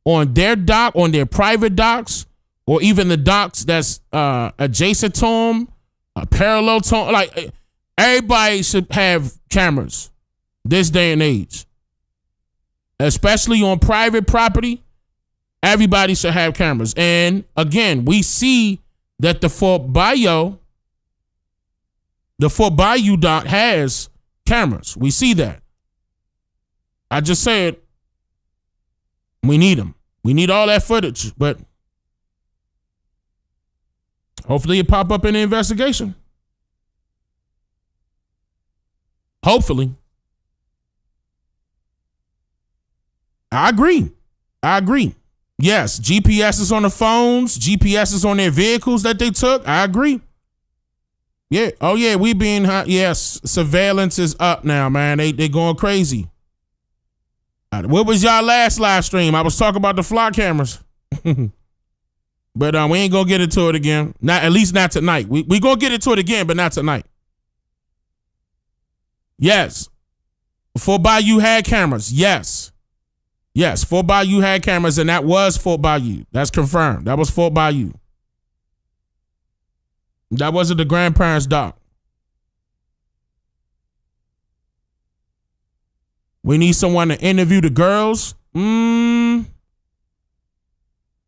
on their dock, on their private docks, or even the docks that's adjacent to them, parallel to them. Like, everybody should have cameras this day and age. Especially on private property, everybody should have cameras. And again, we see that the Fort Bayou dock has cameras. We see that. I just said, we need them. We need all that footage, but Hopefully it pop up in the investigation. Hopefully. I agree. Yes, GPS is on the phones. GPS is on their vehicles that they took. I agree. Yeah. Oh, yeah, we being hot. Yes, surveillance is up now, man. They going crazy. What was y'all last live stream? I was talking about the fly cameras. But we ain't gonna get into it again. Not at least not tonight. We gonna get into it again, but not tonight. Yes. Fort Bayou had cameras. Yes, Fort Bayou had cameras, and that was Fort Bayou. That's confirmed. That was Fort Bayou. That wasn't the grandparents' dock. We need someone to interview the girls.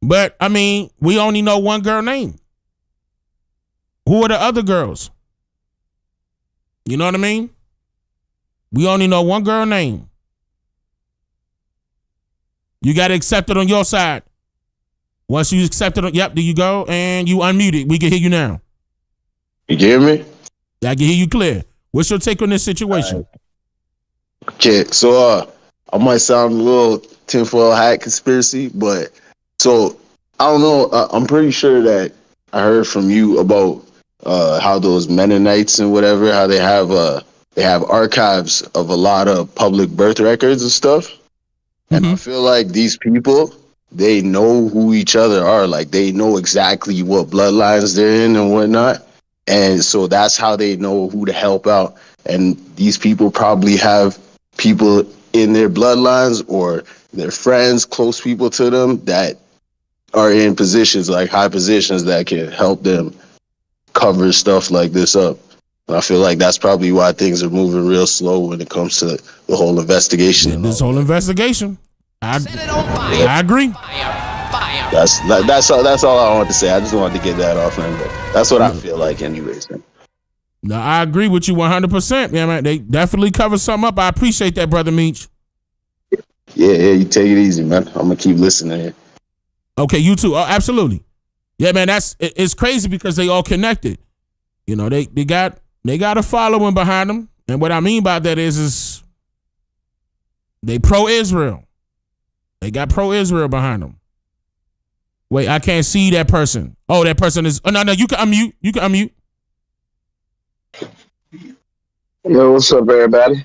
But, I mean, we only know one girl name. Who are the other girls? You know what I mean? We only know one girl name. You got to accept it on your side. Once you accept it, yep, there you go. And you unmuted. We can hear you now. You hear me? I can hear you clear. What's your take on this situation? Okay, so I might sound a little tinfoil hat conspiracy, but so I don't know. I'm pretty sure that I heard from you about how those Mennonites and whatever, how they have archives of a lot of public birth records and stuff. And I feel like these people, they know who each other are. Like they know exactly what bloodlines they're in and whatnot. And so that's how they know who to help out. And these people probably have people in their bloodlines or their friends, close people to them that are in positions, like high positions, that can help them cover stuff like this up. And I feel like that's probably why things are moving real slow when it comes to the whole investigation. This whole investigation. I agree. That's all I wanted to say. I just wanted to get that off, man. But that's what I feel like, anyways. Man. No, I agree with you 100%. Yeah, man, they definitely cover something up. I appreciate that, brother Meech. Yeah, you take it easy, man. I'm gonna keep listening here. Okay, you too. Oh, absolutely. Yeah, man, it's crazy because they all connected. You know, they got a following behind them, and what I mean by that is they pro-Israel. They got pro-Israel behind them. Wait, I can't see that person. Oh, that person is. Oh, no, you can unmute. Yo, what's up, everybody?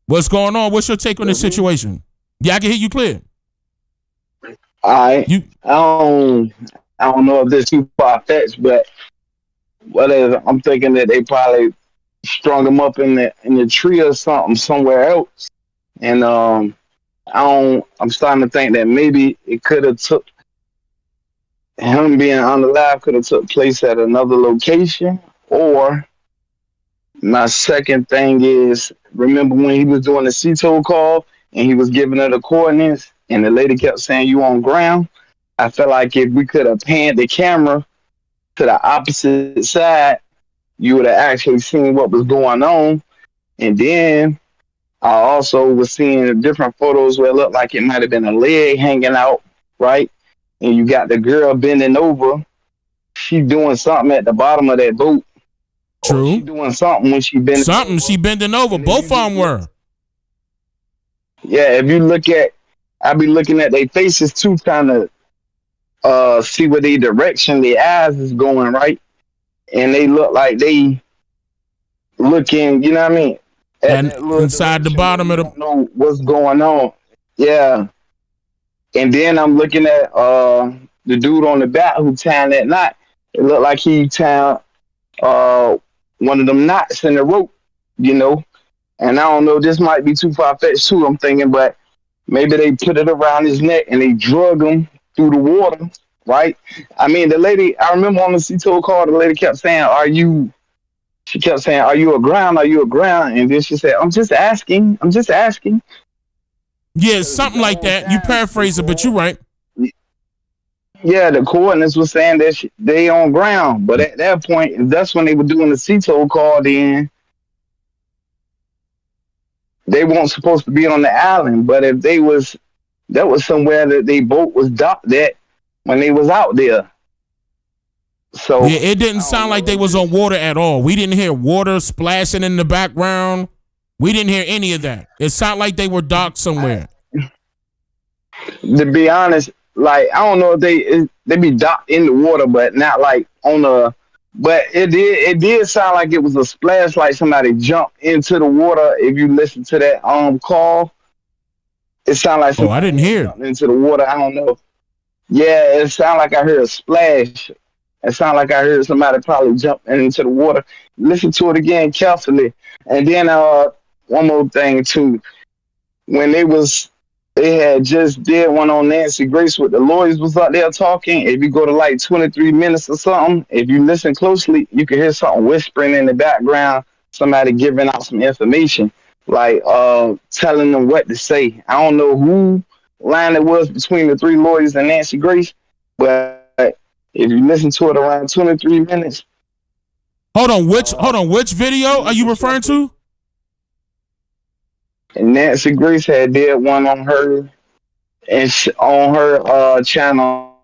What's going on? What's your take on this situation? Yeah, I can hear you clear. I don't know if this is too far fetched, but whatever. I'm thinking that they probably strung him up in the tree or something somewhere else, and I'm starting to think that maybe it could have took him being unalive could have took place at another location. Or my second thing is, remember when he was doing the CTO call and he was giving her the coordinates and the lady kept saying you on ground? I felt like if we could have panned the camera to the opposite side, you would have actually seen what was going on. And then I also was seeing different photos where it looked like it might have been a leg hanging out, right? And you got the girl bending over. She doing something at the bottom of that boat. True. She doing something when she bending over. She bending over. Both of them were. Yeah, if you look at, I be looking at their faces too, trying to see where their direction, their eyes is going, right? And they look like they looking, you know what I mean? And inside the bottom of the. Don't know what's going on. Yeah. And then I'm looking at the dude on the back who tying that knot. It looked like he tying one of them knots in the rope, you know. And I don't know, this might be too far fetched too, I'm thinking, but maybe they put it around his neck and they drug him through the water, right? I mean, the lady, I remember on the CTO call, the lady kept saying, are you aground? Are you aground? And then she said, I'm just asking. Yeah, something like that. You paraphrase it, but you're right. Yeah, the coordinates were saying that they on ground. But at that point, that's when they were doing the CTO call, then they weren't supposed to be on the island. But if that was somewhere that they boat was docked at when they was out there. So yeah, it didn't sound like they was on water at all. We didn't hear water splashing in the background. We didn't hear any of that. It sounded like they were docked somewhere. To be honest, like I don't know if they be docked in the water, but not like on the. But it did sound like it was a splash, like somebody jumped into the water. If you listen to that call, it sounded like I didn't hear jumped into the water. I don't know. Yeah, it sounded like I heard a splash. It sounded like I heard somebody probably jump into the water. Listen to it again carefully, and then one more thing too. When they had just did one on Nancy Grace with the lawyers was out there talking. If you go to like 23 minutes or something, if you listen closely, you can hear something whispering in the background, somebody giving out some information, like telling them what to say. I don't know who line it was between the three lawyers and Nancy Grace, but if you listen to it around 23 minutes. Hold on, which video are you referring to? And Nancy Grace had did one on her on her channel,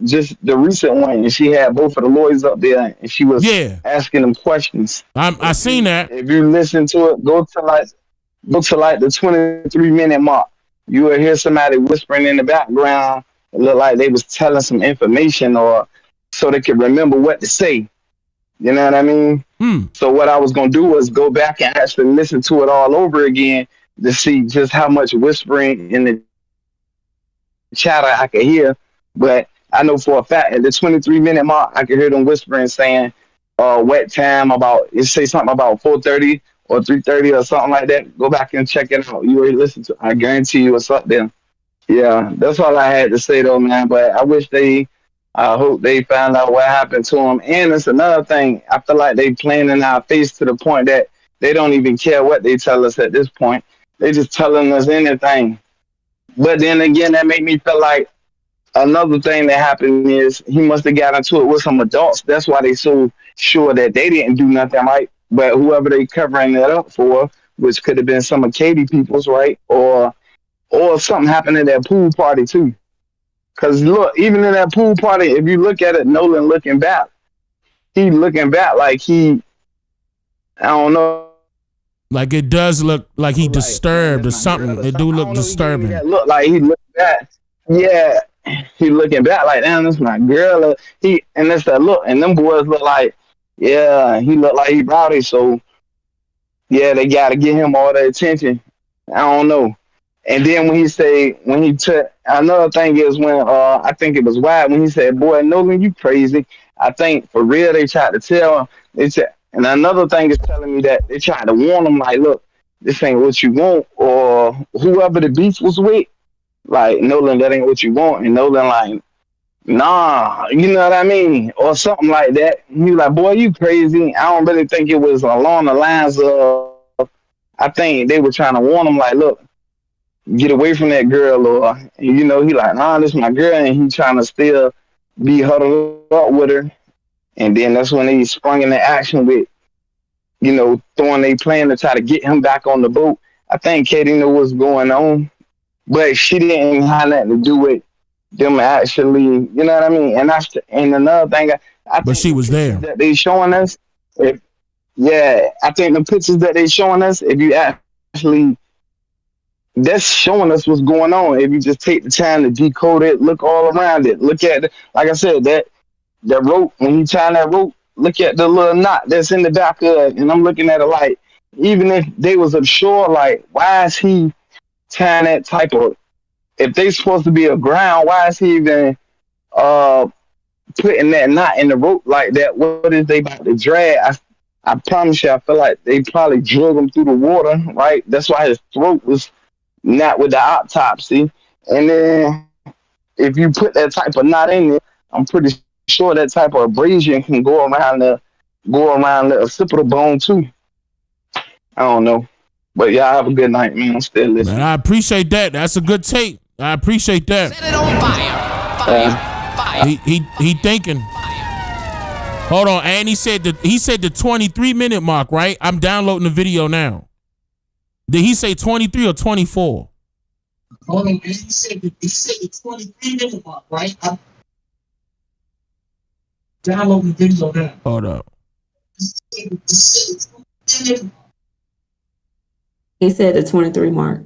just the recent one, and she had both of the lawyers up there, and she was asking them questions. I seen that. If you listen to it, go to like the 23-minute mark. You will hear somebody whispering in the background. It looked like they was telling some information, or so they could remember what to say. You know what I mean? So what I was gonna do was go back and actually listen to it all over again to see just how much whispering in the chatter I could hear. But I know for a fact at the 23-minute mark, I could hear them whispering saying, "What time about?" It say something about 4:30 or 3:30 or something like that. Go back and check it out. You already listened to it. I guarantee you it's up there. Yeah, that's all I had to say though, man. But I hope they found out what happened to him. And it's another thing. I feel like they playing in our face to the point that they don't even care what they tell us at this point. They just telling us anything. But then again, that made me feel like another thing that happened is he must have got into it with some adults. That's why they so sure that they didn't do nothing right. But whoever they covering that up for, which could have been some of Katie people's, right? Or something happened at that pool party too. Because look, even in that pool party, if you look at it, Nolan looking back, he looking back like I don't know. Like it does look like he disturbed or something. It do look disturbing. Look like he looking back. Yeah, he looking back like, damn, that's my girl. And that's that look. And them boys look like, yeah, he look like he rowdy. So yeah, they got to give him all the attention. I don't know. And then when he took, another thing is when I think it was Wyatt when he said, "Boy, Nolan, you crazy." I think for real they tried to tell him. They said, and another thing is telling me that they tried to warn him, like, look, this ain't what you want, or whoever the beef was with, like, Nolan, that ain't what you want. And Nolan like, nah, you know what I mean? Or something like that. And he like, boy, you crazy. I don't really think it was along the lines of, I think they were trying to warn him, like, look, get away from that girl, or, you know, he like, nah, this is my girl, and he trying to still be huddled up with her. And then that's when they sprung into action with, you know, throwing a plan to try to get him back on the boat. I think Katie knew what's going on, but she didn't have nothing to do with them actually, you know what I mean? And and another thing, but she was there. That they showing us, I think the pictures that they showing us, if you actually, that's showing us what's going on. If you just take the time to decode it, look all around it, look at it. Like I said, that rope, when he tying that rope, look at the little knot that's in the back of it. And I'm looking at it like, even if they was ashore, like, why is he tying that type of, if they supposed to be aground, why is he even putting that knot in the rope like that? What is they about to drag? I promise you, I feel like they probably drug him through the water, right? That's why his throat was not with the autopsy. And then if you put that type of knot in it, I'm pretty sure that type of abrasion can go around the occipital bone too. I don't know. But y'all have a good night, man. I'm still listening. Man, I appreciate that. That's a good tape. I appreciate that. Set it on fire. He thinking. Hold on, and he said the 23-minute mark, right? I'm downloading the video now. Did he say 23 or 24? Hold on, man. He said the 23-minute mark, right? Download the video now. Hold up. He said the 23 mark.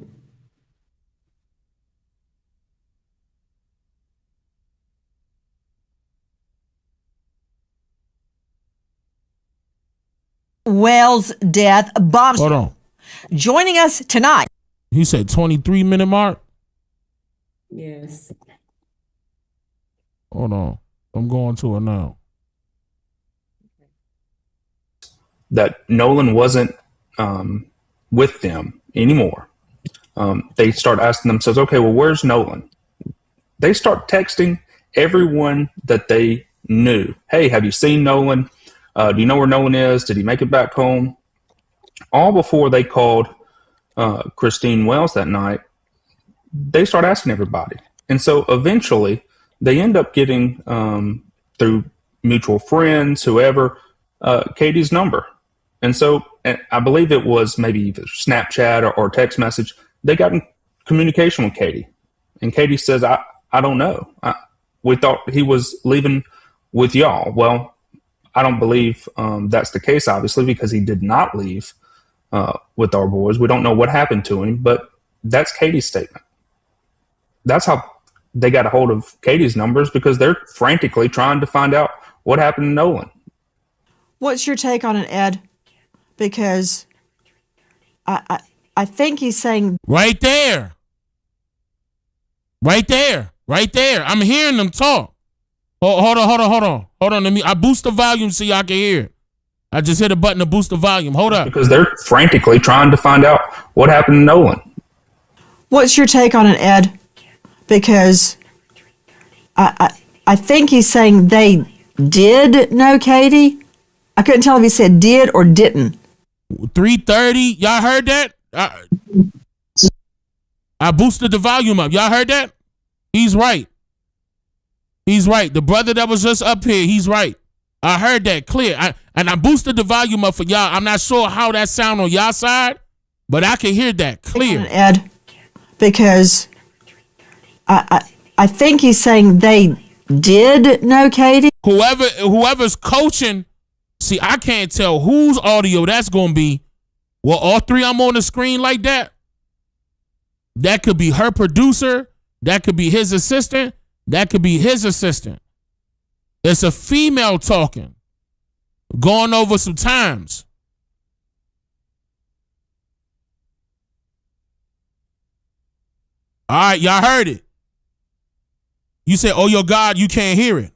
Wells' death bombshell. Hold on. Joining us tonight. He said 23-minute mark. Yes. Hold on. I'm going to it now. That Nolan wasn't with them anymore. They start asking themselves, okay, well, where's Nolan? They start texting everyone that they knew. Hey, have you seen Nolan? Do you know where Nolan is? Did he make it back home? All before they called Christine Wells that night, they start asking everybody. And so eventually they end up getting, through mutual friends, whoever, Katie's number. And so I believe it was maybe either Snapchat or text message. They got in communication with Katie. And Katie says, I don't know. We thought he was leaving with y'all. Well, I don't believe that's the case, obviously, because he did not leave with our boys. We don't know what happened to him, but that's Katie's statement. That's how they got a hold of Katie's numbers, because they're frantically trying to find out what happened to Nolan. What's your take on it, Ed? Because I think he's saying right there. Right there. Right there. I'm hearing them talk. Hold on. Let me. I boost the volume so y'all can hear. I just hit a button to boost the volume. Hold up. Because they're frantically trying to find out what happened to Nolan. What's your take on it, Ed? Because I think he's saying they did know Katie. I couldn't tell if he said did or didn't. 3:30. Y'all heard that? I boosted the volume up. Y'all heard that? He's right. He's right. The brother that was just up here, he's right. I heard that clear. I boosted the volume up for y'all. I'm not sure how that sound on y'all side, but I can hear that clear. Ed, because I think he's saying they did know Katie. Whoever's coaching, see, I can't tell whose audio that's going to be. Well, all three I'm on the screen like that. That could be her producer. That could be his assistant. That could be his assistant. It's a female talking, going over some times. All right, y'all heard it. You said, oh, your God, you can't hear it.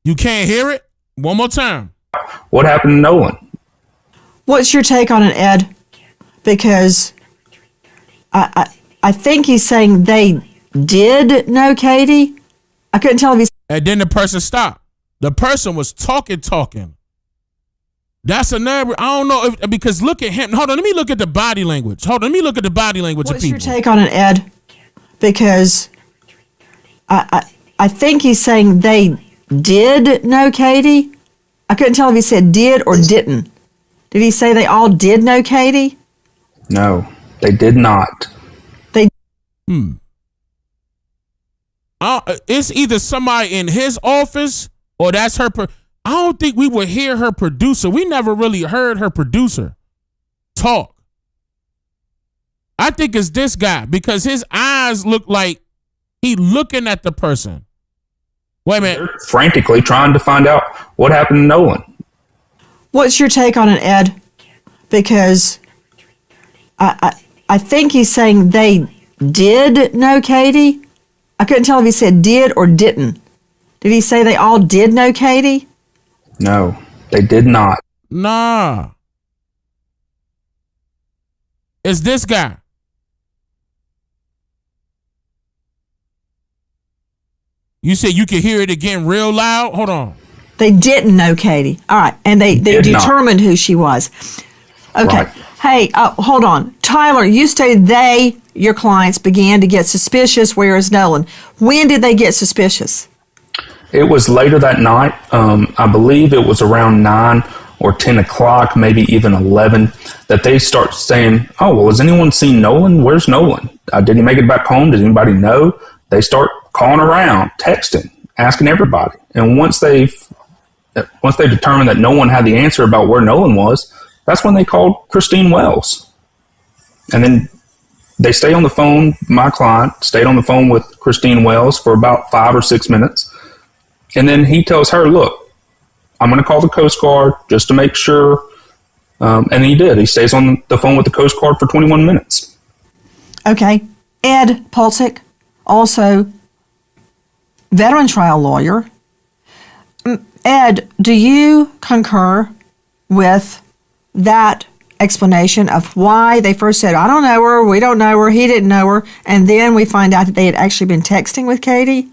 You can't hear it? One more time. What happened to Nolan? What's your take on it, Ed? Because I think he's saying they did know Katie. I couldn't tell if he's... And then the person stopped. The person was talking. That's another... I don't know if... Because look at him. Hold on, let me look at the body language. Let me look at the body language of people. What's your take on it, Ed? Because I think he's saying they did know Katie. I couldn't tell if he said did or didn't. Did he say they all did know Katie? No, they did not. It's either somebody in his office or that's her. I don't think we would hear her producer. We never really heard her producer talk. I think it's this guy because his eyes look like he looking at the person. Wait a minute. They're frantically trying to find out what happened to Nolan. What's your take on it, Ed? Because I think he's saying they did know Katie. I couldn't tell if he said did or didn't. Did he say they all did know Katie? No, they did not. Nah. It's this guy. You said you could hear it again real loud? Hold on. They didn't know Katie. All right. And they determined who she was. Okay. Right. Hey, hold on. Tyler, you stated your clients began to get suspicious, whereas Nolan. When did they get suspicious? It was later that night. I believe it was around 9 or 10 o'clock, maybe even 11, that they start saying, oh, well, has anyone seen Nolan? Where's Nolan? Did he make it back home? Does anybody know? They start calling around, texting, asking everybody. And once they've determined that no one had the answer about where Nolan was, that's when they called Christine Wells. And then they stay on the phone, my client stayed on the phone with Christine Wells for about 5 or 6 minutes. And then he tells her, look, I'm going to call the Coast Guard just to make sure. And he did. He stays on the phone with the Coast Guard for 21 minutes. Okay. Ed Pulsick, also veteran trial lawyer. Ed, do you concur with that explanation of why they first said, I don't know her, we don't know her, he didn't know her, and then we find out that they had actually been texting with Katie?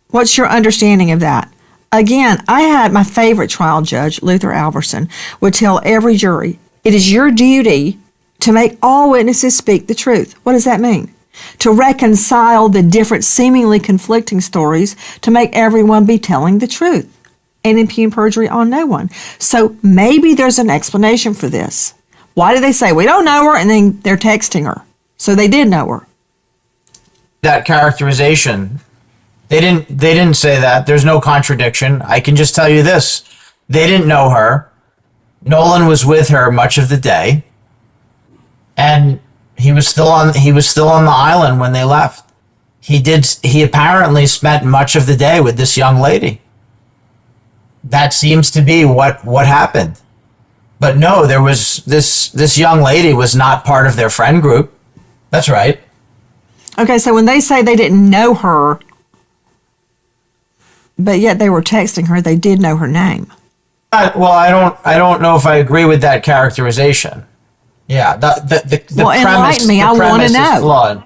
What's your understanding of that? Again, I had my favorite trial judge, Luther Alverson, would tell every jury, it is your duty to make all witnesses speak the truth. What does that mean? To reconcile the different seemingly conflicting stories to make everyone be telling the truth and impugn perjury on no one. So maybe there's an explanation for this. Why do they say, we don't know her, and then they're texting her? So they did know her. That characterization, they didn't say that. There's no contradiction. I can just tell you this. They didn't know her. Nolan was with her much of the day. And he was still on the island when they left. He apparently spent much of the day with this young lady. That seems to be what happened. But no, there was this young lady was not part of their friend group. That's right. Okay, so when they say they didn't know her, but yet they were texting her, they did know her name. Well, I don't know if I agree with that characterization. Yeah, the well, premise, enlighten me. the I want premise to is know. flawed.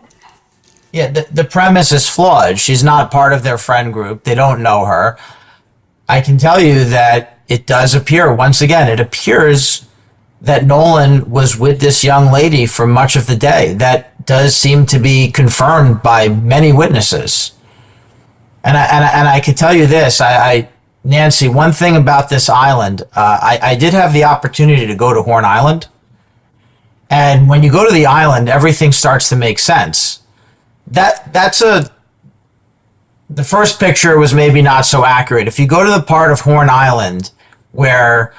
Yeah, the premise is flawed. She's not part of their friend group. They don't know her. I can tell you that it does appear, once again, it appears that Nolan was with this young lady for much of the day. That does seem to be confirmed by many witnesses. And I can tell you this, Nancy, one thing about this island, I did have the opportunity to go to Horn Island. And when you go to the island, everything starts to make sense. The first picture was maybe not so accurate. If you go to the part of Horn Island where,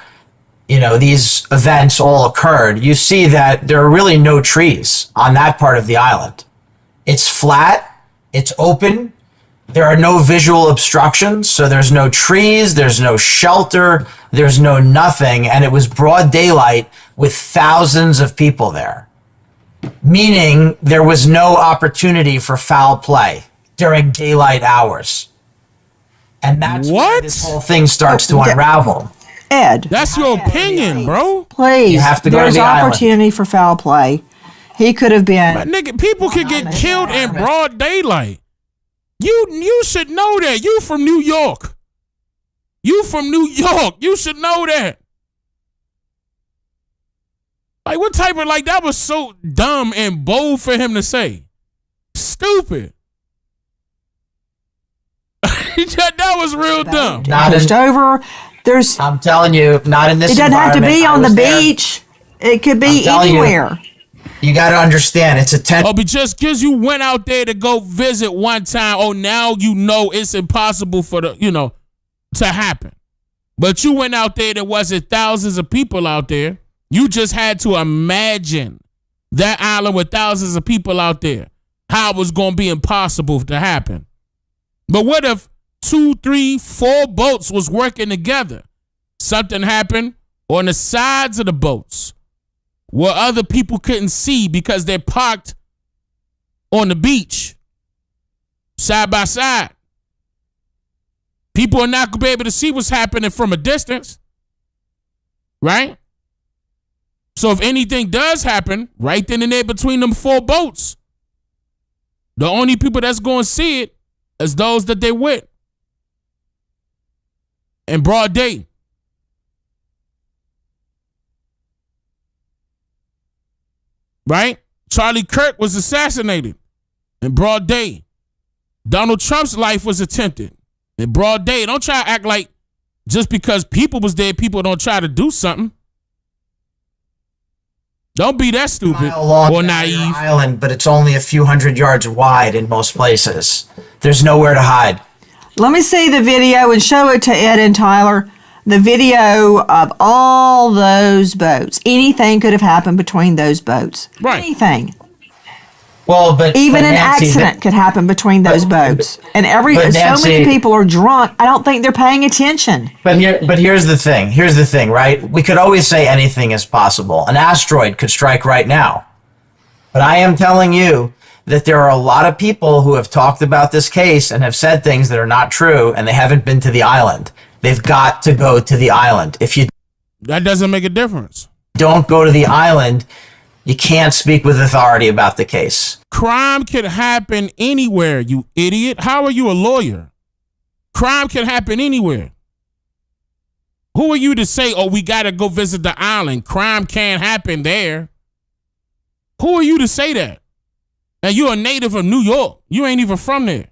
these events all occurred, you see that there are really no trees on that part of the island. It's flat, it's open, there are no visual obstructions, so there's no trees, there's no shelter, there's no nothing, and it was broad daylight with thousands of people there. Meaning there was no opportunity for foul play during daylight hours. And that's where this whole thing starts to unravel. Ed. That's your opinion, bro. Please. You have to go There's to the opportunity for foul play. He could have been. But nigga, people could get killed in broad daylight. You should know that. You from New York. You should know that. Like, what type of, that was so dumb and bold for him to say. Stupid. that was real dumb. Pushed over. I'm telling you, not in this environment. It doesn't have to be on the beach. It could be anywhere. You got to understand, it's a 10. Oh, but just because you went out there to go visit one time, now you know it's impossible for to happen. But you went out there, there wasn't thousands of people out there. You just had to imagine that island with thousands of people out there, how it was going to be impossible to happen. But what if 2, 3, 4 boats was working together? Something happened on the sides of the boats where other people couldn't see because they're parked on the beach side by side. People are not going to be able to see what's happening from a distance, right? So if anything does happen, right then and there between them 4 boats, the only people that's going to see it is those that they're with in broad day. Right? Charlie Kirk was assassinated in broad day. Donald Trump's life was attempted in broad day. Don't try to act like just because people was there, people don't try to do something. Don't be that stupid or naive. Island, but it's only a few hundred yards wide in most places. There's nowhere to hide. Let me see the video and show it to Ed and Tyler. The video of all those boats. Anything could have happened between those boats. Right. Anything. Well, but even an Nancy, accident could happen between those boats. And so Nancy, many people are drunk. I don't think they're paying attention. But here's the thing. Here's the thing, right? We could always say anything is possible. An asteroid could strike right now. But I am telling you that there are a lot of people who have talked about this case and have said things that are not true, and they haven't been to the island. They've got to go to the island. If you that doesn't make a difference. Don't go to the island, you can't speak with authority about the case. Crime can happen anywhere, you idiot. How are you a lawyer? Crime can happen anywhere. Who are you to say, oh, we got to go visit the island? Crime can't happen there. Who are you to say that? And you're a native of New York. You ain't even from there.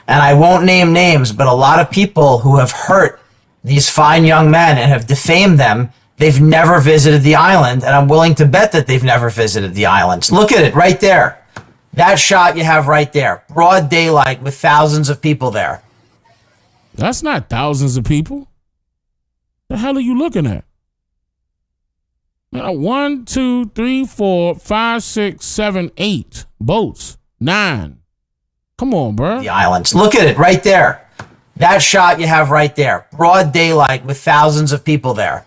And I won't name names, but a lot of people who have hurt these fine young men and have defamed them, they've never visited the island, and I'm willing to bet that they've never visited the islands. Look at it right there. That shot you have right there. Broad daylight with thousands of people there. That's not thousands of people. The hell are you looking at? 1, 2, 3, 4, 5, 6, 7, 8 boats. 9. Come on, bro. The islands. Look at it right there. That shot you have right there. Broad daylight with thousands of people there.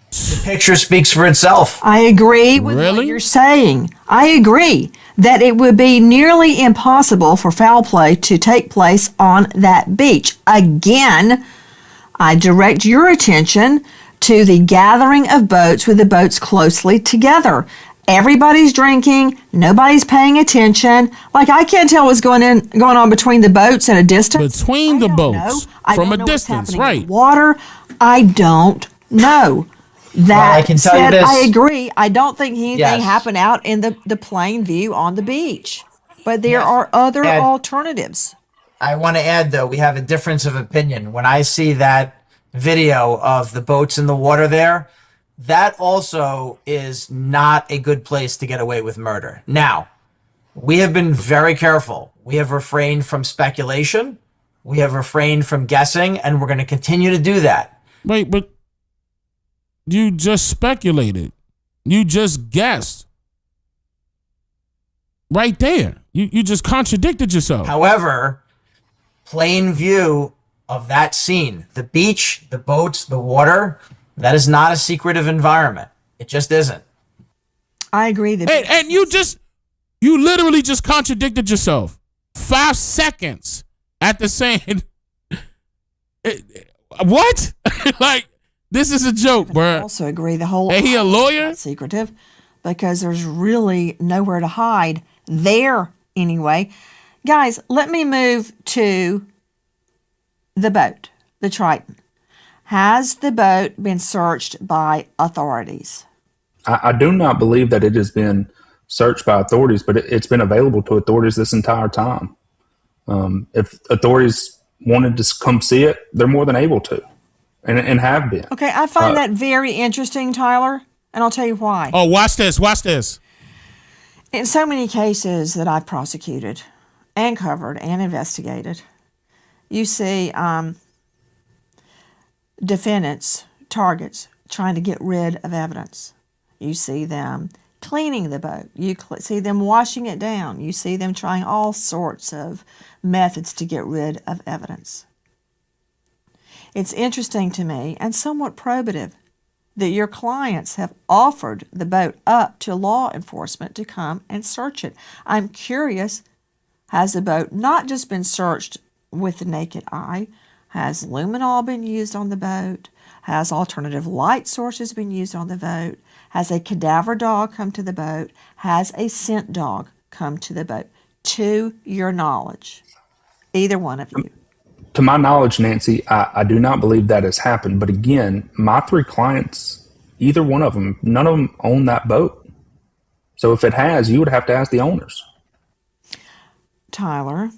The picture speaks for itself. I agree with what you're saying. I agree that it would be nearly impossible for foul play to take place on that beach. Again, I direct your attention to the gathering of boats with the boats closely together. Everybody's drinking. Nobody's paying attention. Like, I can't tell what's going on between the boats at a distance. Between the boats, from a distance, right? Water, I don't know. That I can tell you this. I agree. I don't think anything happened out in the plain view on the beach. But there are other alternatives. I want to add, though, we have a difference of opinion. When I see that video of the boats in the water there, that also is not a good place to get away with murder. Now, we have been very careful. We have refrained from speculation. We have refrained from guessing, and we're going to continue to do that. Wait, but you just speculated. You just guessed. Right there. You just contradicted yourself. However, plain view of that scene, the beach, the boats, the water, that is not a secretive environment. It just isn't. I agree that. And you literally just contradicted yourself. 5 seconds after saying, what? Like, this is a joke, bro. I also agree the whole. Hey, he a lawyer? Secretive, because there's really nowhere to hide there anyway. Guys, let me move to the boat, the Triton. Has the boat been searched by authorities? I do not believe that it has been searched by authorities, but it's been available to authorities this entire time. If authorities wanted to come see it, they're more than able to, and have been. Okay, I find that very interesting, Tyler, and I'll tell you why. Oh, watch this, watch this. In so many cases that I've prosecuted and covered and investigated, you see defendants, targets, trying to get rid of evidence. You see them cleaning the boat. You see them washing it down. You see them trying all sorts of methods to get rid of evidence. It's interesting to me and somewhat probative that your clients have offered the boat up to law enforcement to come and search it. I'm curious, has the boat not just been searched with the naked eye? Has luminol been used on the boat? Has alternative light sources been used on the boat? Has a cadaver dog come to the boat? Has a scent dog come to the boat? To your knowledge, either one of you. To my knowledge, Nancy, I do not believe that has happened. But again, my 3 clients, either one of them, none of them own that boat. So if it has, you would have to ask the owners. Tyler,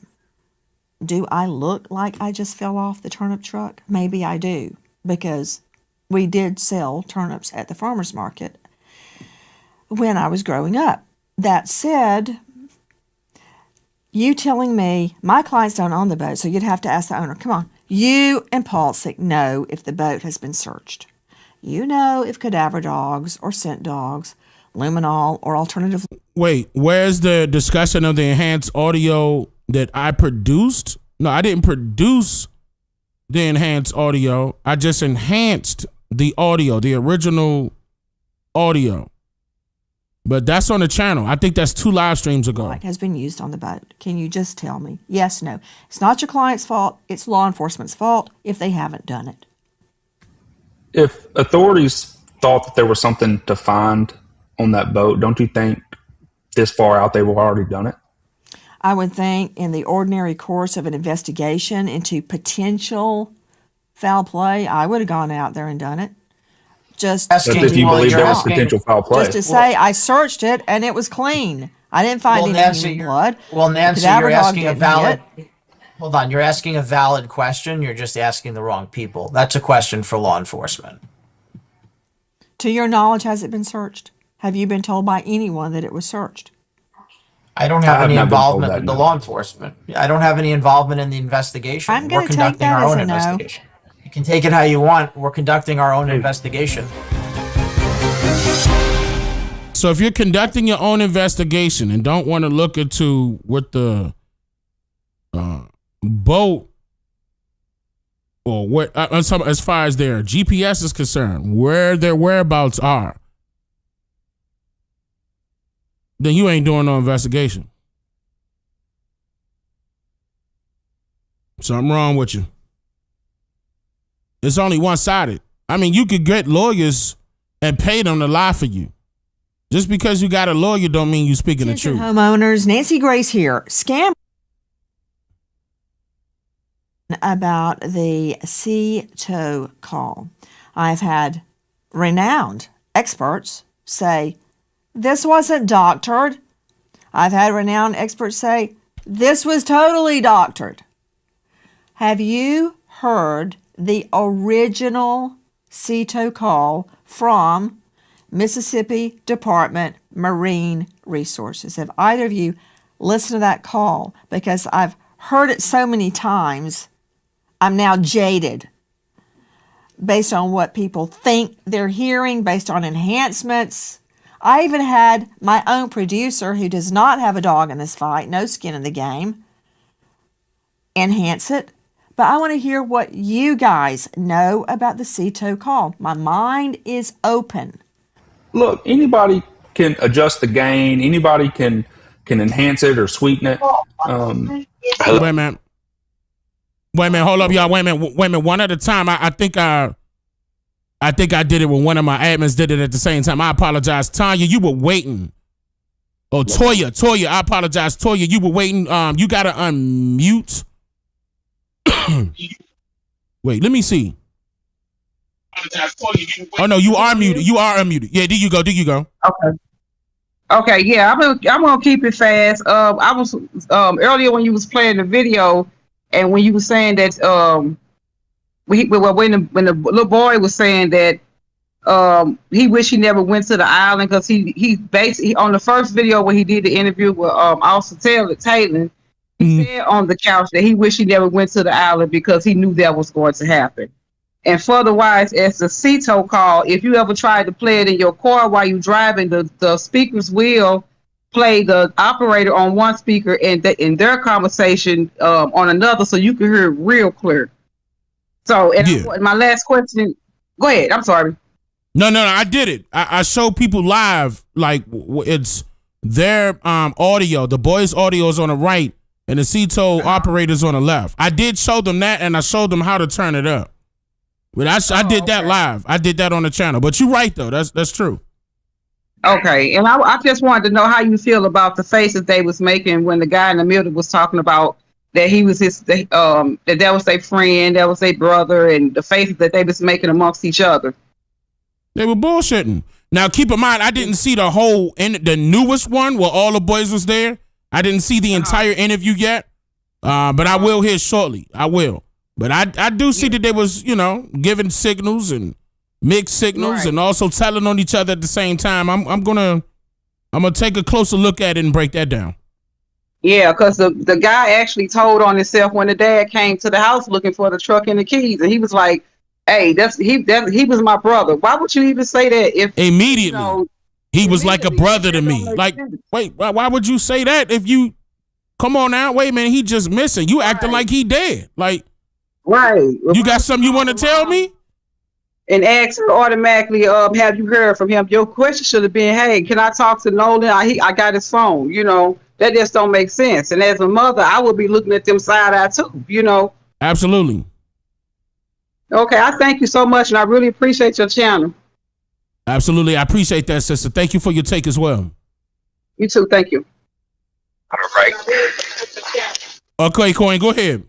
do I look like I just fell off the turnip truck? Maybe I do, because we did sell turnips at the farmer's market when I was growing up. That said, You telling me my clients don't own the boat, so you'd have to ask the owner. Come on. You and Paulsick know if the boat has been searched. You know if cadaver dogs or scent dogs, luminol or alternative. Wait, where's the discussion of the enhanced audio that I produced? No, I didn't produce the enhanced audio. I just enhanced the audio, the original audio. But that's on the channel. I think that's 2 live streams ago. Has been used on the boat. Can you just tell me? Yes, no. It's not your client's fault. It's law enforcement's fault if they haven't done it. If authorities thought that there was something to find on that boat, don't you think this far out they would have already done it? I would think in the ordinary course of an investigation into potential foul play, I would have gone out there and done it. Just if you believe there was potential foul play. Just to say, I searched it and it was clean. I didn't find any human blood. Well, Nancy, you're asking a valid. Hold on, you're asking a valid question. You're just asking the wrong people. That's a question for law enforcement. To your knowledge, has it been searched? Have you been told by anyone that it was searched? I don't have any involvement with the law enforcement. I don't have any involvement in the investigation. I'm going to take that as a no. You can take it how you want. We're conducting our own investigation. So if you're conducting your own investigation and don't want to look into what the boat or what as far as their GPS is concerned, where their whereabouts are, then you ain't doing no investigation. Something wrong with you. It's only one-sided. I mean, you could get lawyers and pay them to lie for you. Just because you got a lawyer don't mean you speaking the truth. Homeowners, Nancy Grace here. Scam about the sea-tow call. I've had renowned experts say, this wasn't doctored. I've had renowned experts say, this was totally doctored. Have you heard the original sea-tow call from Mississippi Department Marine Resources? Have either of you listened to that call? Because I've heard it so many times, I'm now jaded based on what people think they're hearing, based on enhancements. I even had my own producer, who does not have a dog in this fight, no skin in the game, enhance it. But I want to hear what you guys know about the sea-tow call. My mind is open. Look, anybody can adjust the gain. Anybody can enhance it or sweeten it. Wait a minute. Hold up, y'all. Wait a minute. One at a time. I think I did it when one of my admins did it at the same time. I apologize. Tanya, you were waiting. Oh, Toya, I apologize. Toya, you were waiting. You got to unmute. Wait, let me see. Oh no, you are muted. You are unmuted. Yeah, there you go. Okay, yeah, I'm gonna keep it fast. I was earlier when you was playing the video, and when you were saying that when the little boy was saying that he wished he never went to the island, because he basically on the first video when he did the interview with Officer Taylor, he said on the couch that he wished he never went to the island because he knew that was going to happen. And furtherwise, as the sea-tow call, if you ever tried to play it in your car while you're driving, the speakers will play the operator on one speaker and in their conversation on another, so you can hear it real clear. So, and my last question, go ahead. I'm sorry. No, I did it. I show people live, like it's their audio. The boys' audio is on the right, and the sea-tow operator's on the left. I did show them that, and I showed them how to turn it up. But I did that live. I did that on the channel. But you're right, though. That's true. Okay, and I just wanted to know how you feel about the faces they was making when the guy in the middle was talking about that he was that was their friend, that was their brother, and the faces that they was making amongst each other. They were bullshitting. Now, keep in mind, I didn't see the newest one where all the boys was there. I didn't see the entire interview yet, but I will here shortly. I will. But I do see that they was, giving signals and mixed signals and also telling on each other at the same time. I'm gonna take a closer look at it and break that down. Yeah, because the guy actually told on himself when the dad came to the house looking for the truck and the keys, and he was like, "Hey, he was my brother." Why would you even say that if immediately he was like a brother to me? Like, wait, why would you say that if you come on now? Wait a minute, he just missing. You acting like he dead. Like, right? You got something you want to tell me? And ask her automatically, have you heard from him? Your question should have been, hey, can I talk to Nolan? I got his phone. You know, that just don't make sense. And as a mother, I would be looking at them side eye too, you know. Absolutely. Okay, I thank you so much, and I really appreciate your channel. Absolutely. I appreciate that, sister. Thank you for your take as well. You too. Thank you. All right. Okay, Coin, go ahead.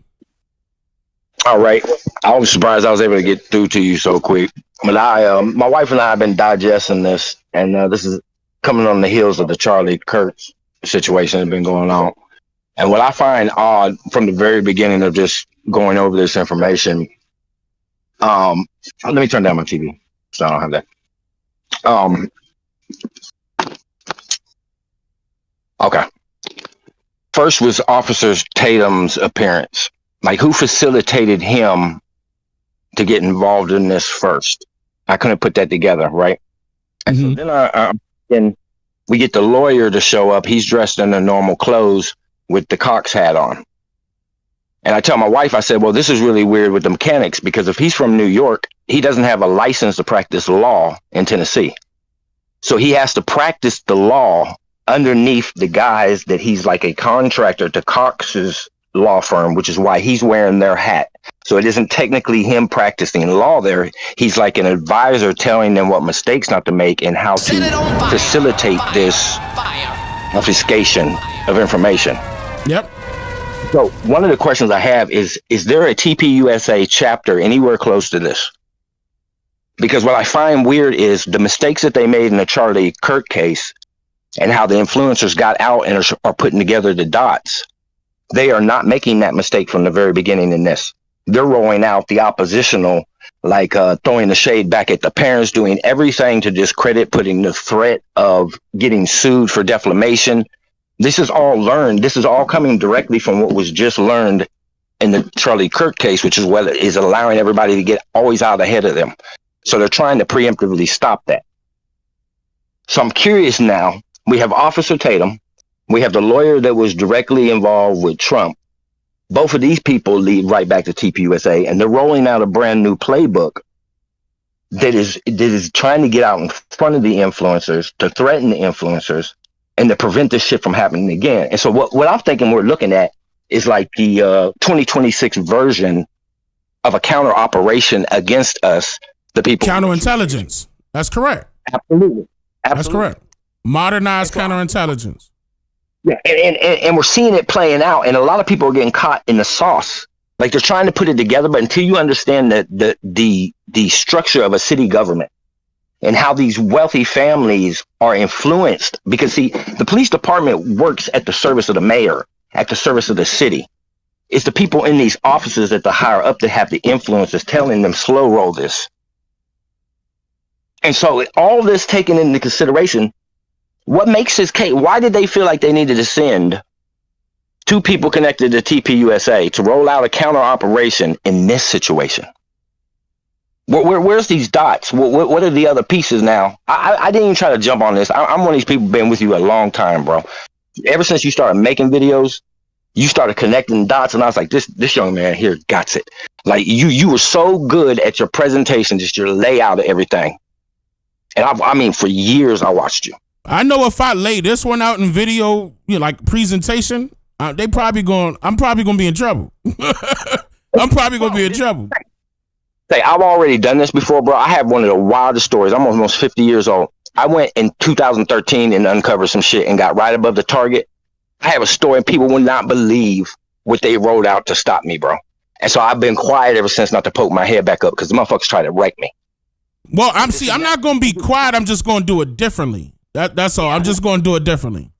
All right. I was surprised I was able to get through to you so quick. But my wife and I have been digesting this, and this is coming on the heels of the Charlie Kirk situation that's been going on. And what I find odd from the very beginning of just going over this information, let me turn down my TV so I don't have that. Okay. First was Officer Tatum's appearance. Like, who facilitated him to get involved in this first? I couldn't put that together, right? And so then we get the lawyer to show up. He's dressed in the normal clothes with the Cox hat on. And I tell my wife, I said, well, this is really weird with the mechanics, because if he's from New York, he doesn't have a license to practice law in Tennessee. So he has to practice the law underneath the guise that he's like a contractor to Cox's law firm, which is why he's wearing their hat. So it isn't technically him practicing law there. He's like an advisor telling them what mistakes not to make and how to facilitate this obfuscation of information. Yep. So one of the questions I have is there a TPUSA chapter anywhere close to this? Because what I find weird is the mistakes that they made in the Charlie Kirk case and how the influencers got out and are putting together the dots. They are not making that mistake from the very beginning in this. They're rolling out the oppositional, like throwing the shade back at the parents, doing everything to discredit, putting the threat of getting sued for defamation. This is all learned. This is all coming directly from what was just learned in the Charlie Kirk case, which is what is allowing everybody to get always out ahead of them. So they're trying to preemptively stop that. So I'm curious now. We have Officer Tatum. We have the lawyer that was directly involved with Trump. Both of these people lead right back to TPUSA, and they're rolling out a brand new playbook that is trying to get out in front of the influencers, to threaten the influencers, and to prevent this shit from happening again. And so what I'm thinking we're looking at is like the 2026 version of a counter operation against us, the people. Counterintelligence. That's correct. Absolutely. That's correct. Modernized counterintelligence. Yeah, and we're seeing it playing out, and a lot of people are getting caught in the sauce. Like, they're trying to put it together, but until you understand the structure of a city government and how these wealthy families are influenced, because see, the police department works at the service of the mayor, at the service of the city. It's the people in these offices at the higher up that have the influences telling them slow roll this. And so all this taken into consideration, what makes this case? Why did they feel like they needed to send two people connected to TPUSA to roll out a counter operation in this situation? Where's these dots? What are the other pieces now? I didn't even try to jump on this. I'm one of these people been with you a long time, bro. Ever since you started making videos, you started connecting dots, and I was like, this young man here got it. Like, you were so good at your presentation, just your layout of everything. And I mean, for years I watched you. I know if I lay this one out in video, like presentation, I'm probably going to be in trouble. I'm probably going to be in trouble. Say, I've already done this before, bro. I have one of the wildest stories. I'm almost 50 years old. I went in 2013 and uncovered some shit and got right above the target. I have a story, and people would not believe what they wrote out to stop me, bro. And so I've been quiet ever since, not to poke my head back up, because the motherfuckers try to wreck me. Well, I'm not going to be quiet. I'm just going to do it differently. That's all. I'm just going to do it differently.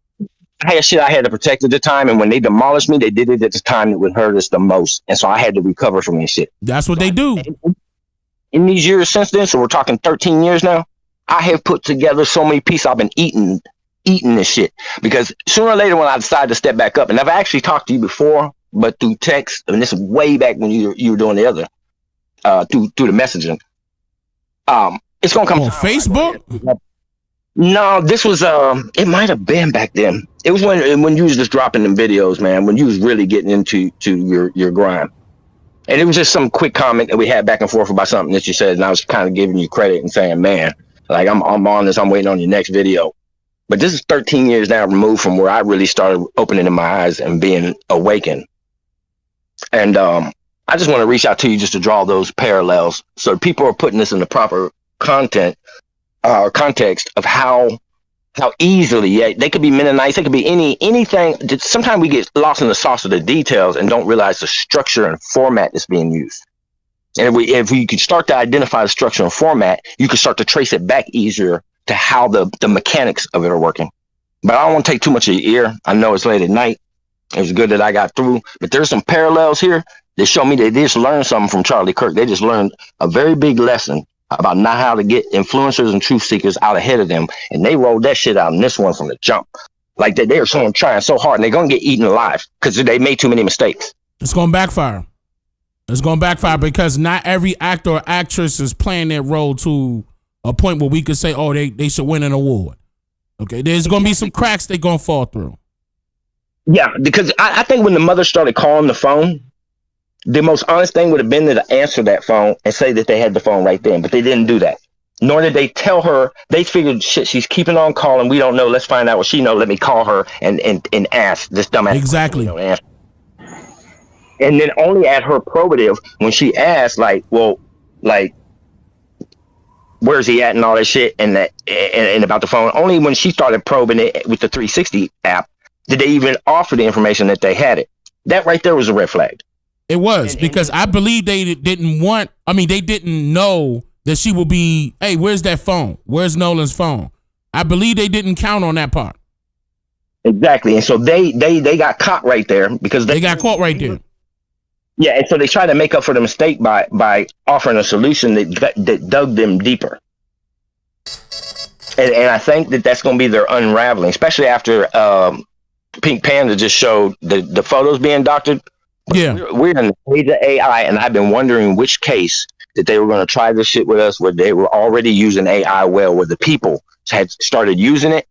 I had shit I had to protect at the time, and when they demolished me, they did it at the time that would hurt us the most. And so I had to recover from this shit. That's what they do. In these years since then, so we're talking 13 years now, I have put together so many pieces. I've been eating eating this shit. Because sooner or later, when I decide to step back up, and I've actually talked to you before, but through text, and this is way back when you were doing the other, through the messaging. It's gonna come on Facebook. No, this was it might have been back then. It was when you was just dropping them videos, man. When you was really getting into your grind. And it was just some quick comment that we had back and forth about something that you said, and I was kind of giving you credit and saying, man, like I'm on this, I'm waiting on your next video. But this is 13 years now removed from where I really started opening my eyes and being awakened. And I just want to reach out to you just to draw those parallels. So people are putting this in the proper context of how easily they could be Mennonites, they could be anything. Sometimes we get lost in the sauce of the details and don't realize the structure and format that's being used. And if we could start to identify the structure and format, you could start to trace it back easier to how the mechanics of it are working. But I don't want to take too much of your ear. I know it's late at night. It was good that I got through, but there's some parallels here that show me they just learned something from Charlie Kirk. They just learned a very big lesson about not how to get influencers and truth seekers out ahead of them. And they rolled that shit out in this one from the jump. Like they are trying so hard and they're going to get eaten alive because they made too many mistakes. It's going to backfire. It's going to backfire because not every actor or actress is playing that role to a point where we could say, oh, they should win an award. Okay, there's going to be some cracks they're going to fall through. Yeah, because I think when the mother started calling the phone, the most honest thing would have been to answer that phone and say that they had the phone right then, but they didn't do that. Nor did they tell her. They figured, shit, she's keeping on calling. We don't know. Let's find out what she knows. Let me call her and ask this dumbass. Exactly. And then only at her probative when she asked, like, well, like, where's he at and all that shit and about the phone. Only when she started probing it with the 360 app did they even offer the information that they had it. That right there was a red flag. It was because I believe they didn't know that she would be, hey, where's that phone? Where's Nolan's phone? I believe they didn't count on that part. Exactly. And so they got caught right there because they got caught right there. Yeah. And so they tried to make up for the mistake by offering a solution that dug them deeper. And I think that's going to be their unraveling, especially after Pink Panda just showed the photos being doctored. Yeah, we're in the age of AI, and I've been wondering which case that they were going to try this shit with us, where they were already using AI well, where the people had started using it.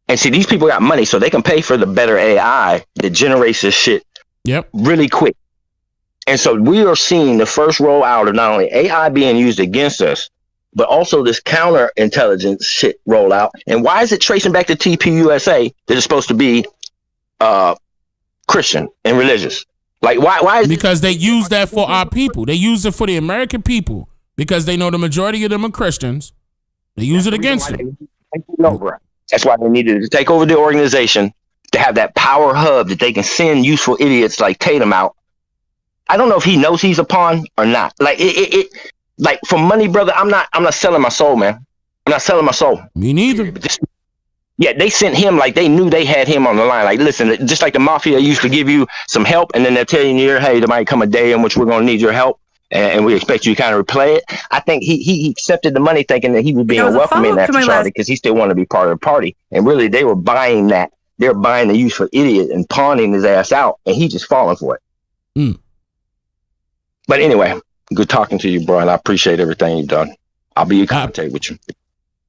And see, these people got money, so they can pay for the better AI that generates this shit really quick. And so we are seeing the first rollout of not only AI being used against us, but also this counterintelligence shit roll out. And why is it tracing back to TPUSA that is supposed to be Christian and religious? Like why is because they use that for our people. They use it for the American people because they know the majority of them are Christians. They use it against them. That's why they needed to take over the organization, to have that power hub that they can send useful idiots like Tatum out. I don't know if he knows he's a pawn or not. Like like for money, brother, I'm not selling my soul, man. I'm not selling my soul. Me neither. Yeah, they sent him like they knew they had him on the line. Like, listen, just like the mafia used to give you some help, and then they're telling you, hey, there might come a day in which we're going to need your help, and we expect you to kind of replay it. I think he accepted the money thinking that he was being welcome in after Charlie because he still wanted to be part of the party. And really, they were buying that. They're buying the useful idiot and pawning his ass out, and he just falling for it. But anyway, good talking to you, bro, and I appreciate everything you've done. I'll be in contact with you.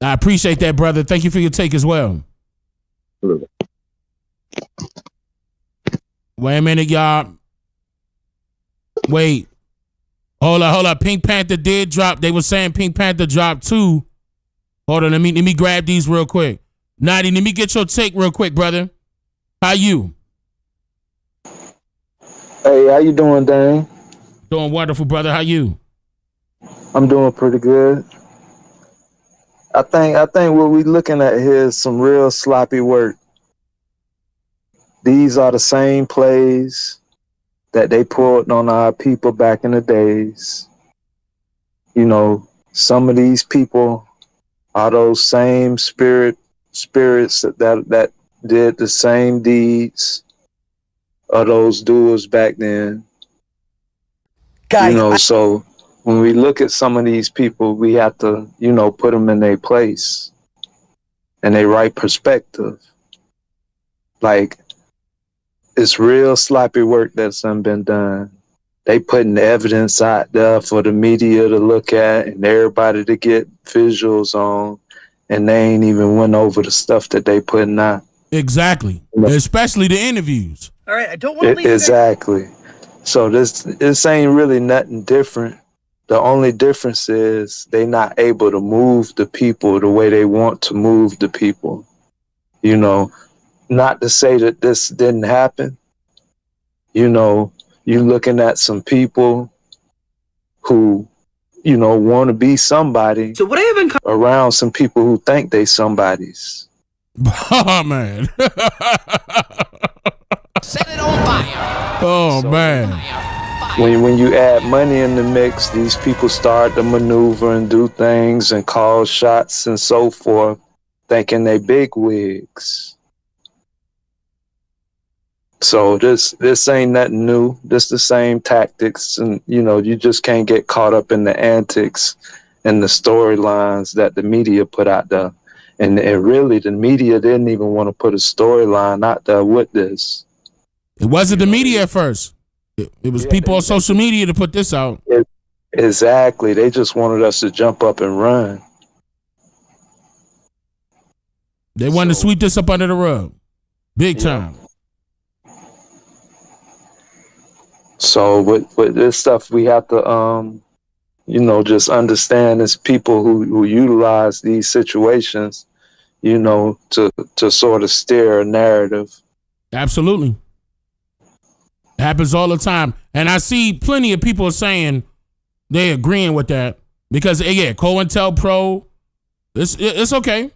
I appreciate that, brother. Thank you for your take as well. Absolutely. Wait a minute, y'all. Wait. Hold up. Pink Panther did drop. They were saying Pink Panther dropped 2. Hold on, let me grab these real quick. Nadi, let me get your take real quick, brother. How you? Hey, how you doing, Dane? Doing wonderful, brother. How you? I'm doing pretty good. I think what we're looking at here is some real sloppy work. These are the same plays that they pulled on our people back in the days. You know, some of these people are those same spirits that did the same deeds of those doers back then. Guys, so when we look at some of these people, we have to, put them in their place and they right perspective. Like, it's real sloppy work that's been done. They putting the evidence out there for the media to look at and everybody to get visuals on, and they ain't even went over the stuff that they putting out. Exactly. Especially the interviews. All right, I don't want to leave Exactly. So this ain't really nothing different. The only difference is they not able to move the people the way they want to move the people. You know, not to say that this didn't happen. You know, you looking at some people who, you know, want to be somebody. So what I have in around some people who think they somebodies. Oh man. Set it on fire. Oh man. When you add money in the mix, these people start to maneuver and do things and call shots and so forth, thinking they big wigs. So this ain't nothing new. This the same tactics, and you know, you just can't get caught up in the antics and the storylines that the media put out there. And really, the media didn't even want to put a storyline out there with this. It wasn't the media at first. It was people on social media to put this out. Exactly. They just wanted us to jump up and run. They wanted to sweep this up under the rug. Big time. So with this stuff, we have to, you know, just understand as people who utilize these situations, you know, to sort of steer a narrative. Absolutely. It happens all the time. And I see plenty of people saying they agreeing with that because, yeah, COINTELPRO, it's okay.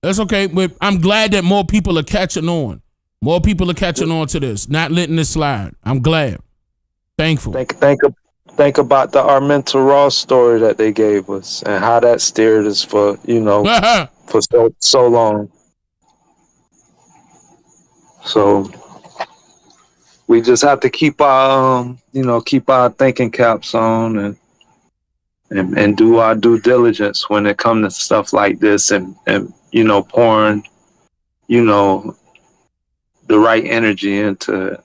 It's okay. But I'm glad that more people are catching on. More people are catching on to this, not letting this slide. I'm glad. Thankful. Think about the Arminta Ross story that they gave us and how that steered us for, you know, for so long. So we just have to keep our, you know, keep our thinking caps on and do our due diligence when it comes to stuff like this and you know, pouring, you know, the right energy into it.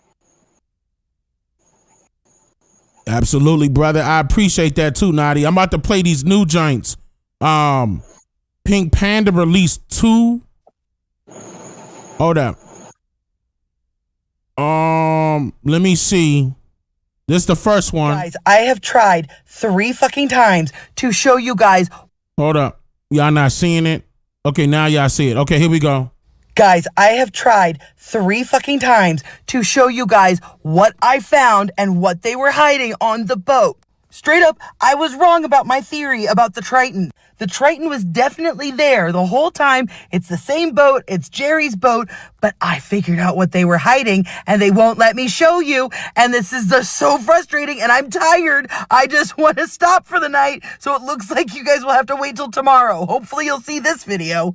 Absolutely, brother. I appreciate that too, Nadi. I'm about to play these new joints. Pink Panda released 2. Hold up. Let me see. This is the first one. Guys, I have tried 3 fucking times to show you guys. Hold up. Y'all not seeing it? Okay, now y'all see it. Okay, here we go. Guys, I have tried 3 fucking times to show you guys what I found and what they were hiding on the boat. Straight up, I was wrong about my theory about the Triton. The Triton was definitely there the whole time. It's the same boat. It's Jerry's boat. But I figured out what they were hiding and they won't let me show you. And this is just so frustrating and I'm tired. I just want to stop for the night. So it looks like you guys will have to wait till tomorrow. Hopefully you'll see this video.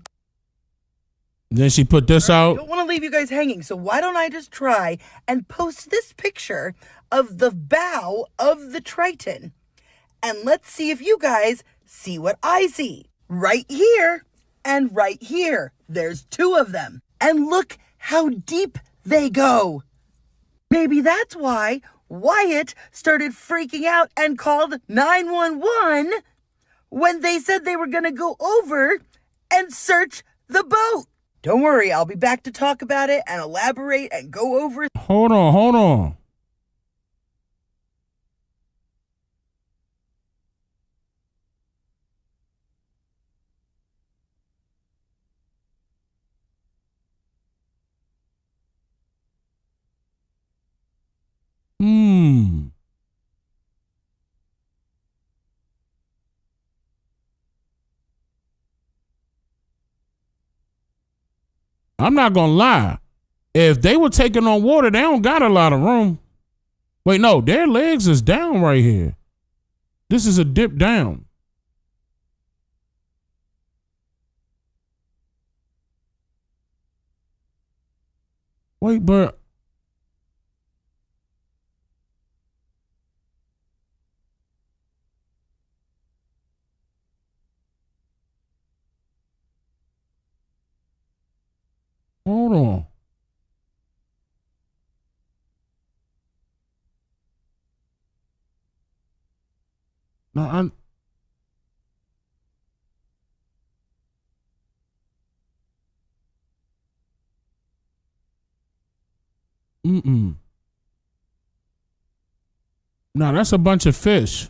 Then she put this out. I don't want to leave you guys hanging, so why don't I just try and post this picture of the bow of the Triton. And let's see if you guys see what I see. Right here and right here. There's 2 of them. And look how deep they go. Maybe that's why Wyatt started freaking out and called 911 when they said they were going to go over and search the boat. Don't worry, I'll be back to talk about it and elaborate and go over it. Hold on. I'm not gonna lie. If they were taking on water, they don't got a lot of room. Wait, no, their legs is down right here. This is a dip down. Wait, but Hold on. No, I'm. Mm-mm. No, that's a bunch of fish.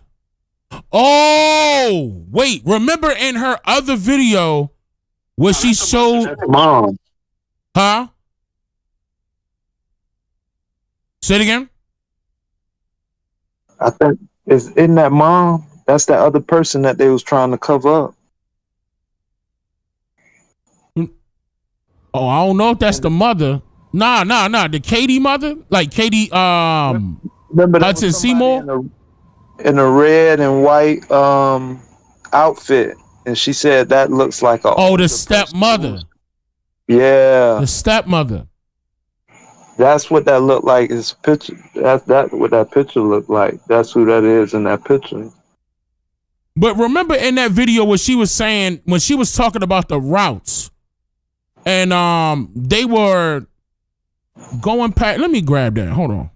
Oh, wait. Remember in her other video where she showed Mom. Huh? Say it again. I think isn't that mom? That's that other person that they was trying to cover up. Oh, I don't know if that's the mother. Nah. The Katie mother? Like Katie Remember that Hudson was somebody Seymour? in a red and white outfit. And she said that looks like a Oh, the stepmother. Yeah. The stepmother. That's what that looked like. Is picture. That's what that picture looked like. That's who that is in that picture. But remember in that video what she was saying when she was talking about the routes, and they were going past. Let me grab that. Hold on.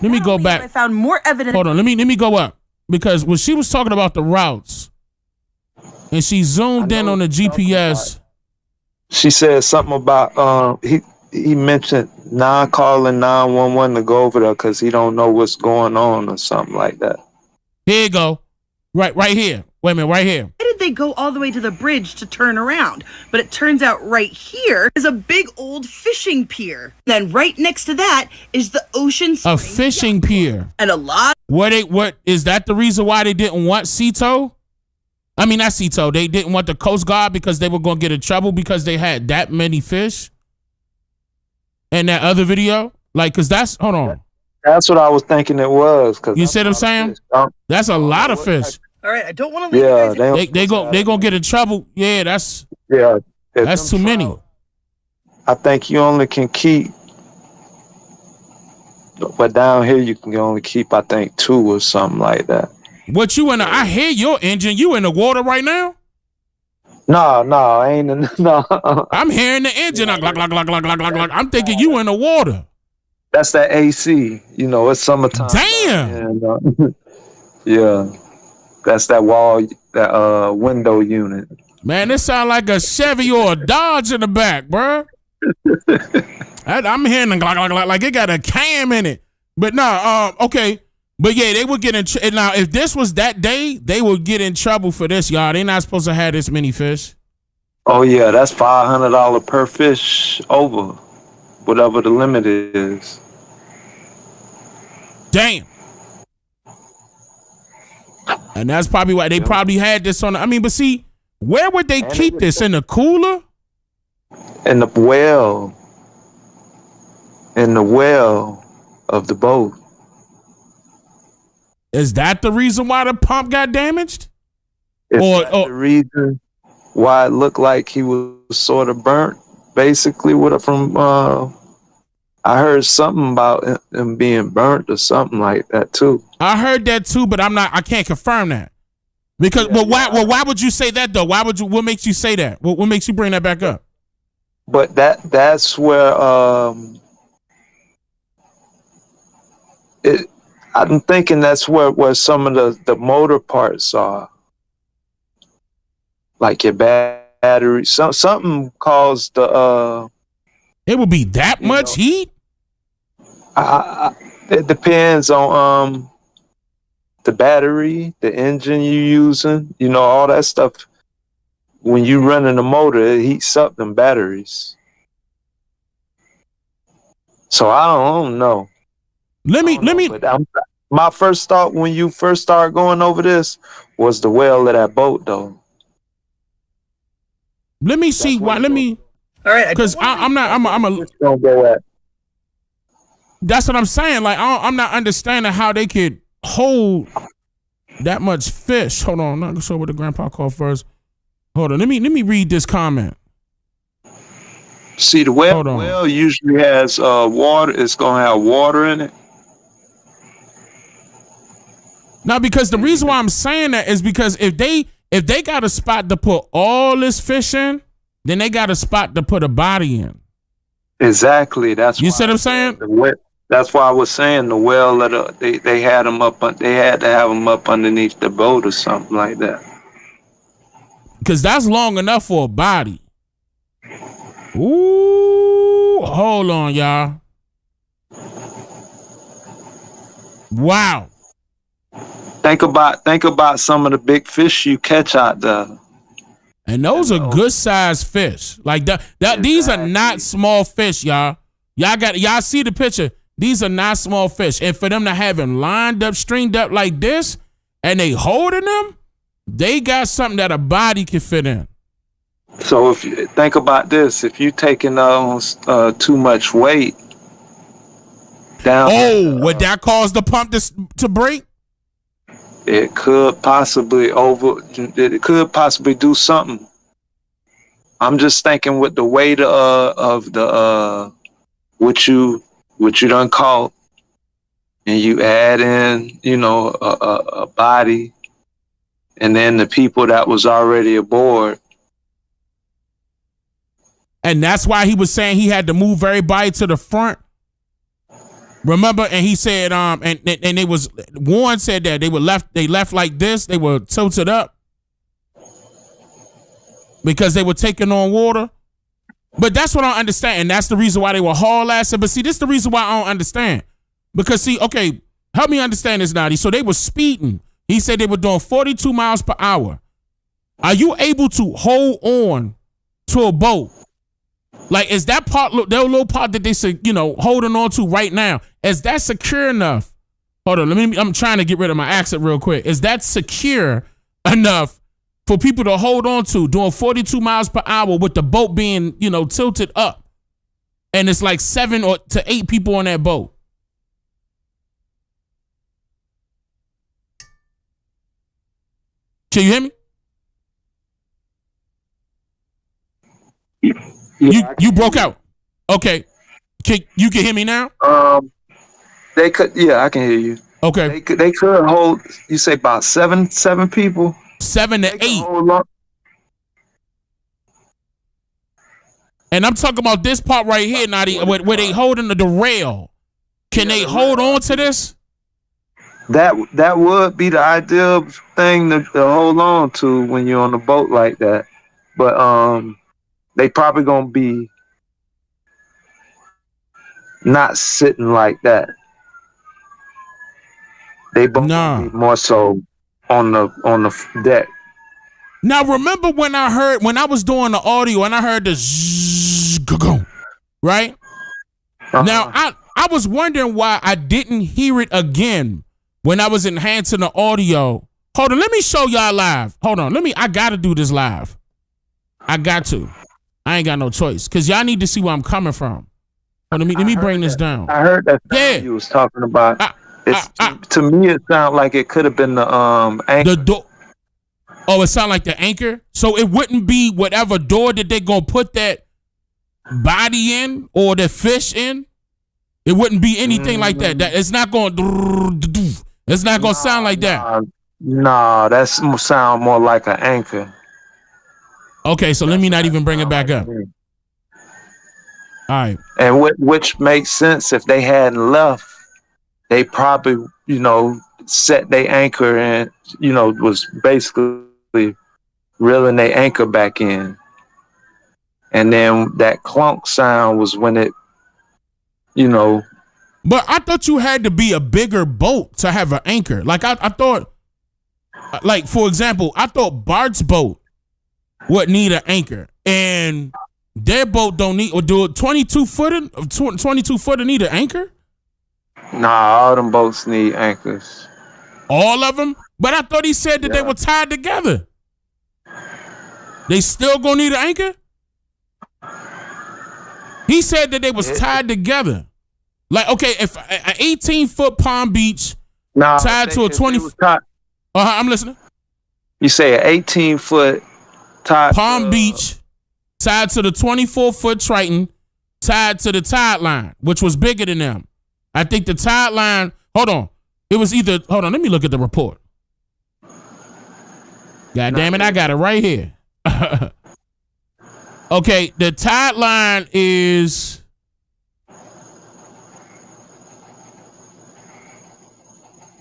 Let me go back. I found more evidence. Hold on. Let me go up because when she was talking about the routes, and she zoomed in on the GPS. She said something about he mentioned calling 911 to go over there because he don't know what's going on or something like that. Here you go. Right here. Wait a minute, right here. Why did they go all the way to the bridge to turn around? But it turns out right here is a big old fishing pier. Then right next to that is the ocean A fishing pier. and a lot. What is that the reason why they didn't want Cito? I mean, not Cito. They didn't want the Coast Guard because they were going to get in trouble because they had that many fish. In that other video, hold on. That's what I was thinking it was. You see what I'm saying? That's a lot of fish. All right, I don't want to leave. Yeah, they gonna get in trouble. Yeah, that's too many. I think you only can keep, but down here you can only keep I think 2 or something like that. What you in? I hear your engine. You in the water right now? No, I ain't. No, I'm hearing the engine. I'm thinking you in the water. That's that AC. You know, it's summertime. Damn. And, yeah, that's that window unit. Man, this sound like a Chevy or a Dodge in the back, bro. I'm hearing the like it got a cam in it. But okay. But yeah, they would get in. Now, if this was that day, they would get in trouble for this, y'all. They not supposed to have this many fish. Oh yeah, that's $500 per fish over whatever the limit is. Damn. And that's probably why they probably had this on. But see, where would they keep this? In the cooler? In the well. In the well of the boat. Is that the reason why the pump got damaged? Is that the reason why it looked like he was sort of burnt? Basically, I heard something about him being burnt or something like that too. I heard that too, but I can't confirm that. Because why would you say that though? What makes you say that? What makes you bring that back up? But that's where I'm thinking that's where some of the motor parts are. Like your battery. Something caused the it would be that much heat? It depends on the battery, the engine you're using, all that stuff. When you running the motor, it heats up them batteries. So I don't know. Let me. My first thought when you first started going over this was the well of that boat, though. Let me see why. Let me. All right, because I'm a. Don't go at. That's what I'm saying. Like I'm not understanding how they could hold that much fish. Hold on, I'm not sure what the grandpa called first. Hold on, let me read this comment. See, the well usually has water. It's gonna have water in it. Now, because the reason why I'm saying that is because if they got a spot to put all this fish in, then they got a spot to put a body in. Exactly. That's you why see what I'm saying. That's why I was saying the well of they had them up. They had to have them up underneath the boat or something like that. Because that's long enough for a body. Ooh, hold on, y'all. Wow. Think about some of the big fish you catch out there. And those are good sized fish. Like that these are not small fish, y'all. Y'all see the picture. These are not small fish. And for them to have them lined up, stringed up like this, and they holding them, they got something that a body can fit in. So if you think about this, if you taking too much weight down, would that cause the pump to break? It could possibly do something. I'm just thinking with the weight of the what you done caught, and you add in, a body, and then the people that was already aboard. And that's why he was saying he had to move everybody to the front. Remember, and he said, and it was Warren said that they left like this, they were tilted up because they were taking on water. But that's what I don't understand, and that's the reason why they were haul ass. But see, this is the reason why I don't understand. Because see, okay, help me understand this, Nadi. So they were speeding. He said they were doing 42 miles per hour. Are you able to hold on to a boat? Like, is that part, that little part that they said, holding on to right now, is that secure enough? Hold on, I'm trying to get rid of my accent real quick. Is that secure enough for people to hold on to doing 42 miles per hour with the boat being, tilted up? And it's like 7 to 8 people on that boat. Can you hear me? You broke out. Okay. You can hear me now? They could. Yeah, I can hear you. Okay. They could hold. You say about seven people. 7 to 8. And I'm talking about this part right here, Nadi, where they holding the rail. Can they hold on to this? That would be the ideal thing to hold on to when you're on a boat like that. But they probably gonna be not sitting like that. They both gonna be more so on the deck. Now remember when I was doing the audio and I heard the zzz, go, right? Now I was wondering why I didn't hear it again when I was enhancing the audio. Hold on, let me show y'all live. Hold on, I gotta do this live. I got to. I ain't got no choice because y'all need to see where I'm coming from. Let me bring this down. I heard that sound you was talking about. To me, it sounded like it could have been the anchor. Oh, it sounded like the anchor. So it wouldn't be whatever door that they gonna put that body in or the fish in. It wouldn't be anything like that. It's not going. It's not gonna sound like that. No, that sound more like an anchor. Okay, so let me not even bring it back up. All right. And which makes sense if they hadn't left, they probably, set their anchor and, was basically reeling their anchor back in. And then that clunk sound was when it, But I thought you had to be a bigger boat to have an anchor. Like I thought, like for example, I thought Bart's boat would need an anchor, and their boat don't need, or do a 22 footer need an anchor? Nah, all them boats need anchors. All of them? But I thought he said that they were tied together. They still gonna need an anchor? He said that they was tied together. Like, okay, if an 18-foot Palm Beach tied to a 20. I'm listening. You say an 18-foot tied Palm Beach tied to the 24-foot Triton, tied to the tide line, which was bigger than them. I think the tide line. Hold on. It was either. Hold on. Let me look at the report. God damn it! I got it right here. Okay, the tide line is.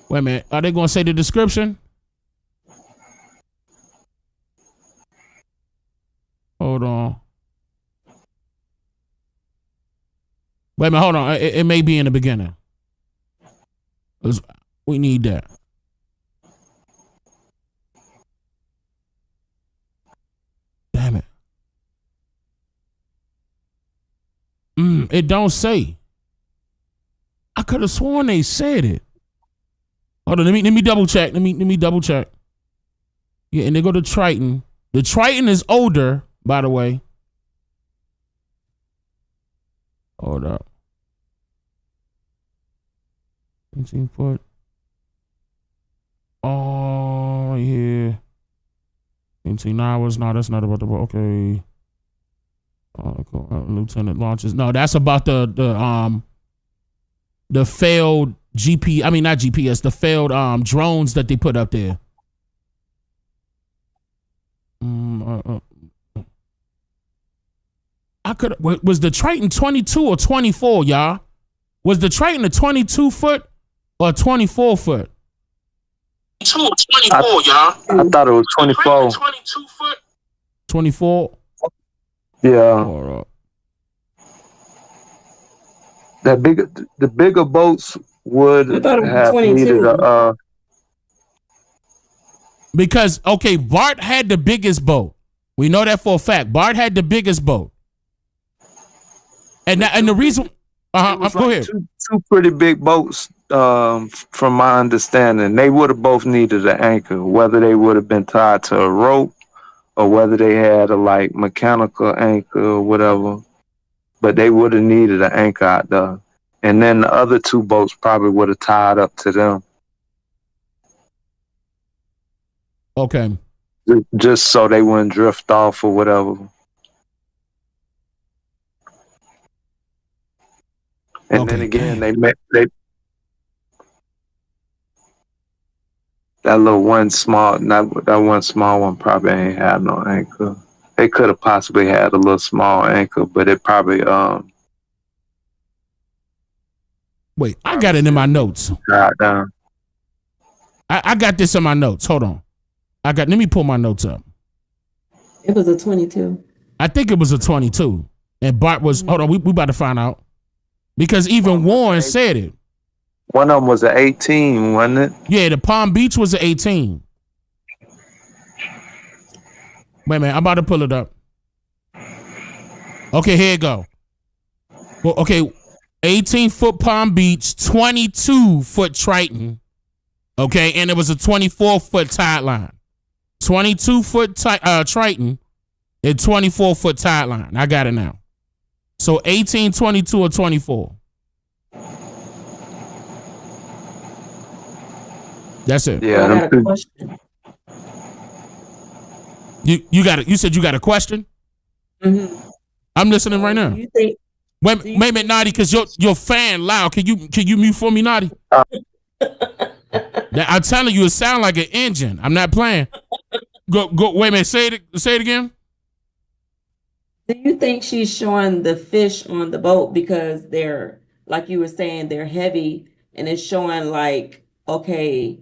Wait a minute. Are they going to say the description? Hold on. Wait a minute. Hold on. It may be in the beginning. We need that. Damn it. It don't say. I could have sworn they said it. Hold on, let me double check. Let me double check. Yeah, and they go to Triton. The Triton is older, by the way. Hold up. 18 foot. Oh yeah. 18 hours. No, that's not about the boat. Okay. Lieutenant launches. No, that's about the failed GPS. I mean, not GPS. The failed drones that they put up there. I could. Was the Triton 22 or 24, y'all? Was the Triton a 22 foot or 24 foot? 24, y'all. I thought it was 24. 22 foot. 24. Yeah. The bigger boats would have needed a. Because okay, Bart had the biggest boat. We know that for a fact. Bart had the biggest boat. And the reason, go ahead. Two pretty big boats, from my understanding. They would have both needed an anchor, whether they would have been tied to a rope or whether they had a mechanical anchor or whatever. But they would have needed an anchor out there. And then the other two boats probably would have tied up to them. Okay. Just so they wouldn't drift off or whatever. And then again, they that one small one probably ain't had no anchor. They could have possibly had a little small anchor, but it probably Wait, I got it in my notes. Down. I got this in my notes. Hold on. Let me pull my notes up. It was a 22. I think it was a 22. And Bart was, hold on, we about to find out. Because even Warren said it. One of them was an 18, wasn't it? Yeah, the Palm Beach was an 18. Wait a minute, I'm about to pull it up. Okay, here you go. Well, okay, 18-foot Palm Beach, 22-foot Triton. Okay, and it was a 24-foot tide line. 22-foot Triton and 24-foot tide line. I got it now. So 18, 22, or 24. That's it. Yeah. I got a question. You got it. You said you got a question? Mm-hmm. I'm listening right now. Wait a minute, Naughty, because your fan loud. Can you mute for me, Naughty? I'm telling you, it sounds like an engine. I'm not playing. Go. Wait a minute. Say it again. Do you think she's showing the fish on the boat because they're, like you were saying, they're heavy, and it's showing okay,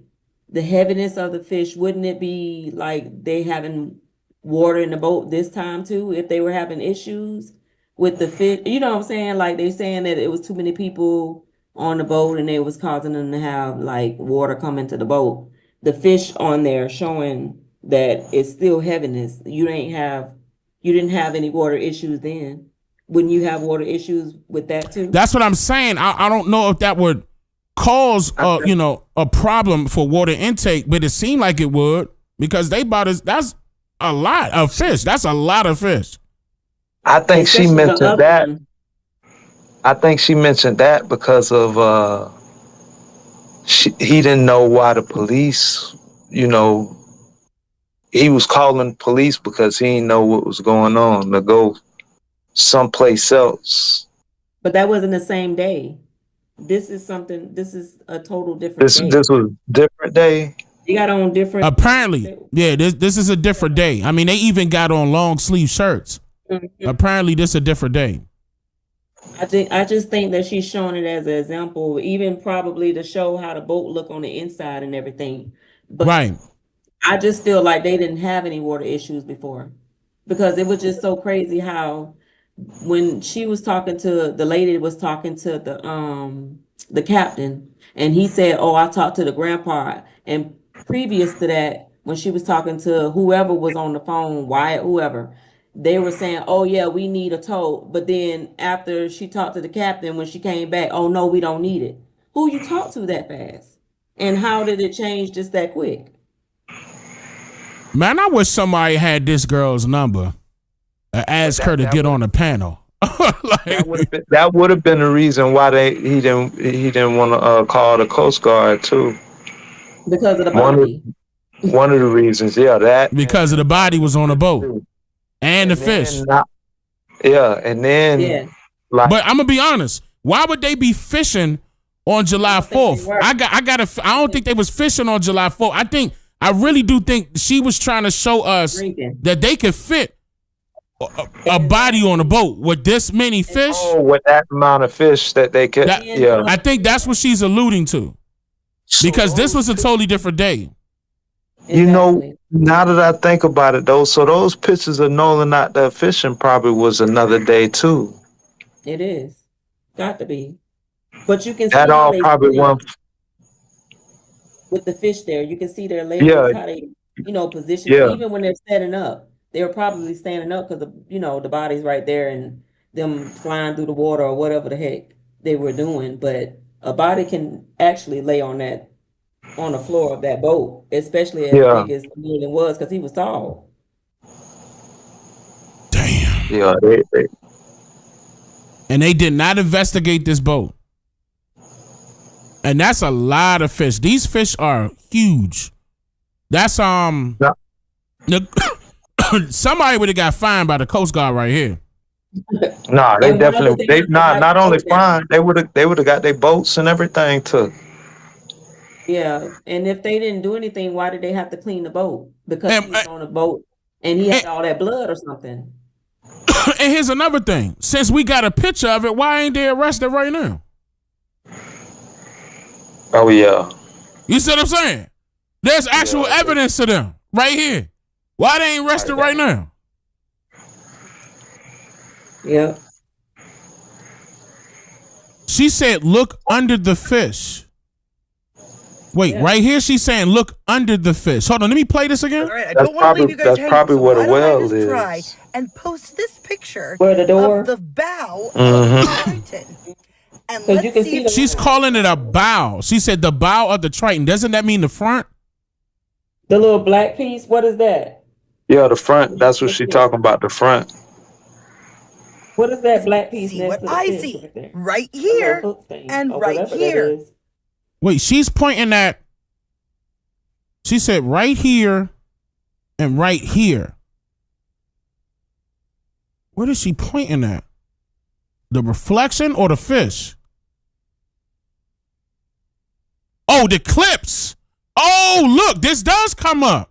the heaviness of the fish? Wouldn't it be like they having water in the boat this time too if they were having issues with the fish? You know what I'm saying? Like they saying that it was too many people on the boat and it was causing them to have water come into the boat. The fish on there showing that it's still heaviness. You didn't have any water issues then. Wouldn't you have water issues with that too? That's what I'm saying. I don't know if that would cause a problem for water intake, but it seemed like it would because they bought us. That's a lot of fish. That's a lot of fish. I think she mentioned that. I think she mentioned that because of he didn't know why the police, he was calling police because he didn't know what was going on to go someplace else. But that wasn't the same day. This is a total different day. This was a different day. You got on different. Apparently, yeah. This is a different day. I mean, they even got on long sleeve shirts. Apparently, this a different day. I just think that she's showing it as an example, even probably to show how the boat look on the inside and everything. But Right. I just feel like they didn't have any water issues before, because it was just so crazy how when she was talking to the lady was talking to the captain, and he said, "Oh, I talked to the grandpa." And previous to that, when she was talking to whoever was on the phone, Wyatt, whoever, they were saying, "Oh yeah, we need a tow." But then after she talked to the captain, when she came back, "Oh no, we don't need it." Who you talk to that fast? And how did it change just that quick? Man, I wish somebody had this girl's number and ask her to get on the panel. That would have been the reason why he didn't want to call the Coast Guard too. Because of the body. One of the reasons, yeah, that because of the body was on the boat and the fish. And then like, but I'm gonna be honest. Why would they be fishing on July 4th? I don't think they was fishing on July 4th. I really do think she was trying to show us that they could fit a body on a boat with this many fish. Oh, with that amount of fish that they could. Yeah, I think that's what she's alluding to. Because this was a totally different day. You know, now that I think about it, though, so those pictures of Nolan out there fishing probably was another day too. It is. Got to be. But you can see that all probably one with the fish there. You can see their legs, how they, position. Even when they're standing up, they were probably standing up because the body's right there and them flying through the water or whatever the heck they were doing. But a body can actually lay on the floor of that boat, especially as big as Nolan was, because he was tall. Damn. Yeah, and they did not investigate this boat. And that's a lot of fish. These fish are huge. That's somebody would have got fined by the Coast Guard right here. Nah, they definitely not only fined, they would have got their boats and everything too. Yeah, and if they didn't do anything, why did they have to clean the boat? Because he was on a boat and he had all that blood or something. And here's another thing. Since we got a picture of it, why ain't they arrested right now? Oh, yeah. You see what I'm saying? There's actual evidence to them right here. Why they ain't arrested right now? Yeah. She said, look under the fish. Wait, right here she's saying, look under the fish. Hold on, let me play this again. All right, I don't want to leave you guys hanging, so what a why don't well I just is. try and post this picture Where the door? of the bow of the Triton. And let's you can see see she's calling it a bow. She said the bow of the Triton. Doesn't that mean the front? The little black piece, what is that? Yeah, the front. That's what she's talking about, the front. What is that black piece? See what I see right here and right here. Wait, she's pointing at, she said right here and right here. What is she pointing at? The reflection or the fish? Oh, the clips. Oh, look, this does come up.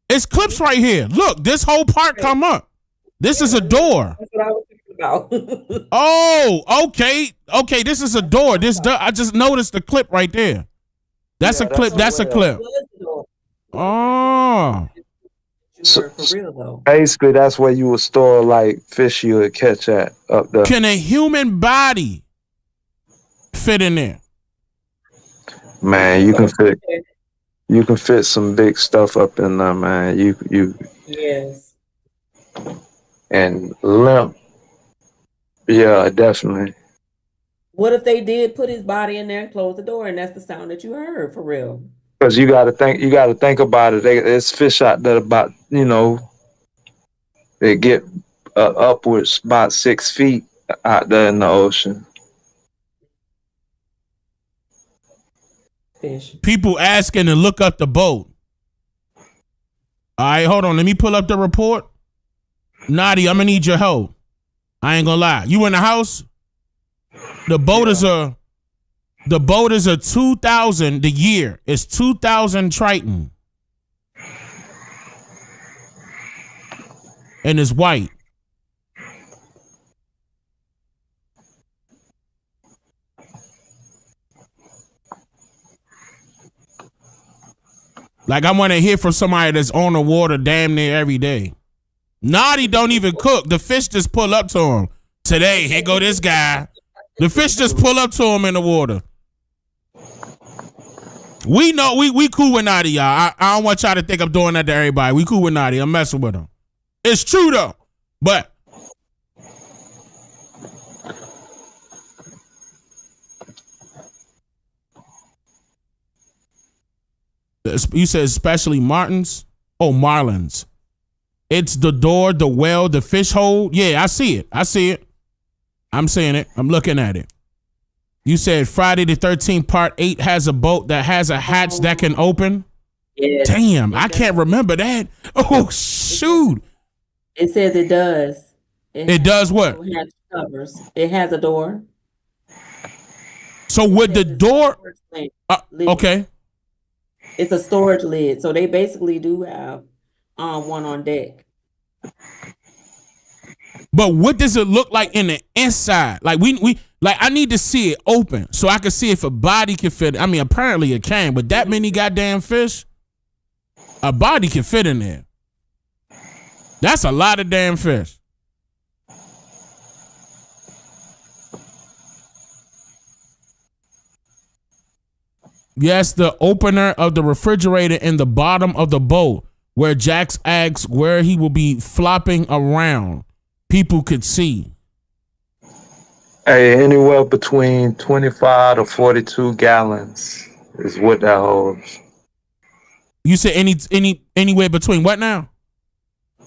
It's clips right here. Look, this whole part come up. This is a door. That's what I was thinking about. Oh, okay. Okay, this is a door. I just noticed the clip right there. That's a clip. That's a clip. Oh. So, for real though. Basically, that's where you would store like fish you would catch at up there. Can a human body fit in there? Man, you can fit some big stuff up in there, man. You Yes. And limp. Yeah, definitely. What if they did put his body in there and close the door, and that's the sound that you heard for real? Because you got to think about it. There's fish out there about, they get upwards about 6 feet out there in the ocean. Fish. People asking to look up the boat. All right, hold on. Let me pull up the report. Nadi, I'm gonna need your help. I ain't gonna lie. You in the house? The boat is a 2000. The year is 2000 Triton, and it's white. Like I want to hear from somebody that's on the water damn near every day. Naughty don't even cook. The fish just pull up to him. Today, here go this guy. The fish just pull up to him in the water. We know we cool with Naughty, y'all. I don't want y'all to think I'm doing that to everybody. We cool with Naughty. I'm messing with him. It's true though. But you said especially Martins? Oh, Marlins. It's the door, the well, the fish hole. Yeah, I see it. I'm seeing it. I'm looking at it. You said Friday the 13th part 8 has a boat that has a hatch that can open. Yes. Damn, I can't remember that. Oh, shoot. It says it does. It does what? It has covers. It has a door. So with the door, okay. It's a storage lid. So they basically do have one on deck. But what does it look like in the inside? Like we like I need to see it open so I can see if a body can fit. I mean, apparently it can, but that many goddamn fish, a body can fit in there. That's a lot of damn fish. Yes, the opener of the refrigerator in the bottom of the boat where Jax asks where he will be flopping around. People could see. Hey, anywhere between 25 to 42 gallons is what that holds. You said anywhere between what now?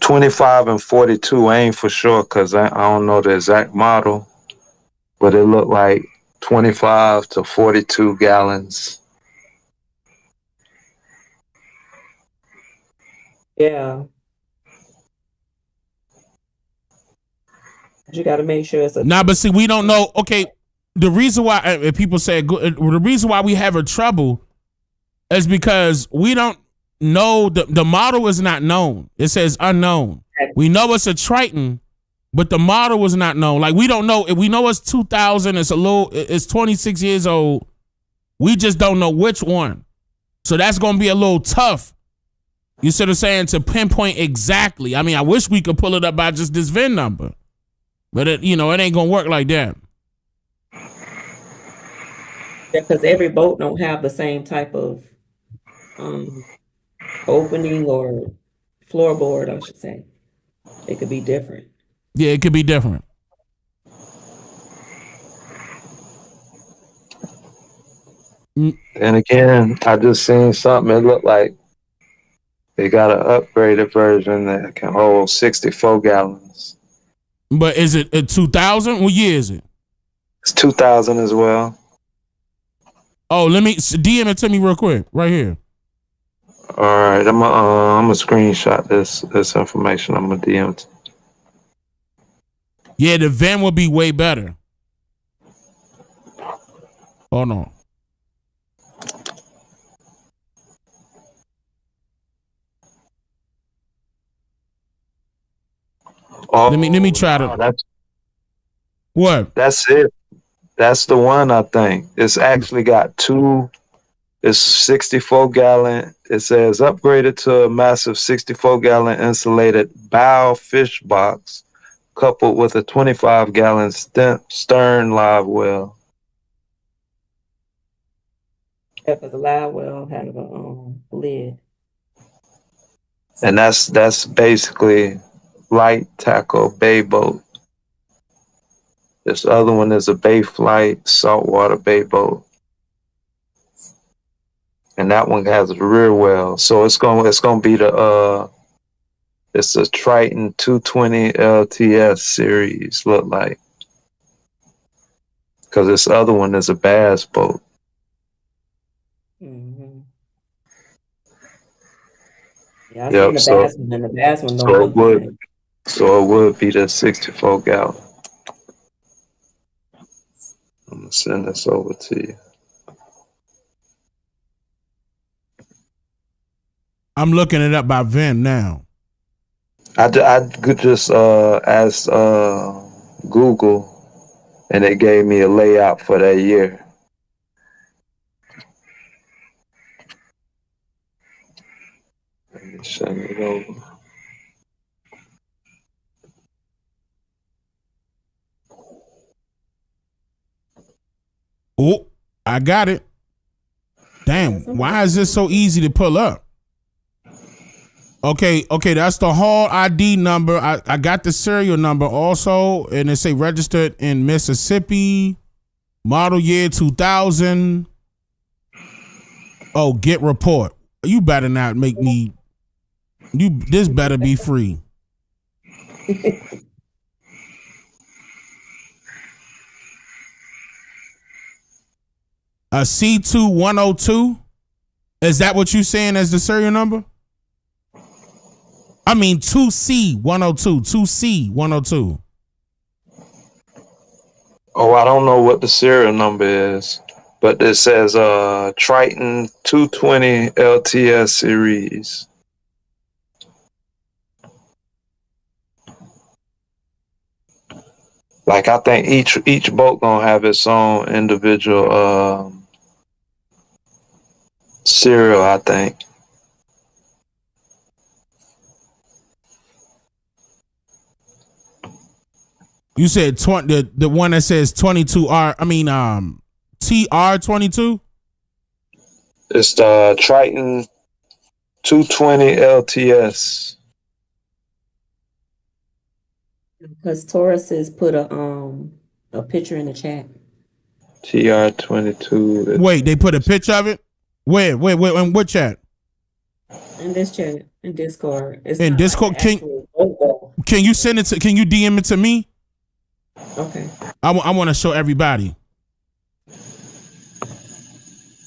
25 and 42. I ain't for sure because I don't know the exact model, but it looked like 25 to 42 gallons. Yeah. You got to make sure it's a. Nah, but see, we don't know. Okay, the reason why people say the reason why we having trouble is because we don't know the model is not known. It says unknown. We know it's a Triton, but the model is not known. Like we don't know. We know it's 2000. It's 26 years old. We just don't know which one. So that's gonna be a little tough. You see what I'm saying? To pinpoint exactly. I mean, I wish we could pull it up by just this VIN number. But it ain't gonna work like that. Because every boat don't have the same type of opening or floorboard, I should say. It could be different. Yeah, it could be different. And again, I just seen something. It looked like they got an upgraded version that can hold 64 gallons. But is it a 2000? What year is it? It's 2000 as well. Oh, let me DM it to me real quick, right here. All right, I'm gonna screenshot this information. I'm gonna DM it. Yeah, the van will be way better. Hold on. Oh, let me try to. What? That's it. That's the one. I think it's actually got two. It's 64 gallon. It says upgraded to a massive 64 gallon insulated bow fish box, coupled with a 25 gallon stern live well. Yeah, because the live well has a lid. And that's basically light tackle bay boat. This other one is a bay flight saltwater bay boat. And that one has a rear well. So it's gonna be it's a Triton 220 LTS series, look like. Because this other one is a bass boat. Mm-hmm. Yeah, I seen the bass one, and the bass one don't look the same. So it would be the 64 gallon. I'm gonna send this over to you. I'm looking it up by VIN now. I could just ask Google, and it gave me a layout for that year. Send it over. Oh, I got it. Damn, why is this so easy to pull up? Okay, that's the hall ID number. I got the serial number also, and it say registered in Mississippi, model year 2000. Oh, get report. You better not make me. This better be free. A C2102. Is that what you saying as the serial number? I mean 2C102. 2C102. Oh, I don't know what the serial number is, but it says Triton 220 LTS series. Like I think each boat gonna have its own individual serial, I think. You said the one that says 22R. I mean TR22. It's the Triton 220 LTS. Because Taurus has put a picture in the chat. TR22. Wait, they put a picture of it? Where? In what chat? In this chat, in Discord. It's in not Discord, like can you send it to? Can you DM it to me? Okay. I want to show everybody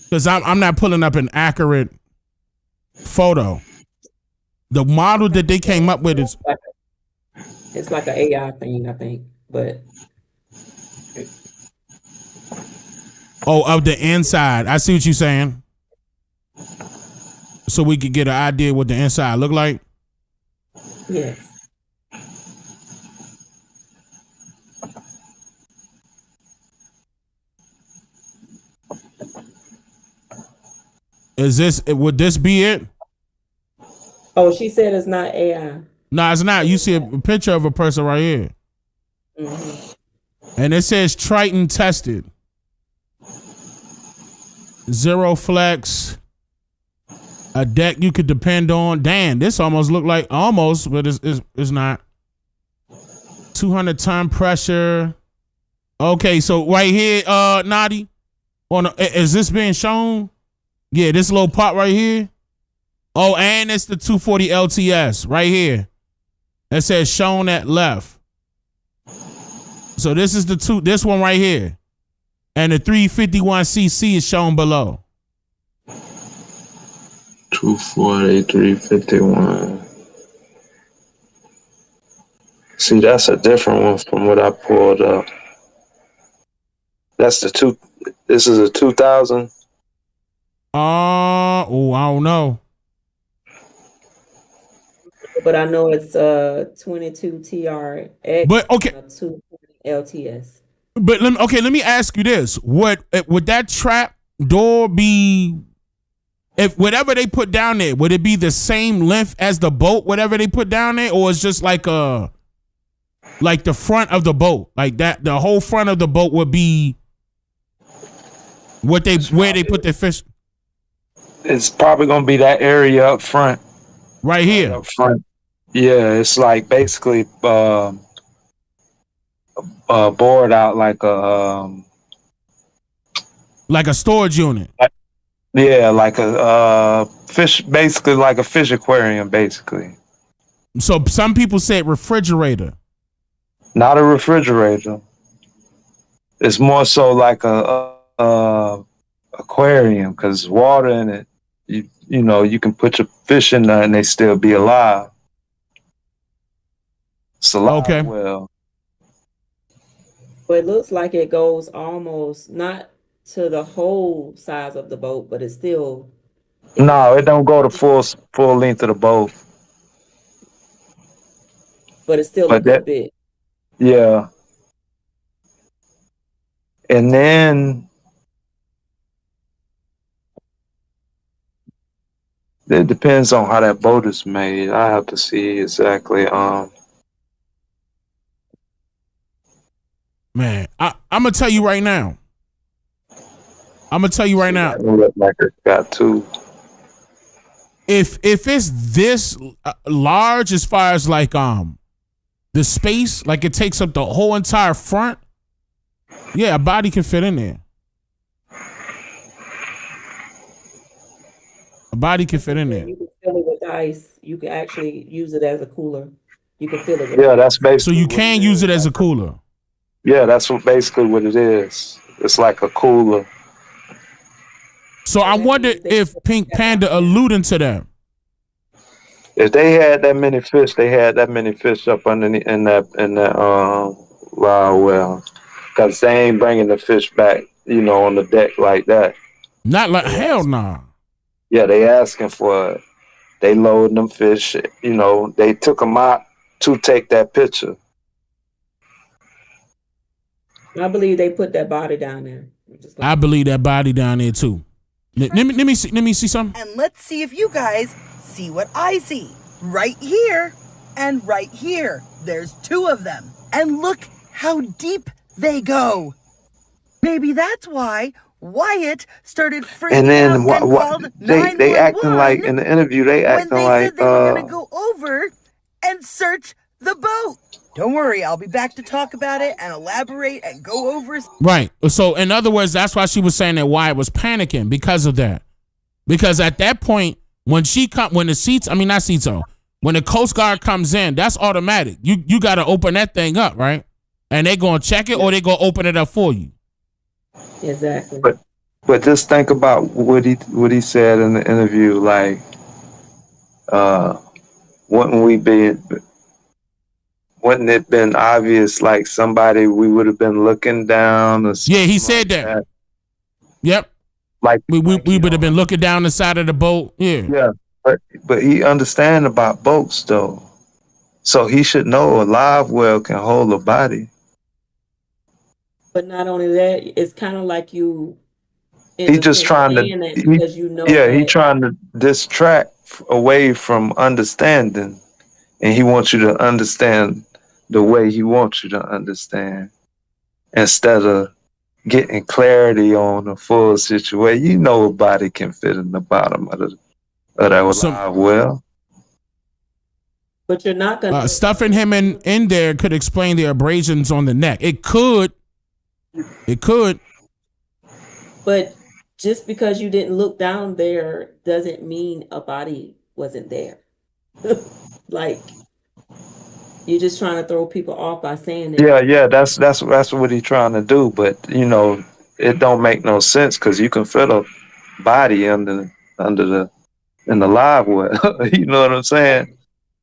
because I'm not pulling up an accurate photo. The model that they came up with is it's like an AI thing, I think, but of the inside. I see what you're saying. So we could get an idea what the inside look like. yeah. Would this be it? Oh, she said it's not AI. No, it's not. You see a picture of a person right here. Mm-hmm. And it says Triton tested. Zero flex. A deck you could depend on. Damn, this almost look like but it's not. 200 ton pressure. Okay, so right here, Nadi, is this being shown? Yeah, this little part right here. Oh, and it's the 240 LTS right here. It says shown at left. So this is this one right here. And the 351cc is shown below. 240, 351. See, that's a different one from what I pulled up. This is a 2000. I don't know. But I know it's 22 TRX. But okay, 220 LTS. But let me ask you this: would that trap door be, if whatever they put down there, would it be the same length as the boat, whatever they put down there, or it's just like the front of the boat, like that? The whole front of the boat would be where they put their fish. It's probably gonna be that area up front, right here. Up front. Yeah, it's like basically bored out like a storage unit. Yeah, like a fish, basically like a fish aquarium, basically. So some people say refrigerator. Not a refrigerator. It's more so like a aquarium because water in it. You know you can put your fish in there and they still be alive. It's a live well. But it looks like it goes almost not to the whole size of the boat, but it's still. No, it don't go to full length of the boat. But it's still a good bit. Yeah. And then It depends on how that boat is made. I have to see exactly. Man, I'm gonna tell you right now. It look like it's got two. If it's this large as far as like the space, like it takes up the whole entire front, yeah, a body can fit in there. A body can fit in there. You can fill it with ice. You can actually use it as a cooler. You can fill it with Yeah, that's So basically. you can use it as a cooler. Yeah, that's basically what it is. It's like a cooler. So I wonder if Pink Panda alluding to that. If they had that many fish, they had that many fish up underneath in that live well, because they ain't bringing the fish back, on the deck like that. Not like hell nah. Yeah, they asking for it. They loading them fish. They took them out to take that picture. I believe they put that body down there. I believe that body down there too. Let me see something. And let's see if you guys see what I see. Right here and right here. There's two of them. And look how deep they go. Maybe that's why Wyatt started freaking And then out and called they acting like in the interview they when acting they like said they were going to go over and search the boat. Don't worry, I'll be back to talk about it and elaborate and go over. Right. So in other words, that's why she was saying that Wyatt was panicking because of that. Because at that point, when the Coast Guard comes in, that's automatic. You got to open that thing up, right? And they gonna check it or they gonna open it up for you. Exactly. But just think about what he said in the interview. Like, wouldn't it been obvious? Like somebody we would have been looking down. Or yeah, he said that. Yep. Like we would have been looking down the side of the boat. Yeah. Yeah, but he understand about boats though, so he should know a live well can hold a body. But not only that, it's kind of like you. He just trying to. Because he trying to distract away from understanding, and he wants you to understand the way he wants you to understand, instead of getting clarity on the full situation. A body can fit in the bottom of that live well. But you're not gonna stuffing him in there could explain the abrasions on the neck. It could. But just because you didn't look down there doesn't mean a body wasn't there. Like, you're just trying to throw people off by saying that. Yeah, that's what he's trying to do. But it don't make no sense because you can fit a body in the live well. You know what I'm saying?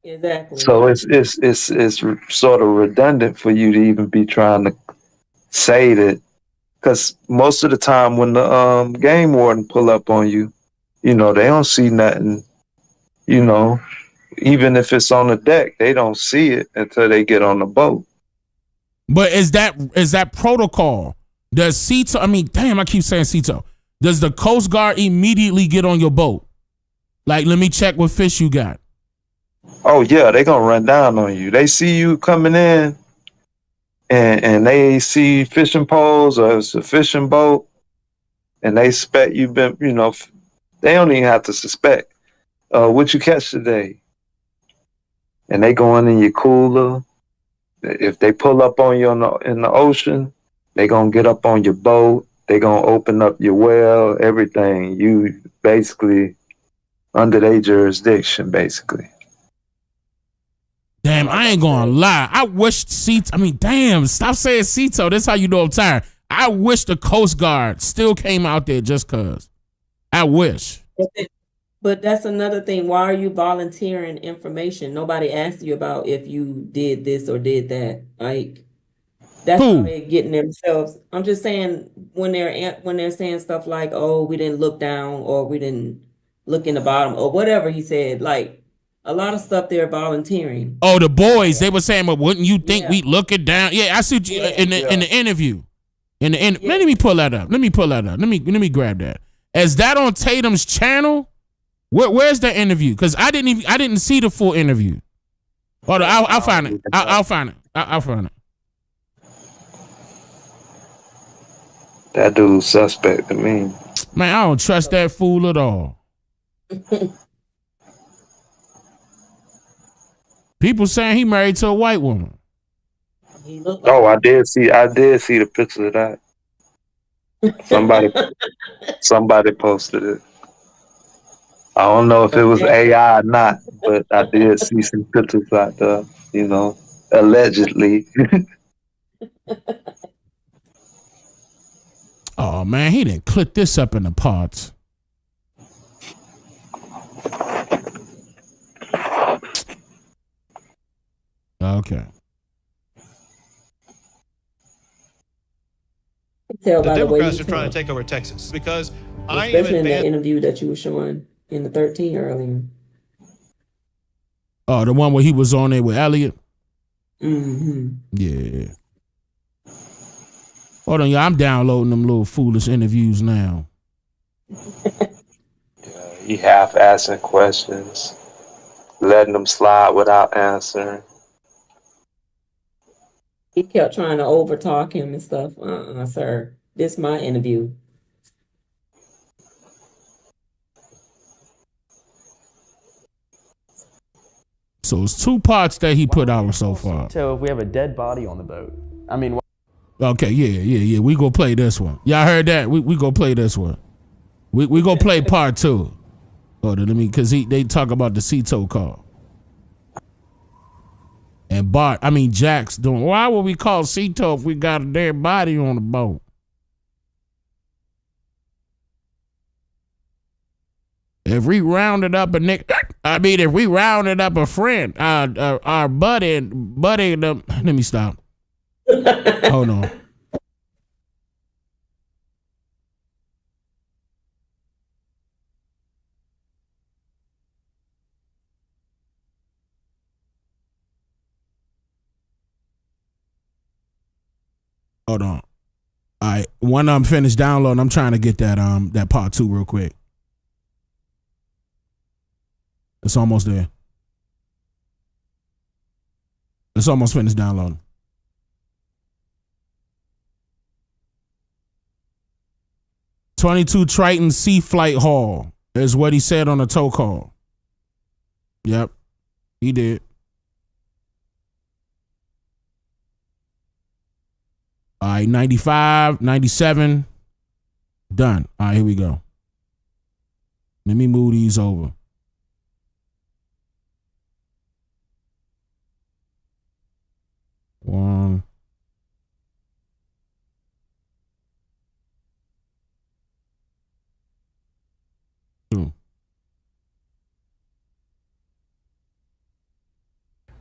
Exactly. So it's sort of redundant for you to even be trying to say that, because most of the time when the game warden pull up on you, they don't see nothing. Even if it's on the deck, they don't see it until they get on the boat. But is that protocol? Does Cito? I mean, damn, I keep saying Cito. Does the Coast Guard immediately get on your boat? Like, let me check what fish you got. Oh yeah, they gonna run down on you. They see you coming in, and they see fishing poles or it's a fishing boat, and they suspect you've been. They don't even have to suspect. What you catch today? And they going in your cooler. If they pull up on you in the ocean, they gonna get up on your boat. They gonna open up your well. Everything. You basically under their jurisdiction, basically. Damn, I ain't gonna lie. I wish Cito. I mean, damn, stop saying Cito. That's how you know I'm tired. I wish the Coast Guard still came out there just cause. I wish. But that's another thing. Why are you volunteering information? Nobody asked you about if you did this or did that. Like, that's how they're getting themselves. I'm just saying when they're saying stuff like, "Oh, we didn't look down," or "We didn't look in the bottom," or whatever he said. Like, a lot of stuff they're volunteering. Oh, the boys, they were saying, "Well, wouldn't you think we looking down?" Yeah, I see what you in the interview. Let me pull that up. Let me grab that. Is that on Tatum's channel? Where's that interview? Because I didn't see the full interview. Hold on, I'll find it. I'll find it. I'll find it. That dude's suspect to me. Man, I don't trust that fool at all. People saying he married to a white woman. Oh, I did see the picture of that. Somebody posted it. I don't know if it was AI or not, but I did see some pictures out there, allegedly. Oh man, he didn't click this up in the pods. Okay. Tell The by the way Democrats you are trying talk. to take over Texas because I am Especially in that advanced. interview that you were showing in the 13 earlier. Oh, the one where he was on there with Elliot? Mm-hmm. Yeah. Hold on, y'all. I'm downloading them little foolish interviews now. He half asking questions, letting them slide without answering. He kept trying to overtalk him and stuff. Sir. This my interview. So it's 2 parts that he put out so far. So if we have a dead body on the boat, I mean. Okay, yeah. We go play this one. Y'all heard that? We go play this one. We go play part 2. Hold on, because they talk about the Cito call. And Jack's doing, why would we call Cito if we got a dead body on the boat? If we rounded up a friend, our buddy, let me stop. Hold on. Hold on. All right, when I'm finished downloading, I'm trying to get that part 2 real quick. It's almost there. It's almost finished downloading. "22 Triton Sea Flight Hall" is what he said on the tow call. Yep, he did. All right, 95, 97, done. All right, here we go. Let me move these over. One. Two.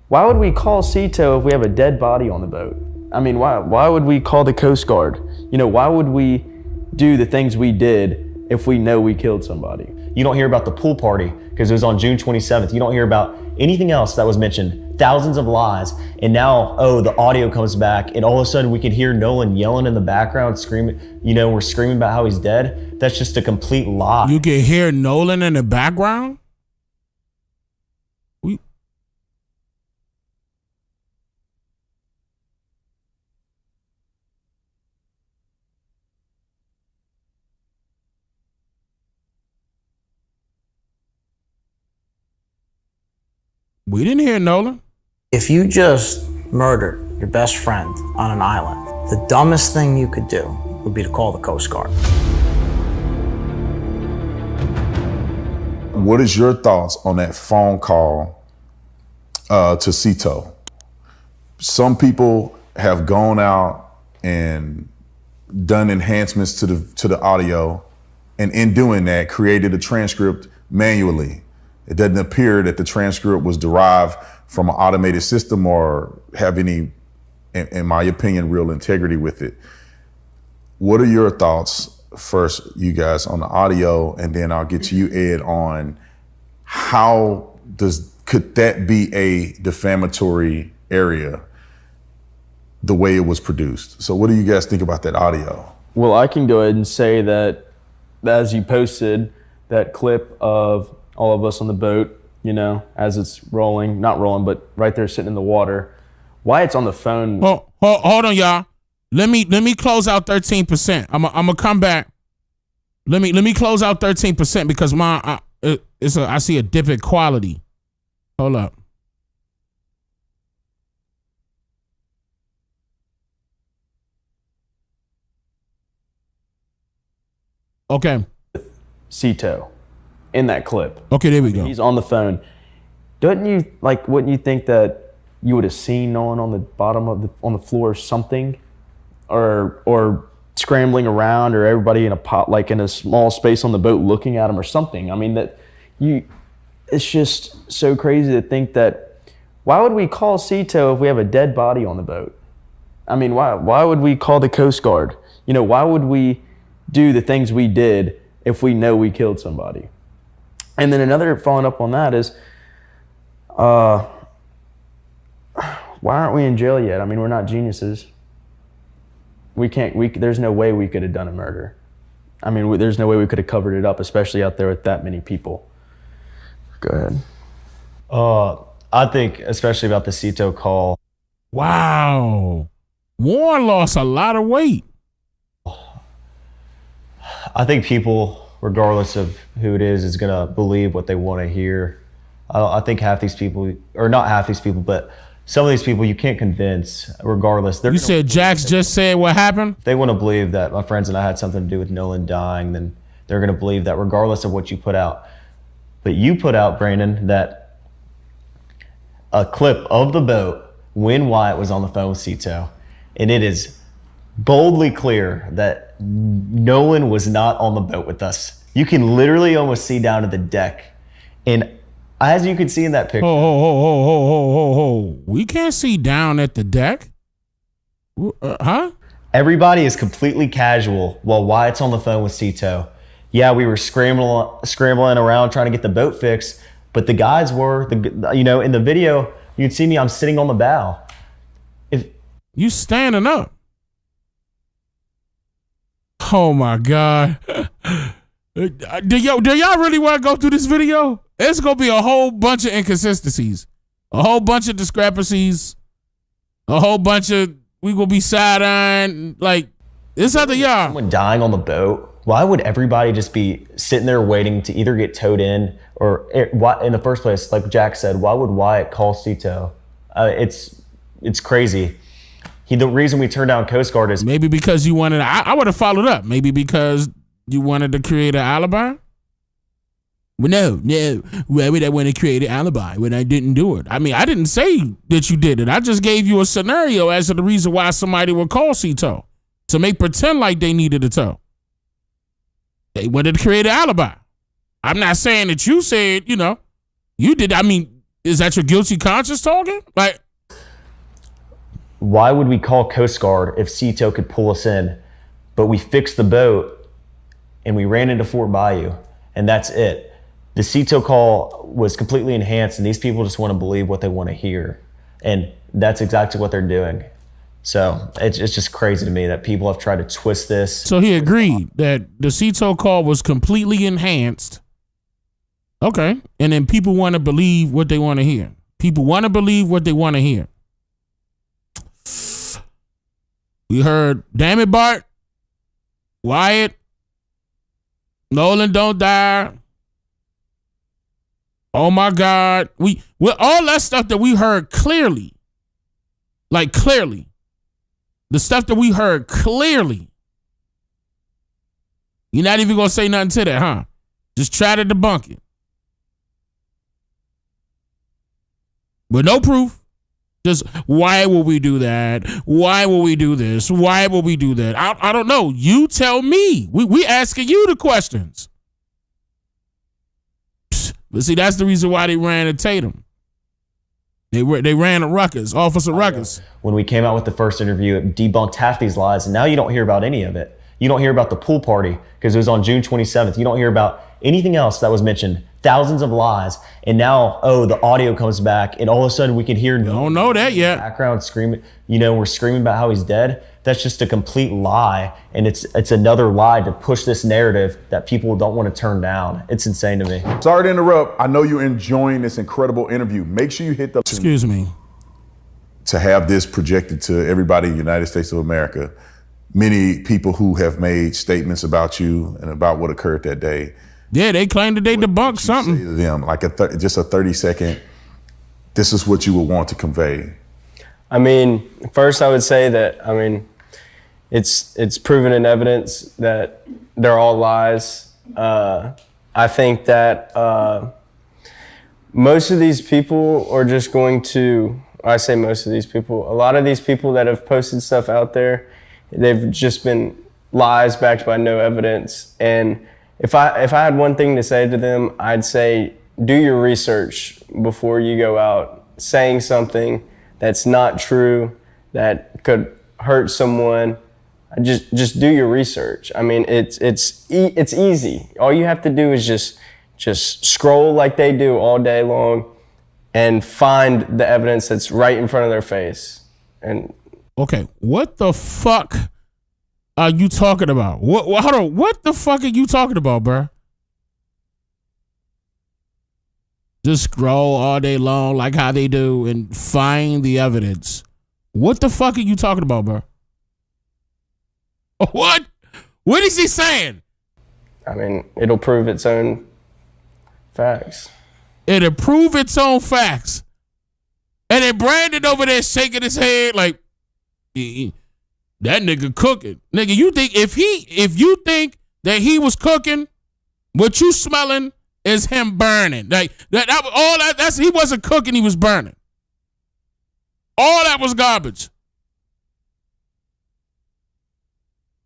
Why would we call Cito if we have a dead body on the boat? I mean, why would we call the Coast Guard? Why would we do the things we did if we know we killed somebody? You don't hear about the pool party because it was on June 27th. You don't hear about anything else that was mentioned. Thousands of lies. And now, the audio comes back and all of a sudden we can hear Nolan yelling in the background, screaming, we're screaming about how he's dead. That's just a complete lie. You can hear Nolan in the background? We didn't hear Nolan. If you just murdered your best friend on an island, the dumbest thing you could do would be to call the Coast Guard. What is your thoughts on that phone call to Cito? Some people have gone out and done enhancements to the audio, and in doing that, created a transcript manually. It doesn't appear that the transcript was derived from an automated system or have any, in my opinion, real integrity with it. What are your thoughts, first, you guys, on the audio, and then I'll get to you, Ed, on could that be a defamatory area the way it was produced? So what do you guys think about that audio? Well, I can go ahead and say that as you posted that clip of all of us on the boat, you know, as it's rolling, not rolling, but right there sitting in the water. Wyatt's on the phone. Hold on, y'all. Let me close out 13%. I'm gonna come back. Let me close out 13% because I see a dip in quality. Hold up. Okay. Cito in that clip. Okay, there we go. He's on the phone. Wouldn't you think that you would have seen Nolan on the bottom of on the floor or something? Or scrambling around, or everybody in a pot, like in a small space on the boat looking at him or something. I mean, it's just so crazy to think that, why would we call Cito if we have a dead body on the boat? I mean, why would we call the Coast Guard? You know, why would we do the things we did if we know we killed somebody? And then another following up on that is, why aren't we in jail yet? I mean, we're not geniuses. There's no way we could have done a murder. I mean, there's no way we could have covered it up, especially out there with that many people. Go ahead. I think especially about the Cito call. Wow. Warren lost a lot of weight. I think people, regardless of who it is going to believe what they want to hear. I think half these people, or not half these people, but some of these people you can't convince, regardless. You said Jax just said what happened? If they want to believe that my friends and I had something to do with Nolan dying, then they're going to believe that regardless of what you put out. But you put out, Brandon, that a clip of the boat when Wyatt was on the phone with Cito, and it is boldly clear that Nolan was not on the boat with us. You can literally almost see down to the deck. And as you can see in that picture. We can't see down at the deck. Huh? Everybody is completely casual while Wyatt's on the phone with Cito. Yeah, we were scrambling around trying to get the boat fixed, but the guys were, in the video, you'd see me, I'm sitting on the bow. You standing up. Oh my God. Do y'all really want to go through this video? It's going to be a whole bunch of inconsistencies, a whole bunch of discrepancies, a whole bunch of, we going to be side-eyeing. Like, it's up to y'all. Someone dying on the boat. Why would everybody just be sitting there waiting to either get towed in or in the first place, like Jack said, why would Wyatt call Cito? It's crazy. The reason we turned down Coast Guard is maybe because you wanted, I would have followed up. Maybe because you wanted to create an alibi. Well, no. Why would I want to create an alibi when I didn't do it? I mean, I didn't say that you did it. I just gave you a scenario as to the reason why somebody would call Cito, to make pretend like they needed a tow. They wanted to create an alibi. I'm not saying that you said, you did. I mean, is that your guilty conscience talking? Like, why would we call Coast Guard if Cito could pull us in, but we fixed the boat and we ran into Fort Bayou, and that's it. The Cito call was completely enhanced, and these people just want to believe what they want to hear, and that's exactly what they're doing. So it's just crazy to me that people have tried to twist this. So he agreed that the Cito call was completely enhanced. Okay, and then people want to believe what they want to hear. People want to believe what they want to hear. We heard, damn it, Bart, Wyatt, Nolan don't die. Oh my God. We all that stuff that we heard clearly. Like clearly. The stuff that we heard clearly. You're not even gonna say nothing to that, huh? Just try to debunk it. With no proof. Just, why will we do that? Why will we do this? Why will we do that? I don't know. You tell me. We asking you the questions. But see, that's the reason why they ran at Tatum. They ran at Ruckus, Officer Ruckus. When we came out with the first interview, it debunked half these lies, and now you don't hear about any of it. You don't hear about the pool party because it was on June 27th. You don't hear about anything else that was mentioned. Thousands of lies, and now, the audio comes back, and all of a sudden we can hear. Don't know that yet. Background screaming. We're screaming about how he's dead. that's just a complete lie, and it's another lie to push this narrative that people don't want to turn down. It's insane to me. Sorry to interrupt. I know you're enjoying this incredible interview. Make sure you hit the... Excuse me. To have this projected to everybody in the United States of America, many people who have made statements about you and about what occurred that day. Yeah, they claim that they debunked something. Say to them, like just a 30-second, this is what you would want to convey. I mean, first I would say that, I mean, it's proven in evidence that they're all lies. I think that most of these people are just going to, I say most of these people, a lot of these people that have posted stuff out there, they've just been lies backed by no evidence. And if I had one thing to say to them, I'd say do your research before you go out saying something that's not true, that could hurt someone. Just do your research. I mean, it's easy. All you have to do is just scroll like they do all day long and find the evidence that's right in front of their face. And okay, what the fuck are you talking about? Hold on, what the fuck are you talking about, bro? Just scroll all day long like how they do and find the evidence. What the fuck are you talking about, bro? What? What is he saying? I mean, it'll prove its own facts. It'll prove its own facts. And then Brandon over there shaking his head like, that nigga cooking. Nigga, you think if you think that he was cooking, what you smelling is him burning. Like that's he wasn't cooking, he was burning. All that was garbage.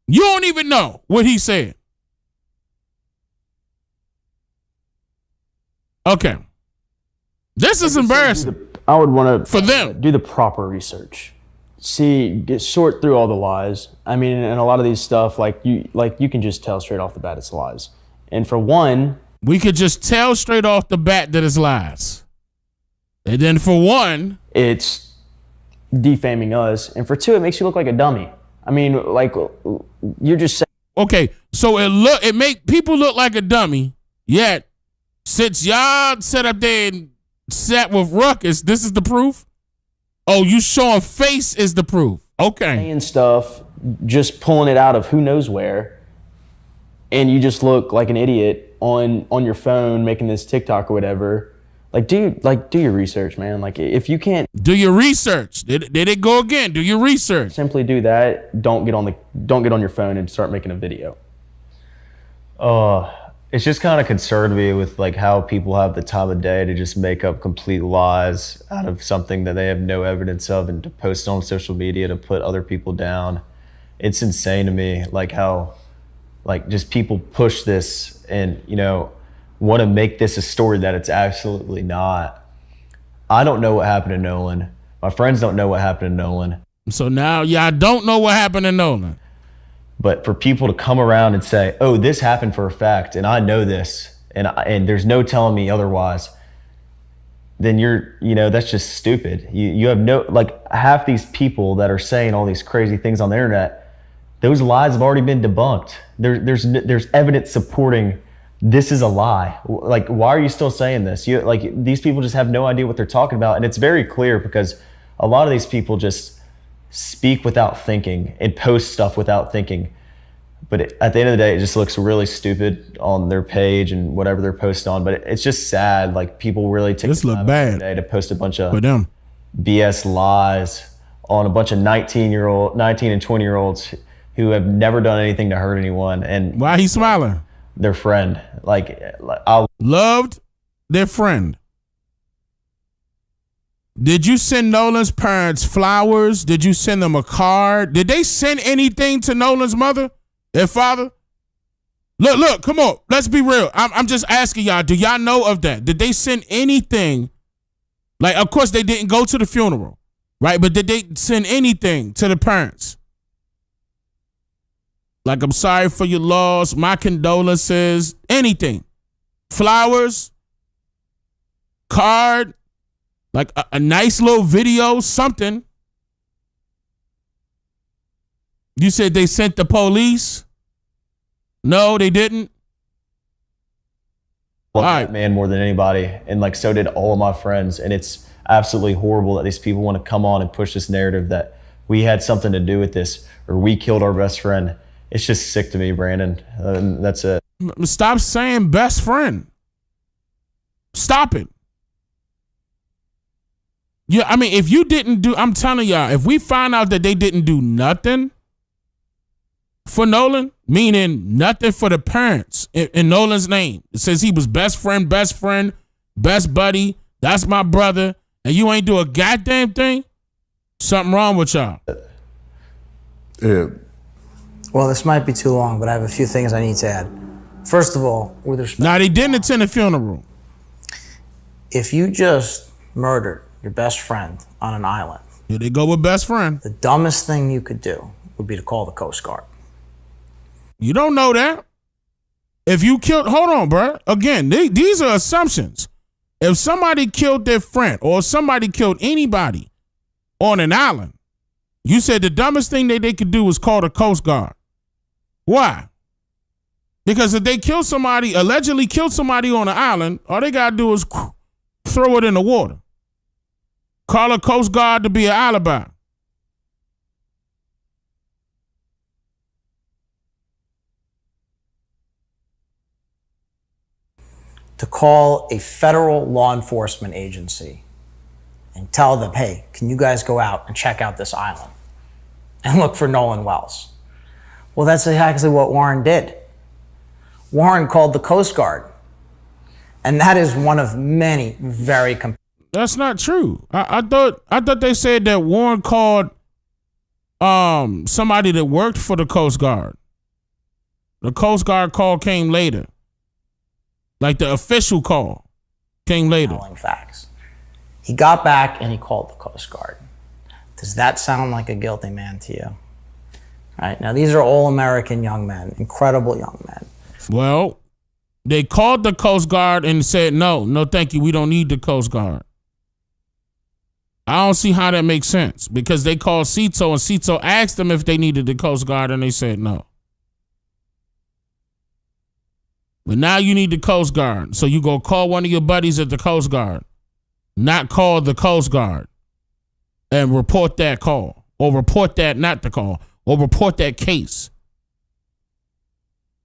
You don't even know what he said. Okay. This is embarrassing. I would want to for them do the proper research. Sort through all the lies. I mean, and a lot of these stuff, like you can just tell straight off the bat it's lies. And for one, we could just tell straight off the bat that it's lies. And then for one, it's defaming us. And for two, it makes you look like a dummy. I mean, like you're just saying. Okay, so it make people look like a dummy. Yet, since y'all sat up there and sat with Ruckus, this is the proof. Oh, you showing face is the proof. Okay. Saying stuff, just pulling it out of who knows where, and you just look like an idiot on your phone making this TikTok or whatever. Do your research, man. Like, if you can't do your research, did it go again? Do your research. Simply do that. Don't get on your phone and start making a video. It's just kind of concerned me with like how people have the time of day to just make up complete lies out of something that they have no evidence of and to post on social media to put other people down. It's insane to me, like how like just people push this and, you know, want to make this a story that it's absolutely not. I don't know what happened to Nolan. My friends don't know what happened to Nolan. So now y'all don't know what happened to Nolan. But for people to come around and say, oh, this happened for a fact, and I know this, and there's no telling me otherwise, then that's just stupid. You have no, like, half these people that are saying all these crazy things on the internet, those lies have already been debunked. There's evidence supporting this is a lie. Like, why are you still saying this? These people just have no idea what they're talking about, and it's very clear because a lot of these people just speak without thinking and post stuff without thinking. But at the end of the day, it just looks really stupid on their page and whatever they're posting on. But it's just sad. Like, people really take this look bad to post a bunch of BS lies on a bunch of 19 and 20-year-olds who have never done anything to hurt anyone. And why he smiling? Their friend. Loved their friend. Did you send Nolan's parents flowers? Did you send them a card? Did they send anything to Nolan's mother, their father? Look, come on. Let's be real. I'm just asking y'all, do y'all know of that? Did they send anything? Like, of course, they didn't go to the funeral, right? But did they send anything to the parents? Like, I'm sorry for your loss, my condolences, anything. Flowers, card, like a nice little video, something. You said they sent the police? No, they didn't. Love that man more than anybody, and like so did all of my friends. And it's absolutely horrible that these people want to come on and push this narrative that we had something to do with this or we killed our best friend. It's just sick to me, Brandon. That's it. Stop saying best friend. Stop it. Yeah, I mean, if you didn't do, I'm telling y'all, if we find out that they didn't do nothing for Nolan, meaning nothing for the parents in Nolan's name, it says he was best friend, best buddy, that's my brother, and you ain't do a goddamn thing, something wrong with y'all. Yeah. Well, this might be too long, but I have a few things I need to add. First of all, with respect. Now, they didn't attend the funeral. If you just murdered your best friend on an island. Here they go with best friend. The dumbest thing you could do would be to call the Coast Guard. You don't know that. If you killed, hold on, bro. Again, these are assumptions. If somebody killed their friend or somebody killed anybody on an island, you said the dumbest thing that they could do was call the Coast Guard. Why? Because if they kill somebody, allegedly killed somebody on an island, all they got to do is throw it in the water. Call a Coast Guard to be an alibi. To call a federal law enforcement agency and tell them, hey, can you guys go out and check out this island and look for Nolan Wells? Well, that's exactly what Warren did. Warren called the Coast Guard. And that is one of many very That's not true. I thought they said that Warren called somebody that worked for the Coast Guard. The Coast Guard call came later. Like the official call came later. Facts. He got back and he called the Coast Guard. Does that sound like a guilty man to you? All right. Now, these are all American young men, incredible young men. Well, they called the Coast Guard and said, no, thank you. We don't need the Coast Guard. I don't see how that makes sense because they called Cito and Cito asked them if they needed the Coast Guard and they said no. But now you need the Coast Guard. So you go call one of your buddies at the Coast Guard, not call the Coast Guard and report that call or report that, not the call, or report that case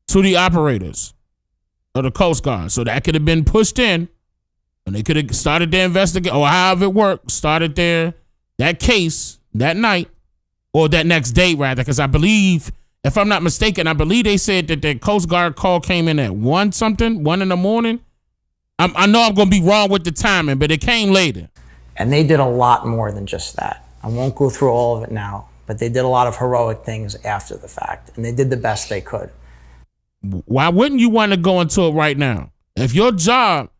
to the operators of the Coast Guard. So that could have been pushed in and they could have started their investigation or however it worked, started that case that night or that next day rather, because I believe, if I'm not mistaken, I believe they said that the Coast Guard call came in at 1 in the morning. I know I'm going to be wrong with the timing, but it came later. And they did a lot more than just that. I won't go through all of it now, but they did a lot of heroic things after the fact, and they did the best they could. Why wouldn't you want to go into it right now? If your job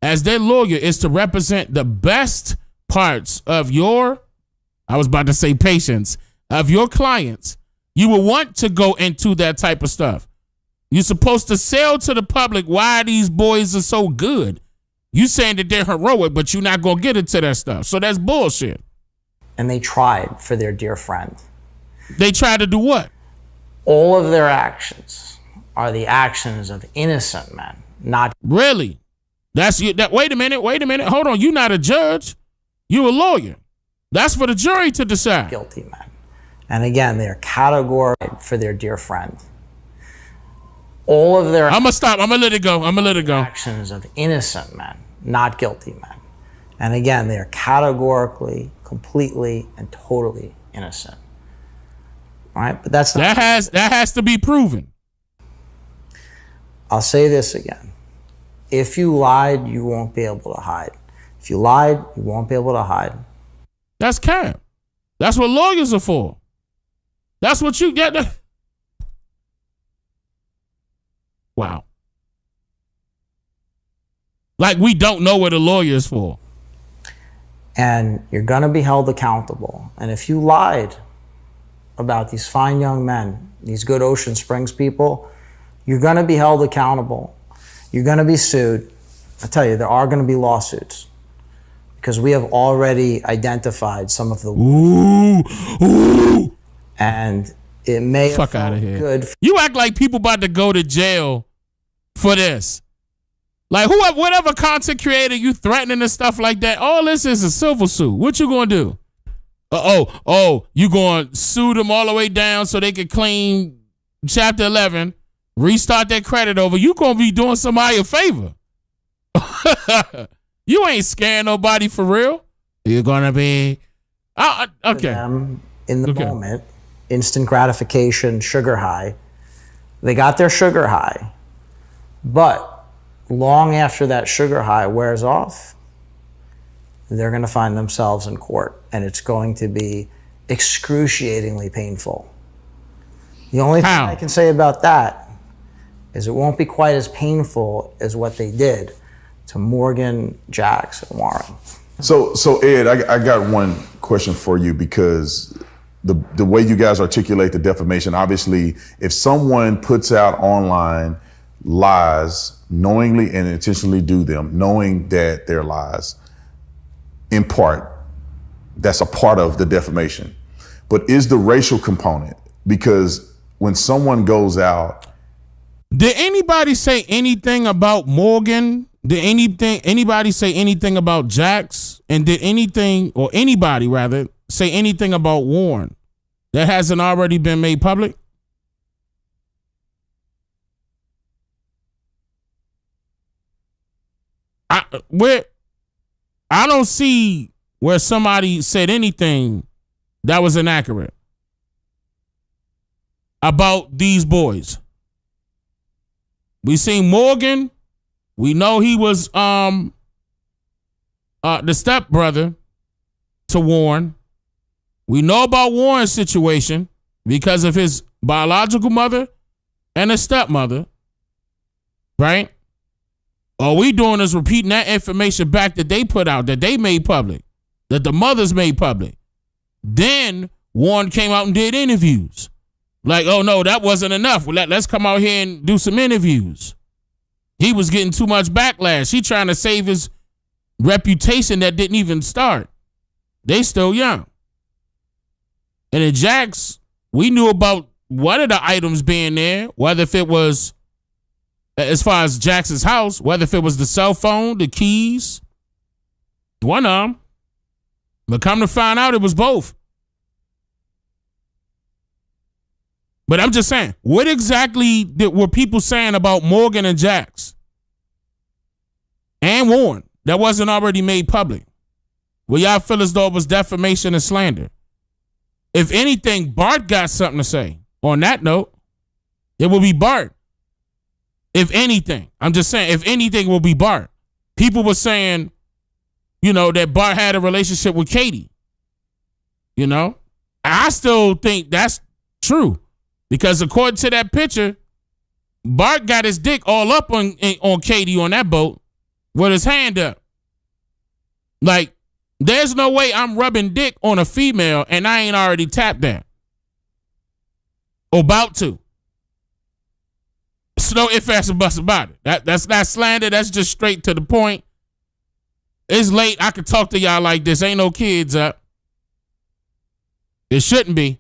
as their lawyer is to represent the best parts of I was about to say patients, of your clients, you will want to go into that type of stuff. You're supposed to sell to the public why these boys are so good. You saying that they're heroic, but you're not going to get into that stuff. So that's bullshit. And they tried for their dear friend. They tried to do what? All of their actions are the actions of innocent men, not... Really? That's you. Wait a minute. Hold on. You're not a judge. You're a lawyer. That's for the jury to decide. Guilty men. And again, they're categorical for their dear friend. All of their... I'm going to stop. I'm going to let it go. Actions of innocent men, not guilty men. And again, they're categorically, completely, and totally innocent. All right? But that's not... That has to be proven. I'll say this again. If you lied, you won't be able to hide. If you lied, you won't be able to hide. That's cap. That's what lawyers are for. That's what you get. Wow. Like we don't know what a lawyer is for. And you're going to be held accountable. And if you lied about these fine young men, these good Ocean Springs people, you're going to be held accountable. You're going to be sued. I tell you, there are going to be lawsuits because we have already identified some of the... Ooh. And It may have Fuck out of felt here. good. You act like people about to go to jail for this. Like whatever content creator you threatening and stuff like that, all this is a civil suit. What you gonna do? You gonna sue them all the way down so they can claim Chapter 11, restart their credit over. You gonna be doing somebody a favor. You ain't scaring nobody for real. You're gonna be okay. Them in the moment, instant gratification, sugar high. They got their sugar high, but long after that sugar high wears off, they're going to find themselves in court, and it's going to be excruciatingly painful. The only thing I can say about that is it won't be quite as painful as what they did to Morgan, Jax, and Warren. So Ed, I got one question for you, because the way you guys articulate the defamation, obviously, if someone puts out online lies, knowingly and intentionally do them, knowing that they're lies, in part, that's a part of the defamation. But is the racial component, because when someone goes out. Did anybody say anything about Morgan? Did anybody say anything about Jax? And did anybody rather say anything about Warren that hasn't already been made public? I don't see where somebody said anything that was inaccurate about these boys. We seen Morgan. We know he was the stepbrother to Warren. We know about Warren's situation because of his biological mother and his stepmother, right? All we doing is repeating that information back that they put out, that they made public, that the mothers made public. Then Warren came out and did interviews. Like, oh no, that wasn't enough. Let's come out here and do some interviews. He was getting too much backlash. He trying to save his reputation that didn't even start. They still young. And in Jax, we knew about one of the items being there, whether if it was, as far as Jax's house, whether if it was the cell phone, the keys, one of them. But come to find out, it was both. But I'm just saying, what exactly were people saying about Morgan and Jax and Warren that wasn't already made public? Well, y'all feel as though it was defamation and slander. If anything, Bart got something to say. On that note, it will be Bart. If anything, I'm just saying, if anything, it will be Bart. People were saying, that Bart had a relationship with Katie. I still think that's true. Because according to that picture, Bart got his dick all up on Katie on that boat with his hand up. Like, there's no way I'm rubbing dick on a female and I ain't already tapped that. About to. So no ifs, ands, or buts about it. That's not slander. That's just straight to the point. It's late. I could talk to y'all like this. Ain't no kids up. It shouldn't be.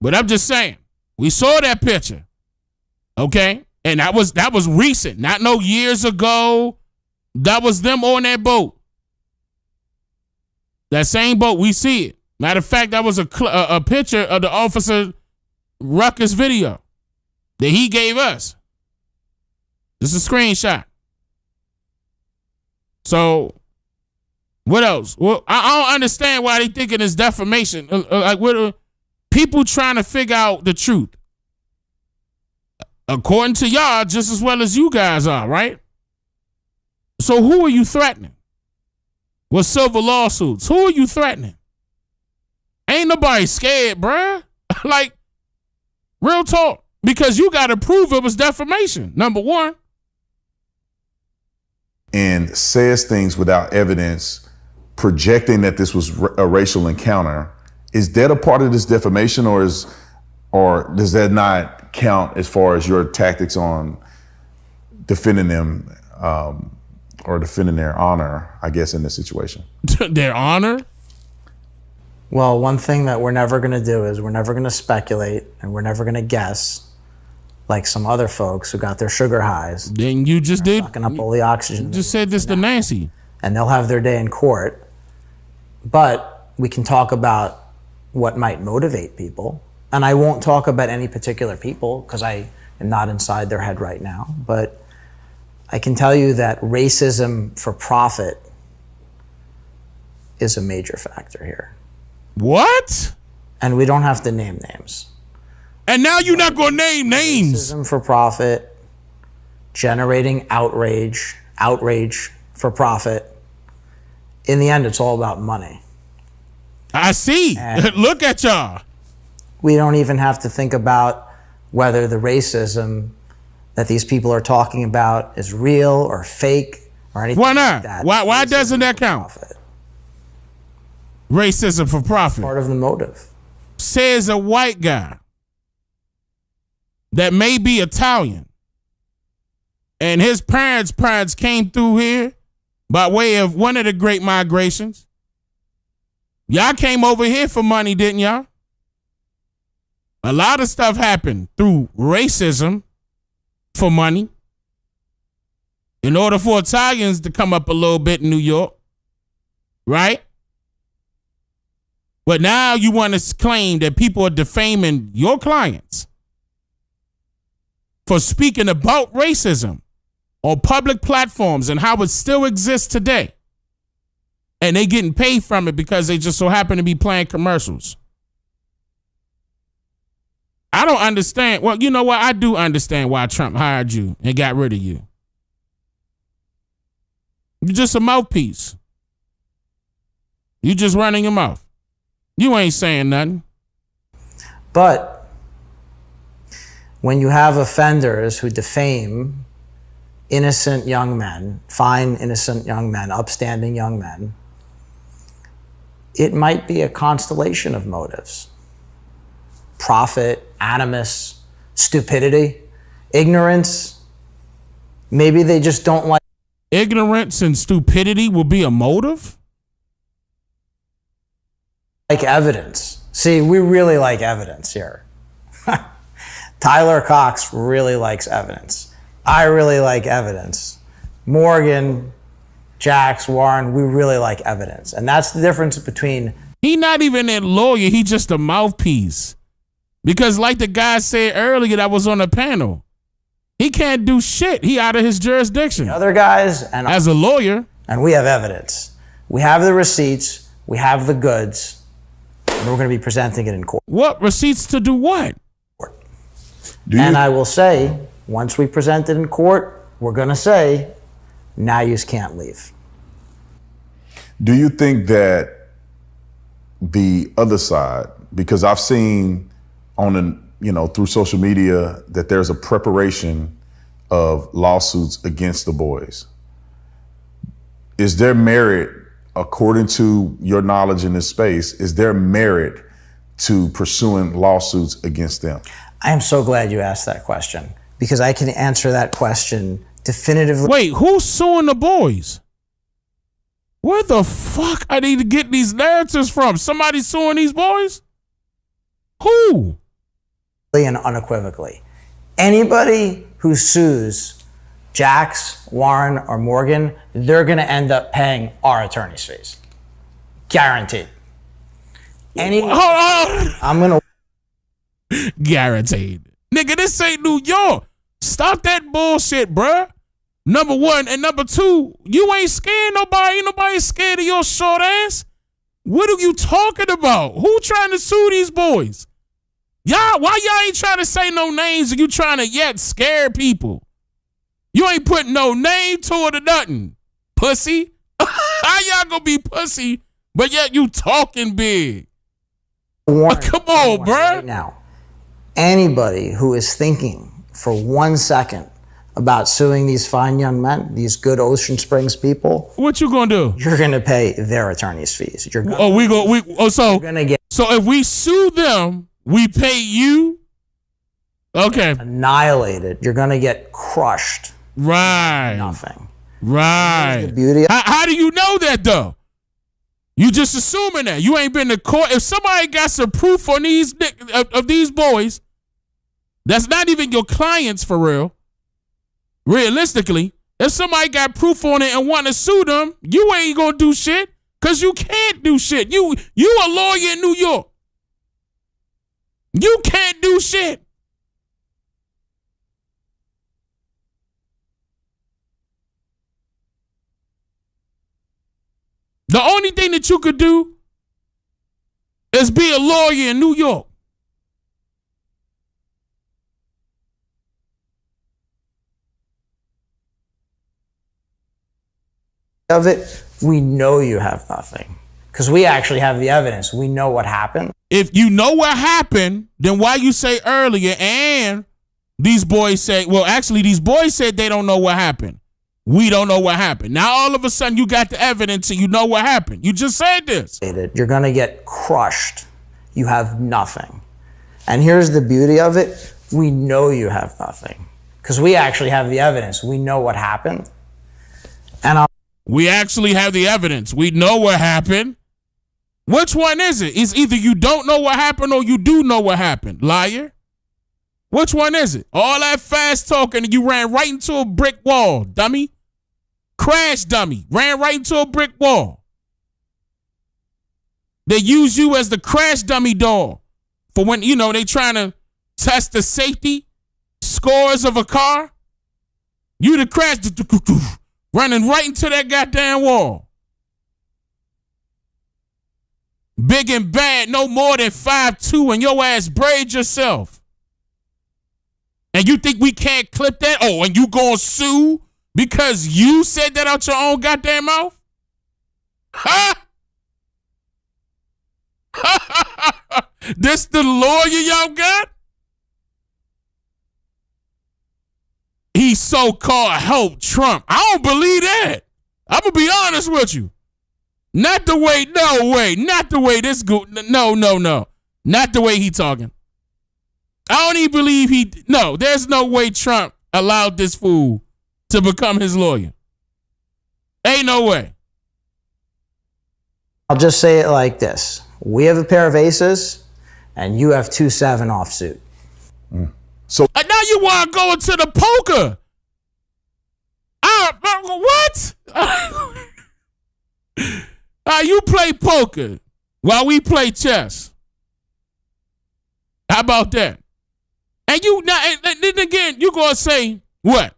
But I'm just saying, we saw that picture. Okay? And that was recent. Not no years ago. That was them on that boat. That same boat, we see it. Matter of fact, that was a picture of the Officer Ruckus video that he gave us. This is a screenshot. So, what else? Well, I don't understand why they thinking it's defamation. What people trying to figure out the truth. According to y'all, just as well as you guys are, right? So who are you threatening? With civil lawsuits, who are you threatening? Ain't nobody scared, bruh. Like, real talk. Because you got to prove it was defamation, number one. And says things without evidence, projecting that this was a racial encounter. Is that a part of this defamation, or does that not count as far as your tactics on defending them or defending their honor, I guess, in this situation? Their honor? Well, one thing that we're never going to do is we're never going to speculate and we're never going to guess like some other folks who got their sugar highs. Then you just did. Sucking up all the oxygen. You just said this to Nancy. And they'll have their day in court. But we can talk about what might motivate people. And I won't talk about any particular people because I am not inside their head right now. But I can tell you that racism for profit is a major factor here. What? And we don't have to name names. And now you're not going to name names. Racism for profit, generating outrage for profit. In the end, it's all about money. I see. Look at y'all. We don't even have to think about whether the racism that these people are talking about is real or fake or anything Why not? like that. Why doesn't that count? Profit. Racism for profit. Part of the motive. Says a white guy that may be Italian and his parents came through here by way of one of the great migrations. Y'all came over here for money, didn't y'all? A lot of stuff happened through racism for money. In order for Italians to come up a little bit in New York, right? But now you want to claim that people are defaming your clients for speaking about racism on public platforms and how it still exists today. And they getting paid from it because they just so happen to be playing commercials. I don't understand. Well, you know what? I do understand why Trump hired you and got rid of you. You're just a mouthpiece. You just running your mouth. You ain't saying nothing. But when you have offenders who defame innocent young men, fine innocent young men, upstanding young men, it might be a constellation of motives. Profit, animus, stupidity, ignorance. Maybe they just don't like. Ignorance and stupidity will be a motive? Like evidence. See, we really like evidence here. Tyler Cox really likes evidence. I really like evidence. Morgan, Jax, Warren, we really like evidence. And that's the difference between... He not even a lawyer, he just a mouthpiece. Because like the guy said earlier that was on the panel, he can't do shit. He out of his jurisdiction. The other guys and as a lawyer. And we have evidence. We have the receipts. We have the goods. And we're going to be presenting it in court. What receipts to do what? And I will say, once we present it in court, we're going to say, now you can't leave. Do you think that the other side, because I've seen through social media that there's a preparation of lawsuits against the boys. Is there merit, according to your knowledge in this space, is there merit to pursuing lawsuits against them? I am so glad you asked that question because I can answer that question definitively. Wait, who's suing the boys? Where the fuck I need to get these narratives from? Somebody suing these boys? Who? And unequivocally. Anybody who sues Jax, Warren, or Morgan, they're going to end up paying our attorney's fees. Guaranteed. Hold on. I'm going to... Guaranteed. Nigga, this ain't New York. Stop that bullshit, bruh. Number one. And number two, you ain't scared nobody. Ain't nobody scared of your short ass. What are you talking about? Who trying to sue these boys? Y'all, why y'all ain't trying to say no names and you trying to yet scare people? You ain't putting no name to it or nothing, pussy. How y'all gonna be pussy, but yet you talking big? Come on, bruh. Right now, anybody who is thinking for 1 second about suing these fine young men, these good Ocean Springs people, what you gonna do? You're gonna pay their attorney's fees. You're gonna, so if we sue them, we pay you? Okay. Annihilated. You're gonna get crushed. Right. Nothing. Right. The beauty. How do you know that though? You just assuming that. You ain't been to court. If somebody got some proof on these of these boys, that's not even your clients for real. Realistically, if somebody got proof on it and want to sue them, you ain't gonna do shit because you can't do shit. You a lawyer in New York. You can't do shit. The only thing that you could do is be a lawyer in New York. Of it, we know you have nothing because we actually have the evidence. We know what happened. If you know what happened, then why you say earlier and these boys say, well, actually these boys said they don't know what happened. We don't know what happened. Now all of a sudden you got the evidence and you know what happened. You just said this. You're going to get crushed. You have nothing. And here's the beauty of it. We know you have nothing because we actually have the evidence. We know what happened. And we actually have the evidence. We know what happened. Which one is it? It's either you don't know what happened or you do know what happened, liar. Which one is it? All that fast talking and you ran right into a brick wall, dummy. Crash dummy. Ran right into a brick wall. They use you as the crash dummy doll for when, you know, they trying to test the safety scores of a car. You the crash running right into that goddamn wall. Big and bad, no more than 5'2", and your ass braid yourself. And you think we can't clip that? Oh, and you gonna sue because you said that out your own goddamn mouth? Huh? This the lawyer y'all got? He so-called helped Trump. I don't believe that. I'm going to be honest with you. Not the way, no way. Not the way this go. No. Not the way he talking. I don't even believe no, there's no way Trump allowed this fool to become his lawyer. Ain't no way. I'll just say it like this. We have a pair of aces, and you have 2-7 offsuit. So now you want to go into the poker. What? You play poker while we play chess. How about that? And you now, and then again, you gonna say what?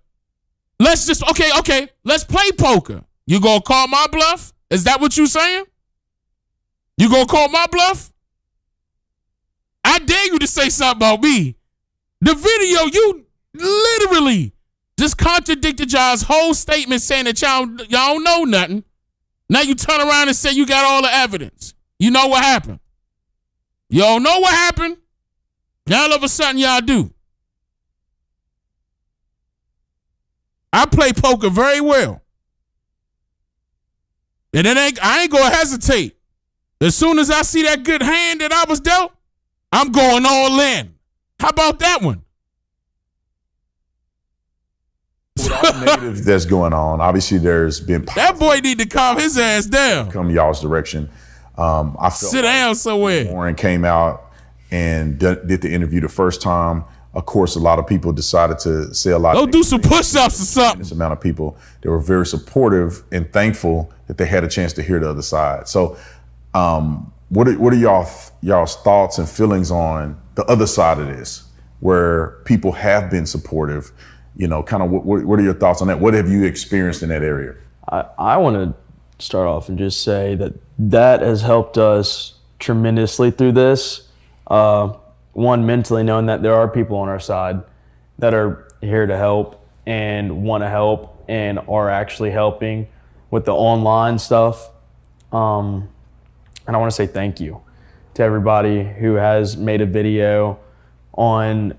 Let's just okay. Let's play poker. You gonna call my bluff? Is that what you saying? You gonna call my bluff? I dare you to say something about me. The video, you literally just contradicted y'all's whole statement saying that y'all don't know nothing. Now you turn around and say you got all the evidence. You know what happened. You don't know what happened. Now all of a sudden y'all do. I play poker very well. And I ain't gonna hesitate. As soon as I see that good hand that I was dealt, I'm going all in. How about that one? With all the negative that's going on, obviously there's been that boy need to calm his ass down. Come y'all's direction. I felt sit down somewhere. Warren came out and did the interview the first time. Of course, a lot of people decided to say a lot. Go do some push-ups or something. This amount of people, they were very supportive and thankful that they had a chance to hear the other side. So, what are y'all's thoughts and feelings on the other side of this, where people have been supportive? You know, kind of what are your thoughts on that? What have you experienced in that area? I want to start off and just say that has helped us tremendously through this. One, mentally knowing that there are people on our side that are here to help and want to help and are actually helping with the online stuff. And I want to say thank you to everybody who has made a video on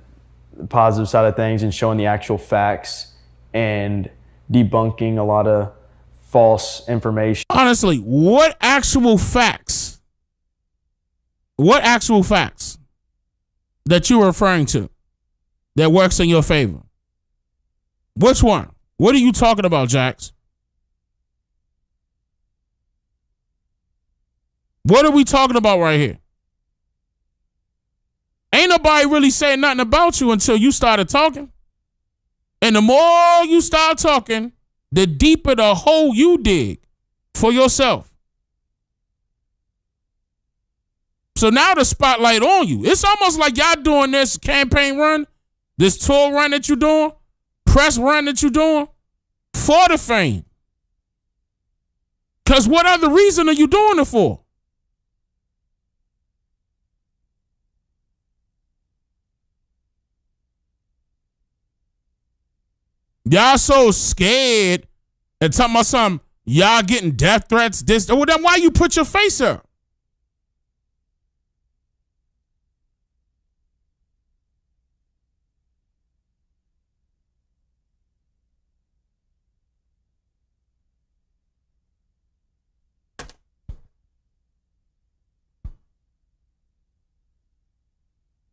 the positive side of things and showing the actual facts and debunking a lot of false information. Honestly, what actual facts? What actual facts that you're referring to that works in your favor? Which one? What are you talking about, Jax? What are we talking about right here? Ain't nobody really saying nothing about you until you started talking. And the more you start talking, the deeper the hole you dig for yourself. So now the spotlight on you. It's almost like y'all doing this campaign run, this tour run that you're doing, press run that you're doing for the fame. Because what other reason are you doing it for? Y'all so scared and talking about something, y'all getting death threats, this. Well, then why you put your face up?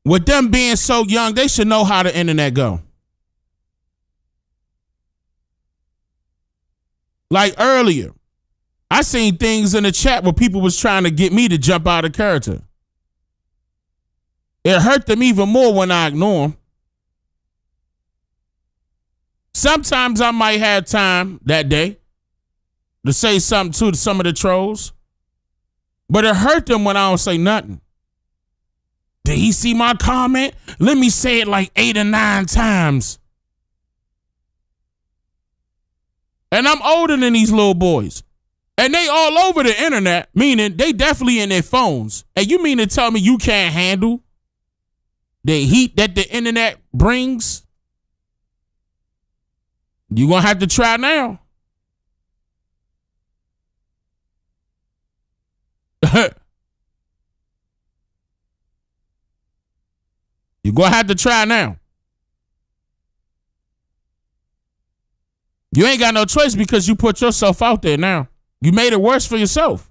With them being so young, they should know how the internet go. Like earlier, I seen things in the chat where people was trying to get me to jump out of character. It hurt them even more when I ignore them. Sometimes I might have time that day to say something to some of the trolls, but it hurt them when I don't say nothing. Did he see my comment? Let me say it like 8 or 9 times. And I'm older than these little boys. And they all over the internet, meaning they definitely in their phones. And you mean to tell me you can't handle the heat that the internet brings? You're going to have to try now. You're going to have to try now. You ain't got no choice because you put yourself out there now. You made it worse for yourself.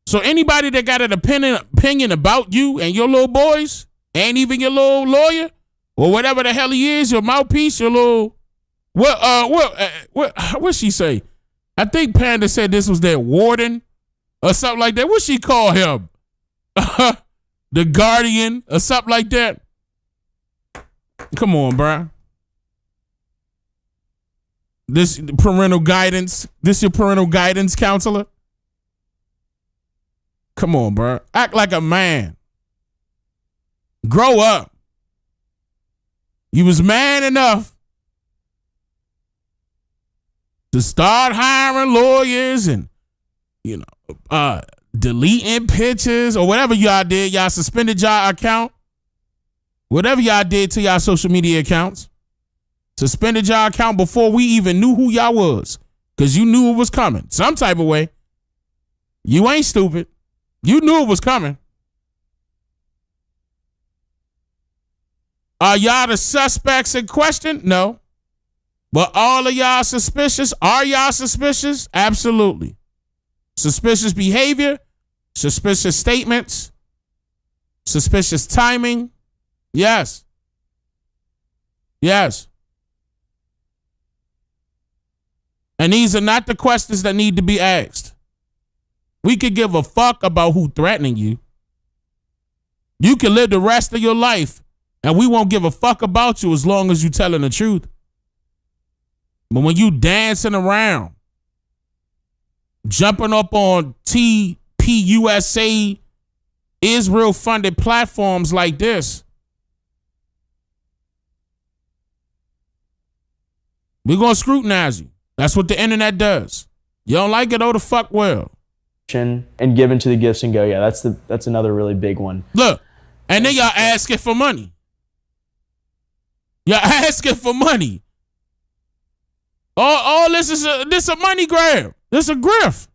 So anybody that got an opinion about you and your little boys, and even your little lawyer, or whatever the hell he is, your mouthpiece, your little, what she say? I think Panda said this was their warden or something like that. What she call him? The guardian or something like that. Come on, bro. This parental guidance. This your parental guidance counselor? Come on, bro. Act like a man. Grow up. You was man enough to start hiring lawyers and, deleting pictures or whatever y'all did. Y'all suspended y'all account. Whatever y'all did to y'all social media accounts. Suspended y'all account before we even knew who y'all was. Because you knew it was coming. Some type of way. You ain't stupid. You knew it was coming. Are y'all the suspects in question? No. But all of y'all suspicious? Are y'all suspicious? Absolutely. Suspicious behavior, suspicious statements, suspicious timing. Yes. Yes. And these are not the questions that need to be asked. We could give a fuck about who threatening you. You can live the rest of your life and we won't give a fuck about you as long as you telling the truth. But when you dancing around, jumping up on TPUSA, Israel-funded platforms like this, we're going to scrutinize you. That's what the internet does. You don't like it? Oh, the fuck well. And given to the gifts and go. Yeah, that's another really big one. Look, and then y'all asking for money. Y'all asking for money. All this is a money grab. This a grift.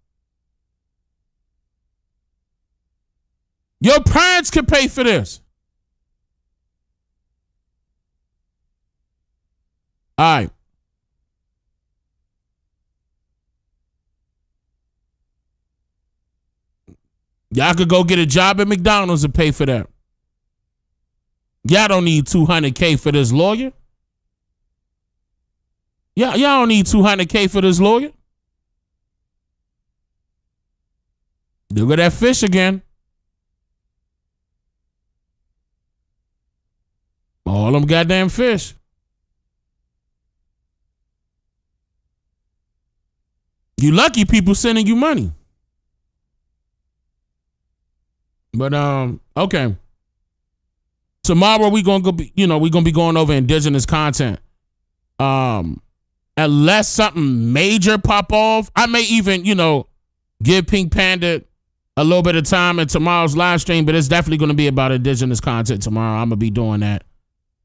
Your parents can pay for this. All right. Y'all could go get a job at McDonald's and pay for that. Y'all don't need $200K for this lawyer. Y'all don't need $200K for this lawyer. Look at that fish again. All them goddamn fish. You lucky people sending you money. But okay. Tomorrow we gonna be going over indigenous content. Unless something major pop off, I may even, give Pink Panda a little bit of time in tomorrow's live stream, but it's definitely gonna be about indigenous content tomorrow. I'm gonna be doing that.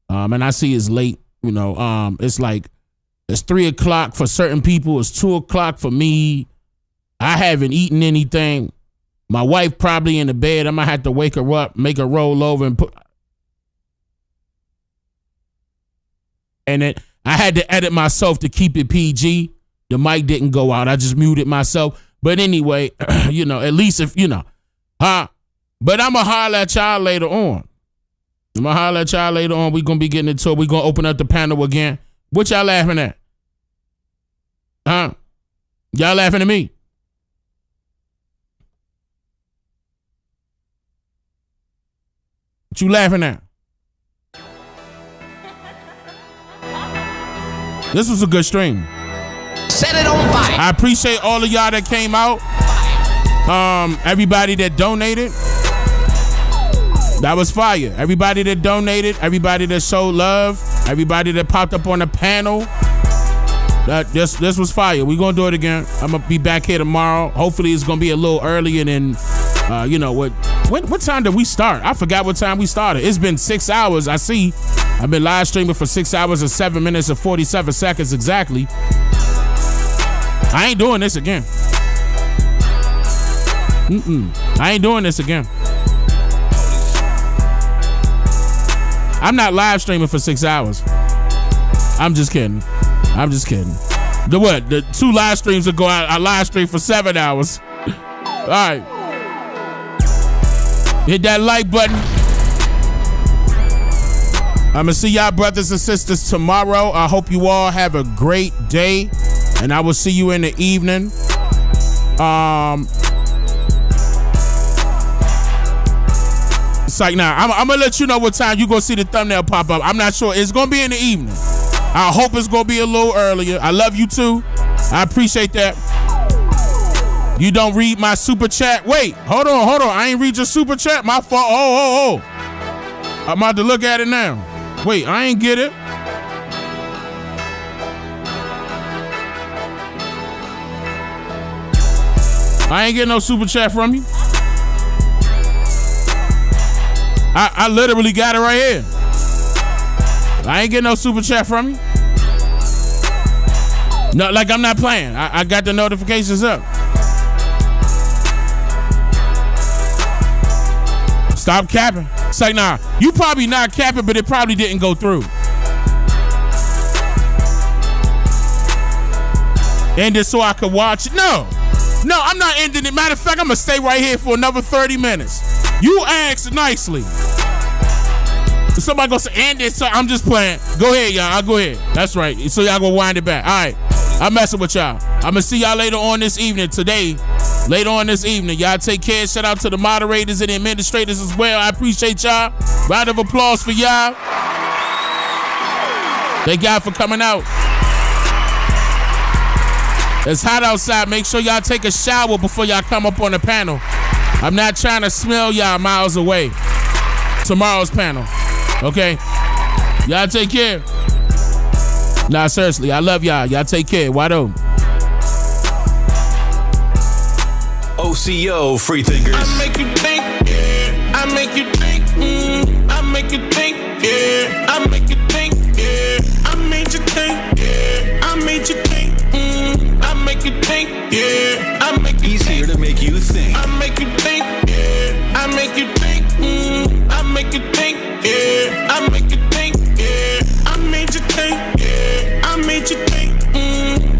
And I see it's late, it's like it's 3:00 for certain people, it's 2:00 for me. I haven't eaten anything. My wife probably in the bed. I might have to wake her up, make her roll over and put. And then I had to edit myself to keep it PG. The mic didn't go out. I just muted myself. But anyway, at least if, But I'm going to holler at y'all later on. We're going to be getting into it. We're going to open up the panel again. What y'all laughing at? Huh? Y'all laughing at me? What you laughing at? This was a good stream. Set it on fire. I appreciate all of y'all that came out. Everybody that donated. That was fire. Everybody that donated, everybody that showed love, everybody that popped up on the panel. This was fire. We're gonna do it again. I'm gonna be back here tomorrow. Hopefully it's gonna be a little earlier than what time did we start? I forgot what time we started. It's been 6 hours. I see. I've been live streaming for 6 hours and 7 minutes and 47 seconds exactly. I ain't doing this again. I ain't doing this again. I'm not live streaming for 6 hours. I'm just kidding. The 2 live streams ago, I live streamed for 7 hours. All right. Hit that like button. I'm going to see y'all brothers and sisters tomorrow. I hope you all have a great day. And I will see you in the evening. It's like, I'm going to let you know what time you're going to see the thumbnail pop up. I'm not sure. It's going to be in the evening. I hope it's going to be a little earlier. I love you too. I appreciate that. You don't read my super chat. Wait, hold on. I ain't read your super chat. My fault. Oh. I'm about to look at it now. Wait, I ain't get it. I ain't getting no super chat from you. I literally got it right here. I ain't getting no super chat from you. No, like I'm not playing. I got the notifications up. Stop capping. It's like, you probably not capping, but it probably didn't go through. End it so I could watch it. No, I'm not ending it. Matter of fact, I'm going to stay right here for another 30 minutes. You asked nicely. Somebody going to say, end it, so I'm just playing. Go ahead, y'all. I'll go ahead. That's right. So y'all going to wind it back. All right. I'm messing with y'all. I'm going to see y'all later on this evening. Later on this evening. Y'all take care. Shout out to the moderators and the administrators as well. I appreciate y'all. Round of applause for y'all. Thank y'all for coming out. It's hot outside. Make sure y'all take a shower before y'all come up on the panel. I'm not trying to smell y'all miles away. Tomorrow's panel. Okay? Y'all take care. Nah, seriously. I love y'all. Y'all take care. Why don't? OCO, free thinkers. I make you think, yeah. I make you think, I make you think, yeah. I make you think, yeah. I made you think, yeah. I made you think, I make you think, yeah. I make you He's here to make you think. I make you think, yeah. I make you think, I make you think, yeah. I make you think, yeah. I made you think, yeah. I made you think,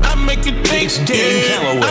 I make you think, It's Dane Calloway.